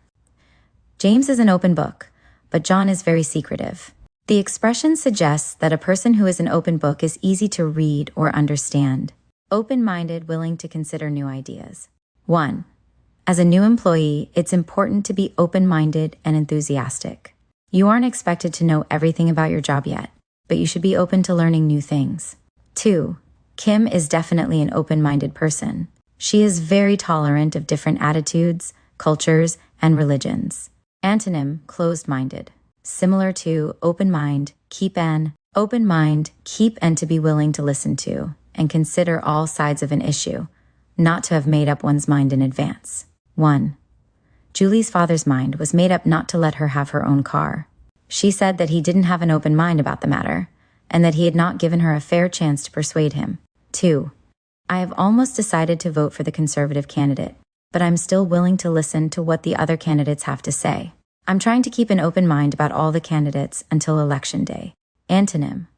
James is an open book, but John is very secretive. The expression suggests that a person who is an open book is easy to read or understand. Open-minded, willing to consider new ideas. 1. As a new employee, it's important to be open-minded and enthusiastic. You aren't expected to know everything about your job yet, but you should be open to learning new things. 2. Kim is definitely an open-minded person. She is very tolerant of different attitudes, cultures, and religions. Antonym: closed-minded. Similar to open mind, keep and to be willing to listen to and consider all sides of an issue, not to have made up one's mind in advance. 1. Julie's father's mind was made up not to let her have her own car. She said that he didn't have an open mind about the matter, and that he had not given her a fair chance to persuade him. 2. I have almost decided to vote for the conservative candidate, but I'm still willing to listen to what the other candidates have to say. I'm trying to keep an open mind about all the candidates until election day. Antonym: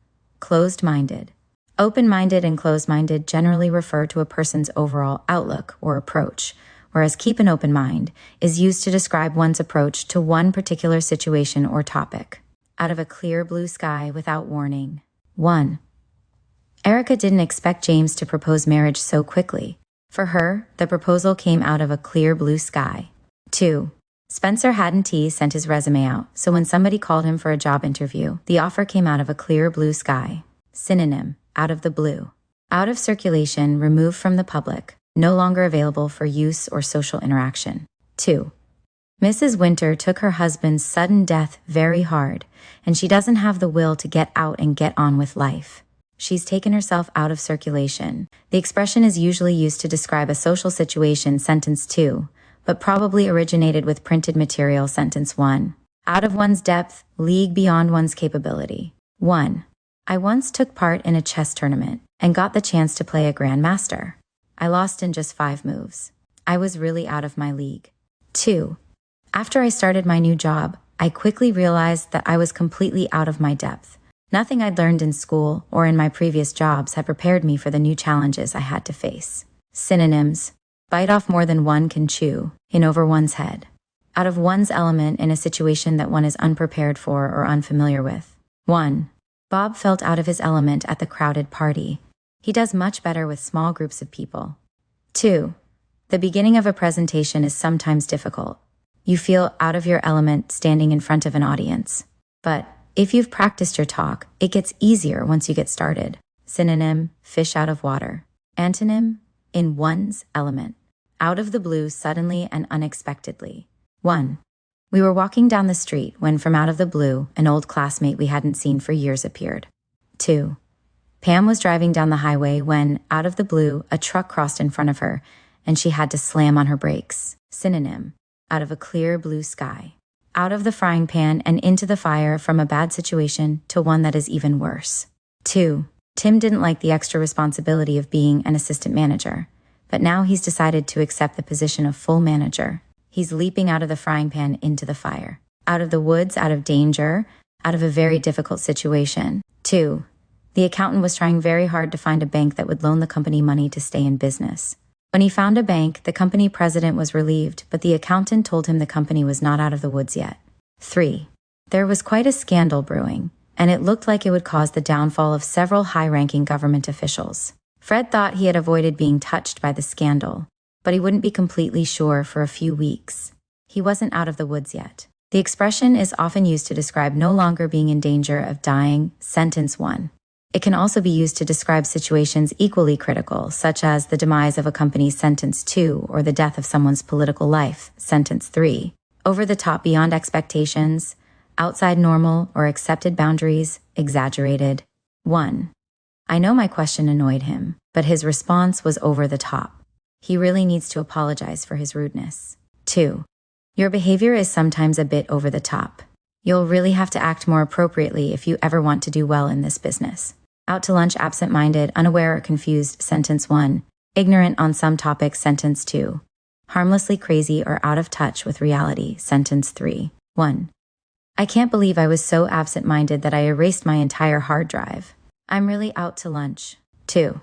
closed-minded. Open-minded and closed-minded generally refer to a person's overall outlook or approach, whereas keep an open mind is used to describe one's approach to one particular situation or topic. out of a clear blue sky without warning. 1. Erica didn't expect James to propose marriage so quickly. For her, the proposal came out of a clear blue sky. 2. Spencer hadn't sent his resume out, so when somebody called him for a job interview, the offer came out of a clear blue sky. Synonym, out of the blue. Out of circulation, removed from the public, no longer available for use or social interaction. 2. Mrs. Winter took her husband's sudden death very hard, and she doesn't have the will to get out and get on with life. She's taken herself out of circulation. The expression is usually used to describe a social situation, sentence 2, but probably originated with printed material, sentence 1. Out of one's depth, league beyond one's capability. 1. I once took part in a chess tournament and got the chance to play a grandmaster. I lost in just 5 moves. I was really out of my league. 2. After I started my new job, I quickly realized that I was completely out of my depth. Nothing I'd learned in school or in my previous jobs had prepared me for the new challenges I had to face. Synonyms: bite off more than one can chew, in over one's head. Out of one's element in a situation that one is unprepared for or unfamiliar with. 1. Bob felt out of his element at the crowded party. He does much better with small groups of people. 2. The beginning of a presentation is sometimes difficult. You feel out of your element standing in front of an audience. But if you've practiced your talk, it gets easier once you get started. Synonym: fish out of water. Antonym: in one's element. Out of the blue, suddenly and unexpectedly. 1. We were walking down the street when, from out of the blue, an old classmate we hadn't seen for years appeared. 2. Pam was driving down the highway when, out of the blue, a truck crossed in front of her, and she had to slam on her brakes. Synonym: out of a clear blue sky. Out of the frying pan and into the fire, from a bad situation to one that is even worse. 2. Tim didn't like the extra responsibility of being an assistant manager, but now he's decided to accept the position of full manager. He's leaping out of the frying pan into the fire. Out of the woods, out of danger, out of a very difficult situation. 2. The accountant was trying very hard to find a bank that would loan the company money to stay in business. When he found a bank, the company president was relieved, but the accountant told him the company was not out of the woods yet. 3. There was quite a scandal brewing, and it looked like it would cause the downfall of several high-ranking government officials. Fred thought he had avoided being touched by the scandal, but he wouldn't be completely sure for a few weeks. He wasn't out of the woods yet. The expression is often used to describe no longer being in danger of dying, sentence 1. It can also be used to describe situations equally critical, such as the demise of a company's, sentence 2, or the death of someone's political life, sentence 3. Over the top, beyond expectations, outside normal or accepted boundaries, exaggerated. 1. I know my question annoyed him, but his response was over the top. He really needs to apologize for his rudeness. 2. Your behavior is sometimes a bit over the top. You'll really have to act more appropriately if you ever want to do well in this business. Out to lunch, absent-minded, unaware or confused, sentence 1. Ignorant on some topics, sentence 2. Harmlessly crazy or out of touch with reality, sentence 3. 1. I can't believe I was so absent-minded that I erased my entire hard drive. I'm really out to lunch. 2.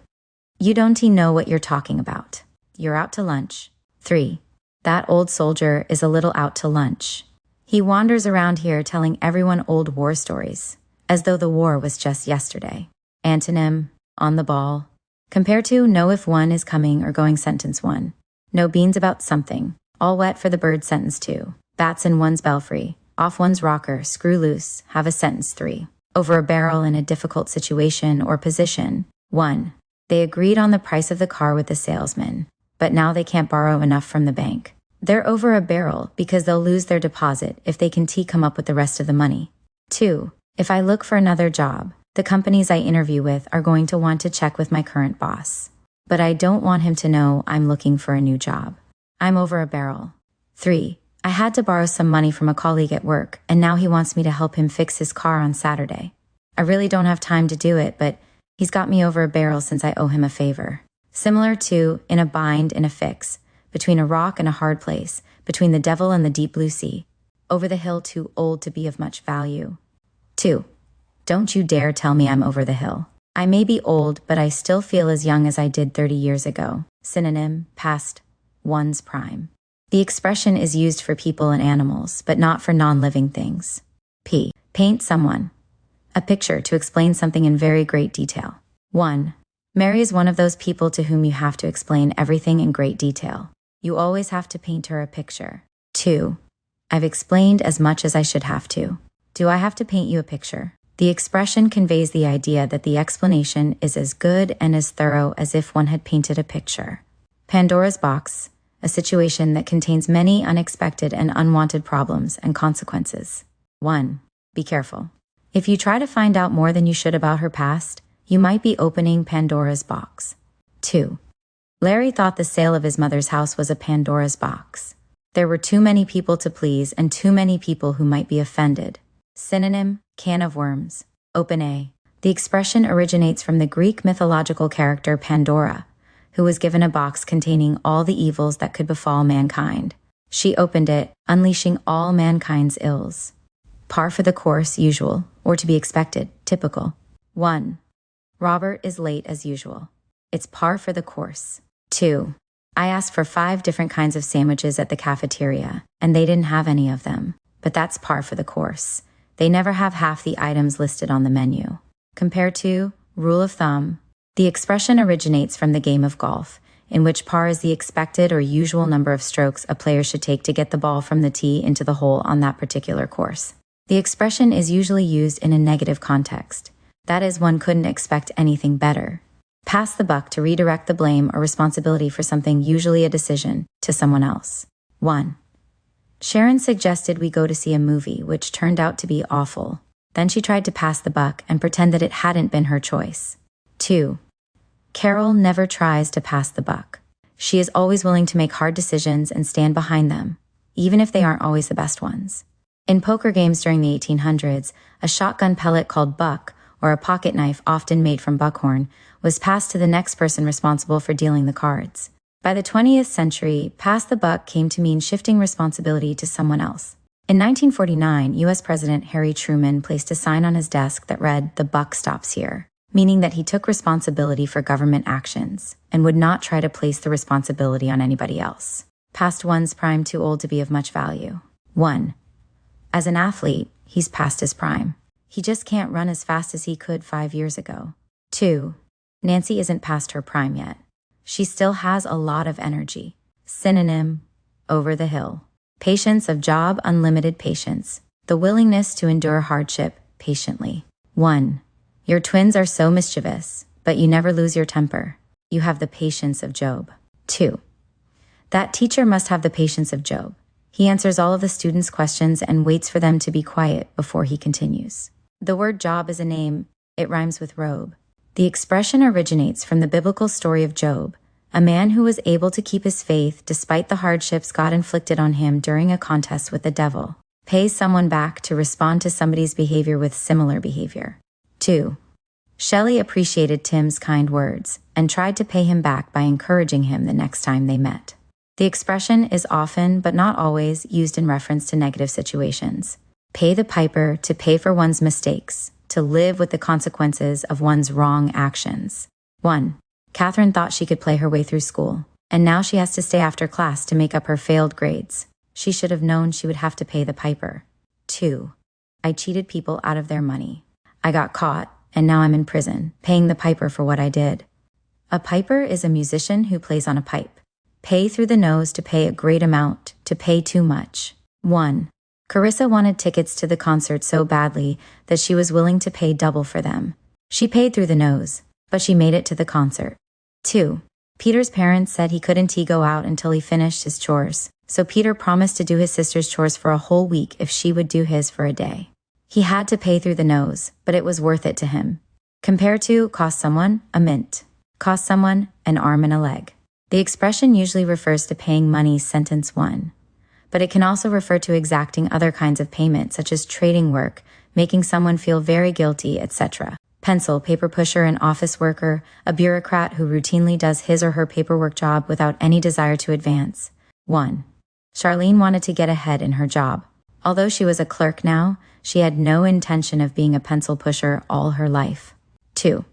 You don't know what you're talking about. You're out to lunch. 3. That old soldier is a little out to lunch. He wanders around here telling everyone old war stories, as though the war was just yesterday. Antonym: on the ball. Compare to know if one is coming or going, sentence 1. Know beans about something. All wet for the bird, sentence 2. Bats in one's belfry. Off one's rocker, screw loose, have a, sentence 3. Over a barrel in a difficult situation or position. 1. They agreed on the price of the car with the salesman, but now they can't borrow enough from the bank. They're over a barrel because they'll lose their deposit if they can come up with the rest of the money. 2. If I look for another job, the companies I interview with are going to want to check with my current boss. But I don't want him to know I'm looking for a new job. I'm over a barrel. 3. I had to borrow some money from a colleague at work, and now he wants me to help him fix his car on Saturday. I really don't have time to do it, but he's got me over a barrel since I owe him a favor. Similar to in a bind, in a fix, between a rock and a hard place, between the devil and the deep blue sea, over the hill too old to be of much value. 2. Don't you dare tell me I'm over the hill. I may be old, but I still feel as young as I did 30 years ago. Synonym: past one's prime. The expression is used for people and animals, but not for non-living things. P. Paint someone. A picture to explain something in very great detail. 1. Mary is one of those people to whom you have to explain everything in great detail. You always have to paint her a picture. 2. I've explained as much as I should have to. Do I have to paint you a picture? The expression conveys the idea that the explanation is as good and as thorough as if one had painted a picture. Pandora's box, a situation that contains many unexpected and unwanted problems and consequences. 1. Be careful. If you try to find out more than you should about her past, you might be opening Pandora's box. 2. Larry thought the sale of his mother's house was a Pandora's box. There were too many people to please and too many people who might be offended. Synonym, can of worms. Open A. The expression originates from the Greek mythological character Pandora, who was given a box containing all the evils that could befall mankind. She opened it, unleashing all mankind's ills. Par for the course, usual, or to be expected, typical. 1. Robert is late as usual. It's par for the course. 2. I asked for 5 different kinds of sandwiches at the cafeteria, and they didn't have any of them. But that's par for the course. They never have half the items listed on the menu. Compared to rule of thumb, the expression originates from the game of golf, in which par is the expected or usual number of strokes a player should take to get the ball from the tee into the hole on that particular course. The expression is usually used in a negative context. That is, one couldn't expect anything better. Pass the buck to redirect the blame or responsibility for something, usually a decision, to someone else. 1. Sharon suggested we go to see a movie, which turned out to be awful. Then she tried to pass the buck and pretend that it hadn't been her choice. 2. Carol never tries to pass the buck. She is always willing to make hard decisions and stand behind them, even if they aren't always the best ones. In poker games during the 1800s, a shotgun pellet called buck, or a pocket knife often made from buckhorn, was passed to the next person responsible for dealing the cards. By the 20th century, pass the buck came to mean shifting responsibility to someone else. In 1949, U.S. President Harry Truman placed a sign on his desk that read, "The buck stops here," meaning that he took responsibility for government actions and would not try to place the responsibility on anybody else. Past one's prime too old to be of much value. 1. As an athlete, he's past his prime. He just can't run as fast as he could 5 years ago. 2. Nancy isn't past her prime yet. She still has a lot of energy. Synonym, over the hill. Patience of job, unlimited patience. The willingness to endure hardship patiently. 1. Your twins are so mischievous, but you never lose your temper. You have the patience of Job. 2. That teacher must have the patience of Job. He answers all of the students' questions and waits for them to be quiet before he continues. The word Job is a name. It rhymes with robe. The expression originates from the biblical story of Job, a man who was able to keep his faith despite the hardships God inflicted on him during a contest with the devil. Pay someone back to respond to somebody's behavior with similar behavior. 2. Shelley appreciated Tim's kind words and tried to pay him back by encouraging him the next time they met. The expression is often, but not always, used in reference to negative situations. Pay the piper to pay for one's mistakes, to live with the consequences of one's wrong actions. 1. Catherine thought she could play her way through school, and now she has to stay after class to make up her failed grades. She should have known she would have to pay the piper. 2. I cheated people out of their money. I got caught, and now I'm in prison, paying the piper for what I did. A piper is a musician who plays on a pipe. Pay through the nose to pay a great amount, to pay too much. 1. Carissa wanted tickets to the concert so badly that she was willing to pay double for them. She paid through the nose, but she made it to the concert. 2. Peter's parents said he couldn't go out until he finished his chores, so Peter promised to do his sister's chores for a whole week if she would do his for a day. He had to pay through the nose, but it was worth it to him. Compare to cost someone a mint, cost someone an arm and a leg. The expression usually refers to paying money, sentence 1, but it can also refer to exacting other kinds of payment, such as trading work, making someone feel very guilty, etc. Pencil, paper pusher, an office worker, a bureaucrat who routinely does his or her paperwork job without any desire to advance. 1. Charlene wanted to get ahead in her job. Although she was a clerk now, she had no intention of being a pencil pusher all her life. 2.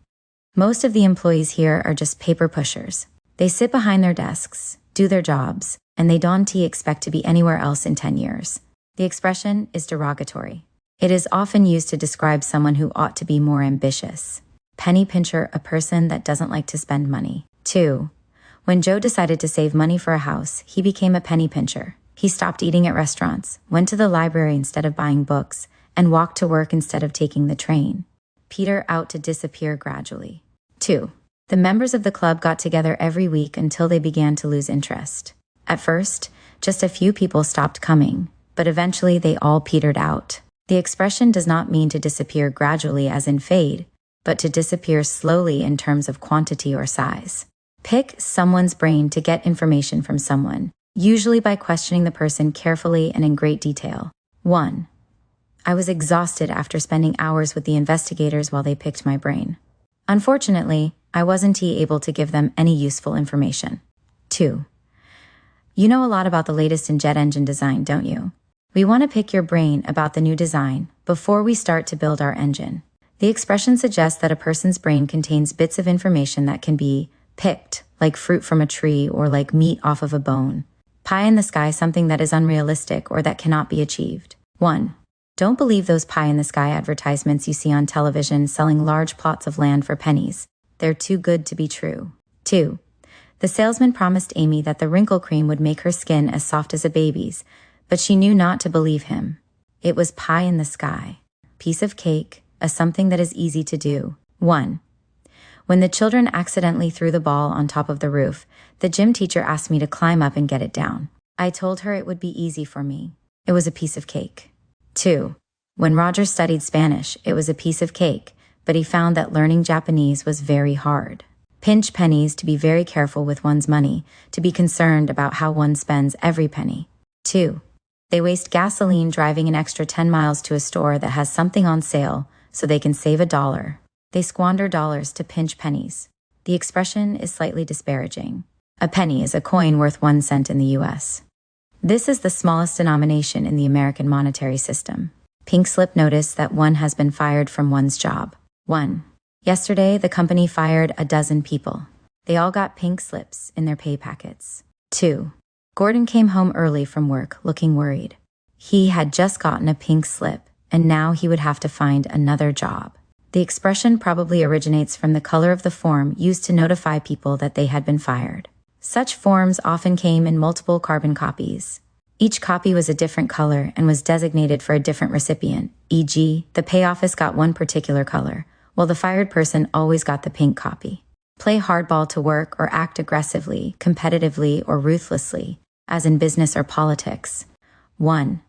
Most of the employees here are just paper pushers. They sit behind their desks, do their jobs, and they don't expect to be anywhere else in 10 years. The expression is derogatory. It is often used to describe someone who ought to be more ambitious. Penny pincher, a person that doesn't like to spend money. 2. When Joe decided to save money for a house, he became a penny pincher. He stopped eating at restaurants, went to the library instead of buying books, and walked to work instead of taking the train. Peter out to disappear gradually. 2. The members of the club got together every week until they began to lose interest. At first, just a few people stopped coming, but eventually they all petered out. The expression does not mean to disappear gradually as in fade, but to disappear slowly in terms of quantity or size. Pick someone's brain to get information from someone, usually by questioning the person carefully and in great detail. 1. I was exhausted after spending hours with the investigators while they picked my brain. Unfortunately, I wasn't able to give them any useful information. 2. You know a lot about the latest in jet engine design, don't you? We want to pick your brain about the new design before we start to build our engine. The expression suggests that a person's brain contains bits of information that can be picked, like fruit from a tree or like meat off of a bone. Pie in the sky, something that is unrealistic or that cannot be achieved. 1. Don't believe those pie in the sky advertisements you see on television selling large plots of land for pennies. They're too good to be true. 2. The salesman promised Amy that the wrinkle cream would make her skin as soft as a baby's, but she knew not to believe him. It was pie in the sky. Piece of cake, a something that is easy to do. 1. When the children accidentally threw the ball on top of the roof, the gym teacher asked me to climb up and get it down. I told her it would be easy for me. It was a piece of cake. 2. When Roger studied Spanish, it was a piece of cake, but he found that learning Japanese was very hard. Pinch pennies, to be very careful with one's money, to be concerned about how one spends every penny. 2. They waste gasoline driving an extra 10 miles to a store that has something on sale so they can save $1. They squander dollars to pinch pennies. The expression is slightly disparaging. A penny is a coin worth 1 cent in the US. This is the smallest denomination in the American monetary system. Pink slip notice that one has been fired from one's job. 1. Yesterday, the company fired 12 people. They all got pink slips in their pay packets. 2. Gordon came home early from work, looking worried. He had just gotten a pink slip, and now he would have to find another job. The expression probably originates from the color of the form used to notify people that they had been fired. Such forms often came in multiple carbon copies. Each copy was a different color and was designated for a different recipient, e.g., the pay office got one particular color, while the fired person always got the pink copy. Play hardball to work or act aggressively, competitively, or ruthlessly, as in business or politics. 1.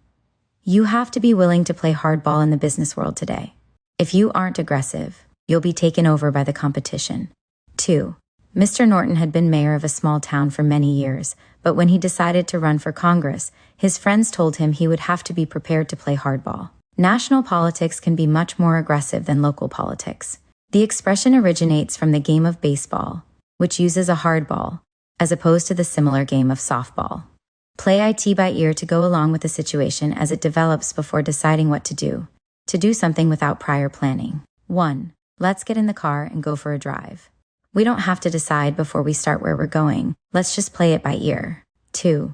You have to be willing to play hardball in the business world today. If you aren't aggressive, you'll be taken over by the competition. 2. Mr. Norton had been mayor of a small town for many years, but when he decided to run for Congress, his friends told him he would have to be prepared to play hardball. National politics can be much more aggressive than local politics. The expression originates from the game of baseball, which uses a hardball, as opposed to the similar game of softball. Play it by ear to go along with the situation as it develops before deciding what to do something without prior planning. 1. Let's get in the car and go for a drive. We don't have to decide before we start where we're going. Let's just play it by ear. 2.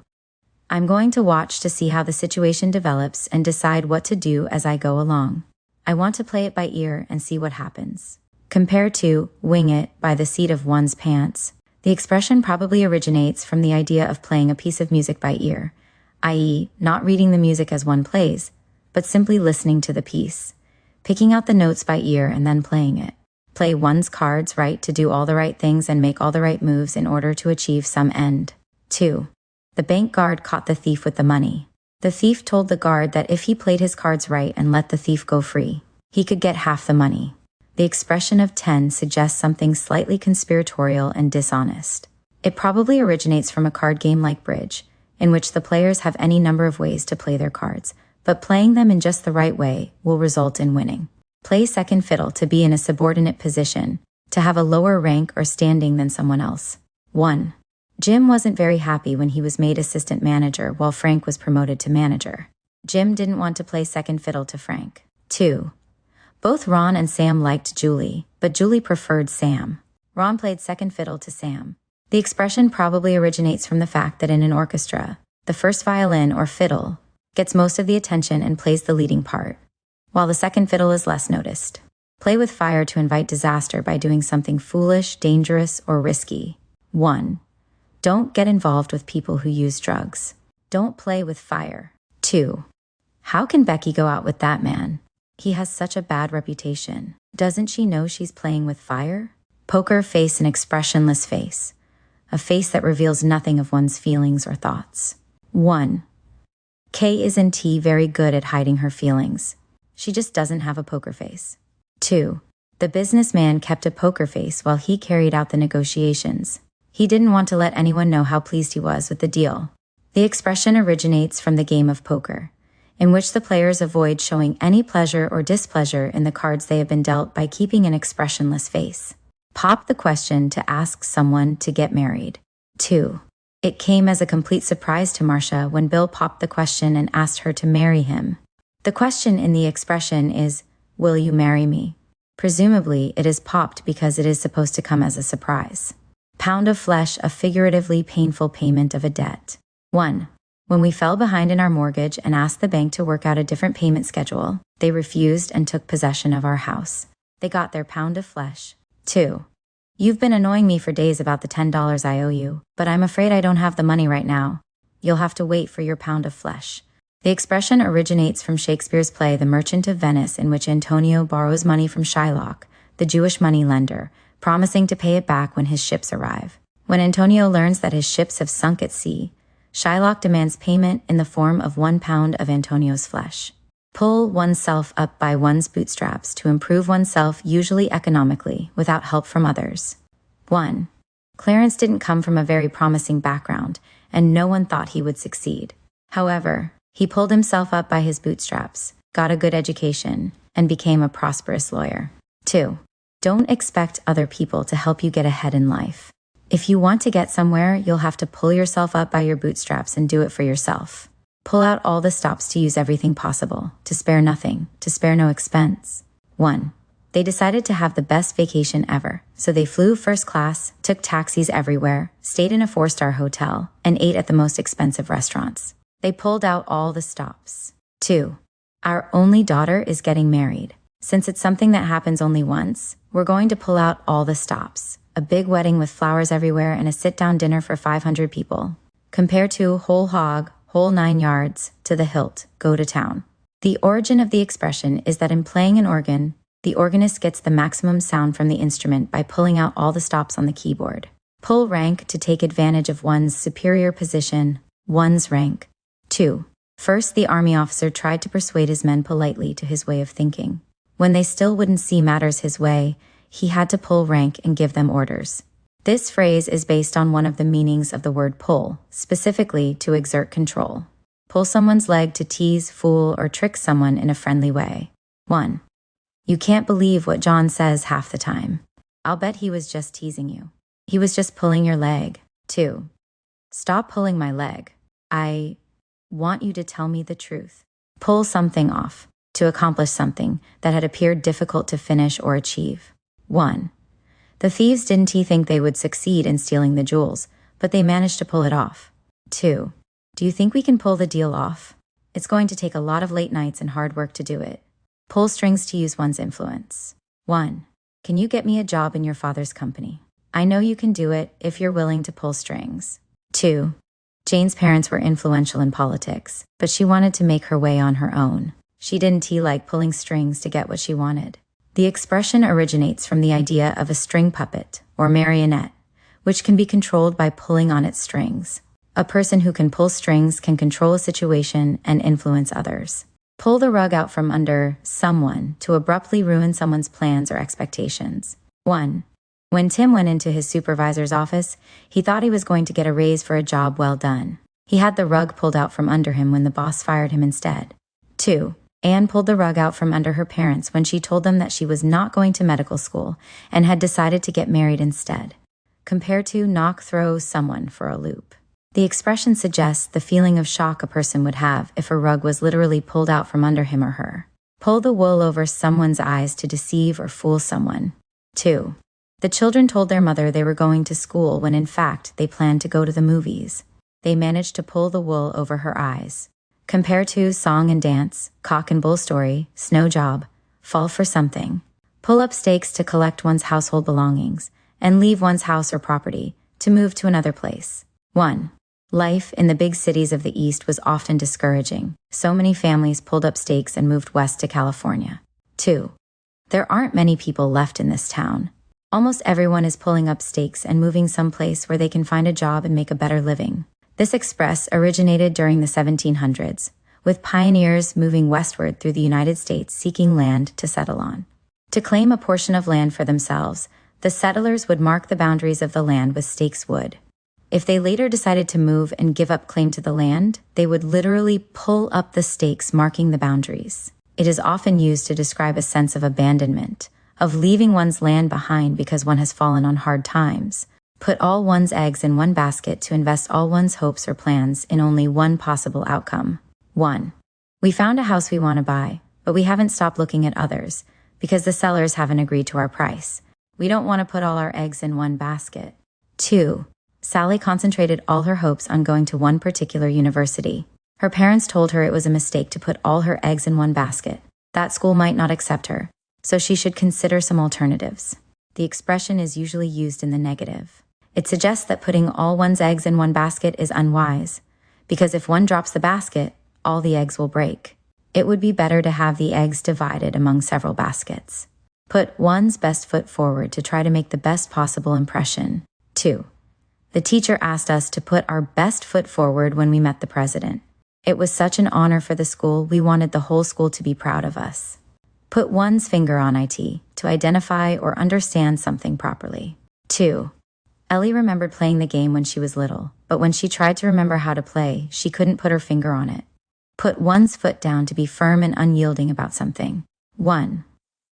I'm going to watch to see how the situation develops and decide what to do as I go along. I want to play it by ear and see what happens. Compared to wing it by the seat of one's pants, the expression probably originates from the idea of playing a piece of music by ear, i.e., not reading the music as one plays, but simply listening to the piece, picking out the notes by ear and then playing it. Play one's cards right to do all the right things and make all the right moves in order to achieve some end. 2. The bank guard caught the thief with the money. The thief told the guard that if he played his cards right and let the thief go free, he could get half the money. The expression of 10 suggests something slightly conspiratorial and dishonest. It probably originates from a card game like bridge, in which the players have any number of ways to play their cards, but playing them in just the right way will result in winning. Play second fiddle to be in a subordinate position, to have a lower rank or standing than someone else. 1. Jim wasn't very happy when he was made assistant manager while Frank was promoted to manager. Jim didn't want to play second fiddle to Frank. 2. Both Ron and Sam liked Julie, but Julie preferred Sam. Ron played second fiddle to Sam. The expression probably originates from the fact that in an orchestra, the first violin or fiddle gets most of the attention and plays the leading part. while the second fiddle is less noticed. Play with fire to invite disaster by doing something foolish, dangerous, or risky. 1. Don't get involved with people who use drugs. Don't play with fire. 2. How can Becky go out with that man? He has such a bad reputation. Doesn't she know she's playing with fire? Poker face an expressionless face. A face that reveals nothing of one's feelings or thoughts. 1. Kay isn't T very good at hiding her feelings. She just doesn't have a poker face. 2. The businessman kept a poker face while he carried out the negotiations. He didn't want to let anyone know how pleased he was with the deal. The expression originates from the game of poker, in which the players avoid showing any pleasure or displeasure in the cards they have been dealt by keeping an expressionless face. Pop the question to ask someone to get married. 2. It came as a complete surprise to Marcia when Bill popped the question and asked her to marry him. The question in the expression is, "Will you marry me?" Presumably, it is popped because it is supposed to come as a surprise. Pound of flesh, a figuratively painful payment of a debt. 1. When we fell behind in our mortgage and asked the bank to work out a different payment schedule, they refused and took possession of our house. They got their pound of flesh. 2. You've been annoying me for days about the $10 I owe you, but I'm afraid I don't have the money right now. You'll have to wait for your pound of flesh. The expression originates from Shakespeare's play The Merchant of Venice, in which Antonio borrows money from Shylock, the Jewish money lender, promising to pay it back when his ships arrive. When Antonio learns that his ships have sunk at sea, Shylock demands payment in the form of 1 pound of Antonio's flesh. Pull oneself up by one's bootstraps to improve oneself, usually economically, without help from others. 1. Clarence didn't come from a very promising background, and no one thought he would succeed. However, he pulled himself up by his bootstraps, got a good education, and became a prosperous lawyer. 2. Don't expect other people to help you get ahead in life. If you want to get somewhere, you'll have to pull yourself up by your bootstraps and do it for yourself. Pull out all the stops to use everything possible, to spare nothing, to spare no expense. 1. They decided to have the best vacation ever, so they flew first class, took taxis everywhere, stayed in a 4-star hotel, and ate at the most expensive restaurants. They pulled out all the stops. 2. Our only daughter is getting married. Since it's something that happens only once, we're going to pull out all the stops. A big wedding with flowers everywhere and a sit-down dinner for 500 people. Compare to whole hog, whole 9 yards, to the hilt, go to town. The origin of the expression is that in playing an organ, the organist gets the maximum sound from the instrument by pulling out all the stops on the keyboard. Pull rank to take advantage of one's superior position, one's rank. 2. First, the army officer tried to persuade his men politely to his way of thinking. When they still wouldn't see matters his way, he had to pull rank and give them orders. This phrase is based on one of the meanings of the word pull, specifically to exert control. Pull someone's leg to tease, fool, or trick someone in a friendly way. 1. You can't believe what John says half the time. I'll bet he was just teasing you. He was just pulling your leg. 2. Stop pulling my leg. I want you to tell me the truth. Pull something off, to accomplish something that had appeared difficult to finish or achieve. 1. The thieves didn't think they would succeed in stealing the jewels, but they managed to pull it off. 2. Do you think we can pull the deal off? It's going to take a lot of late nights and hard work to do it. Pull strings to use one's influence. 1. Can you get me a job in your father's company? I know you can do it if you're willing to pull strings. 2. Jane's parents were influential in politics, but she wanted to make her way on her own. She didn't like pulling strings to get what she wanted. The expression originates from the idea of a string puppet, or marionette, which can be controlled by pulling on its strings. A person who can pull strings can control a situation and influence others. Pull the rug out from under someone to abruptly ruin someone's plans or expectations. 1. When Tim went into his supervisor's office, he thought he was going to get a raise for a job well done. He had the rug pulled out from under him when the boss fired him instead. 2. Anne pulled the rug out from under her parents when she told them that she was not going to medical school and had decided to get married instead. Compare to throw someone for a loop. The expression suggests the feeling of shock a person would have if a rug was literally pulled out from under him or her. Pull the wool over someone's eyes to deceive or fool someone. 2. The children told their mother they were going to school when in fact they planned to go to the movies. They managed to pull the wool over her eyes. Compare to song and dance, cock and bull story, snow job, fall for something. Pull up stakes to collect one's household belongings, and leave one's house or property to move to another place. 1. Life in the big cities of the East was often discouraging. So many families pulled up stakes and moved west to California. 2. There aren't many people left in this town. Almost everyone is pulling up stakes and moving someplace where they can find a job and make a better living. This express originated during the 1700s, with pioneers moving westward through the United States seeking land to settle on. To claim a portion of land for themselves, the settlers would mark the boundaries of the land with stakes wood. If they later decided to move and give up claim to the land, they would literally pull up the stakes marking the boundaries. It is often used to describe a sense of abandonment, of leaving one's land behind because one has fallen on hard times. Put all one's eggs in one basket to invest all one's hopes or plans in only one possible outcome. 1. We found a house we want to buy, but we haven't stopped looking at others because the sellers haven't agreed to our price. We don't want to put all our eggs in one basket. 2. Sally concentrated all her hopes on going to one particular university. Her parents told her it was a mistake to put all her eggs in one basket. That school might not accept her, so she should consider some alternatives. The expression is usually used in the negative. It suggests that putting all one's eggs in one basket is unwise, because if one drops the basket, all the eggs will break. It would be better to have the eggs divided among several baskets. Put one's best foot forward to try to make the best possible impression. 2. The teacher asked us to put our best foot forward when we met the president. It was such an honor for the school, we wanted the whole school to be proud of us. Put one's finger on it to identify or understand something properly. 2. Ellie remembered playing the game when she was little, but when she tried to remember how to play, she couldn't put her finger on it. Put one's foot down to be firm and unyielding about something. 1.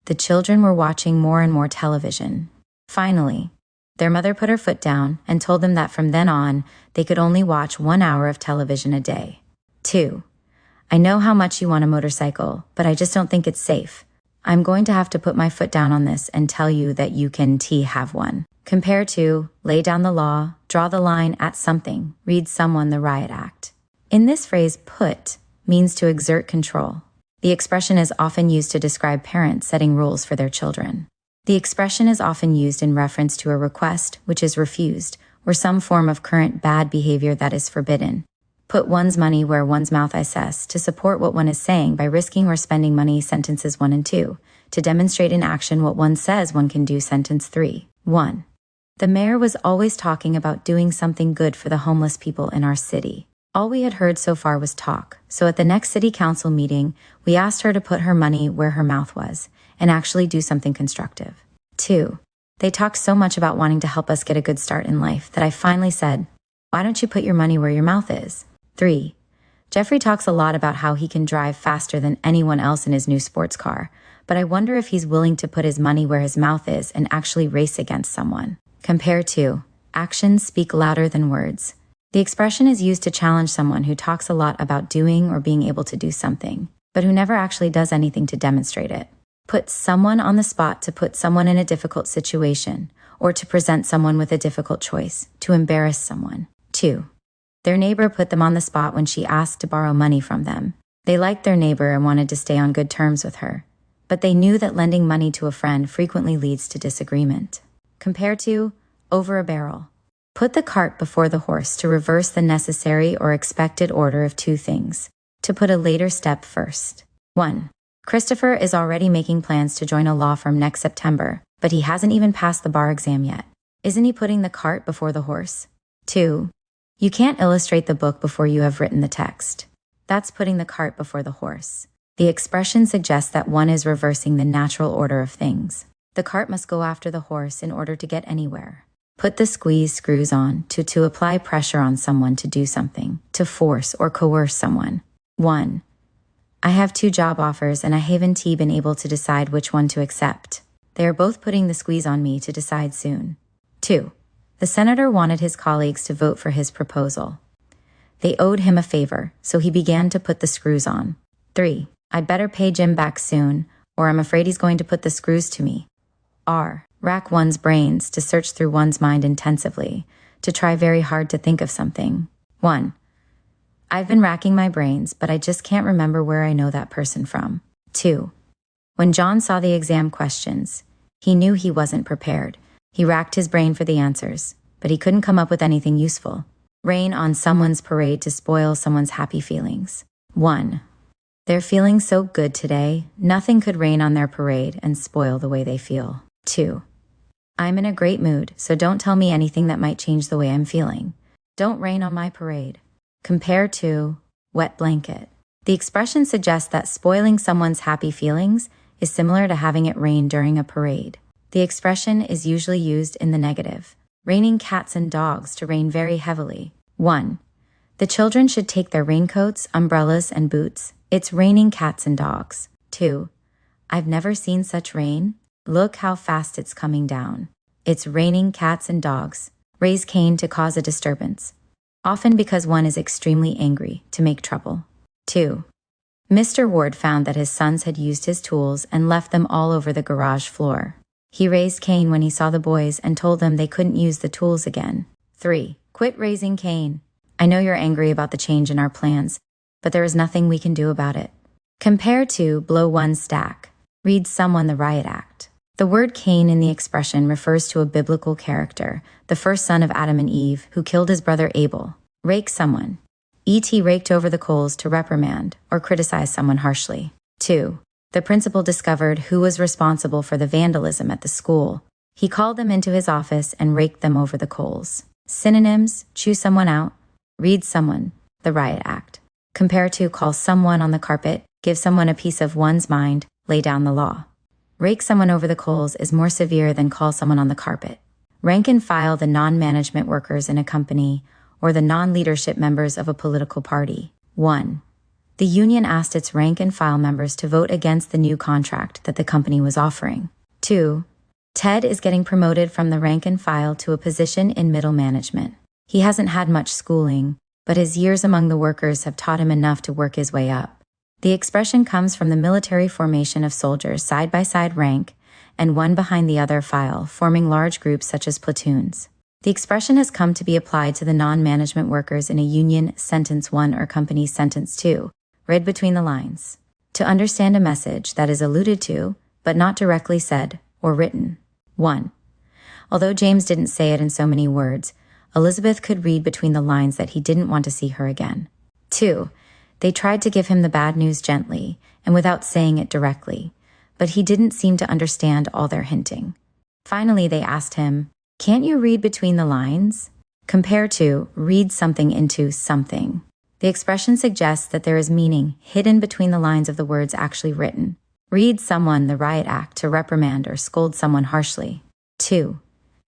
The children were watching more and more television. Finally, their mother put her foot down and told them that from then on, they could only watch 1 hour of television a day. 2. I know how much you want a motorcycle, but I just don't think it's safe. I'm going to have to put my foot down on this and tell you that you can have one. Compare to, lay down the law, draw the line at something, read someone the riot act. In this phrase, put means to exert control. The expression is often used to describe parents setting rules for their children. The expression is often used in reference to a request which is refused, or some form of current bad behavior that is forbidden. Put one's money where one's mouth is to support what one is saying by risking or spending money sentences 1 and 2, to demonstrate in action what one says one can do sentence 3. 1. The mayor was always talking about doing something good for the homeless people in our city. All we had heard so far was talk, so at the next city council meeting, we asked her to put her money where her mouth was and actually do something constructive. 2. They talked so much about wanting to help us get a good start in life that I finally said, why don't you put your money where your mouth is? 3. Jeffrey talks a lot about how he can drive faster than anyone else in his new sports car, but I wonder if he's willing to put his money where his mouth is and actually race against someone. Compare to, actions speak louder than words. The expression is used to challenge someone who talks a lot about doing or being able to do something, but who never actually does anything to demonstrate it. Put someone on the spot to put someone in a difficult situation, or to present someone with a difficult choice, to embarrass someone. 2. Their neighbor put them on the spot when she asked to borrow money from them. They liked their neighbor and wanted to stay on good terms with her, but they knew that lending money to a friend frequently leads to disagreement. Compare to, over a barrel. Put the cart before the horse to reverse the necessary or expected order of two things, to put a later step first. 1. Christopher is already making plans to join a law firm next September, but he hasn't even passed the bar exam yet. Isn't he putting the cart before the horse? 2. You can't illustrate the book before you have written the text. That's putting the cart before the horse. The expression suggests that one is reversing the natural order of things. The cart must go after the horse in order to get anywhere. Put the squeeze screws on to apply pressure on someone to do something, to force or coerce someone. 1. I have 2 job offers and I haven't been able to decide which one to accept. They are both putting the squeeze on me to decide soon. 2. The senator wanted his colleagues to vote for his proposal. They owed him a favor, so he began to put the screws on. 3. I'd better pay Jim back soon, or I'm afraid he's going to put the screws to me. R. Rack one's brains, to search through one's mind intensively, to try very hard to think of something. 1. I've been racking my brains, but I just can't remember where I know that person from. 2. When John saw the exam questions, he knew he wasn't prepared. He racked his brain for the answers, but he couldn't come up with anything useful. Rain on someone's parade to spoil someone's happy feelings. 1. They're feeling so good today, nothing could rain on their parade and spoil the way they feel. 2. I'm in a great mood, so don't tell me anything that might change the way I'm feeling. Don't rain on my parade. Compare to wet blanket. The expression suggests that spoiling someone's happy feelings is similar to having it rain during a parade. The expression is usually used in the negative, raining cats and dogs to rain very heavily. 1. The children should take their raincoats, umbrellas, and boots. It's raining cats and dogs. 2. I've never seen such rain. Look how fast it's coming down. It's raining cats and dogs. Raise Cain to cause a disturbance, often because one is extremely angry, to make trouble. 2. Mr. Ward found that his sons had used his tools and left them all over the garage floor. He raised Cain when he saw the boys and told them they couldn't use the tools again. 3. Quit raising Cain. I know you're angry about the change in our plans, but there is nothing we can do about it. Compare to blow one stack. Read someone the riot act. The word Cain in the expression refers to a biblical character, the first son of Adam and Eve, who killed his brother Abel. Rake someone. E.T. raked over the coals to reprimand or criticize someone harshly. 2. The principal discovered who was responsible for the vandalism at the school. He called them into his office and raked them over the coals. Synonyms: choose someone out, read someone, the riot act. Compare to call someone on the carpet, give someone a piece of one's mind, lay down the law. Rake someone over the coals is more severe than call someone on the carpet. Rank and file the non-management workers in a company or the non-leadership members of a political party. 1. The union asked its rank and file members to vote against the new contract that the company was offering. 2. Ted is getting promoted from the rank and file to a position in middle management. He hasn't had much schooling, but his years among the workers have taught him enough to work his way up. The expression comes from the military formation of soldiers side-by-side rank and one behind the other file, forming large groups such as platoons. The expression has come to be applied to the non-management workers in a union sentence 1 or company sentence 2, read between the lines, to understand a message that is alluded to, but not directly said or written. 1. Although James didn't say it in so many words, Elizabeth could read between the lines that he didn't want to see her again. 2. They tried to give him the bad news gently and without saying it directly, but he didn't seem to understand all their hinting. Finally, they asked him, "Can't you read between the lines?" Compare to read something into something. The expression suggests that there is meaning hidden between the lines of the words actually written. Read someone the riot act to reprimand or scold someone harshly. 2.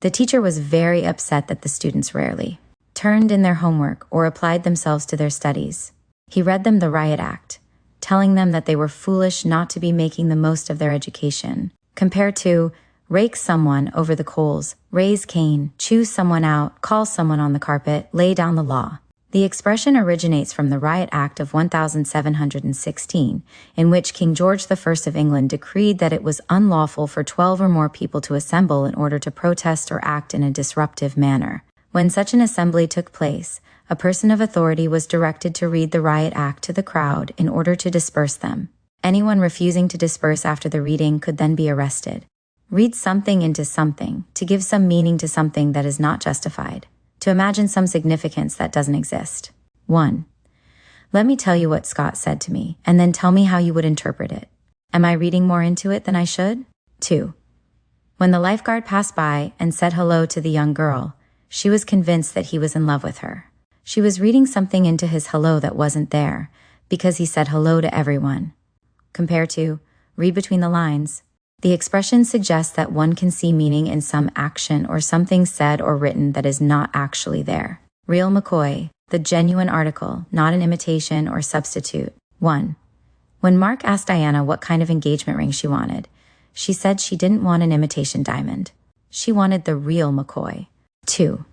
The teacher was very upset that the students rarely turned in their homework or applied themselves to their studies. He read them the riot act, telling them that they were foolish not to be making the most of their education. Compare to rake someone over the coals, raise Cain, choose someone out, call someone on the carpet, lay down the law. The expression originates from the Riot Act of 1716, in which King George I of England decreed that it was unlawful for 12 or more people to assemble in order to protest or act in a disruptive manner. When such an assembly took place, a person of authority was directed to read the Riot Act to the crowd in order to disperse them. Anyone refusing to disperse after the reading could then be arrested. Read something into something, to give some meaning to something that is not justified, to imagine some significance that doesn't exist. 1. Let me tell you what Scott said to me, and then tell me how you would interpret it. Am I reading more into it than I should? 2. When the lifeguard passed by and said hello to the young girl, she was convinced that he was in love with her. She was reading something into his hello that wasn't there, because he said hello to everyone. Compare to read between the lines. The expression suggests that one can see meaning in some action or something said or written that is not actually there. Real McCoy, the genuine article, not an imitation or substitute. 1. When Mark asked Diana what kind of engagement ring she wanted, she said she didn't want an imitation diamond. She wanted the real McCoy. 2.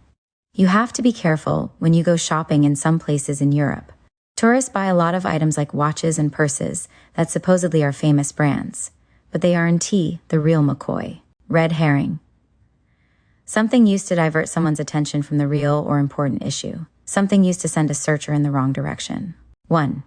You have to be careful when you go shopping in some places in Europe. Tourists buy a lot of items like watches and purses that supposedly are famous brands, but they aren't the real McCoy. Red herring. Something used to divert someone's attention from the real or important issue. something used to send a searcher in the wrong direction. 1.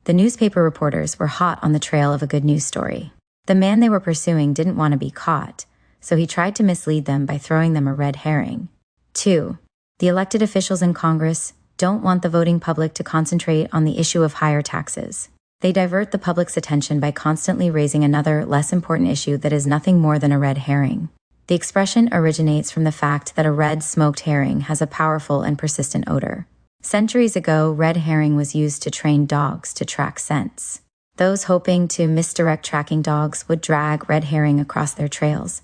The newspaper reporters were hot on the trail of a good news story. The man they were pursuing didn't want to be caught, so he tried to mislead them by throwing them a red herring. 2. The elected officials in Congress don't want the voting public to concentrate on the issue of higher taxes. They divert the public's attention by constantly raising another, less important issue that is nothing more than a red herring. The expression originates from the fact that a red smoked herring has a powerful and persistent odor. Centuries ago, red herring was used to train dogs to track scents. Those hoping to misdirect tracking dogs would drag red herring across their trails,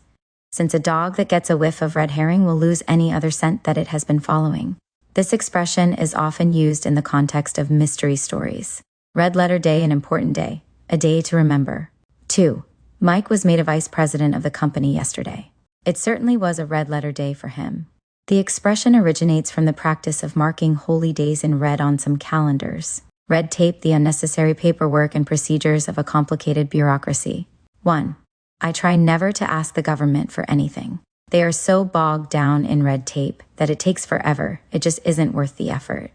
since a dog that gets a whiff of red herring will lose any other scent that it has been following. This expression is often used in the context of mystery stories. Red letter day, an important day, a day to remember. 2. Mike was made a vice president of the company yesterday. It certainly was a red letter day for him. The expression originates from the practice of marking holy days in red on some calendars. Red tape, the unnecessary paperwork and procedures of a complicated bureaucracy. 1. I try never to ask the government for anything. They are so bogged down in red tape that it takes forever. It just isn't worth the effort.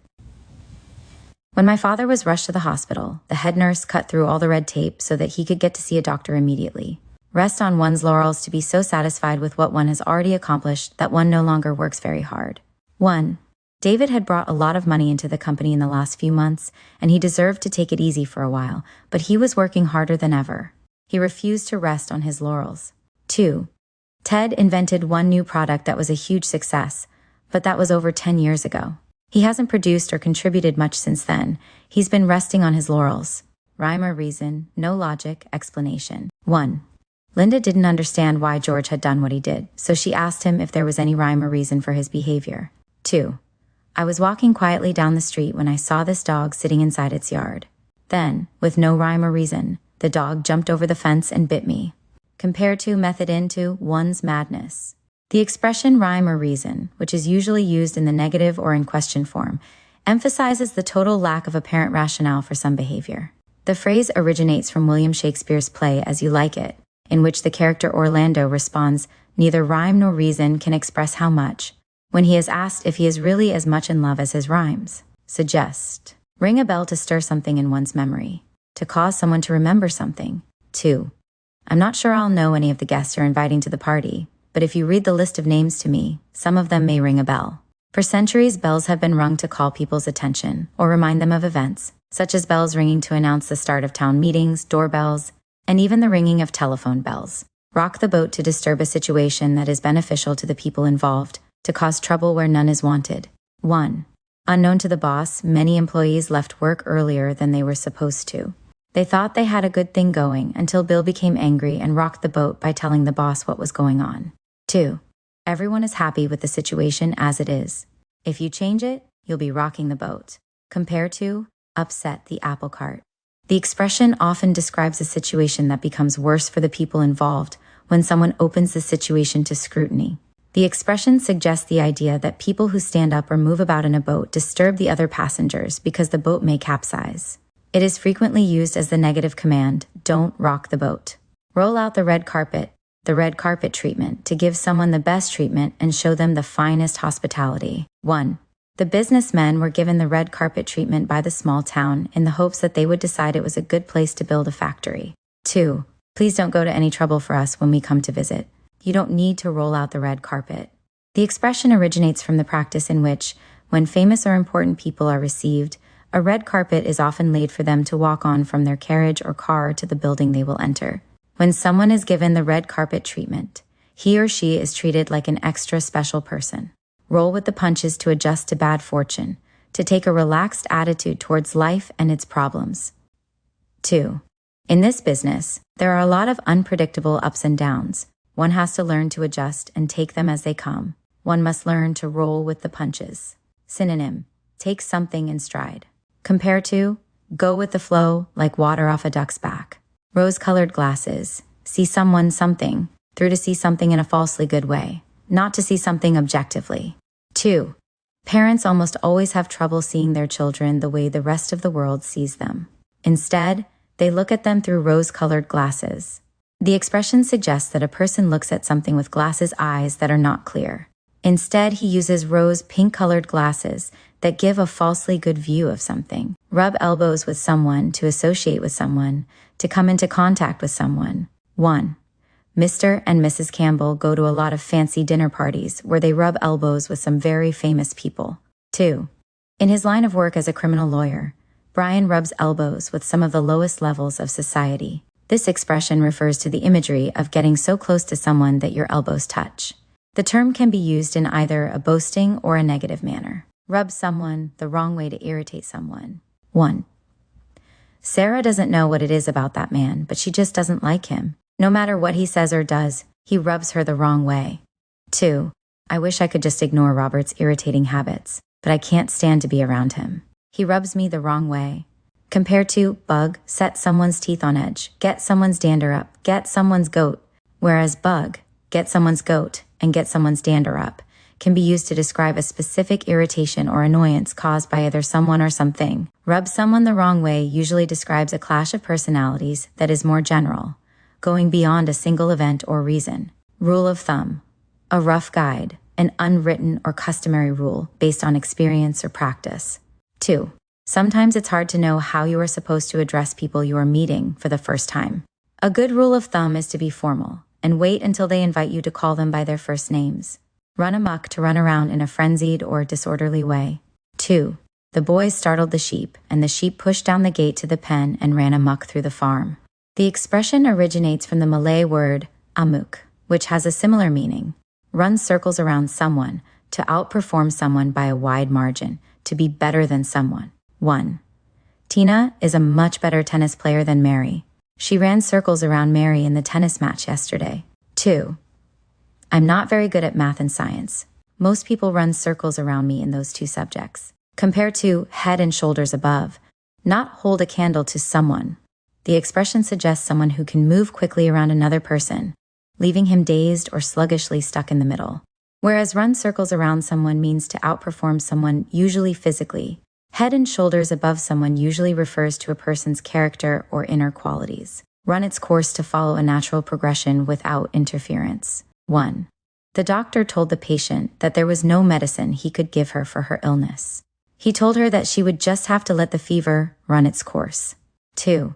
When my father was rushed to the hospital, the head nurse cut through all the red tape so that he could get to see a doctor immediately. Rest on one's laurels to be so satisfied with what one has already accomplished that one no longer works very hard. 1. David had brought a lot of money into the company in the last few months, and he deserved to take it easy for a while, but he was working harder than ever. He refused to rest on his laurels. 2. Ted invented one new product that was a huge success, but that was over 10 years ago. He hasn't produced or contributed much since then. He's been resting on his laurels. Rhyme or reason, no logic, explanation. 1. Linda didn't understand why George had done what he did, so she asked him if there was any rhyme or reason for his behavior. 2. I was walking quietly down the street when I saw this dog sitting inside its yard. Then, with no rhyme or reason, the dog jumped over the fence and bit me. Compare to, method into, one's madness. The expression rhyme or reason, which is usually used in the negative or in question form, emphasizes the total lack of apparent rationale for some behavior. The phrase originates from William Shakespeare's play As You Like It, in which the character Orlando responds, "Neither rhyme nor reason can express how much," when he is asked if he is really as much in love as his rhymes. Suggest. Ring a bell to stir something in one's memory. To cause someone to remember something. 2. I'm not sure I'll know any of the guests you're inviting to the party, but if you read the list of names to me, some of them may ring a bell. For centuries, bells have been rung to call people's attention or remind them of events, such as bells ringing to announce the start of town meetings, doorbells, and even the ringing of telephone bells. Rock the boat to disturb a situation that is beneficial to the people involved, to cause trouble where none is wanted. 1. Unknown to the boss, many employees left work earlier than they were supposed to. They thought they had a good thing going until Bill became angry and rocked the boat by telling the boss what was going on. 2. Everyone is happy with the situation as it is. If you change it, you'll be rocking the boat. Compare to, upset the apple cart. The expression often describes a situation that becomes worse for the people involved when someone opens the situation to scrutiny. The expression suggests the idea that people who stand up or move about in a boat disturb the other passengers because the boat may capsize. It is frequently used as the negative command, don't rock the boat. Roll out the red carpet treatment, to give someone the best treatment and show them the finest hospitality. 1. The businessmen were given the red carpet treatment by the small town in the hopes that they would decide it was a good place to build a factory. 2. Please don't go to any trouble for us when we come to visit. You don't need to roll out the red carpet. The expression originates from the practice in which, when famous or important people are received, a red carpet is often laid for them to walk on from their carriage or car to the building they will enter. When someone is given the red carpet treatment, he or she is treated like an extra special person. Roll with the punches to adjust to bad fortune, to take a relaxed attitude towards life and its problems. 2. In this business, there are a lot of unpredictable ups and downs. One has to learn to adjust and take them as they come. One must learn to roll with the punches. Synonym, take something in stride. Compare to, go with the flow like water off a duck's back. Rose-colored glasses, see someone something, through to see something in a falsely good way, not to see something objectively. 2. Parents almost always have trouble seeing their children the way the rest of the world sees them. Instead, they look at them through rose-colored glasses. The expression suggests that a person looks at something with glasses eyes that are not clear. Instead, he uses rose pink-colored glasses that give a falsely good view of something. Rub elbows with someone, to associate with someone, to come into contact with someone. 1. Mr. and Mrs. Campbell go to a lot of fancy dinner parties where they rub elbows with some very famous people. 2. In his line of work as a criminal lawyer, Brian rubs elbows with some of the lowest levels of society. This expression refers to the imagery of getting so close to someone that your elbows touch. The term can be used in either a boasting or a negative manner. Rub someone the wrong way to irritate someone. 1. Sarah doesn't know what it is about that man, but she just doesn't like him. No matter what he says or does, he rubs her the wrong way. 2. I wish I could just ignore Robert's irritating habits, but I can't stand to be around him. He rubs me the wrong way. Compared to bug, set someone's teeth on edge, get someone's dander up, get someone's goat, whereas bug, get someone's goat, and get someone's dander up, can be used to describe a specific irritation or annoyance caused by either someone or something. Rub someone the wrong way usually describes a clash of personalities that is more general, going beyond a single event or reason. Rule of thumb. A rough guide, an unwritten or customary rule based on experience or practice. 2. Sometimes it's hard to know how you are supposed to address people you are meeting for the first time. A good rule of thumb is to be formal and wait until they invite you to call them by their first names. Run amok to run around in a frenzied or disorderly way. 2. The boys startled the sheep, and the sheep pushed down the gate to the pen and ran amok through the farm. The expression originates from the Malay word amuk, which has a similar meaning. Run circles around someone, to outperform someone by a wide margin, to be better than someone. 1. Tina is a much better tennis player than Mary. She ran circles around Mary in the tennis match yesterday. 2. I'm not very good at math and science. Most people run circles around me in those two subjects. Compare to head and shoulders above, not hold a candle to someone. The expression suggests someone who can move quickly around another person, leaving him dazed or sluggishly stuck in the middle. Whereas run circles around someone means to outperform someone, usually physically. Head and shoulders above someone usually refers to a person's character or inner qualities. Run its course to follow a natural progression without interference. 1. The doctor told the patient that there was no medicine he could give her for her illness. He told her that she would just have to let the fever run its course. 2.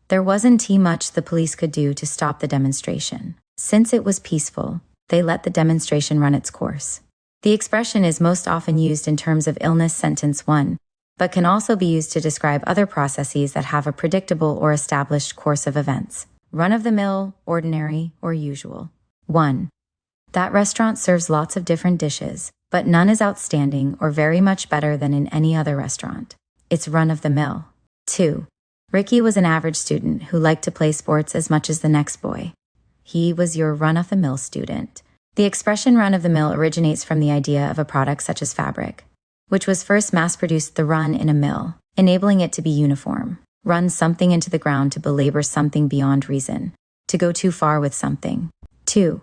There wasn't much the police could do to stop the demonstration. Since it was peaceful, they let the demonstration run its course. The expression is most often used in terms of illness sentence 1, but can also be used to describe other processes that have a predictable or established course of events. Run-of-the-mill, ordinary, or usual. 1. That restaurant serves lots of different dishes, but none is outstanding or very much better than in any other restaurant. It's run-of-the-mill. 2. Ricky was an average student who liked to play sports as much as the next boy. He was your run-of-the-mill student. The expression run-of-the-mill originates from the idea of a product such as fabric, which was first mass-produced the run in a mill, enabling it to be uniform. Run something into the ground to belabor something beyond reason, to go too far with something. 2.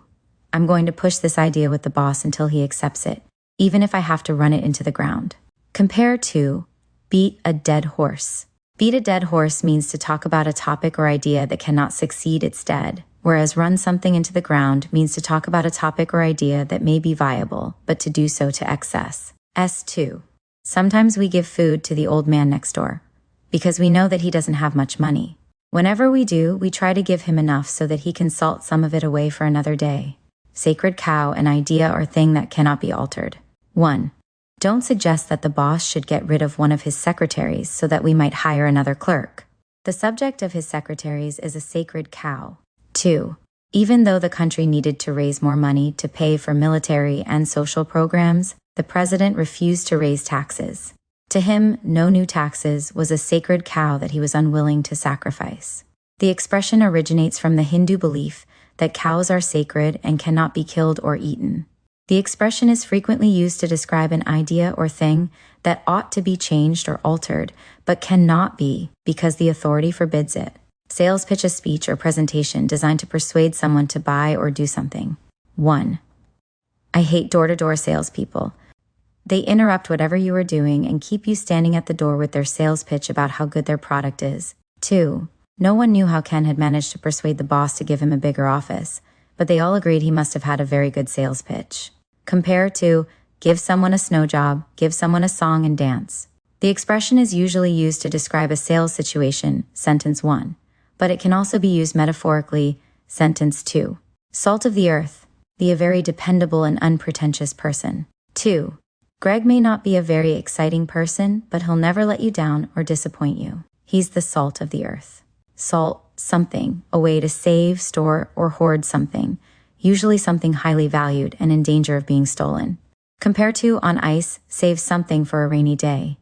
I'm going to push this idea with the boss until he accepts it, even if I have to run it into the ground. Compare to beat a dead horse. Beat a dead horse means to talk about a topic or idea that cannot succeed, it's dead, whereas run something into the ground means to talk about a topic or idea that may be viable, but to do so to excess. S2. Sometimes we give food to the old man next door, because we know that he doesn't have much money. Whenever we do, we try to give him enough so that he can salt some of it away for another day. Sacred cow, an idea or thing that cannot be altered. 1. Don't suggest that the boss should get rid of one of his secretaries so that we might hire another clerk. The subject of his secretaries is a sacred cow. 2. Even though the country needed to raise more money to pay for military and social programs, the president refused to raise taxes. To him, no new taxes was a sacred cow that he was unwilling to sacrifice. The expression originates from the Hindu belief that cows are sacred and cannot be killed or eaten. The expression is frequently used to describe an idea or thing that ought to be changed or altered, but cannot be because the authority forbids it. Sales pitch a speech or presentation designed to persuade someone to buy or do something. 1. I hate door-to-door salespeople. They interrupt whatever you are doing and keep you standing at the door with their sales pitch about how good their product is. 2. No one knew how Ken had managed to persuade the boss to give him a bigger office, but they all agreed he must have had a very good sales pitch. Compare to give someone a snow job, give someone a song and dance. The expression is usually used to describe a sales situation, sentence 1, but it can also be used metaphorically, sentence 2. Salt of the earth, be a very dependable and unpretentious person. 2. Greg may not be a very exciting person, but he'll never let you down or disappoint you. He's the salt of the earth. Salt, something, a way to save, store, or hoard something, usually something highly valued and in danger of being stolen. Compare to on ice, save something for a rainy day.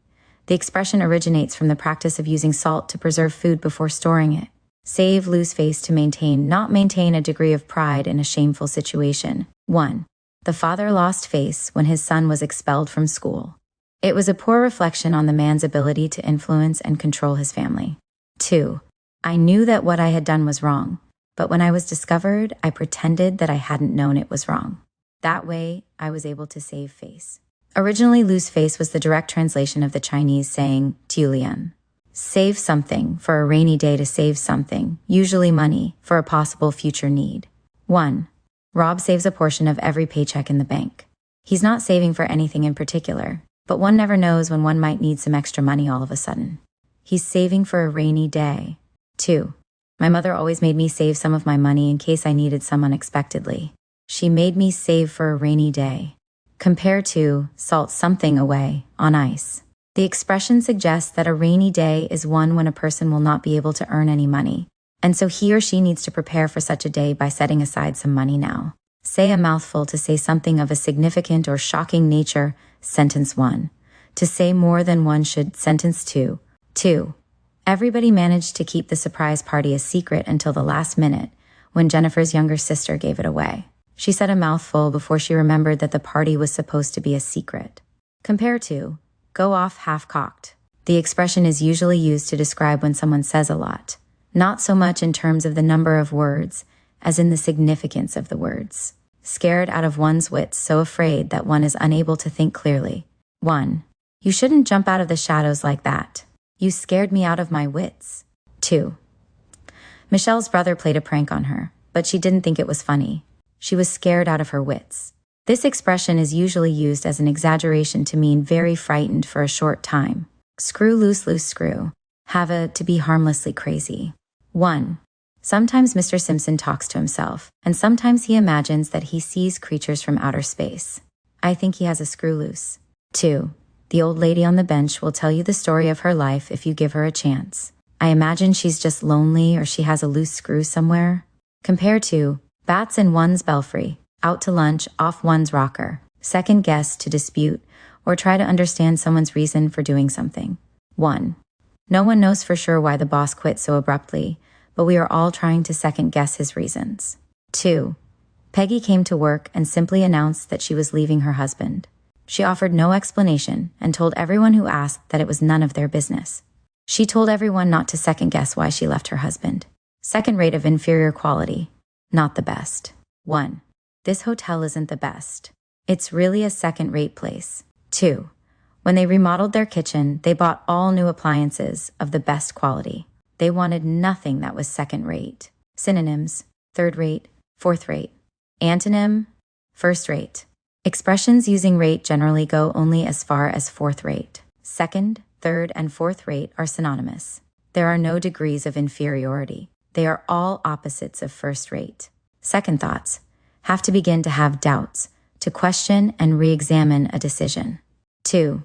The expression originates from the practice of using salt to preserve food before storing it. Save, lose face to maintain, not maintain a degree of pride in a shameful situation. 1. The father lost face when his son was expelled from school. It was a poor reflection on the man's ability to influence and control his family. 2. I knew that what I had done was wrong, but when I was discovered, I pretended that I hadn't known it was wrong. That way, I was able to save face. Originally, lose face was the direct translation of the Chinese saying, Tulian. Save something for a rainy day to save something, usually money, for a possible future need. 1. Rob saves a portion of every paycheck in the bank. He's not saving for anything in particular, but one never knows when one might need some extra money all of a sudden. He's saving for a rainy day. 2. My mother always made me save some of my money in case I needed some unexpectedly. She made me save for a rainy day. Compare to salt something away on ice. The expression suggests that a rainy day is one when a person will not be able to earn any money, and so he or she needs to prepare for such a day by setting aside some money now. Say a mouthful to say something of a significant or shocking nature, sentence 1. To say more than one should, sentence 2. 2. Everybody managed to keep the surprise party a secret until the last minute, when Jennifer's younger sister gave it away. She said a mouthful before she remembered that the party was supposed to be a secret. Compare to go off half-cocked. The expression is usually used to describe when someone says a lot, not so much in terms of the number of words as in the significance of the words. Scared out of one's wits, so afraid that one is unable to think clearly. 1. You shouldn't jump out of the shadows like that. You scared me out of my wits. 2. Michelle's brother played a prank on her, but she didn't think it was funny. She was scared out of her wits. This expression is usually used as an exaggeration to mean very frightened for a short time. Screw loose, loose screw. Have a to be harmlessly crazy. 1. Sometimes Mr. Simpson talks to himself, and sometimes he imagines that he sees creatures from outer space. I think he has a screw loose. 2. The old lady on the bench will tell you the story of her life if you give her a chance. I imagine she's just lonely or she has a loose screw somewhere. Compare to bats in one's belfry, out to lunch, off one's rocker, second guess to dispute, or try to understand someone's reason for doing something. 1. No one knows for sure why the boss quit so abruptly, but we are all trying to second guess his reasons. 2. Peggy came to work and simply announced that she was leaving her husband. She offered no explanation and told everyone who asked that it was none of their business. She told everyone not to second guess why she left her husband. Second rate of inferior quality. Not the best. 1. This hotel isn't the best. It's really a second-rate place. 2. When they remodeled their kitchen, they bought all new appliances of the best quality. They wanted nothing that was second-rate. Synonyms: third-rate, fourth-rate. Antonym: first-rate. Expressions using rate generally go only as far as fourth-rate. Second, third, and fourth-rate are synonymous. There are no degrees of inferiority. They are all opposites of first-rate. Second thoughts: have to begin to have doubts, to question and re-examine a decision. 2.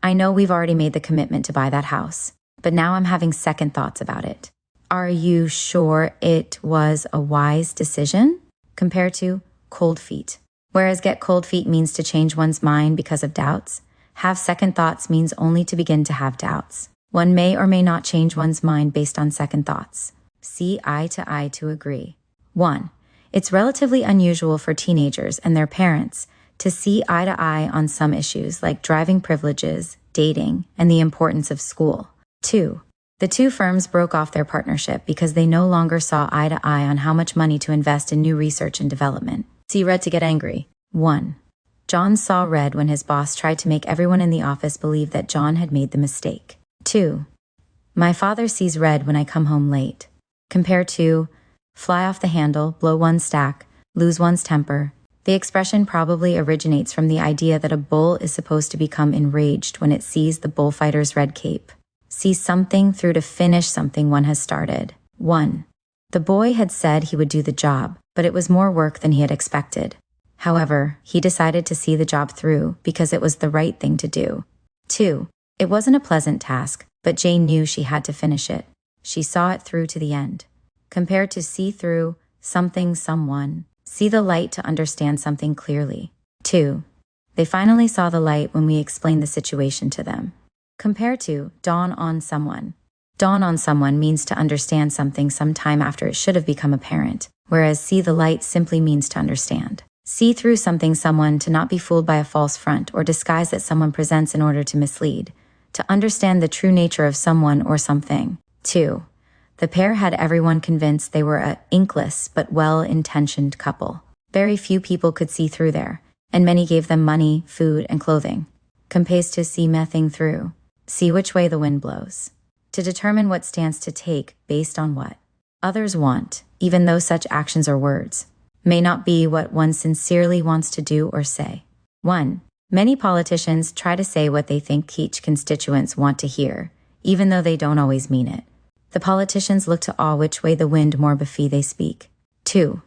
I know we've already made the commitment to buy that house, but now I'm having second thoughts about it. Are you sure it was a wise decision? Compare to cold feet. Whereas get cold feet means to change one's mind because of doubts, have second thoughts means only to begin to have doubts. One may or may not change one's mind based on second thoughts. See eye to agree. 1. It's relatively unusual for teenagers and their parents to see eye to eye on some issues like driving privileges, dating, and the importance of school. 2. The two firms broke off their partnership because they no longer saw eye to eye on how much money to invest in new research and development. See red to get angry. 1. John saw red when his boss tried to make everyone in the office believe that John had made the mistake. 2. My father sees red when I come home late. Compare to fly off the handle, blow one's stack, lose one's temper, The expression probably originates from the idea that a bull is supposed to become enraged when it sees the bullfighter's red cape. See something through to finish something one has started. 1. The boy had said he would do the job, but it was more work than he had expected. However, he decided to see the job through because it was the right thing to do. 2. It wasn't a pleasant task, but Jane knew she had to finish it. She saw it through to the end. Compared to see through something, someone, see the light to understand something clearly. 2. They finally saw the light when we explained the situation to them. Compare to dawn on someone. Dawn on someone means to understand something sometime after it should have become apparent, whereas see the light simply means to understand. See through something, someone, to not be fooled by a false front or disguise that someone presents in order to mislead. To understand the true nature of someone or something. 2. The pair had everyone convinced they were a inkless but well-intentioned couple. Very few people could see through there, and many gave them money, food, and clothing. Compares to see mething through. See which way the wind blows. To determine what stance to take based on what others want, even though such actions or words may not be what one sincerely wants to do or say. 1. Many politicians try to say what they think each constituents want to hear, even though they don't always mean it. The politicians look to awe which way the wind more befee they speak. 2.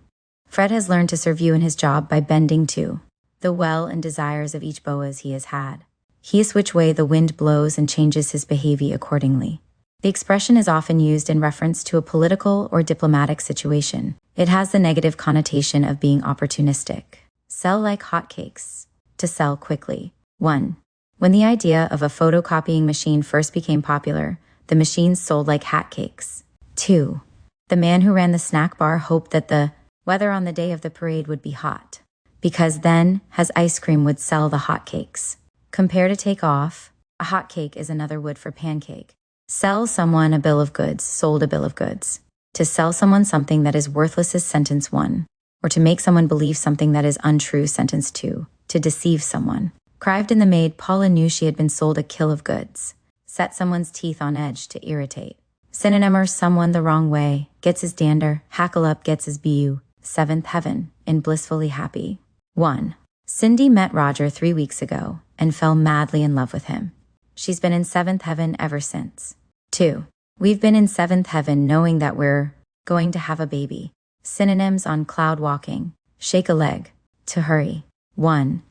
Fred has learned to serve you in his job by bending to the will and desires of each Boaz he has had. He is which way the wind blows and changes his behavior accordingly. The expression is often used in reference to a political or diplomatic situation. It has the negative connotation of being opportunistic. Sell like hotcakes. To sell quickly. 1. When the idea of a photocopying machine first became popular, the machines sold like hotcakes. 2. The man who ran the snack bar hoped that the weather on the day of the parade would be hot, because then his ice cream would sell the hotcakes. Compare to take off. A hotcake is another word for pancake. Sell someone a bill of goods, sold a bill of goods. To sell someone something that is worthless is sentence 1, or to make someone believe something that is untrue, sentence 2. To deceive someone. Crived in the maid, Paula knew she had been sold a kill of goods. Set someone's teeth on edge, to irritate. Synonym someone the wrong way, gets his dander, hackle up, gets his bu. 7th heaven, in blissfully happy. 1. Cindy met Roger 3 weeks ago and fell madly in love with him. She's been in 7th heaven ever since. 2. We've been in 7th heaven knowing that we're going to have a baby. Synonyms on cloud walking. Shake a leg. To hurry. 1.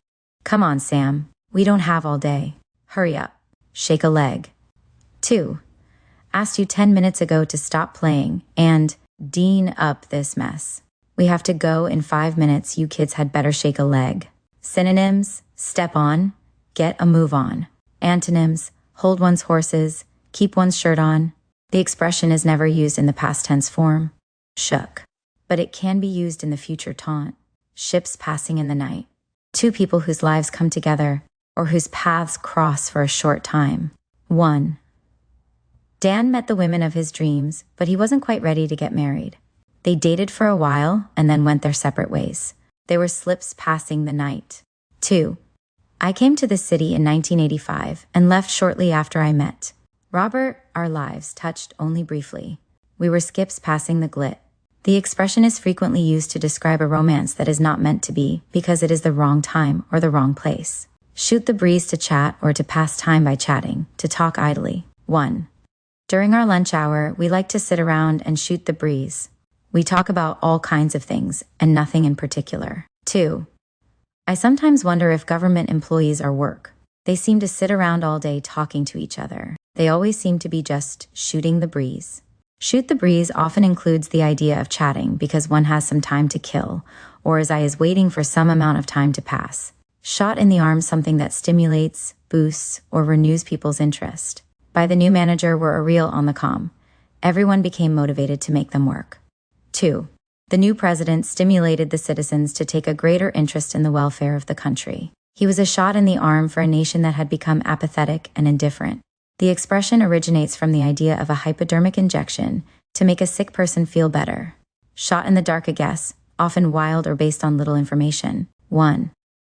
Come on, Sam. We don't have all day. Hurry up. Shake a leg. 2. Asked you 10 minutes ago to stop playing and dean up this mess. We have to go in 5 minutes. You kids had better shake a leg. Synonyms: step on, get a move on. Antonyms: hold one's horses, keep one's shirt on. The expression is never used in the past tense form. Shook. But it can be used in the future taunt. Ships passing in the night. 2 people whose lives come together, or whose paths cross for a short time. 1. Dan met the women of his dreams, but he wasn't quite ready to get married. They dated for a while and then went their separate ways. They were slips passing the night. 2. I came to the city in 1985 and left shortly after I met Robert. Our lives touched only briefly. We were skips passing the glit. The expression is frequently used to describe a romance that is not meant to be because it is the wrong time or the wrong place. Shoot the breeze, to chat or to pass time by chatting, to talk idly. 1. During our lunch hour, we like to sit around and shoot the breeze. We talk about all kinds of things and nothing in particular. 2. I sometimes wonder if government employees are work. They seem to sit around all day talking to each other. They always seem to be just shooting the breeze. Shoot the breeze often includes the idea of chatting because one has some time to kill, or as I is waiting for some amount of time to pass. Shot in the arm, something that stimulates, boosts, or renews people's interest. By the new manager were a reel on the comm. Everyone became motivated to make them work. 2. The new president stimulated the citizens to take a greater interest in the welfare of the country. He was a shot in the arm for a nation that had become apathetic and indifferent. The expression originates from the idea of a hypodermic injection to make a sick person feel better. Shot in the dark, a guess, often wild or based on little information. 1.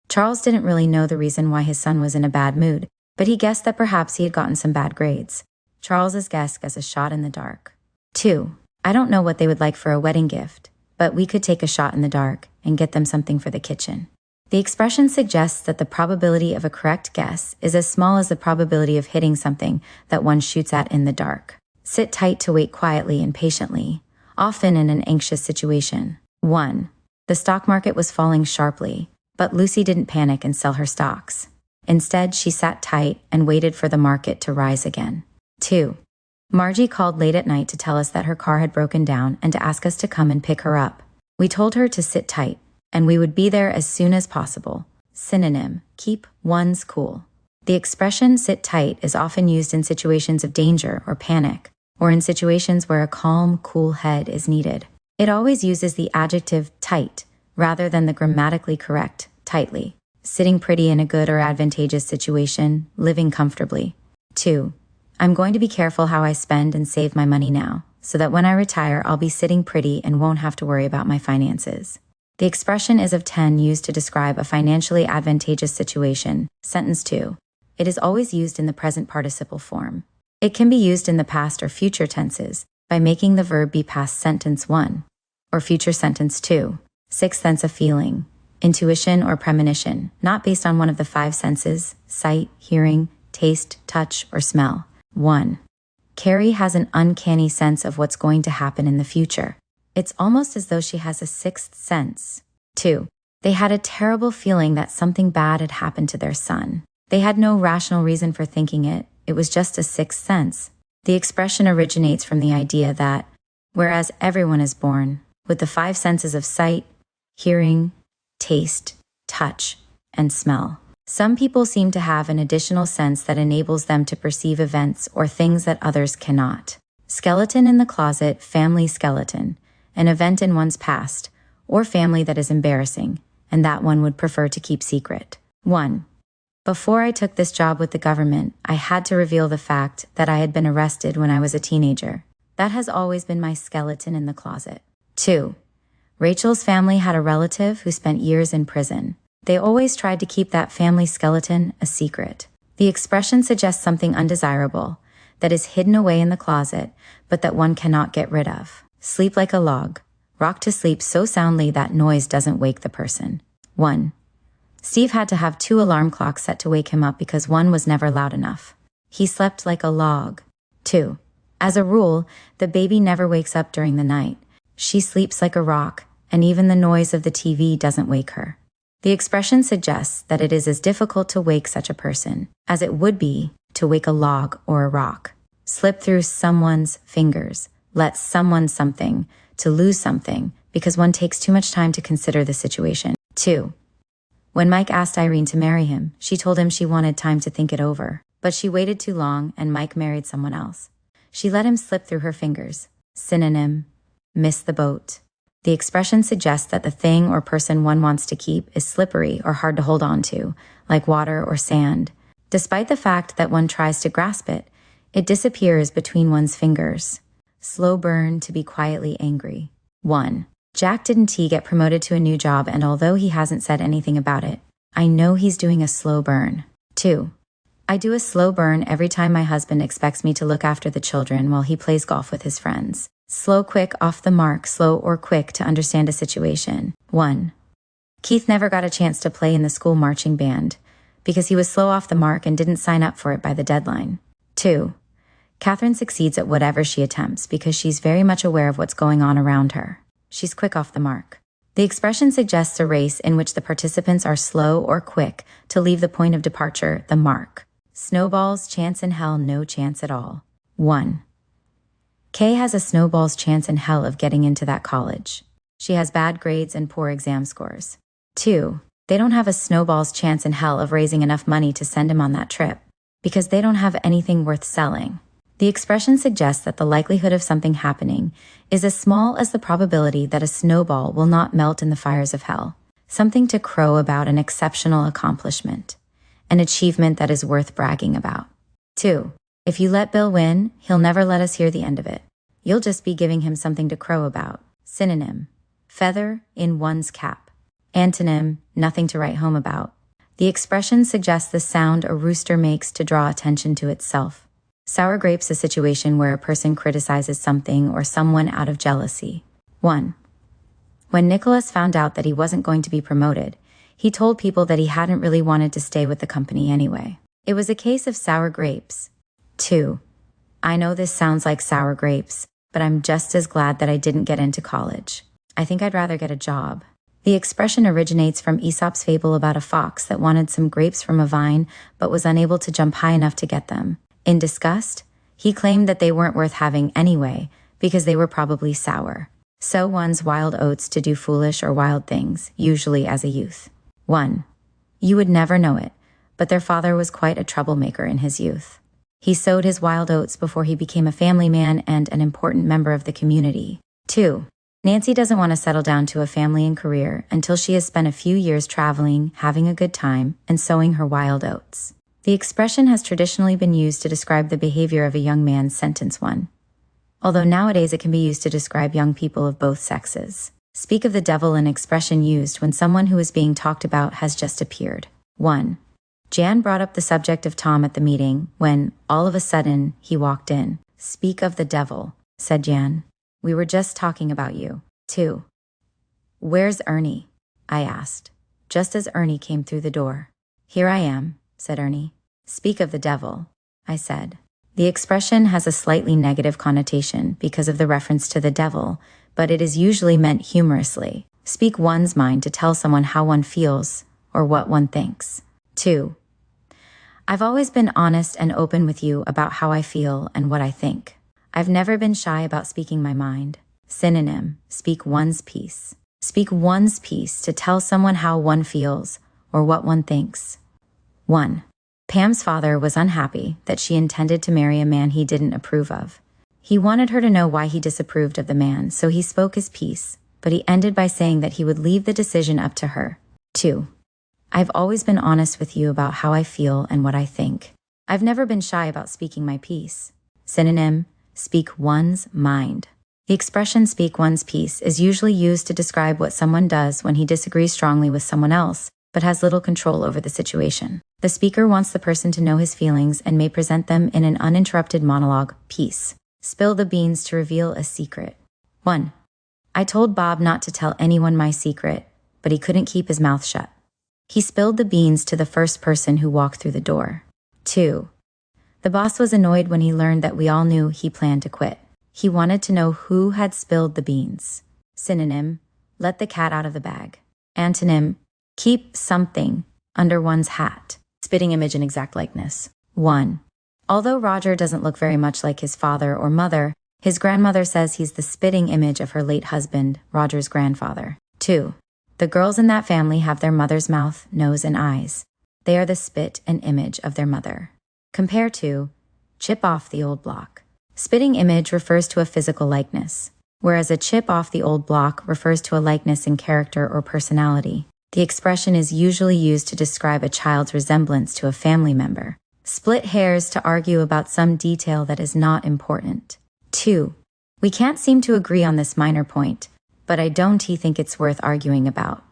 Charles didn't really know the reason why his son was in a bad mood, but he guessed that perhaps he had gotten some bad grades. Charles's guess as a shot in the dark. 2. I don't know what they would like for a wedding gift, but we could take a shot in the dark and get them something for the kitchen. The expression suggests that the probability of a correct guess is as small as the probability of hitting something that one shoots at in the dark. Sit tight to wait quietly and patiently, often in an anxious situation. 1. The stock market was falling sharply, but Lucy didn't panic and sell her stocks. Instead, she sat tight and waited for the market to rise again. 2. Margie called late at night to tell us that her car had broken down and to ask us to come and pick her up. We told her to sit tight, and we would be there as soon as possible. Synonym: keep one's cool. The expression sit tight is often used in situations of danger or panic, or in situations where a calm, cool head is needed. It always uses the adjective tight rather than the grammatically correct tightly. Sitting pretty in a good or advantageous situation, living comfortably. 2. I'm going to be careful how I spend and save my money now, so that when I retire, I'll be sitting pretty and won't have to worry about my finances. The expression is of 10 used to describe a financially advantageous situation. Sentence 2. It is always used in the present participle form. It can be used in the past or future tenses by making the verb be past sentence 1 or future sentence 2. Sixth sense of feeling, intuition or premonition, not based on one of the 5 senses: sight, hearing, taste, touch, or smell. 1. Carrie has an uncanny sense of what's going to happen in the future. It's almost as though she has a sixth sense. 2. They had a terrible feeling that something bad had happened to their son. They had no rational reason for thinking it. It was just a sixth sense. The expression originates from the idea that, whereas everyone is born with the 5 senses of sight, hearing, taste, touch, and smell, some people seem to have an additional sense that enables them to perceive events or things that others cannot. Skeleton in the closet, family skeleton, an event in one's past, or family that is embarrassing, and that one would prefer to keep secret. 1. Before I took this job with the government, I had to reveal the fact that I had been arrested when I was a teenager. That has always been my skeleton in the closet. 2. Rachel's family had a relative who spent years in prison. They always tried to keep that family skeleton a secret. The expression suggests something undesirable that is hidden away in the closet, but that one cannot get rid of. Sleep like a log. Rock to sleep so soundly that noise doesn't wake the person. 1. Steve had to have 2 alarm clocks set to wake him up because one was never loud enough. He slept like a log. 2. As a rule, the baby never wakes up during the night. She sleeps like a rock, and even the noise of the TV doesn't wake her. The expression suggests that it is as difficult to wake such a person as it would be to wake a log or a rock. Slip through someone's fingers, let someone something, to lose something, because one takes too much time to consider the situation. 2. When Mike asked Irene to marry him, she told him she wanted time to think it over, but she waited too long and Mike married someone else. She let him slip through her fingers. Synonym: miss the boat. The expression suggests that the thing or person one wants to keep is slippery or hard to hold on to, like water or sand. Despite the fact that one tries to grasp it, it disappears between one's fingers. Slow burn to be quietly angry. 1. Jack didn't get promoted to a new job, and although he hasn't said anything about it, I know he's doing a slow burn. 2. I do a slow burn every time my husband expects me to look after the children while he plays golf with his friends. Slow, quick, off the mark, slow or quick to understand a situation. 1. Keith never got a chance to play in the school marching band because he was slow off the mark and didn't sign up for it by the deadline. 2. Catherine succeeds at whatever she attempts because she's very much aware of what's going on around her. She's quick off the mark. The expression suggests a race in which the participants are slow or quick to leave the point of departure, the mark. Snowball's chance in hell, no chance at all. 1. Kay has a snowball's chance in hell of getting into that college. She has bad grades and poor exam scores. 2. They don't have a snowball's chance in hell of raising enough money to send him on that trip because they don't have anything worth selling. The expression suggests that the likelihood of something happening is as small as the probability that a snowball will not melt in the fires of hell. Something to crow about, an exceptional accomplishment, an achievement that is worth bragging about. 2. If you let Bill win, he'll never let us hear the end of it. You'll just be giving him something to crow about. Synonym: feather in one's cap. Antonym: nothing to write home about. The expression suggests the sound a rooster makes to draw attention to itself. Sour grapes, a situation where a person criticizes something or someone out of jealousy. 1. When Nicholas found out that he wasn't going to be promoted, he told people that he hadn't really wanted to stay with the company anyway. It was a case of sour grapes. 2. I know this sounds like sour grapes, but I'm just as glad that I didn't get into college. I think I'd rather get a job. The expression originates from Aesop's fable about a fox that wanted some grapes from a vine but was unable to jump high enough to get them. In disgust, he claimed that they weren't worth having anyway because they were probably sour. So one's wild oats to do foolish or wild things, usually as a youth. 1. You would never know it, but their father was quite a troublemaker in his youth. He sowed his wild oats before he became a family man and an important member of the community. 2. Nancy doesn't want to settle down to a family and career until she has spent a few years traveling, having a good time, and sowing her wild oats. The expression has traditionally been used to describe the behavior of a young man. Sentence 1. Although nowadays it can be used to describe young people of both sexes. Speak of the devil, an expression used when someone who is being talked about has just appeared. 1. Jan brought up the subject of Tom at the meeting when, all of a sudden, he walked in. Speak of the devil, said Jan. We were just talking about you. 2. Where's Ernie? I asked, just as Ernie came through the door. Here I am, said Ernie. Speak of the devil, I said. The expression has a slightly negative connotation because of the reference to the devil, but it is usually meant humorously. Speak one's mind to tell someone how one feels or what one thinks. 2. I've always been honest and open with you about how I feel and what I think. I've never been shy about speaking my mind. Synonym, speak one's piece. Speak one's piece to tell someone how one feels or what one thinks. 1. Pam's father was unhappy that she intended to marry a man he didn't approve of. He wanted her to know why he disapproved of the man, so he spoke his piece, but he ended by saying that he would leave the decision up to her. 2. I've always been honest with you about how I feel and what I think. I've never been shy about speaking my piece. Synonym, speak one's mind. The expression speak one's piece is usually used to describe what someone does when he disagrees strongly with someone else, but has little control over the situation. The speaker wants the person to know his feelings and may present them in an uninterrupted monologue piece. Spill the beans to reveal a secret. 1. I told Bob not to tell anyone my secret, but he couldn't keep his mouth shut. He spilled the beans to the first person who walked through the door. 2. The boss was annoyed when he learned that we all knew he planned to quit. He wanted to know who had spilled the beans. Synonym, let the cat out of the bag. Antonym, keep something under one's hat. Spitting image and exact likeness. 1. Although Roger doesn't look very much like his father or mother, his grandmother says he's the spitting image of her late husband, Roger's grandfather. 2. The girls in that family have their mother's mouth, nose, and eyes. They are the spit and image of their mother. Compare to chip off the old block. Spitting image refers to a physical likeness, whereas a chip off the old block refers to a likeness in character or personality. The expression is usually used to describe a child's resemblance to a family member. Split hairs to argue about some detail that is not important. 2. We can't seem to agree on this minor point, but I don't think it's worth arguing about.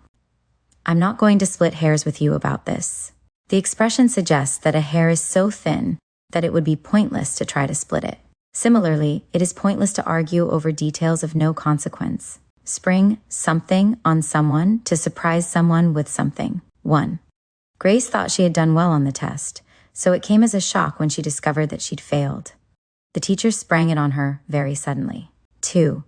I'm not going to split hairs with you about this. The expression suggests that a hair is so thin that it would be pointless to try to split it. Similarly, it is pointless to argue over details of no consequence. Spring something on someone to surprise someone with something. 1. Grace thought she had done well on the test, so it came as a shock when she discovered that she'd failed. The teacher sprang it on her very suddenly. 2.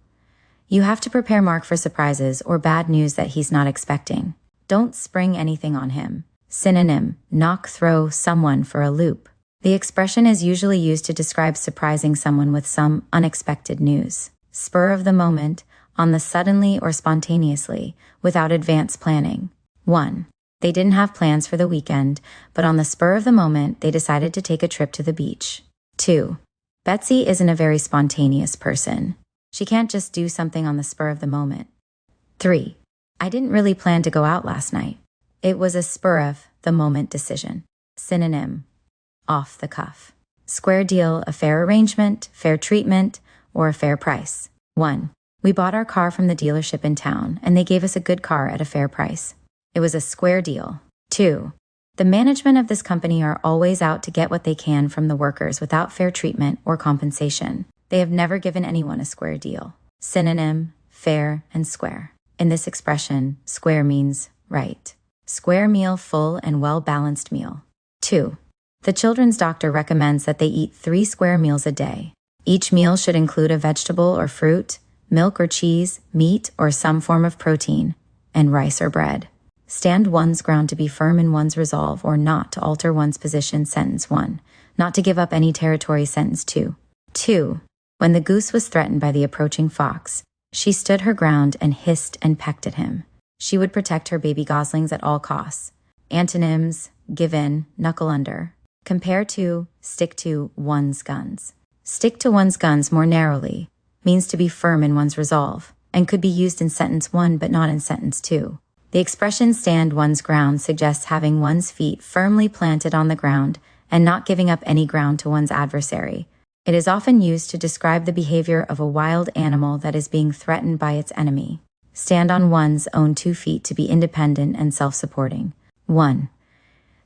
You have to prepare Mark for surprises or bad news that he's not expecting. Don't spring anything on him. Synonym, knock throw someone for a loop. The expression is usually used to describe surprising someone with some unexpected news. Spur of the moment, on the suddenly or spontaneously, without advance planning. 1. They didn't have plans for the weekend, but on the spur of the moment, they decided to take a trip to the beach. 2. Betsy isn't a very spontaneous person. She can't just do something on the spur of the moment. 3. I didn't really plan to go out last night. It was a spur of the moment decision. Synonym, off the cuff. Square deal, a fair arrangement, fair treatment, or a fair price. 1. We bought our car from the dealership in town, and they gave us a good car at a fair price. It was a square deal. 2. The management of this company are always out to get what they can from the workers without fair treatment or compensation. They have never given anyone a square deal. Synonym, fair and square. In this expression, square means right. Square meal, full and well-balanced meal. 2. The children's doctor recommends that they eat 3 square meals a day. Each meal should include a vegetable or fruit, milk or cheese, meat or some form of protein, and rice or bread. Stand one's ground to be firm in one's resolve or not to alter one's position. Sentence 1. Not to give up any territory. Sentence 2. 2. When the goose was threatened by the approaching fox, she stood her ground and hissed and pecked at him. She would protect her baby goslings at all costs. Antonyms: give in, knuckle under. Compare to, stick to one's guns. Stick to one's guns more narrowly means to be firm in one's resolve, and could be used in sentence 1 but not in sentence 2. The expression stand one's ground suggests having one's feet firmly planted on the ground and not giving up any ground to one's adversary. It is often used to describe the behavior of a wild animal that is being threatened by its enemy. Stand on one's own 2 feet to be independent and self-supporting. 1.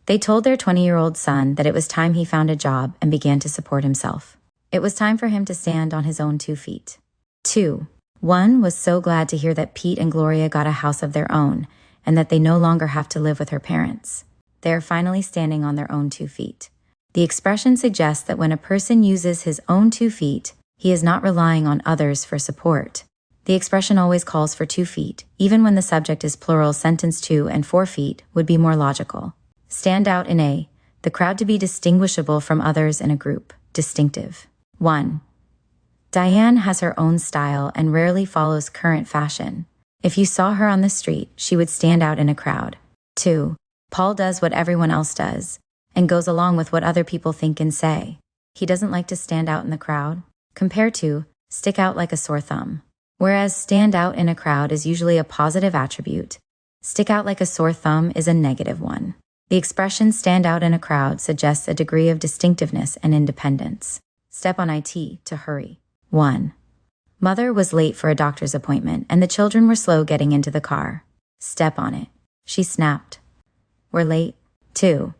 They told their 20-year-old son that it was time he found a job and began to support himself. It was time for him to stand on his own 2 feet. 2. One was so glad to hear that Pete and Gloria got a house of their own and that they no longer have to live with her parents. They are finally standing on their own 2 feet. The expression suggests that when a person uses his own 2 feet, he is not relying on others for support. The expression always calls for 2 feet, even when the subject is plural. Sentence 2 and 4 feet would be more logical. Stand out in A. The crowd to be distinguishable from others in a group. Distinctive. 1. Diane has her own style and rarely follows current fashion. If you saw her on the street, she would stand out in a crowd. 2. Paul does what everyone else does and goes along with what other people think and say. He doesn't like to stand out in the crowd. Compare to stick out like a sore thumb. Whereas stand out in a crowd is usually a positive attribute, stick out like a sore thumb is a negative one. The expression stand out in a crowd suggests a degree of distinctiveness and independence. Step on IT to hurry. 1. Mother was late for a doctor's appointment and the children were slow getting into the car. Step on it. She snapped. We're late. 2.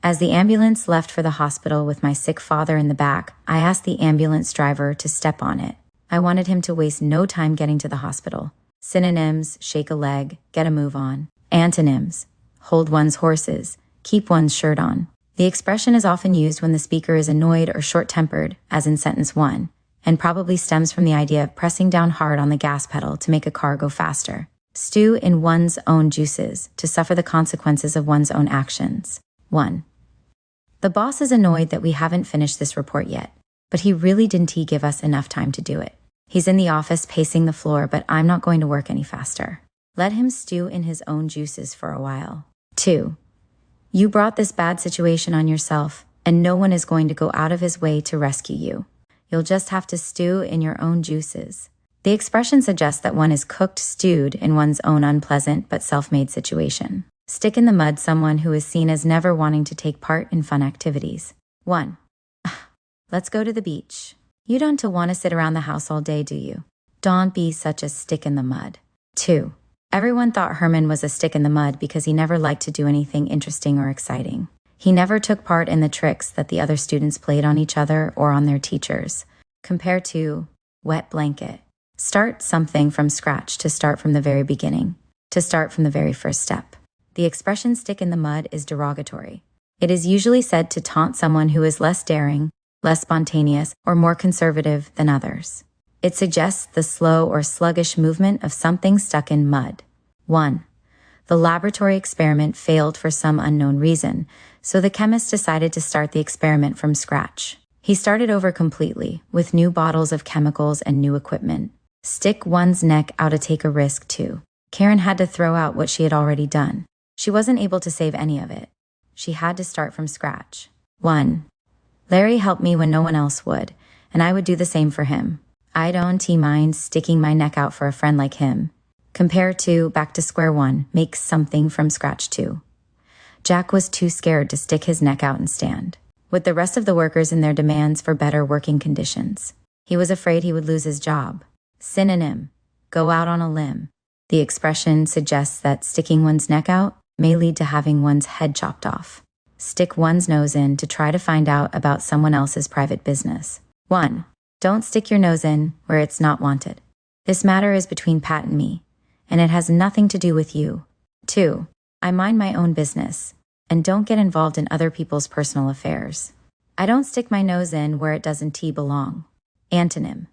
As the ambulance left for the hospital with my sick father in the back, I asked the ambulance driver to step on it. I wanted him to waste no time getting to the hospital. Synonyms: shake a leg, get a move on. Antonyms: hold one's horses, keep one's shirt on. The expression is often used when the speaker is annoyed or short-tempered, as in sentence 1, and probably stems from the idea of pressing down hard on the gas pedal to make a car go faster. Stew in one's own juices, to suffer the consequences of one's own actions. 1. The boss is annoyed that we haven't finished this report yet, but he really didn't give us enough time to do it. He's in the office pacing the floor, but I'm not going to work any faster. Let him stew in his own juices for a while. 2. You brought this bad situation on yourself, and no one is going to go out of his way to rescue you. You'll just have to stew in your own juices. The expression suggests that one is stewed in one's own unpleasant but self-made situation. Stick in the mud someone who is seen as never wanting to take part in fun activities. 1. Let's go to the beach. You don't want to sit around the house all day, do you? Don't be such a stick in the mud. 2. Everyone thought Herman was a stick in the mud because he never liked to do anything interesting or exciting. He never took part in the tricks that the other students played on each other or on their teachers. Compare to wet blanket. Start something from scratch, to start from the very beginning, to start from the very first step. The expression stick in the mud is derogatory. It is usually said to taunt someone who is less daring, less spontaneous, or more conservative than others. It suggests the slow or sluggish movement of something stuck in mud. 1. The laboratory experiment failed for some unknown reason, so the chemist decided to start the experiment from scratch. He started over completely, with new bottles of chemicals and new equipment. Stick one's neck out to take a risk too. Karen had to throw out what she had already done. She wasn't able to save any of it. She had to start from scratch. 1. Larry helped me when no one else would, and I would do the same for him. I don't mind sticking my neck out for a friend like him. Compare to back to square one, make something from scratch too. Jack was too scared to stick his neck out and stand with the rest of the workers in their demands for better working conditions. He was afraid he would lose his job. Synonym: go out on a limb. The expression suggests that sticking one's neck out may lead to having one's head chopped off. Stick one's nose in to try to find out about someone else's private business. 1. Don't stick your nose in where it's not wanted. This matter is between Pat and me, and it has nothing to do with you. 2. I mind my own business and don't get involved in other people's personal affairs. I don't stick my nose in where it doesn't belong. Antonym: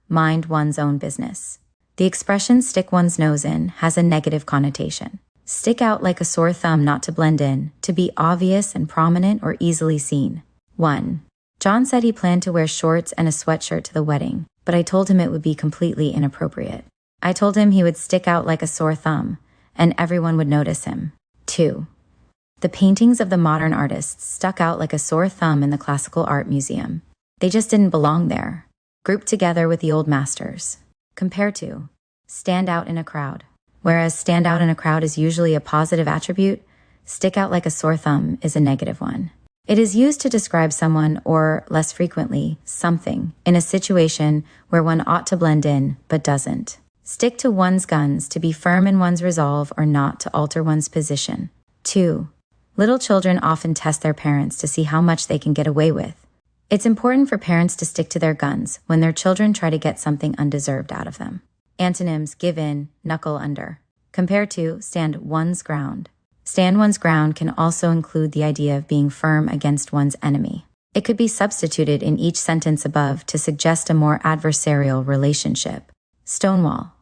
mind one's own business. The expression stick one's nose in has a negative connotation. Stick out like a sore thumb, not to blend in, to be obvious and prominent or easily seen. 1. John said he planned to wear shorts and a sweatshirt to the wedding, but I told him it would be completely inappropriate. I told him he would stick out like a sore thumb, and everyone would notice him. 2. The paintings of the modern artists stuck out like a sore thumb in the Classical Art Museum. They just didn't belong there. Grouped together with the old masters. Compare to stand out in a crowd. Whereas stand out in a crowd is usually a positive attribute, stick out like a sore thumb is a negative one. It is used to describe someone, or less frequently, something, in a situation where one ought to blend in but doesn't. Stick to one's guns, to be firm in one's resolve or not to alter one's position. 2. Little children often test their parents to see how much they can get away with. It's important for parents to stick to their guns when their children try to get something undeserved out of them. Antonyms: give in, knuckle under. Compare to stand one's ground. Stand one's ground can also include the idea of being firm against one's enemy. It could be substituted in each sentence above to suggest a more adversarial relationship. Stonewall: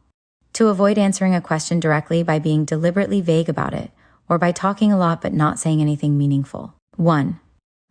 to avoid answering a question directly by being deliberately vague about it, or by talking a lot but not saying anything meaningful. 1.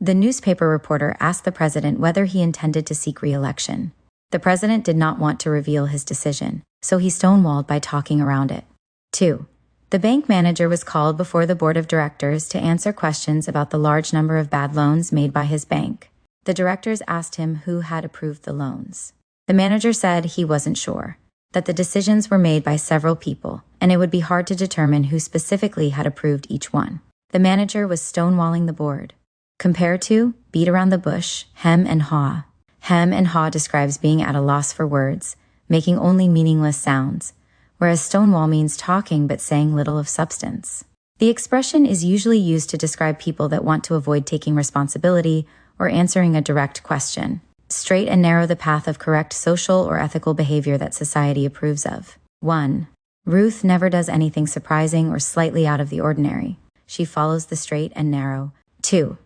The newspaper reporter asked the president whether he intended to seek re-election. The president did not want to reveal his decision, so he stonewalled by talking around it. 2. The bank manager was called before the board of directors to answer questions about the large number of bad loans made by his bank. The directors asked him who had approved the loans. The manager said he wasn't sure, that the decisions were made by several people, and it would be hard to determine who specifically had approved each one. The manager was stonewalling the board. Compare to beat around the bush, hem and haw. Hem and haw describes being at a loss for words, making only meaningless sounds, whereas stonewall means talking but saying little of substance. The expression is usually used to describe people that want to avoid taking responsibility or answering a direct question. Straight and narrow the path of correct social or ethical behavior that society approves of. 1. Ruth never does anything surprising or slightly out of the ordinary. She follows the straight and narrow. 2.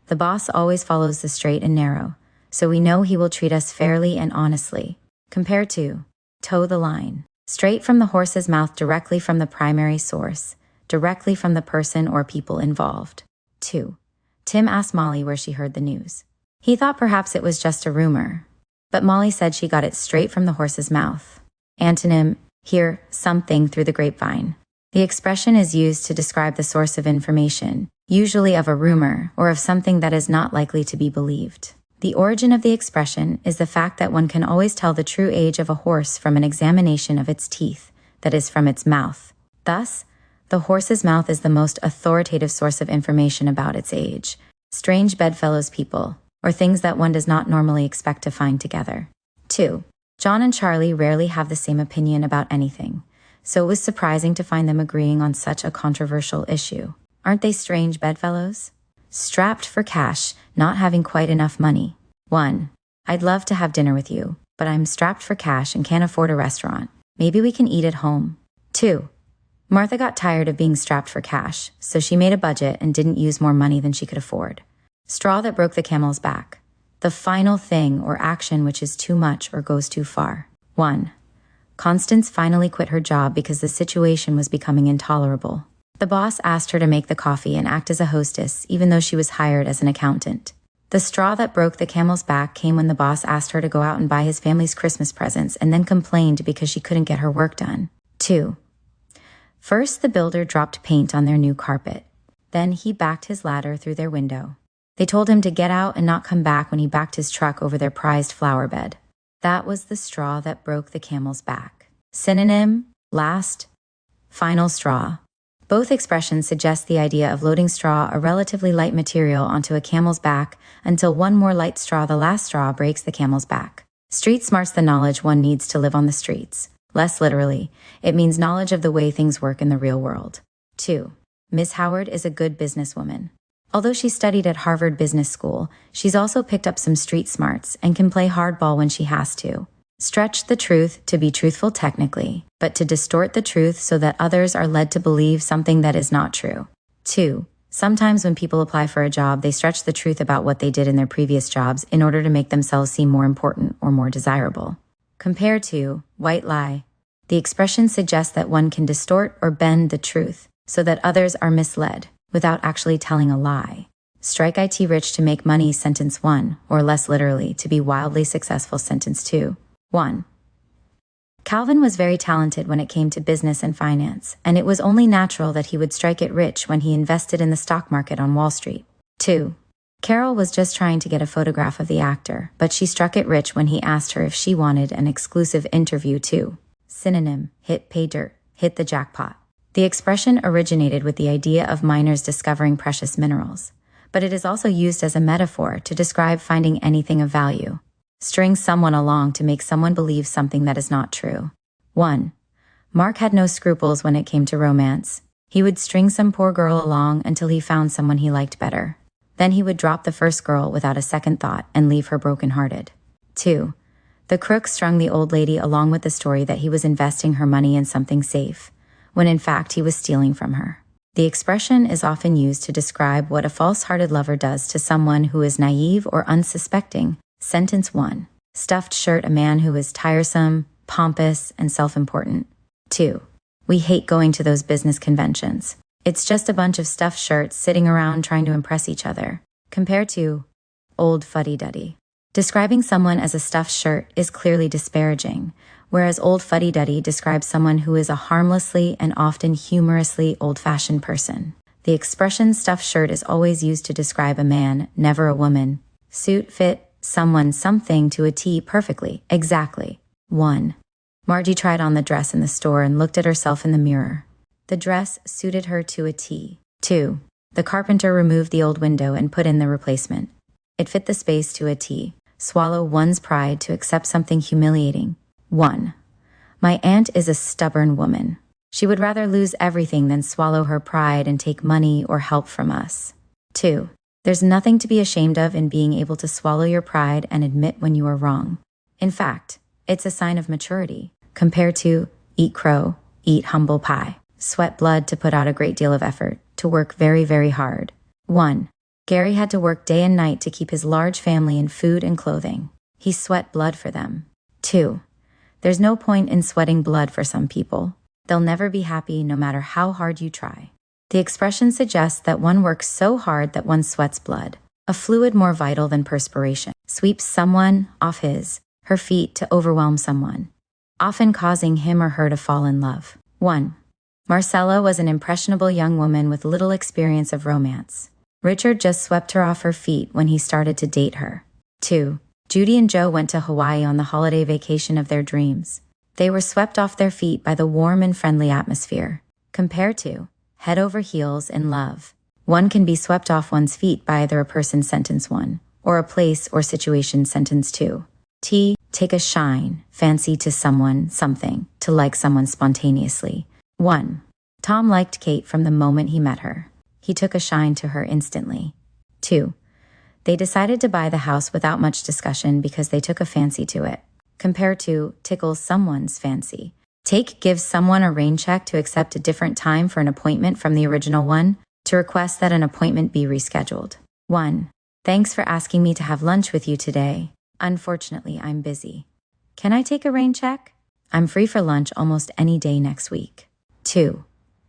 The boss always follows the straight and narrow, so we know he will treat us fairly and honestly. Compare to toe the line. Straight from the horse's mouth, directly from the primary source, directly from the person or people involved. 2. Tim asked Molly where she heard the news. He thought perhaps it was just a rumor, but Molly said she got it straight from the horse's mouth. Antonym: hear something through the grapevine. The expression is used to describe the source of information, usually of a rumor or of something that is not likely to be believed. The origin of the expression is the fact that one can always tell the true age of a horse from an examination of its teeth, that is, from its mouth. Thus, the horse's mouth is the most authoritative source of information about its age. Strange bedfellows people, or things that one does not normally expect to find together. 2. John and Charlie rarely have the same opinion about anything, so it was surprising to find them agreeing on such a controversial issue. Aren't they strange bedfellows? Strapped for cash, not having quite enough money. 1. I'd love to have dinner with you, but I'm strapped for cash and can't afford a restaurant. Maybe we can eat at home. 2. Martha got tired of being strapped for cash, so she made a budget and didn't use more money than she could afford. Straw that broke the camel's back. The final thing or action which is too much or goes too far. 1. Constance finally quit her job because the situation was becoming intolerable. The boss asked her to make the coffee and act as a hostess, even though she was hired as an accountant. The straw that broke the camel's back came when the boss asked her to go out and buy his family's Christmas presents and then complained because she couldn't get her work done. 2. First, the builder dropped paint on their new carpet. Then he backed his ladder through their window. They told him to get out and not come back when he backed his truck over their prized flower bed. That was the straw that broke the camel's back. Synonym: last, final straw. Both expressions suggest the idea of loading straw, a relatively light material, onto a camel's back until one more light straw, the last straw, breaks the camel's back. Street smart's the knowledge one needs to live on the streets. Less literally, it means knowledge of the way things work in the real world. 2. Miss Howard is a good businesswoman. Although she studied at Harvard Business School, she's also picked up some street smarts and can play hardball when she has to. Stretch the truth to be truthful technically, but to distort the truth so that others are led to believe something that is not true. 2. Sometimes when people apply for a job, they stretch the truth about what they did in their previous jobs in order to make themselves seem more important or more desirable. Compare to white lie. The expression suggests that one can distort or bend the truth so that others are misled without actually telling a lie. Strike it rich to make money, sentence 1, or less literally, to be wildly successful, sentence 2. 1. Calvin was very talented when it came to business and finance, and it was only natural that he would strike it rich when he invested in the stock market on Wall Street. 2. Carol was just trying to get a photograph of the actor, but she struck it rich when he asked her if she wanted an exclusive interview too. Synonym: hit pay dirt, hit the jackpot. The expression originated with the idea of miners discovering precious minerals, but it is also used as a metaphor to describe finding anything of value. String someone along to make someone believe something that is not true. 1. Mark had no scruples when it came to romance. He would string some poor girl along until he found someone he liked better. Then he would drop the first girl without a second thought and leave her brokenhearted. 2. The crook strung the old lady along with the story that he was investing her money in something safe, when in fact he was stealing from her. The expression is often used to describe what a false-hearted lover does to someone who is naive or unsuspecting. Sentence 1. Stuffed shirt, a man who is tiresome, pompous, and self-important. 2. We hate going to those business conventions. It's just a bunch of stuffed shirts sitting around trying to impress each other. Compare to old fuddy-duddy. Describing someone as a stuffed shirt is clearly disparaging, whereas old fuddy-duddy describes someone who is a harmlessly and often humorously old-fashioned person. The expression stuffed shirt is always used to describe a man, never a woman. Suit fit someone something to a T perfectly, exactly. 1. Margie tried on the dress in the store and looked at herself in the mirror. The dress suited her to a T. 2. The carpenter removed the old window and put in the replacement. It fit the space to a T. Swallow one's pride to accept something humiliating. 1. My aunt is a stubborn woman. She would rather lose everything than swallow her pride and take money or help from us. 2. There's nothing to be ashamed of in being able to swallow your pride and admit when you are wrong. In fact, it's a sign of maturity. Compare to eat crow, eat humble pie. Sweat blood to put out a great deal of effort, to work very, very hard. 1. Gary had to work day and night to keep his large family in food and clothing. He sweat blood for them. 2. There's no point in sweating blood for some people. They'll never be happy no matter how hard you try. The expression suggests that one works so hard that one sweats blood, a fluid more vital than perspiration, sweeps someone off her feet to overwhelm someone, often causing him or her to fall in love. 1. Marcella was an impressionable young woman with little experience of romance. Richard just swept her off her feet when he started to date her. 2. Judy and Joe went to Hawaii on the holiday vacation of their dreams. They were swept off their feet by the warm and friendly atmosphere. Compare to head over heels in love. One can be swept off one's feet by either a person, sentence 1, or a place or situation, sentence 2. T. Take a shine, fancy to someone, something, to like someone spontaneously. 1. Tom liked Kate from the moment he met her. He took a shine to her instantly. 2. They decided to buy the house without much discussion because they took a fancy to it. Compare to tickle someone's fancy. Take gives someone a rain check to accept a different time for an appointment from the original one, to request that an appointment be rescheduled. 1. Thanks for asking me to have lunch with you today. Unfortunately, I'm busy. Can I take a rain check? I'm free for lunch almost any day next week. 2.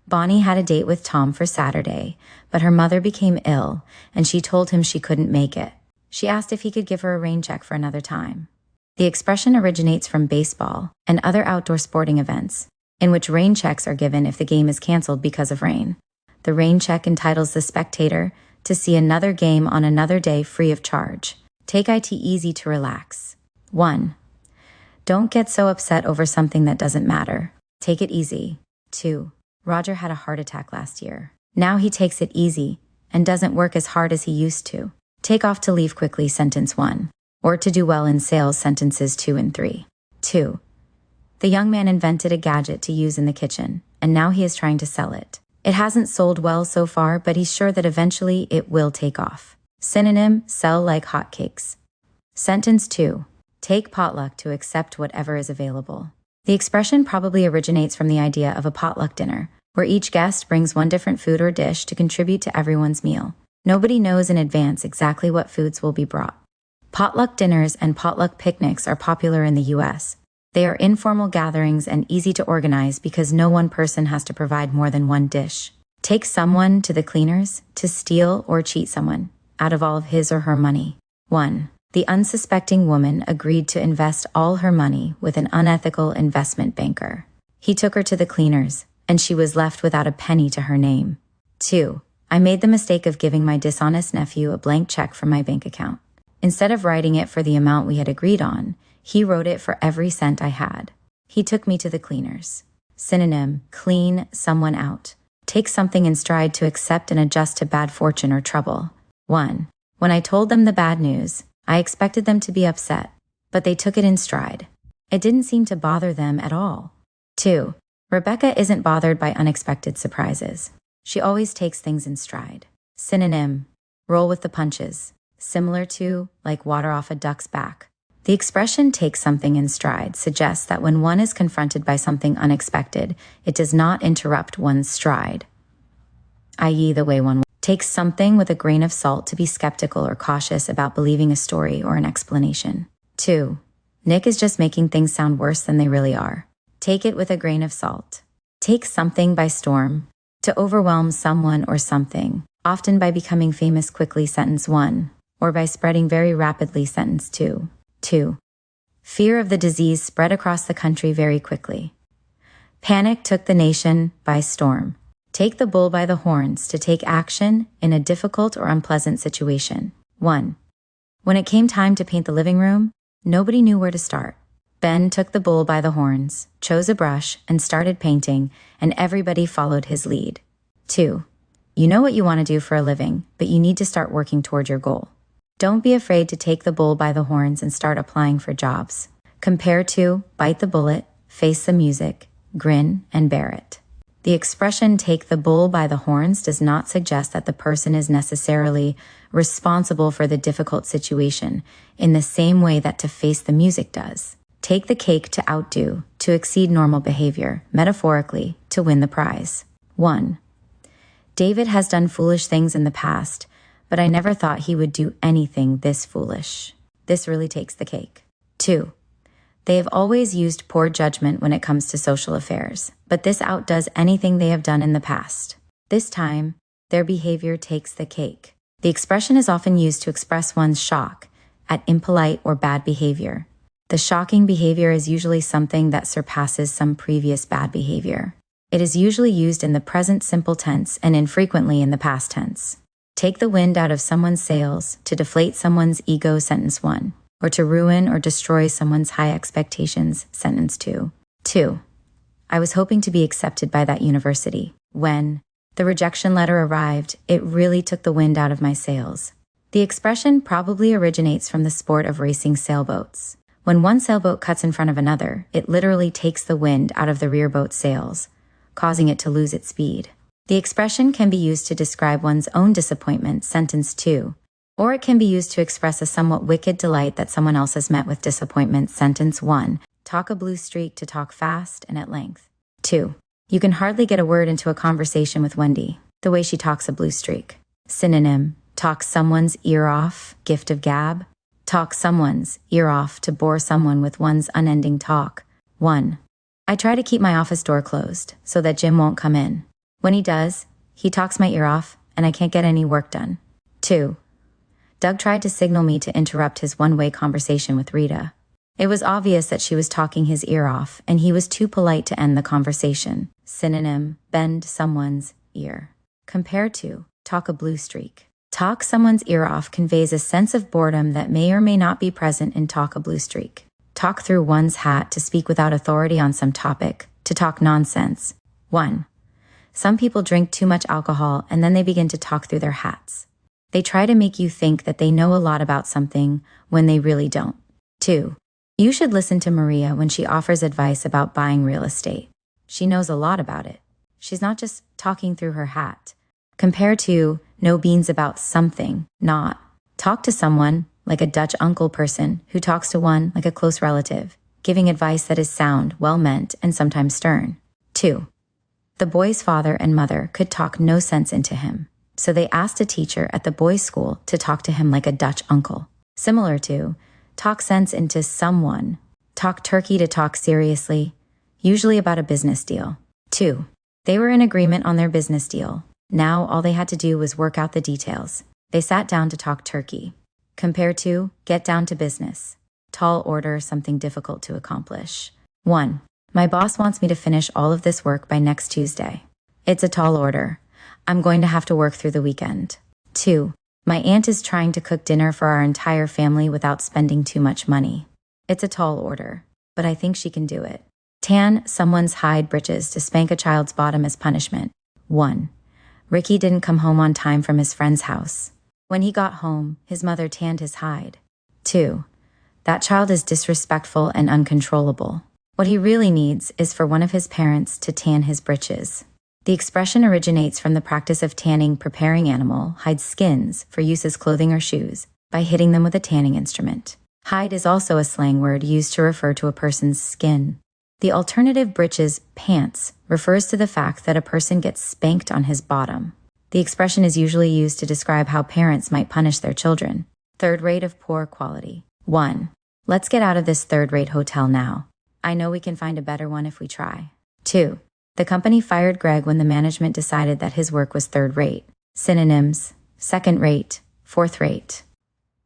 Bonnie had a date with Tom for Saturday, but her mother became ill, and she told him she couldn't make it. She asked if he could give her a rain check for another time. The expression originates from baseball and other outdoor sporting events, in which rain checks are given if the game is canceled because of rain. The rain check entitles the spectator to see another game on another day free of charge. Take it easy to relax. 1. Don't get so upset over something that doesn't matter. Take it easy. 2. Roger had a heart attack last year. Now he takes it easy and doesn't work as hard as he used to. Take off to leave quickly, sentence 1. Or to do well in sales, sentences 2 and 3. 2. The young man invented a gadget to use in the kitchen, and now he is trying to sell it. It hasn't sold well so far, but he's sure that eventually it will take off. Synonym: sell like hotcakes. Sentence 2. Take potluck to accept whatever is available. The expression probably originates from the idea of a potluck dinner, where each guest brings one different food or dish to contribute to everyone's meal. Nobody knows in advance exactly what foods will be brought. Potluck dinners and potluck picnics are popular in the US. They are informal gatherings and easy to organize because no one person has to provide more than one dish. Take someone to the cleaners to steal or cheat someone out of all of his or her money. 1. The unsuspecting woman agreed to invest all her money with an unethical investment banker. He took her to the cleaners, and she was left without a penny to her name. 2. I made the mistake of giving my dishonest nephew a blank check from my bank account. Instead of writing it for the amount we had agreed on, he wrote it for every cent I had. He took me to the cleaners. Synonym: clean someone out. Take something in stride to accept and adjust to bad fortune or trouble. 1. When I told them the bad news, I expected them to be upset, but they took it in stride. It didn't seem to bother them at all. 2. Rebecca isn't bothered by unexpected surprises. She always takes things in stride. Synonym: roll with the punches. Similar to, like water off a duck's back. The expression take something in stride suggests that when one is confronted by something unexpected, it does not interrupt one's stride, i.e. the way one takes something with a grain of salt to be skeptical or cautious about believing a story or an explanation. 2. Nick is just making things sound worse than they really are. Take it with a grain of salt. Take something by storm. To overwhelm someone or something, often by becoming famous quickly, sentence 1, or by spreading very rapidly, sentence 2. 2. Fear of the disease spread across the country very quickly. Panic took the nation by storm. Take the bull by the horns to take action in a difficult or unpleasant situation. 1. When it came time to paint the living room, nobody knew where to start. Ben took the bull by the horns, chose a brush, and started painting, and everybody followed his lead. 2. You know what you want to do for a living, but you need to start working toward your goal. Don't be afraid to take the bull by the horns and start applying for jobs. Compare to bite the bullet, face the music, grin, and bear it. The expression take the bull by the horns does not suggest that the person is necessarily responsible for the difficult situation in the same way that to face the music does. Take the cake to outdo, to exceed normal behavior, metaphorically, to win the prize. 1. David has done foolish things in the past, but I never thought he would do anything this foolish. This really takes the cake. 2. They have always used poor judgment when it comes to social affairs, but this outdoes anything they have done in the past. This time, their behavior takes the cake. The expression is often used to express one's shock at impolite or bad behavior. The shocking behavior is usually something that surpasses some previous bad behavior. It is usually used in the present simple tense and infrequently in the past tense. Take the wind out of someone's sails to deflate someone's ego, sentence 1, or to ruin or destroy someone's high expectations, sentence 2. 2. I was hoping to be accepted by that university. When the rejection letter arrived, it really took the wind out of my sails. The expression probably originates from the sport of racing sailboats. When one sailboat cuts in front of another, it literally takes the wind out of the rear boat's sails, causing it to lose its speed. The expression can be used to describe one's own disappointment, sentence 2, or it can be used to express a somewhat wicked delight that someone else has met with disappointment, sentence 1. Talk a blue streak to talk fast and at length. 2. You can hardly get a word into a conversation with Wendy, the way she talks a blue streak. Synonym: talk someone's ear off, gift of gab. Talk someone's ear off to bore someone with one's unending talk. 1. I try to keep my office door closed so that Jim won't come in. When he does, he talks my ear off and I can't get any work done. 2. Doug tried to signal me to interrupt his one-way conversation with Rita. It was obvious that she was talking his ear off and he was too polite to end the conversation. Synonym: bend someone's ear. Compare to talk a blue streak. Talk someone's ear off conveys a sense of boredom that may or may not be present in talk a blue streak. Talk through one's hat to speak without authority on some topic, to talk nonsense. 1. Some people drink too much alcohol and then they begin to talk through their hats. They try to make you think that they know a lot about something when they really don't. 2. You should listen to Maria when she offers advice about buying real estate. She knows a lot about it. She's not just talking through her hat. Compare to know beans about something, not. Talk to someone like a Dutch uncle person who talks to one like a close relative, giving advice that is sound, well-meant, and sometimes stern. 2. The boy's father and mother could talk no sense into him, so they asked a teacher at the boys' school to talk to him like a Dutch uncle. Similar to, talk sense into someone, talk turkey to talk seriously, usually about a business deal. 2. They were in agreement on their business deal. Now all they had to do was work out the details. They sat down to talk turkey. Compare to, get down to business. Tall order, something difficult to accomplish. 1. My boss wants me to finish all of this work by next Tuesday. It's a tall order. I'm going to have to work through the weekend. 2. My aunt is trying to cook dinner for our entire family without spending too much money. It's a tall order, but I think she can do it. Tan someone's hide breeches to spank a child's bottom as punishment. 1. Ricky didn't come home on time from his friend's house. When he got home, his mother tanned his hide. 2. That child is disrespectful and uncontrollable. What he really needs is for one of his parents to tan his breeches. The expression originates from the practice of tanning preparing animal hide skins for use as clothing or shoes by hitting them with a tanning instrument. Hide is also a slang word used to refer to a person's skin. The alternative breeches, pants, refers to the fact that a person gets spanked on his bottom. The expression is usually used to describe how parents might punish their children. Third rate of poor quality. 1. Let's get out of this third-rate hotel now. I know we can find a better one if we try. 2. The company fired Greg when the management decided that his work was third-rate. Synonyms: second-rate, fourth-rate.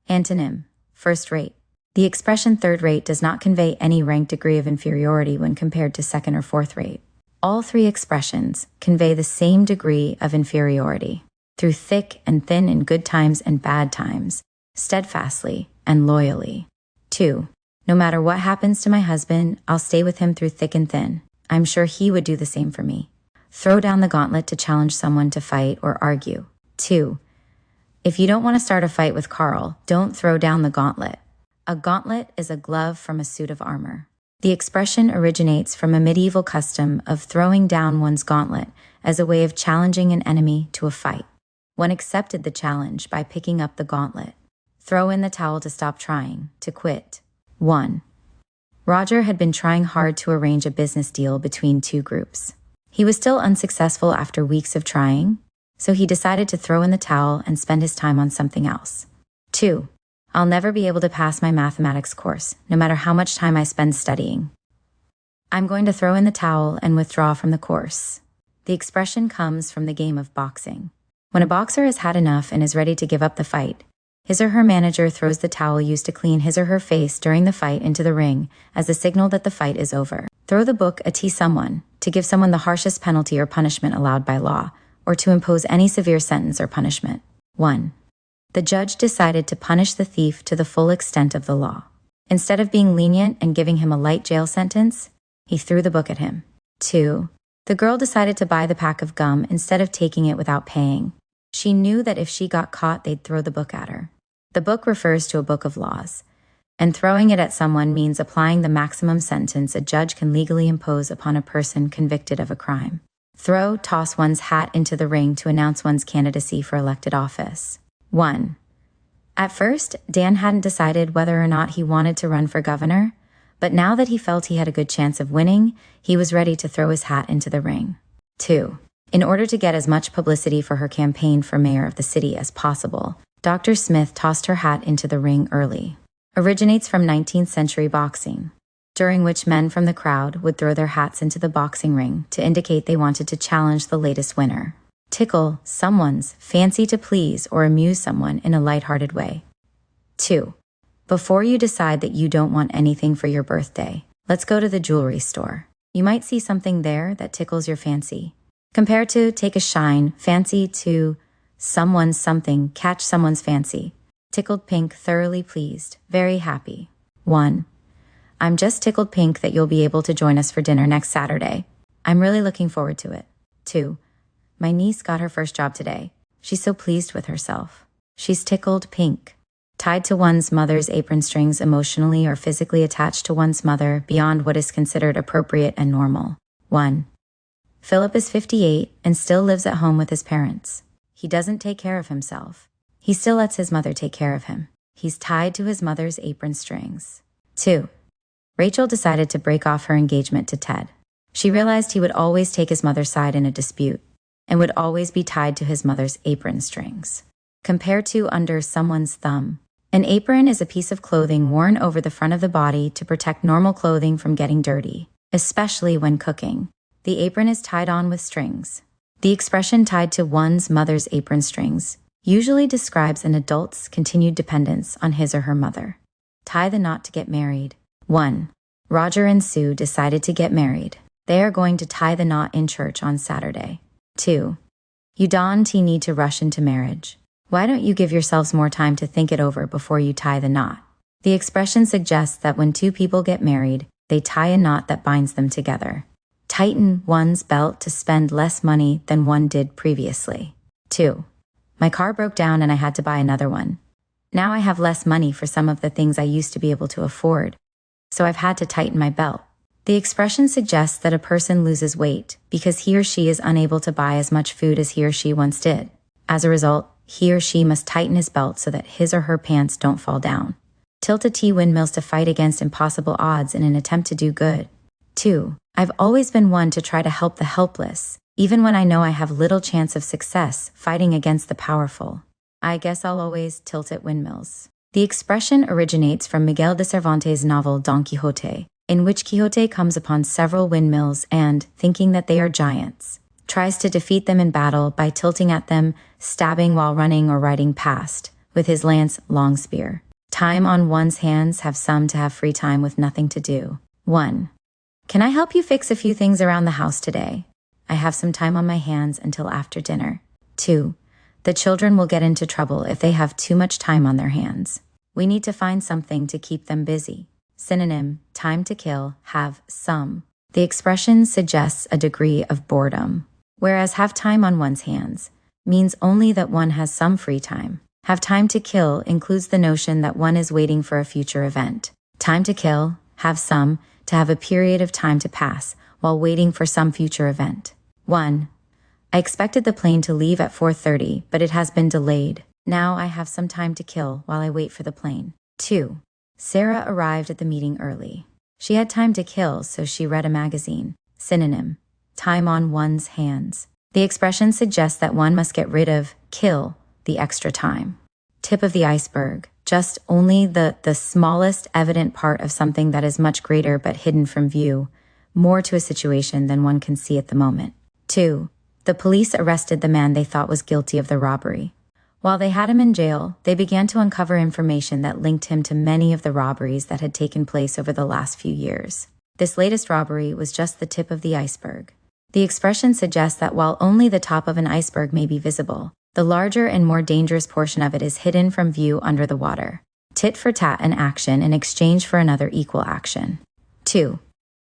Antonym: first-rate. The expression third-rate does not convey any rank degree of inferiority when compared to second or fourth-rate. All three expressions convey the same degree of inferiority. Through thick and thin in good times and bad times, steadfastly and loyally. 2. No matter what happens to my husband, I'll stay with him through thick and thin. I'm sure he would do the same for me. Throw down the gauntlet to challenge someone to fight or argue. 2. If you don't want to start a fight with Carl, don't throw down the gauntlet. A gauntlet is a glove from a suit of armor. The expression originates from a medieval custom of throwing down one's gauntlet as a way of challenging an enemy to a fight. One accepted the challenge by picking up the gauntlet. Throw in the towel to stop trying, to quit. 1. Roger had been trying hard to arrange a business deal between two groups. He was still unsuccessful after weeks of trying, so he decided to throw in the towel and spend his time on something else. 2. I'll never be able to pass my mathematics course, no matter how much time I spend studying. I'm going to throw in the towel and withdraw from the course. The expression comes from the game of boxing. When a boxer has had enough and is ready to give up the fight, his or her manager throws the towel used to clean his or her face during the fight into the ring as a signal that the fight is over. Throw the book at someone, to give someone the harshest penalty or punishment allowed by law, or to impose any severe sentence or punishment. 1. The judge decided to punish the thief to the full extent of the law. Instead of being lenient and giving him a light jail sentence, he threw the book at him. 2. The girl decided to buy the pack of gum instead of taking it without paying. She knew that if she got caught, they'd throw the book at her. The book refers to a book of laws, and throwing it at someone means applying the maximum sentence a judge can legally impose upon a person convicted of a crime. Toss one's hat into the ring to announce one's candidacy for elected office. 1. At first, Dan hadn't decided whether or not he wanted to run for governor, but now that he felt he had a good chance of winning, he was ready to throw his hat into the ring. 2. In order to get as much publicity for her campaign for mayor of the city as possible, Dr. Smith tossed her hat into the ring early. Originates from 19th century boxing, during which men from the crowd would throw their hats into the boxing ring to indicate they wanted to challenge the latest winner. Tickle someone's fancy to please or amuse someone in a lighthearted way. 2. Before you decide that you don't want anything for your birthday, let's go to the jewelry store. You might see something there that tickles your fancy. Compare to take a shine, fancy to someone's something, catch someone's fancy. Tickled pink, thoroughly pleased, very happy. 1. I'm just tickled pink that you'll be able to join us for dinner next Saturday. I'm really looking forward to it. 2. My niece got her first job today. She's so pleased with herself. She's tickled pink. Tied to one's mother's apron strings, emotionally or physically attached to one's mother beyond what is considered appropriate and normal. 1. Philip is 58 and still lives at home with his parents. He doesn't take care of himself. He still lets his mother take care of him. He's tied to his mother's apron strings. 2. Rachel decided to break off her engagement to Ted. She realized he would always take his mother's side in a dispute and would always be tied to his mother's apron strings. Compare to under someone's thumb. An apron is a piece of clothing worn over the front of the body to protect normal clothing from getting dirty, especially when cooking. The apron is tied on with strings. The expression tied to one's mother's apron strings usually describes an adult's continued dependence on his or her mother. Tie the knot to get married. 1. Roger and Sue decided to get married. They are going to tie the knot in church on Saturday. 2. You don't need to rush into marriage. Why don't you give yourselves more time to think it over before you tie the knot? The expression suggests that when two people get married, they tie a knot that binds them together. Tighten one's belt to spend less money than one did previously. 2. My car broke down and I had to buy another one. Now I have less money for some of the things I used to be able to afford, so I've had to tighten my belt. The expression suggests that a person loses weight because he or she is unable to buy as much food as he or she once did. As a result, he or she must tighten his belt so that his or her pants don't fall down. Tilt a T windmills to fight against impossible odds in an attempt to do good. 2. I've always been one to try to help the helpless, even when I know I have little chance of success fighting against the powerful. I guess I'll always tilt at windmills. The expression originates from Miguel de Cervantes' novel Don Quixote, in which Quixote comes upon several windmills and, thinking that they are giants, tries to defeat them in battle by tilting at them, stabbing while running or riding past, with his lance long spear. Time on one's hands have some to have free time with nothing to do. 1. Can I help you fix a few things around the house today? I have some time on my hands until after dinner. 2. The children will get into trouble if they have too much time on their hands. We need to find something to keep them busy. Synonym, time to kill, have some. The expression suggests a degree of boredom, whereas have time on one's hands means only that one has some free time. Have time to kill includes the notion that one is waiting for a future event. Time to kill, have some, to have a period of time to pass while waiting for some future event. 1. I expected the plane to leave at 4:30, but it has been delayed. Now I have some time to kill while I wait for the plane. 2. Sarah arrived at the meeting early. She had time to kill, so she read a magazine. Synonym, time on one's hands. The expression suggests that one must get rid of, kill, the extra time. Tip of the iceberg, just only the smallest evident part of something that is much greater but hidden from view, more to a situation than one can see at the moment. 2. The police arrested the man they thought was guilty of the robbery. While they had him in jail, they began to uncover information that linked him to many of the robberies that had taken place over the last few years. This latest robbery was just the tip of the iceberg. The expression suggests that while only the top of an iceberg may be visible, the larger and more dangerous portion of it is hidden from view under the water. Tit for tat an action in exchange for another equal action. 2.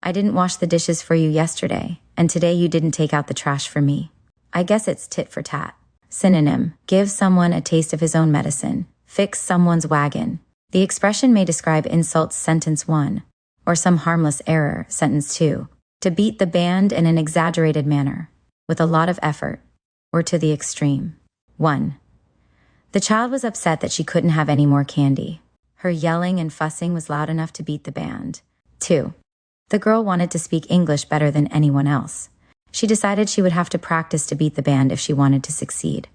I didn't wash the dishes for you yesterday, and today you didn't take out the trash for me. I guess it's tit for tat. Synonym, give someone a taste of his own medicine, fix someone's wagon. The expression may describe insults sentence 1, or some harmless error sentence 2. To beat the band in an exaggerated manner, with a lot of effort, or to the extreme. 1. The child was upset that she couldn't have any more candy. Her yelling and fussing was loud enough to beat the band. 2. The girl wanted to speak English better than anyone else. She decided she would have to practice to beat the band if she wanted to succeed.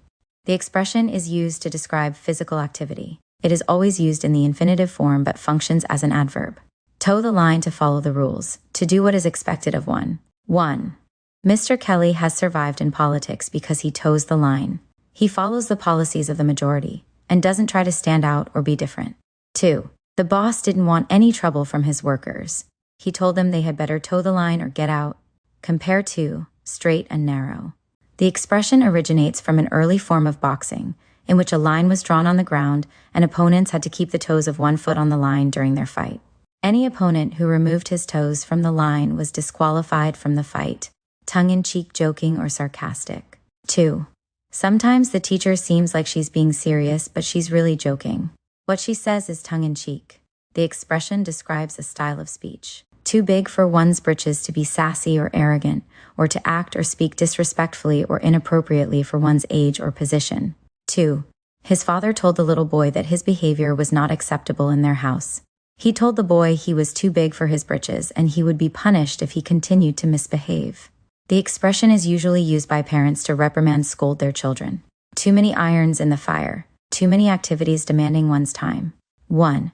The expression is used to describe physical activity. It is always used in the infinitive form but functions as an adverb. Toe the line to follow the rules, to do what is expected of one. 1. Mr. Kelly has survived in politics because he toes the line. He follows the policies of the majority and doesn't try to stand out or be different. 2. The boss didn't want any trouble from his workers. He told them they had better toe the line or get out. Compare to, straight and narrow. The expression originates from an early form of boxing, in which a line was drawn on the ground and opponents had to keep the toes of one foot on the line during their fight. Any opponent who removed his toes from the line was disqualified from the fight, tongue-in-cheek joking or sarcastic. 2. Sometimes the teacher seems like she's being serious, but she's really joking. What she says is tongue-in-cheek. The expression describes a style of speech. Too big for one's britches to be sassy or arrogant, or to act or speak disrespectfully or inappropriately for one's age or position. 2. His father told the little boy that his behavior was not acceptable in their house. He told the boy he was too big for his britches and he would be punished if he continued to misbehave. The expression is usually used by parents to reprimand, scold their children. Too many irons in the fire. Too many activities demanding one's time. 1.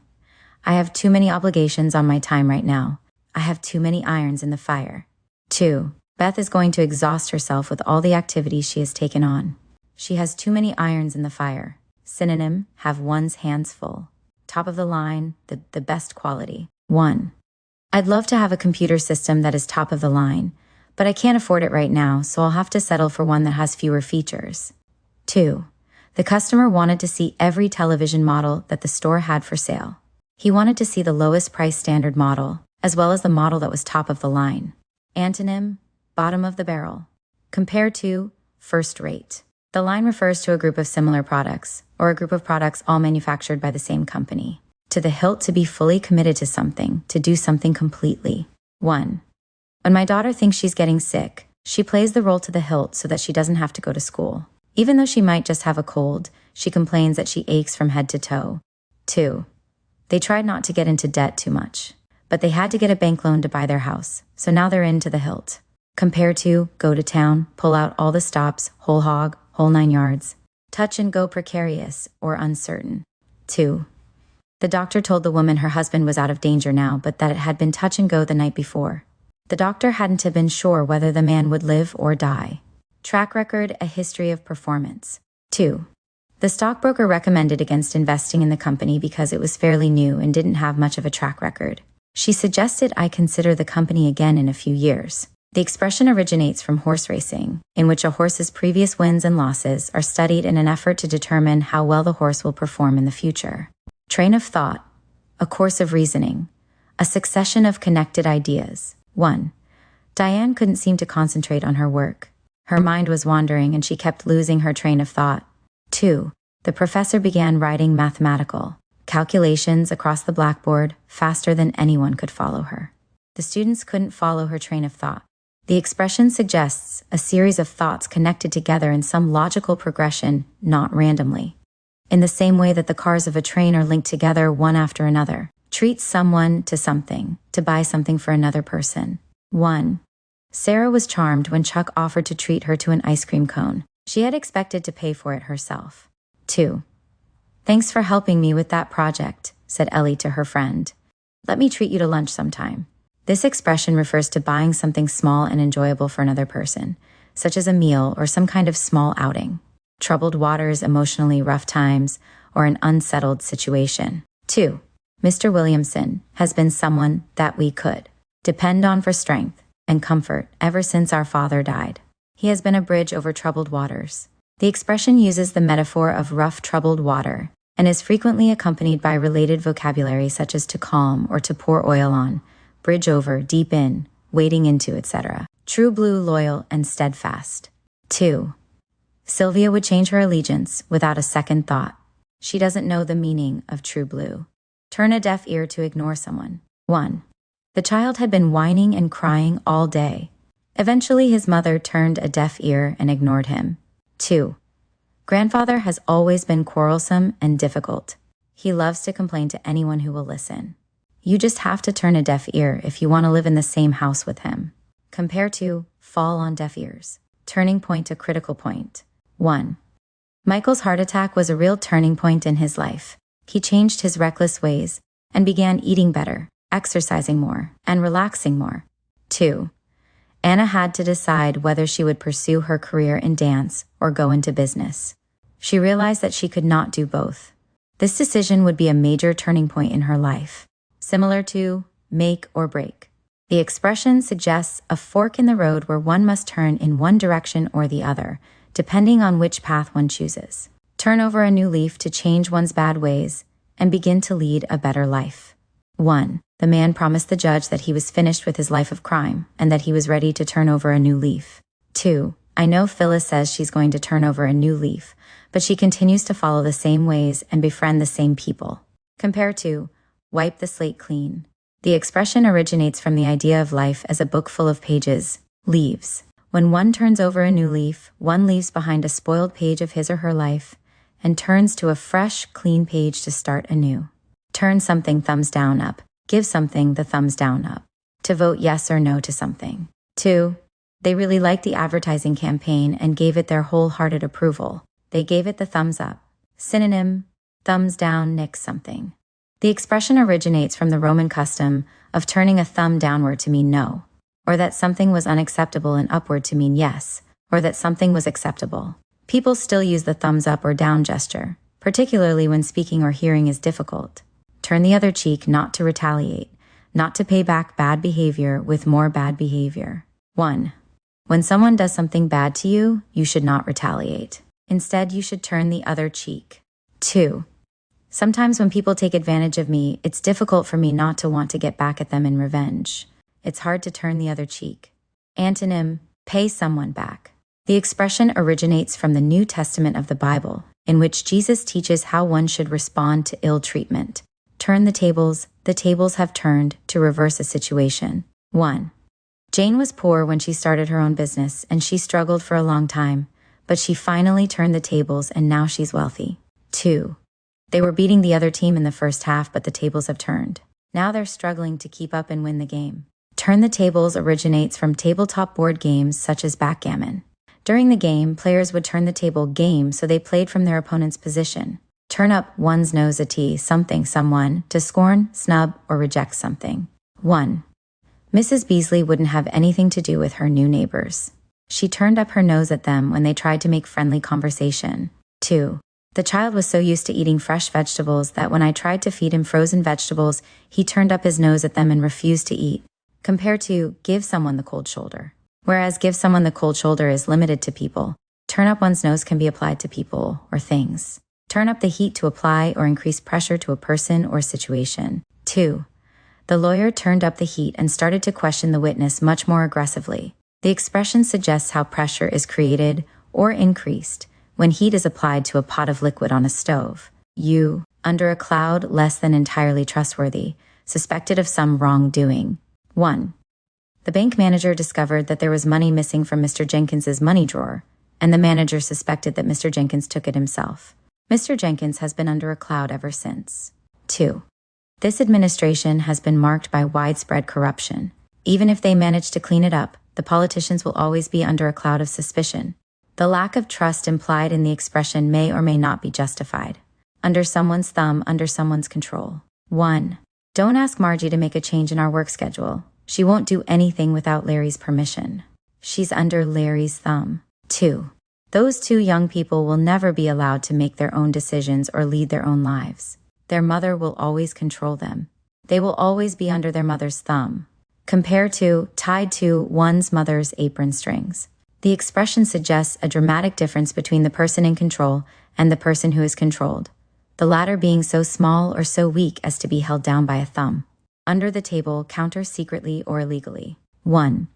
I have too many obligations on my time right now. I have too many irons in the fire. 2. Beth is going to exhaust herself with all the activities she has taken on. She has too many irons in the fire. Synonym, have one's hands full. Top of the line, the best quality. 1. I'd love to have a computer system that is top of the line, but I can't afford it right now, so I'll have to settle for one that has fewer features. 2. The customer wanted to see every television model that the store had for sale. He wanted to see the lowest price standard model, as well as the model that was top of the line. Antonym, bottom of the barrel. Compare to, first rate. The line refers to a group of similar products, or a group of products all manufactured by the same company. To the hilt, to be fully committed to something, to do something completely. 1. When my daughter thinks she's getting sick, she plays the role to the hilt so that she doesn't have to go to school. Even though she might just have a cold, she complains that she aches from head to toe. 2. They tried not to get into debt too much, but they had to get a bank loan to buy their house, so now they're into the hilt. Compare to, go to town, pull out all the stops, whole hog, whole 9 yards. Touch and go, precarious or uncertain. 2. The doctor told the woman her husband was out of danger now, but that it had been touch and go the night before. The doctor hadn't been sure whether the man would live or die. Track record, a history of performance. 2. The stockbroker recommended against investing in the company because it was fairly new and didn't have much of a track record. She suggested I consider the company again in a few years. The expression originates from horse racing, in which a horse's previous wins and losses are studied in an effort to determine how well the horse will perform in the future. Train of thought, a course of reasoning, a succession of connected ideas. 1. Diane couldn't seem to concentrate on her work. Her mind was wandering and she kept losing her train of thought. 2. The professor began writing mathematical calculations across the blackboard faster than anyone could follow her. The students couldn't follow her train of thought. The expression suggests a series of thoughts connected together in some logical progression, not randomly. In the same way that the cars of a train are linked together one after another. Treat someone to something, to buy something for another person. 1. Sarah was charmed when Chuck offered to treat her to an ice cream cone. She had expected to pay for it herself. 2. Thanks for helping me with that project, said Ellie to her friend. Let me treat you to lunch sometime. This expression refers to buying something small and enjoyable for another person, such as a meal or some kind of small outing. Troubled waters, emotionally rough times, or an unsettled situation. 2. Mr. Williamson has been someone that we could depend on for strength and comfort ever since our father died. He has been a bridge over troubled waters. The expression uses the metaphor of rough, troubled water and is frequently accompanied by related vocabulary such as to calm or to pour oil on, bridge over, deep in, wading into, etc. True blue, loyal, and steadfast. 2. Sylvia would change her allegiance without a second thought. She doesn't know the meaning of true blue. Turn a deaf ear to ignore someone. 1. The child had been whining and crying all day. Eventually, his mother turned a deaf ear and ignored him. 2. Grandfather has always been quarrelsome and difficult. He loves to complain to anyone who will listen. You just have to turn a deaf ear if you want to live in the same house with him. Compare to fall on deaf ears. Turning point to critical point. 1. Michael's heart attack was a real turning point in his life. He changed his reckless ways and began eating better, exercising more, and relaxing more. 2. Anna had to decide whether she would pursue her career in dance or go into business. She realized that she could not do both. This decision would be a major turning point in her life, similar to make or break. The expression suggests a fork in the road where one must turn in one direction or the other, depending on which path one chooses. Turn over a new leaf to change one's bad ways and begin to lead a better life. 1. The man promised the judge that he was finished with his life of crime and that he was ready to turn over a new leaf. 2. I know Phyllis says she's going to turn over a new leaf, but she continues to follow the same ways and befriend the same people. Compare to wipe the slate clean. The expression originates from the idea of life as a book full of pages, leaves. When one turns over a new leaf, one leaves behind a spoiled page of his or her life, and turns to a fresh, clean page to start anew. Turn something thumbs down up. Give something the thumbs down up. To vote yes or no to something. 2. They really liked the advertising campaign and gave it their wholehearted approval. They gave it the thumbs up. Synonym, thumbs down, nix something. The expression originates from the Roman custom of turning a thumb downward to mean no, or that something was unacceptable and upward to mean yes, or that something was acceptable. People still use the thumbs up or down gesture, particularly when speaking or hearing is difficult. Turn the other cheek, not to retaliate, not to pay back bad behavior with more bad behavior. 1. When someone does something bad to you, you should not retaliate. Instead, you should turn the other cheek. 2. Sometimes when people take advantage of me, it's difficult for me not to want to get back at them in revenge. It's hard to turn the other cheek. Antonym, pay someone back. The expression originates from the New Testament of the Bible, in which Jesus teaches how one should respond to ill treatment. Turn the tables have turned, to reverse a situation. 1. Jane was poor when she started her own business, and she struggled for a long time, but she finally turned the tables and now she's wealthy. 2. They were beating the other team in the first half, but the tables have turned. Now they're struggling to keep up and win the game. Turn the tables originates from tabletop board games such as backgammon. During the game, players would turn the table game so they played from their opponent's position. Turn up one's nose at something, someone, to scorn, snub, or reject something. 1. Mrs. Beasley wouldn't have anything to do with her new neighbors. She turned up her nose at them when they tried to make friendly conversation. 2. The child was so used to eating fresh vegetables that when I tried to feed him frozen vegetables, he turned up his nose at them and refused to eat. Compare to give someone the cold shoulder. Whereas give someone the cold shoulder is limited to people, turn up one's nose can be applied to people or things. Turn up the heat to apply or increase pressure to a person or situation. 2. The lawyer turned up the heat and started to question the witness much more aggressively. The expression suggests how pressure is created or increased when heat is applied to a pot of liquid on a stove. You, under a cloud less than entirely trustworthy, suspected of some wrongdoing. 1. The bank manager discovered that there was money missing from Mr. Jenkins's money drawer, and the manager suspected that Mr. Jenkins took it himself. Mr. Jenkins has been under a cloud ever since. 2. This administration has been marked by widespread corruption. Even if they manage to clean it up, the politicians will always be under a cloud of suspicion. The lack of trust implied in the expression may or may not be justified. Under someone's thumb, under someone's control. 1. Don't ask Margie to make a change in our work schedule. She won't do anything without Larry's permission. She's under Larry's thumb. 2. Those two young people will never be allowed to make their own decisions or lead their own lives. Their mother will always control them. They will always be under their mother's thumb. Compare to tied to one's mother's apron strings. The expression suggests a dramatic difference between the person in control and the person who is controlled, the latter being so small or so weak as to be held down by a thumb. Under the table, counter secretly or illegally. 1.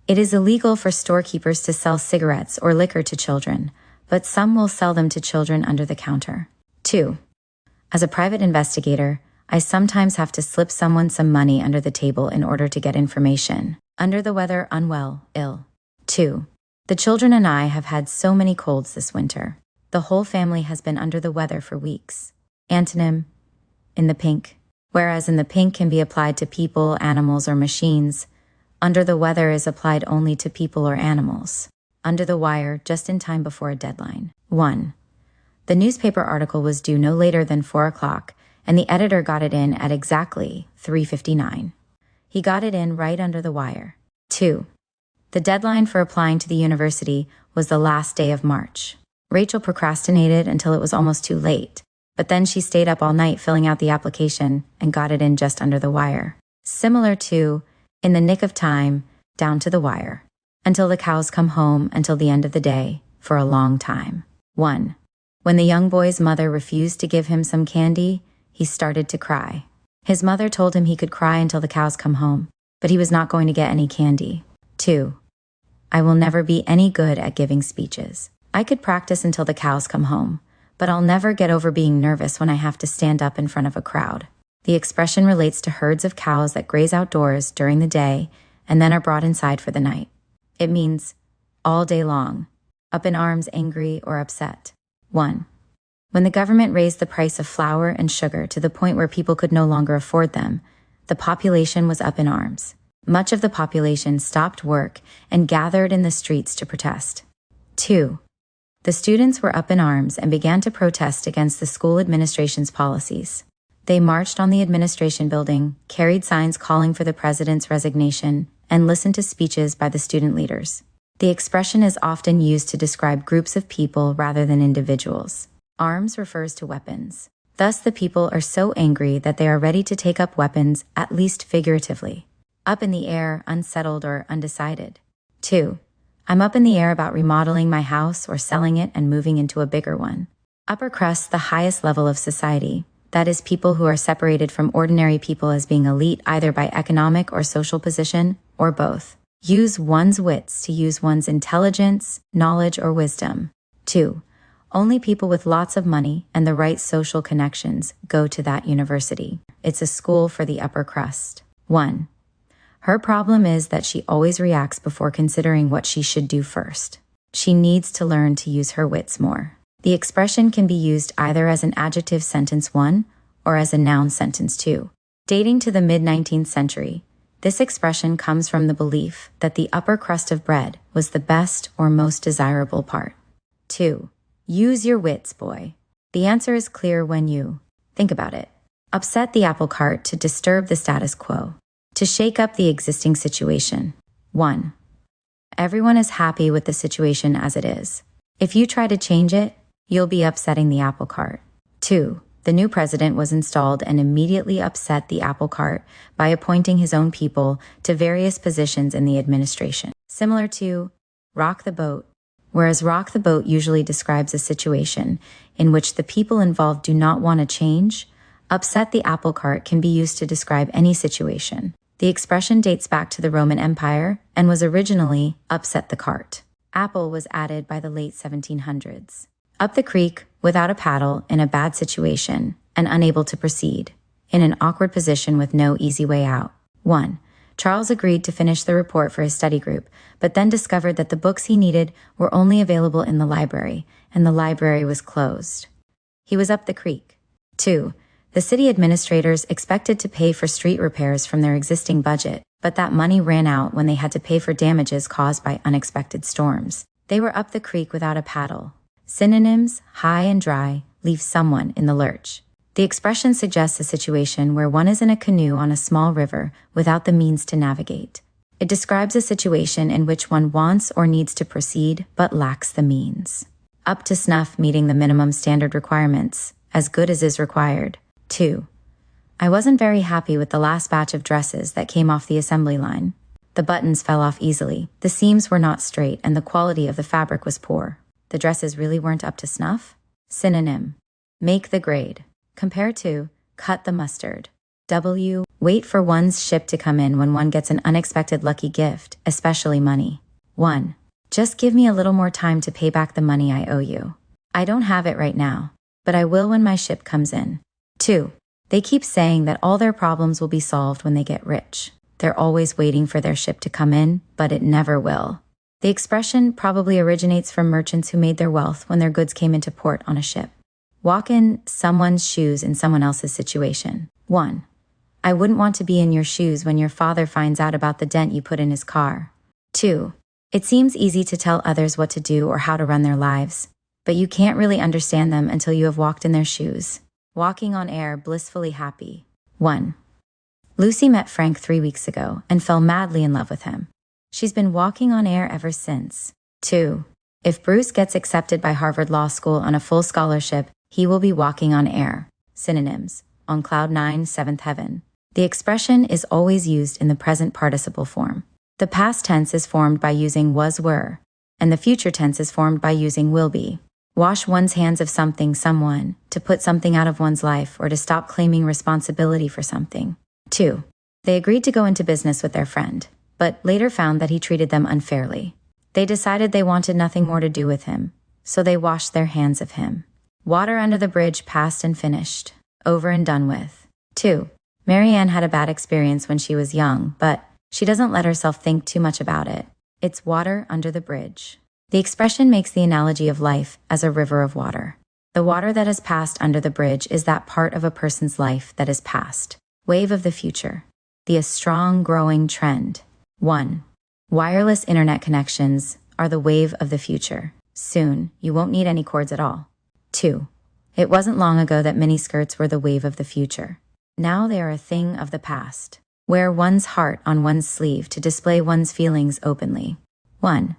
It is illegal for storekeepers to sell cigarettes or liquor to children, but some will sell them to children under the counter. 2. As a private investigator, I sometimes have to slip someone some money under the table in order to get information. Under the weather, unwell, ill. 2. The children and I have had so many colds this winter. The whole family has been under the weather for weeks. Antonym, in the pink. Whereas in the pink can be applied to people, animals, or machines, under the weather is applied only to people or animals. Under the wire, just in time before a deadline. 1. The newspaper article was due no later than 4 o'clock, and the editor got it in at exactly 3:59. He got it in right under the wire. 2. The deadline for applying to the university was the last day of March. Rachel procrastinated until it was almost too late, but then she stayed up all night filling out the application and got it in just under the wire. Similar to, in the nick of time, down to the wire. Until the cows come home, until the end of the day, for a long time. 1. When the young boy's mother refused to give him some candy, he started to cry. His mother told him he could cry until the cows come home, but he was not going to get any candy. 2. I will never be any good at giving speeches. I could practice until the cows come home, but I'll never get over being nervous when I have to stand up in front of a crowd. The expression relates to herds of cows that graze outdoors during the day and then are brought inside for the night. It means all day long, up in arms, angry or upset. 1. When the government raised the price of flour and sugar to the point where people could no longer afford them, the population was up in arms. Much of the population stopped work and gathered in the streets to protest. 2. The students were up in arms and began to protest against the school administration's policies. They marched on the administration building, carried signs calling for the president's resignation, and listened to speeches by the student leaders. The expression is often used to describe groups of people rather than individuals. Arms refers to weapons. Thus, the people are so angry that they are ready to take up weapons, at least figuratively. Up in the air, unsettled or undecided. 2. I'm up in the air about remodeling my house or selling it and moving into a bigger one. Upper crust, the highest level of society. That is, people who are separated from ordinary people as being elite either by economic or social position, or both. Use one's wits to use one's intelligence, knowledge, or wisdom. 2. Only people with lots of money and the right social connections go to that university. It's a school for the upper crust. 1. Her problem is that she always reacts before considering what she should do first. She needs to learn to use her wits more. The expression can be used either as an adjective sentence 1 or as a noun sentence 2. Dating to the mid-19th century, this expression comes from the belief that the upper crust of bread was the best or most desirable part. 2. Use your wits, boy. The answer is clear when you, think about it, upset the apple cart to disturb the status quo, to shake up the existing situation. 1. Everyone is happy with the situation as it is. If you try to change it, you'll be upsetting the apple cart. 2. The new president was installed and immediately upset the apple cart by appointing his own people to various positions in the administration. Similar to rock the boat, whereas rock the boat usually describes a situation in which the people involved do not want to change, upset the apple cart can be used to describe any situation. The expression dates back to the Roman Empire and was originally upset the cart. Apple was added by the late 1700s. Up the creek, without a paddle, in a bad situation, and unable to proceed, in an awkward position with no easy way out. 1. Charles agreed to finish the report for his study group, but then discovered that the books he needed were only available in the library, and the library was closed. He was up the creek. 2. The city administrators expected to pay for street repairs from their existing budget, but that money ran out when they had to pay for damages caused by unexpected storms. They were up the creek without a paddle. Synonyms, high and dry, leave someone in the lurch. The expression suggests a situation where one is in a canoe on a small river without the means to navigate. It describes a situation in which one wants or needs to proceed but lacks the means. Up to snuff, meeting the minimum standard requirements, as good as is required. 2. I wasn't very happy with the last batch of dresses that came off the assembly line. The buttons fell off easily, the seams were not straight, and the quality of the fabric was poor. The dresses really weren't up to snuff? Synonym. Make the grade. Compare to cut the mustard. W. Wait for one's ship to come in when one gets an unexpected lucky gift, especially money. 1. Just give me a little more time to pay back the money I owe you. I don't have it right now, but I will when my ship comes in. 2. They keep saying that all their problems will be solved when they get rich. They're always waiting for their ship to come in, but it never will. The expression probably originates from merchants who made their wealth when their goods came into port on a ship. Walk in someone's shoes in someone else's situation. 1. I wouldn't want to be in your shoes when your father finds out about the dent you put in his car. 2. It seems easy to tell others what to do or how to run their lives, but you can't really understand them until you have walked in their shoes. Walking on air, blissfully happy. 1. Lucy met Frank 3 weeks ago and fell madly in love with him. She's been walking on air ever since. 2. If Bruce gets accepted by Harvard Law School on a full scholarship, he will be walking on air. Synonyms. On cloud 9, seventh heaven. The expression is always used in the present participle form. The past tense is formed by using was, were, and the future tense is formed by using will be. Wash one's hands of something, someone, to put something out of one's life or to stop claiming responsibility for something. 2. They agreed to go into business with their friend, but later found that he treated them unfairly. They decided they wanted nothing more to do with him, so they washed their hands of him. Water under the bridge, past and finished, over and done with. 2. Marianne had a bad experience when she was young, but she doesn't let herself think too much about it. It's water under the bridge. The expression makes the analogy of life as a river of water. The water that has passed under the bridge is that part of a person's life that is past. Wave of the future. The strong growing trend. 1. Wireless internet connections are the wave of the future. Soon, you won't need any cords at all. 2. It wasn't long ago that miniskirts were the wave of the future. Now they are a thing of the past. Wear one's heart on one's sleeve to display one's feelings openly. 1.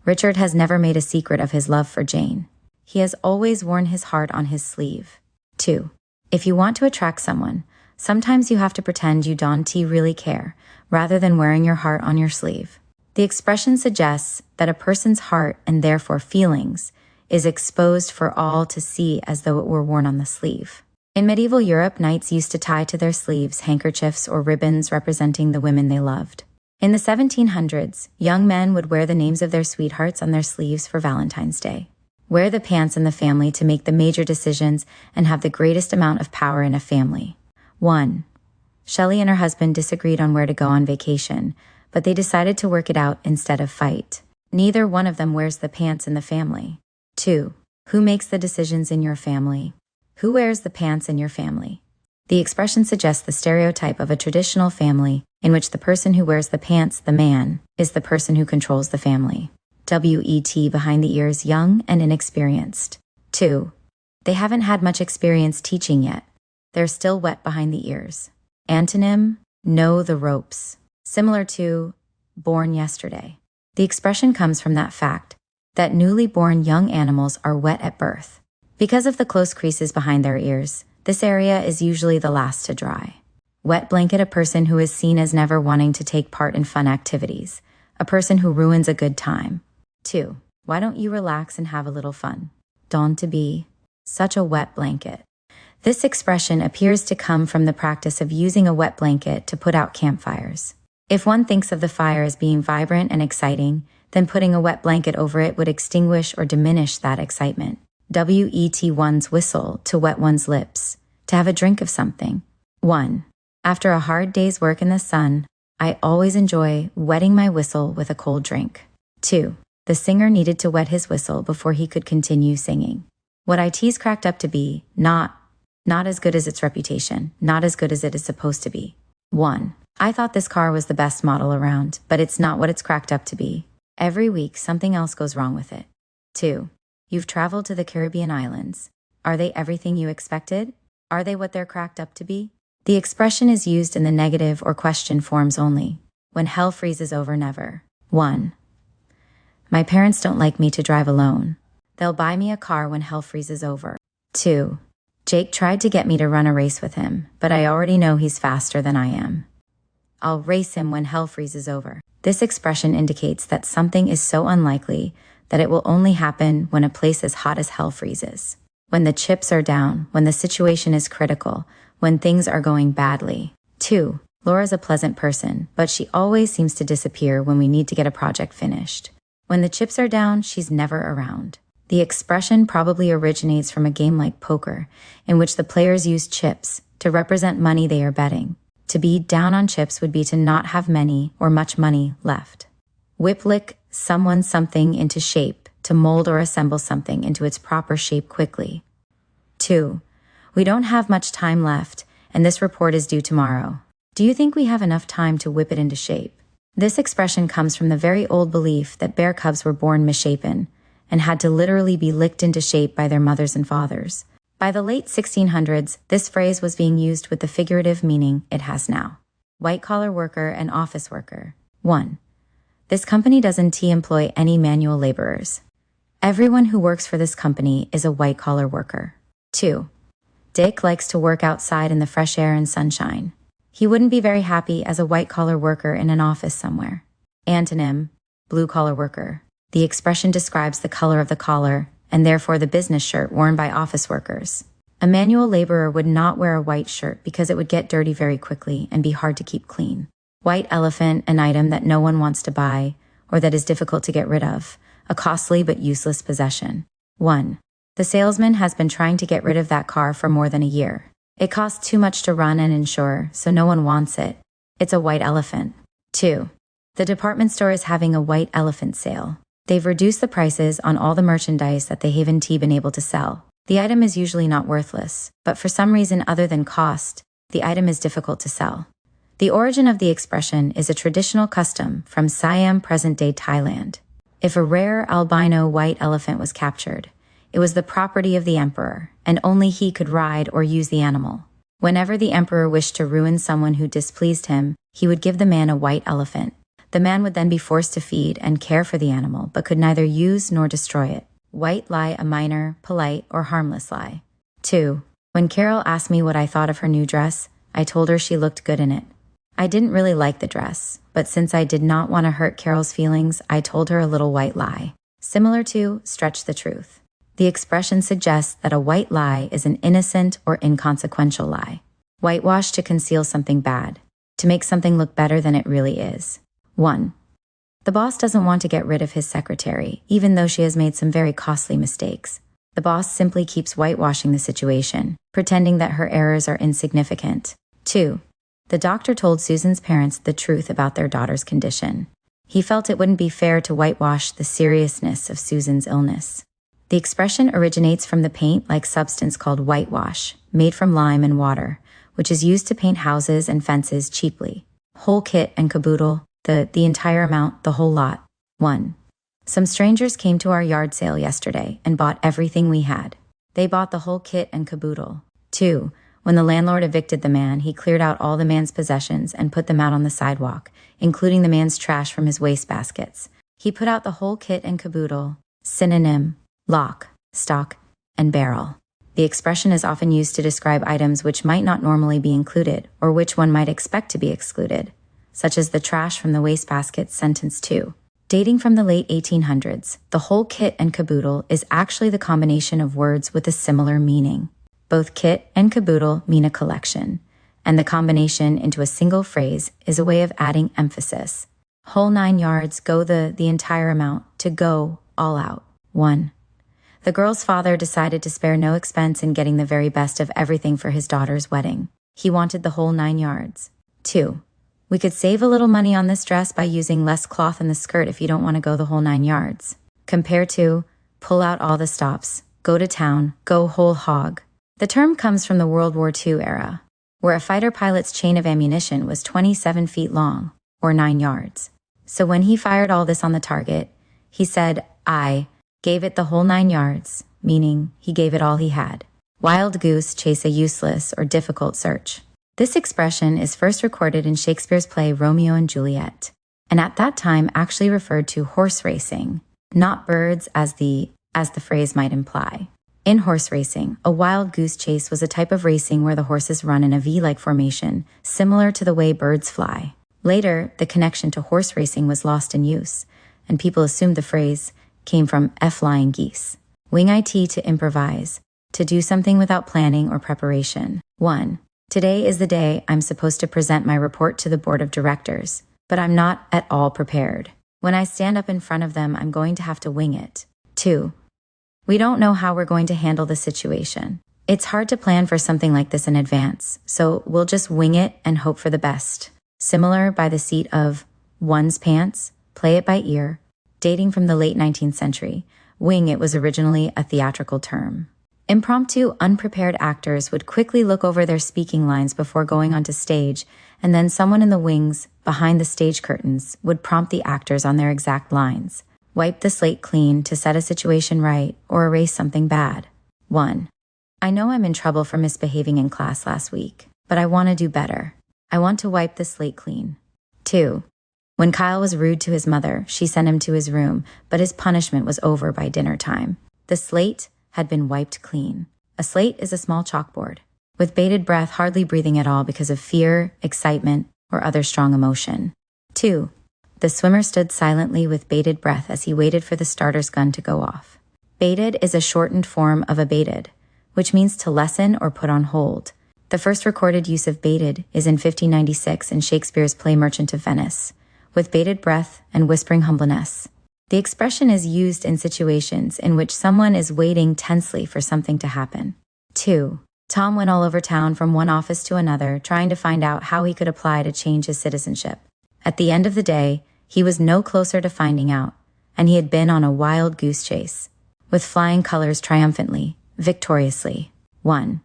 Richard has never made a secret of his love for Jane. He has always worn his heart on his sleeve. 2. If you want to attract someone, sometimes you have to pretend you don't really care, rather than wearing your heart on your sleeve. The expression suggests that a person's heart, and therefore feelings, is exposed for all to see as though it were worn on the sleeve. In medieval Europe, knights used to tie to their sleeves handkerchiefs or ribbons representing the women they loved. In the 1700s, young men would wear the names of their sweethearts on their sleeves for Valentine's Day. Wear the pants in the family to make the major decisions and have the greatest amount of power in a family. 1. Shelley and her husband disagreed on where to go on vacation, but they decided to work it out instead of fight. Neither one of them wears the pants in the family. 2. Who makes the decisions in your family? Who wears the pants in your family? The expression suggests the stereotype of a traditional family in which the person who wears the pants, the man, is the person who controls the family. WET behind the ears, young and inexperienced. 2. They haven't had much experience teaching yet. They're still wet behind the ears. Antonym, know the ropes. Similar to born yesterday. The expression comes from that fact that newly born young animals are wet at birth. Because of the close creases behind their ears, this area is usually the last to dry. Wet blanket, a person who is seen as never wanting to take part in fun activities. A person who ruins a good time. 2. Why don't you relax and have a little fun? Don't to be such a wet blanket. This expression appears to come from the practice of using a wet blanket to put out campfires. If one thinks of the fire as being vibrant and exciting, then putting a wet blanket over it would extinguish or diminish that excitement. WET one's whistle, to wet one's lips, to have a drink of something. 1. After a hard day's work in the sun, I always enjoy wetting my whistle with a cold drink. 2. The singer needed to wet his whistle before he could continue singing. What IT's cracked up to be, not as good as its reputation, not as good as it is supposed to be. 1. I thought this car was the best model around, but it's not what it's cracked up to be. Every week, something else goes wrong with it. 2. You've traveled to the Caribbean islands. Are they everything you expected? Are they what they're cracked up to be? The expression is used in the negative or question forms only. When hell freezes over, never. 1. My parents don't like me to drive alone. They'll buy me a car when hell freezes over. 2. Jake tried to get me to run a race with him, but I already know he's faster than I am. I'll race him when hell freezes over. This expression indicates that something is so unlikely that it will only happen when a place as hot as hell freezes. When the chips are down, when the situation is critical, when things are going badly. 2. Laura's a pleasant person, but she always seems to disappear when we need to get a project finished. When the chips are down, she's never around. The expression probably originates from a game like poker, in which the players use chips to represent money they are betting. To be down on chips would be to not have many or much money left. Whiplick someone something into shape, to mold or assemble something into its proper shape quickly. 2. We don't have much time left, and this report is due tomorrow. Do you think we have enough time to whip it into shape? This expression comes from the very old belief that bear cubs were born misshapen and had to literally be licked into shape by their mothers and fathers. By the late 1600s, this phrase was being used with the figurative meaning it has now. White-collar worker and office worker. 1. This company doesn't employ any manual laborers. Everyone who works for this company is a white-collar worker. 2. Dick likes to work outside in the fresh air and sunshine. He wouldn't be very happy as a white-collar worker in an office somewhere. Antonym, blue-collar worker. The expression describes the color of the collar, and therefore the business shirt worn by office workers. A manual laborer would not wear a white shirt because it would get dirty very quickly and be hard to keep clean. White elephant, an item that no one wants to buy, or that is difficult to get rid of, a costly but useless possession. 1. The salesman has been trying to get rid of that car for more than a year. It costs too much to run and insure, so no one wants it. It's a white elephant. 2. The department store is having a white elephant sale. They've reduced the prices on all the merchandise that they haven't been able to sell. The item is usually not worthless, but for some reason other than cost, the item is difficult to sell. The origin of the expression is a traditional custom from Siam, present-day Thailand. If a rare albino white elephant was captured, it was the property of the emperor, and only he could ride or use the animal. Whenever the emperor wished to ruin someone who displeased him, he would give the man a white elephant. The man would then be forced to feed and care for the animal, but could neither use nor destroy it. White lie, a minor, polite, or harmless lie. 2. When Carol asked me what I thought of her new dress, I told her she looked good in it. I didn't really like the dress, but since I did not want to hurt Carol's feelings, I told her a little white lie. Similar to stretch the truth. The expression suggests that a white lie is an innocent or inconsequential lie. Whitewash, to conceal something bad, to make something look better than it really is. 1. The boss doesn't want to get rid of his secretary, even though she has made some very costly mistakes. The boss simply keeps whitewashing the situation, pretending that her errors are insignificant. 2. The doctor told Susan's parents the truth about their daughter's condition. He felt it wouldn't be fair to whitewash the seriousness of Susan's illness. The expression originates from the paint-like substance called whitewash, made from lime and water, which is used to paint houses and fences cheaply. Whole kit and caboodle, the entire amount, the whole lot. 1. Some strangers came to our yard sale yesterday and bought everything we had. They bought the whole kit and caboodle. 2. When the landlord evicted the man, he cleared out all the man's possessions and put them out on the sidewalk, including the man's trash from his wastebaskets. He put out the whole kit and caboodle. Synonym: lock, stock, and barrel. The expression is often used to describe items which might not normally be included, or which one might expect to be excluded, such as the trash from the wastebasket, sentence 2. Dating from the late 1800s, the whole kit and caboodle is actually the combination of words with a similar meaning. Both kit and caboodle mean a collection, and the combination into a single phrase is a way of adding emphasis. Whole 9 yards, go the entire amount, to go all out. 1. The girl's father decided to spare no expense in getting the very best of everything for his daughter's wedding. He wanted the whole 9 yards. 2. We could save a little money on this dress by using less cloth in the skirt if you don't want to go the whole 9 yards. Compare to pull out all the stops, go to town, go whole hog. The term comes from the World War II era, where a fighter pilot's chain of ammunition was 27 feet long, or 9 yards. So when he fired all this on the target, he said, I gave it the whole 9 yards, meaning he gave it all he had. Wild goose chase a useless or difficult search. This expression is first recorded in Shakespeare's play Romeo and Juliet, and at that time actually referred to horse racing, not birds as the phrase might imply. In horse racing, a wild goose chase was a type of racing where the horses run in a V-like formation, similar to the way birds fly. Later, the connection to horse racing was lost in use, and people assumed the phrase came from flying geese. Wing it, to improvise, to do something without planning or preparation. 1. Today is the day I'm supposed to present my report to the board of directors, but I'm not at all prepared. When I stand up in front of them, I'm going to have to wing it. 2. We don't know how we're going to handle the situation. It's hard to plan for something like this in advance, so we'll just wing it and hope for the best. Similar by the seat of one's pants, play it by ear. Dating from the late 19th century, wing it was originally a theatrical term. Impromptu, unprepared actors would quickly look over their speaking lines before going onto stage, and then someone in the wings, behind the stage curtains, would prompt the actors on their exact lines. Wipe the slate clean to set a situation right or erase something bad. 1. I know I'm in trouble for misbehaving in class last week, but I want to do better. I want to wipe the slate clean. 2. When Kyle was rude to his mother, she sent him to his room, but his punishment was over by dinner time. The slate had been wiped clean. A slate is a small chalkboard, with bated breath, hardly breathing at all because of fear, excitement, or other strong emotion. 2. The swimmer stood silently with bated breath as he waited for the starter's gun to go off. Bated is a shortened form of abated, which means to lessen or put on hold. The first recorded use of bated is in 1596 in Shakespeare's play Merchant of Venice, with bated breath and whispering humbleness. The expression is used in situations in which someone is waiting tensely for something to happen. 2. Tom went all over town from one office to another, trying to find out how he could apply to change his citizenship. At the end of the day, he was no closer to finding out, and he had been on a wild goose chase. With flying colors triumphantly, victoriously. 1.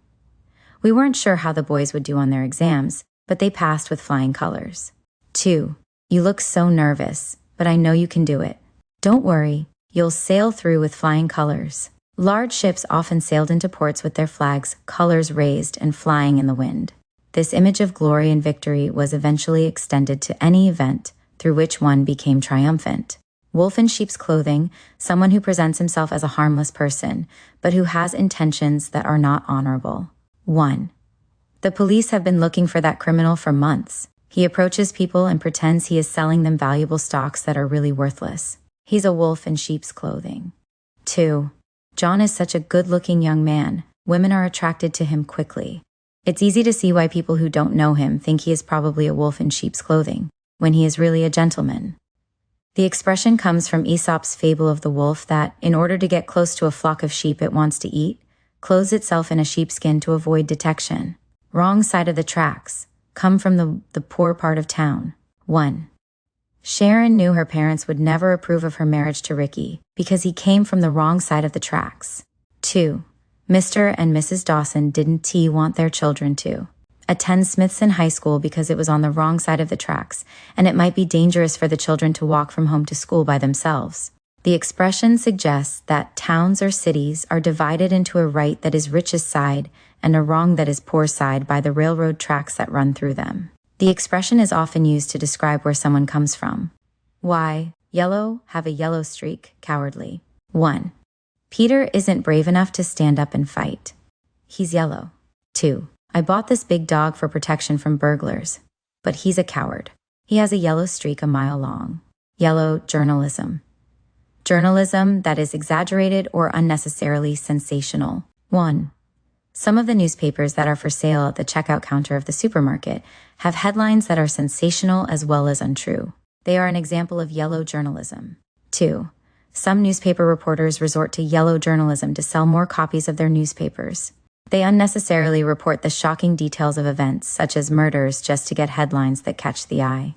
We weren't sure how the boys would do on their exams, but they passed with flying colors. 2. You look so nervous, but I know you can do it. Don't worry, you'll sail through with flying colors. Large ships often sailed into ports with their flags, colors raised and flying in the wind. This image of glory and victory was eventually extended to any event through which one became triumphant. Wolf in sheep's clothing, someone who presents himself as a harmless person, but who has intentions that are not honorable. 1. The police have been looking for that criminal for months. He approaches people and pretends he is selling them valuable stocks that are really worthless. He's a wolf in sheep's clothing. 2. John is such a good-looking young man. Women are attracted to him quickly. It's easy to see why people who don't know him think he is probably a wolf in sheep's clothing, when he is really a gentleman. The expression comes from Aesop's fable of the wolf that, in order to get close to a flock of sheep it wants to eat, clothes itself in a sheepskin to avoid detection. Wrong side of the tracks. Come from the poor part of town. 1. Sharon knew her parents would never approve of her marriage to Ricky because he came from the wrong side of the tracks. 2. Mr. and Mrs. Dawson didn't want their children to attend Smithson High School because it was on the wrong side of the tracks, and it might be dangerous for the children to walk from home to school by themselves. The expression suggests that towns or cities are divided into a right that is richest side and a wrong that is poor side by the railroad tracks that run through them. The expression is often used to describe where someone comes from. Why? Yellow, have a yellow streak, cowardly. 1. Peter isn't brave enough to stand up and fight. He's yellow. 2. I bought this big dog for protection from burglars, but he's a coward. He has a yellow streak a mile long. Yellow journalism. Journalism that is exaggerated or unnecessarily sensational. 1. Some of the newspapers that are for sale at the checkout counter of the supermarket have headlines that are sensational as well as untrue. They are an example of yellow journalism. 2. Some newspaper reporters resort to yellow journalism to sell more copies of their newspapers. They unnecessarily report the shocking details of events, such as murders, just to get headlines that catch the eye.